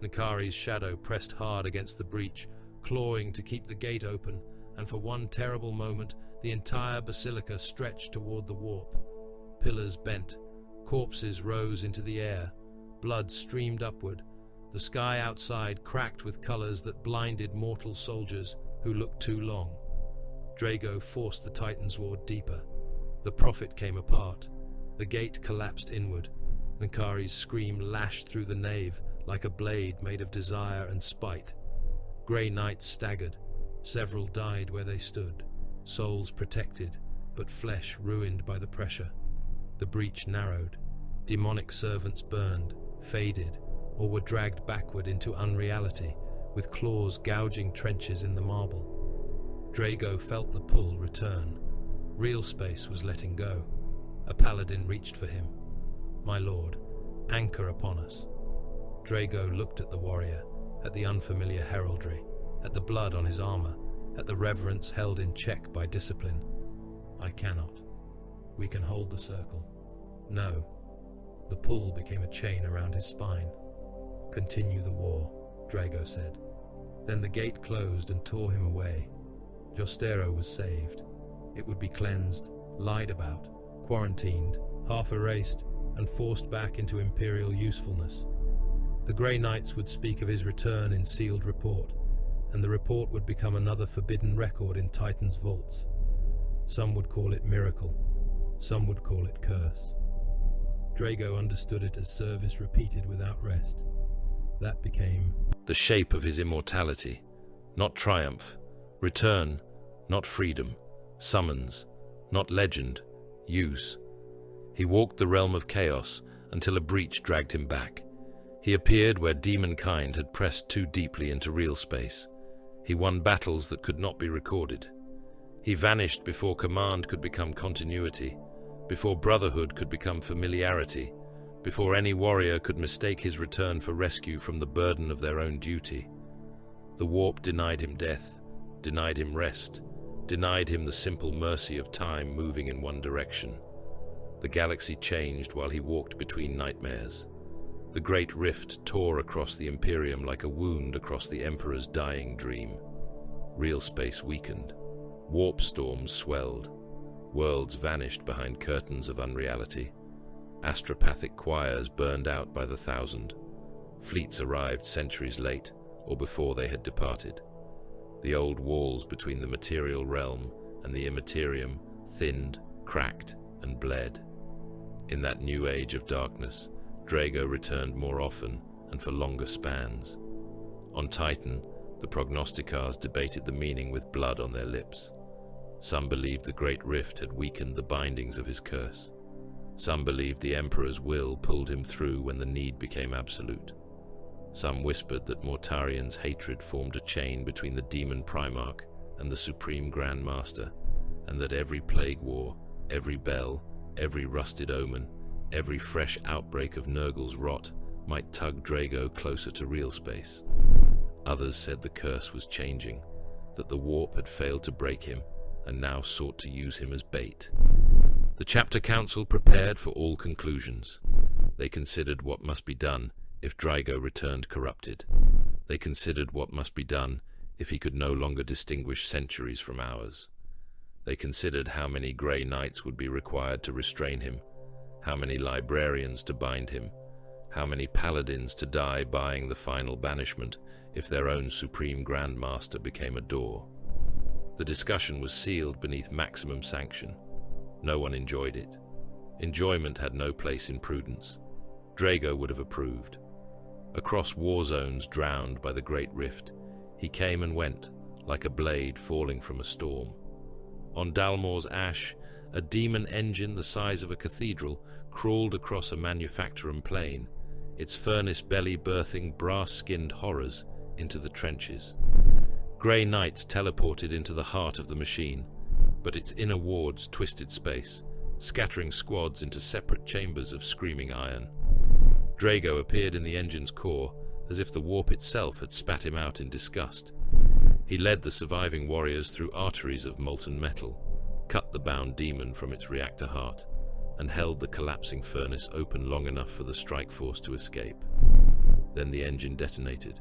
B: Nakari's shadow pressed hard against the breach, clawing to keep the gate open, and for one terrible moment the entire basilica stretched toward the warp. Pillars bent, corpses rose into the air, blood streamed upward. The sky outside cracked with colors that blinded mortal soldiers who looked too long. Drago forced the Titan's ward deeper. The prophet came apart. The gate collapsed inward. Nakari's scream lashed through the nave like a blade made of desire and spite. Grey Knights staggered. Several died where they stood, souls protected, but flesh ruined by the pressure. The breach narrowed. Demonic servants burned, faded, or were dragged backward into unreality, with claws gouging trenches in the marble. Drago felt the pull return. Real space was letting go. A paladin reached for him. "My lord, anchor upon us." Drago looked at the warrior, at the unfamiliar heraldry, at the blood on his armor, at the reverence held in check by discipline. "I cannot. We can hold the circle." "No." The pull became a chain around his spine. "Continue the war," Drago said. Then the gate closed and tore him away. Jstero was saved. It would be cleansed, lied about, quarantined, half erased, and forced back into Imperial usefulness. The Grey Knights would speak of his return in sealed report, and the report would become another forbidden record in Titan's vaults. Some would call it miracle, some would call it curse. Drago understood it as service repeated without rest. That became the shape of his immortality. Not triumph. Return, not freedom. Summons, not legend. Use. He walked the realm of chaos until a breach dragged him back. He appeared where demonkind had pressed too deeply into real space. He won battles that could not be recorded. He vanished before command could become continuity, before brotherhood could become familiarity, before any warrior could mistake his return for rescue from the burden of their own duty. The warp denied him death, denied him rest, denied him the simple mercy of time moving in one direction. The galaxy changed while he walked between nightmares. The great rift tore across the Imperium like a wound across the Emperor's dying dream. Real space weakened. Warp storms swelled. Worlds vanished behind curtains of unreality. Astropathic choirs burned out by the thousand. Fleets arrived centuries late, or before they had departed. The old walls between the material realm and the immaterium thinned, cracked, and bled. In that new age of darkness, Drago returned more often and for longer spans. On Titan, the prognosticars debated the meaning with blood on their lips. Some believed the Great Rift had weakened the bindings of his curse. Some believed the Emperor's will pulled him through when the need became absolute. Some whispered that Mortarion's hatred formed a chain between the demon Primarch and the Supreme Grand Master, and that every plague war, every bell, every rusted omen, every fresh outbreak of Nurgle's rot might tug Drago closer to real space. Others said the curse was changing, that the warp had failed to break him and now sought to use him as bait. The chapter council prepared for all conclusions. They considered what must be done if Draigo returned corrupted. They considered what must be done if he could no longer distinguish centuries from hours. They considered how many Grey Knights would be required to restrain him, how many librarians to bind him, how many paladins to die buying the final banishment if their own supreme Grand Master became a door. The discussion was sealed beneath maximum sanction. No one enjoyed it. Enjoyment had no place in prudence. Drago would have approved. Across war zones drowned by the Great Rift, he came and went, like a blade falling from a storm. On Dalmor's ash, a demon engine the size of a cathedral crawled across a manufacturum plain, its furnace belly birthing brass-skinned horrors into the trenches. Grey Knights teleported into the heart of the machine, but its inner wards twisted space, scattering squads into separate chambers of screaming iron. Drago appeared in the engine's core, as if the warp itself had spat him out in disgust. He led the surviving warriors through arteries of molten metal, cut the bound demon from its reactor heart, and held the collapsing furnace open long enough for the strike force to escape. Then the engine detonated.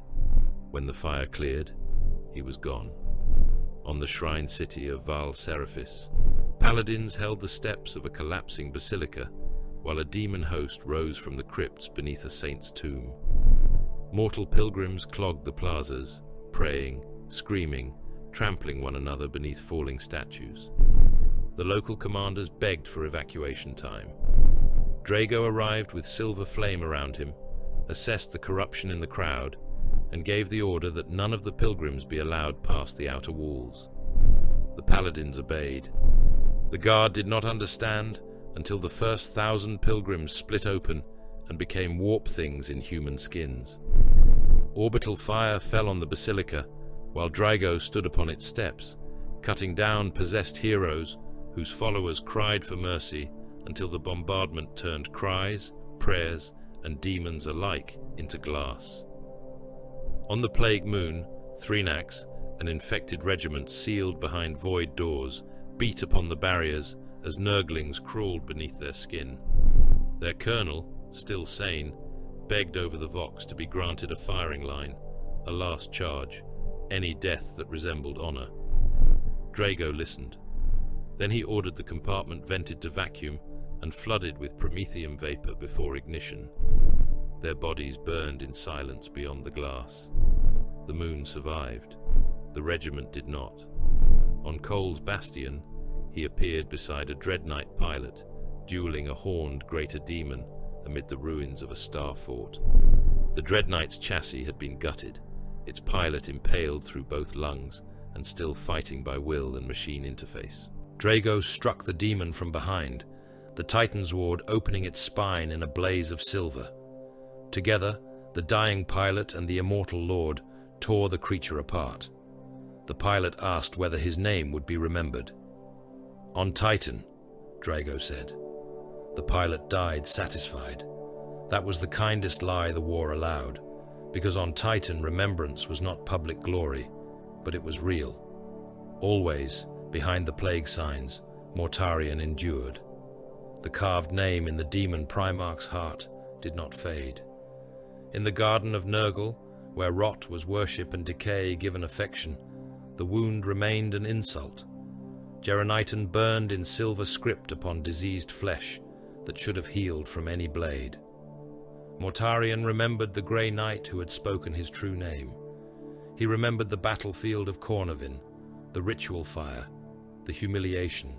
B: When the fire cleared, he was gone. On the shrine city of Val Seraphis, paladins held the steps of a collapsing basilica, while a demon host rose from the crypts beneath a saint's tomb. Mortal pilgrims clogged the plazas, praying, screaming, trampling one another beneath falling statues. The local commanders begged for evacuation time. Drago arrived with silver flame around him, assessed the corruption in the crowd, and gave the order that none of the pilgrims be allowed past the outer walls. The paladins obeyed. The guard did not understand until the first 1,000 pilgrims split open and became warp things in human skins. Orbital fire fell on the basilica, while Draigo stood upon its steps, cutting down possessed heroes whose followers cried for mercy until the bombardment turned cries, prayers, and demons alike into glass. On the plague moon, Threnax, an infected regiment sealed behind void doors, beat upon the barriers as Nurglings crawled beneath their skin. Their colonel, still sane, begged over the Vox to be granted a firing line, a last charge, any death that resembled honor. Drago listened. Then he ordered the compartment vented to vacuum and flooded with promethium vapor before ignition. Their bodies burned in silence beyond the glass. The moon survived. The regiment did not. On Cole's bastion, he appeared beside a dreadnought pilot, dueling a horned greater demon amid the ruins of a star fort. The dreadnought's chassis had been gutted, its pilot impaled through both lungs and still fighting by will and machine interface. Drago struck the demon from behind, the Titan's ward opening its spine in a blaze of silver. Together, the dying pilot and the immortal lord tore the creature apart. The pilot asked whether his name would be remembered. "On Titan," Drago said. The pilot died satisfied. That was the kindest lie the war allowed, because on Titan remembrance was not public glory, but it was real. Always, behind the plague signs, Mortarion endured. The carved name in the demon Primarch's heart did not fade. In the garden of Nurgle, where rot was worship and decay given affection, the wound remained an insult. Geronitan burned in silver script upon diseased flesh that should have healed from any blade. Mortarion remembered the Grey Knight who had spoken his true name. He remembered the battlefield of Cornovin, the ritual fire, the humiliation.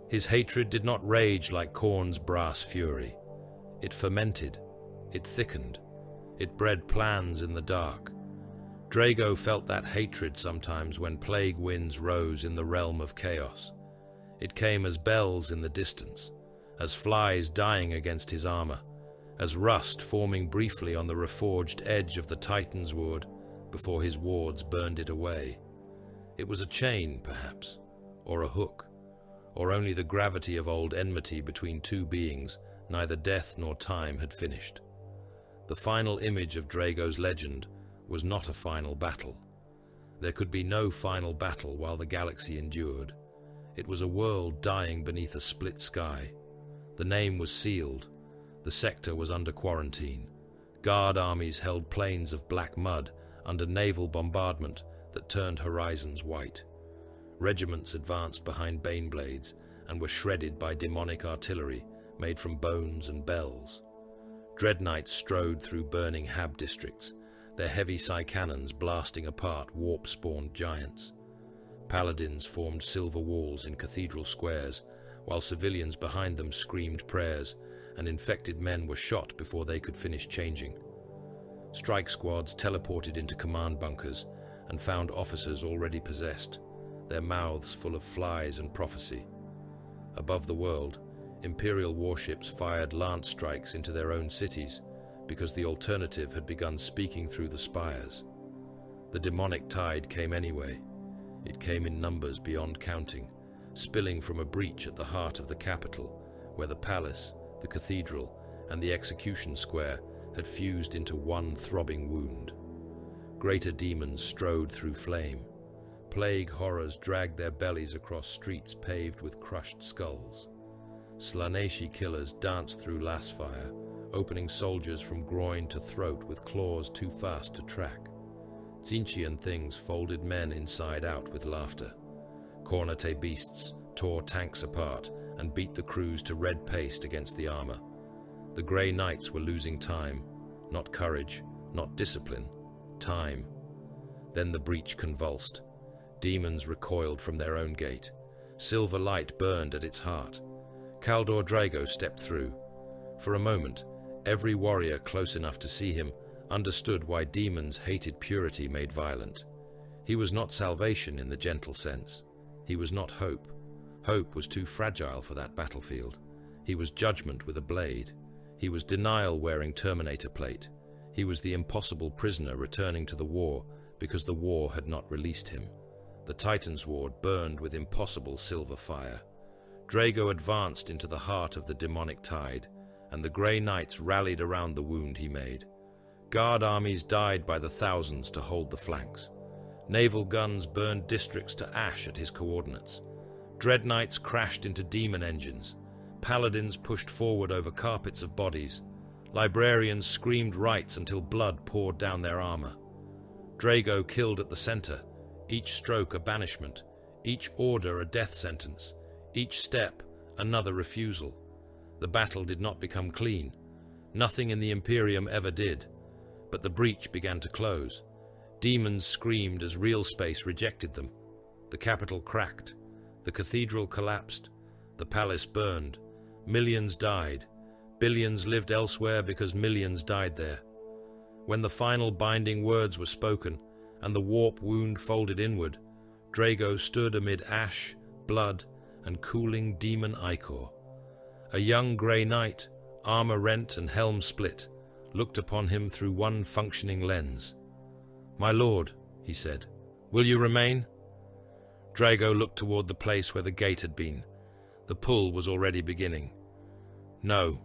B: His hatred did not rage like Khorne's brass fury. It fermented, it thickened, it bred plans in the dark. Drago felt that hatred sometimes when plague winds rose in the realm of chaos. It came as bells in the distance, as flies dying against his armor, as rust forming briefly on the reforged edge of the Titan's wood before his wards burned it away. It was a chain, perhaps, or a hook, or only the gravity of old enmity between two beings neither death nor time had finished. The final image of Drago's legend was not a final battle. There could be no final battle while the galaxy endured. It was a world dying beneath a split sky. The name was sealed. The sector was under quarantine. Guard armies held plains of black mud under naval bombardment that turned horizons white. Regiments advanced behind baneblades and were shredded by demonic artillery made from bones and bells. Dread knights strode through burning hab districts, their heavy cannons blasting apart warp-spawned giants. Paladins formed silver walls in cathedral squares, while civilians behind them screamed prayers, and infected men were shot before they could finish changing. Strike squads teleported into command bunkers and found officers already possessed, their mouths full of flies and prophecy. Above the world, Imperial warships fired lance strikes into their own cities because the alternative had begun speaking through the spires. The demonic tide came anyway. It came in numbers beyond counting, spilling from a breach at the heart of the capital, where the palace, the cathedral, and the execution square had fused into one throbbing wound. Greater demons strode through flame. Plague horrors dragged their bellies across streets paved with crushed skulls. Slaaneshi killers danced through lasfire, opening soldiers from groin to throat with claws too fast to track. Tzeentchian things folded men inside out with laughter. Cornate beasts tore tanks apart and beat the crews to red paste against the armor. The Grey Knights were losing time, not courage, not discipline, time. Then the breach convulsed. Demons recoiled from their own gate. Silver light burned at its heart. Kaldor Draigo stepped through. For a moment, every warrior close enough to see him understood why demons hated purity made violent. He was not salvation in the gentle sense. He was not hope. Hope was too fragile for that battlefield. He was judgment with a blade. He was denial wearing Terminator plate. He was the impossible prisoner returning to the war because the war had not released him. The Titan's Ward burned with impossible silver fire. Drago advanced into the heart of the demonic tide, and the Grey Knights rallied around the wound he made. Guard armies died by the thousands to hold the flanks. Naval guns burned districts to ash at his coordinates. Dread Knights crashed into demon engines. Paladins pushed forward over carpets of bodies. Librarians screamed rites until blood poured down their armor. Drago killed at the center, each stroke a banishment, each order a death sentence, each step another refusal. The battle did not become clean. Nothing in the Imperium ever did. But the breach began to close. Demons screamed as real space rejected them. The capital cracked. The cathedral collapsed. The palace burned. Millions died. Billions lived elsewhere because millions died there. When the final binding words were spoken and the warp wound folded inward, Drago stood amid ash, blood, and cooling demon ichor. A young Grey Knight, armor rent and helm split, looked upon him through one functioning lens. "My lord," he said, "will you remain?" Drago looked toward the place where the gate had been. The pull was already beginning. "No."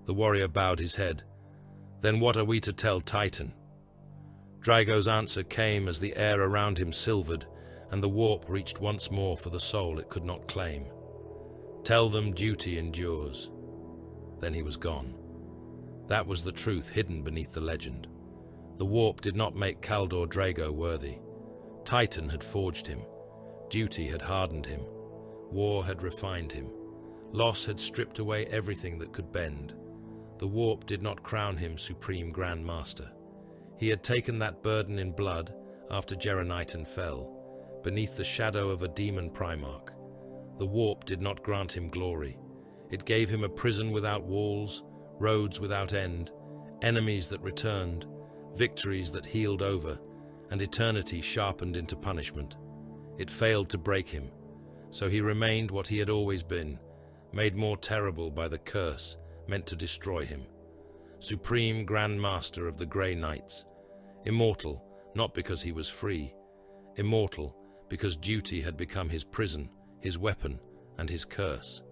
B: The warrior bowed his head. "Then what are we to tell Titan?" Drago's answer came as the air around him silvered, and the warp reached once more for the soul it could not claim. "Tell them duty endures." Then he was gone. That was the truth hidden beneath the legend. The warp did not make Kaldor Drago worthy. Titan had forged him. Duty had hardened him. War had refined him. Loss had stripped away everything that could bend. The warp did not crown him Supreme Grand Master. He had taken that burden in blood after Geronitan fell, beneath the shadow of a demon Primarch. The warp did not grant him glory. It gave him a prison without walls, roads without end, enemies that returned, victories that healed over, and eternity sharpened into punishment. It failed to break him, so he remained what he had always been, made more terrible by the curse meant to destroy him. Supreme Grand Master of the Grey Knights, immortal not because he was free, immortal because duty had become his prison, his weapon, and his curse.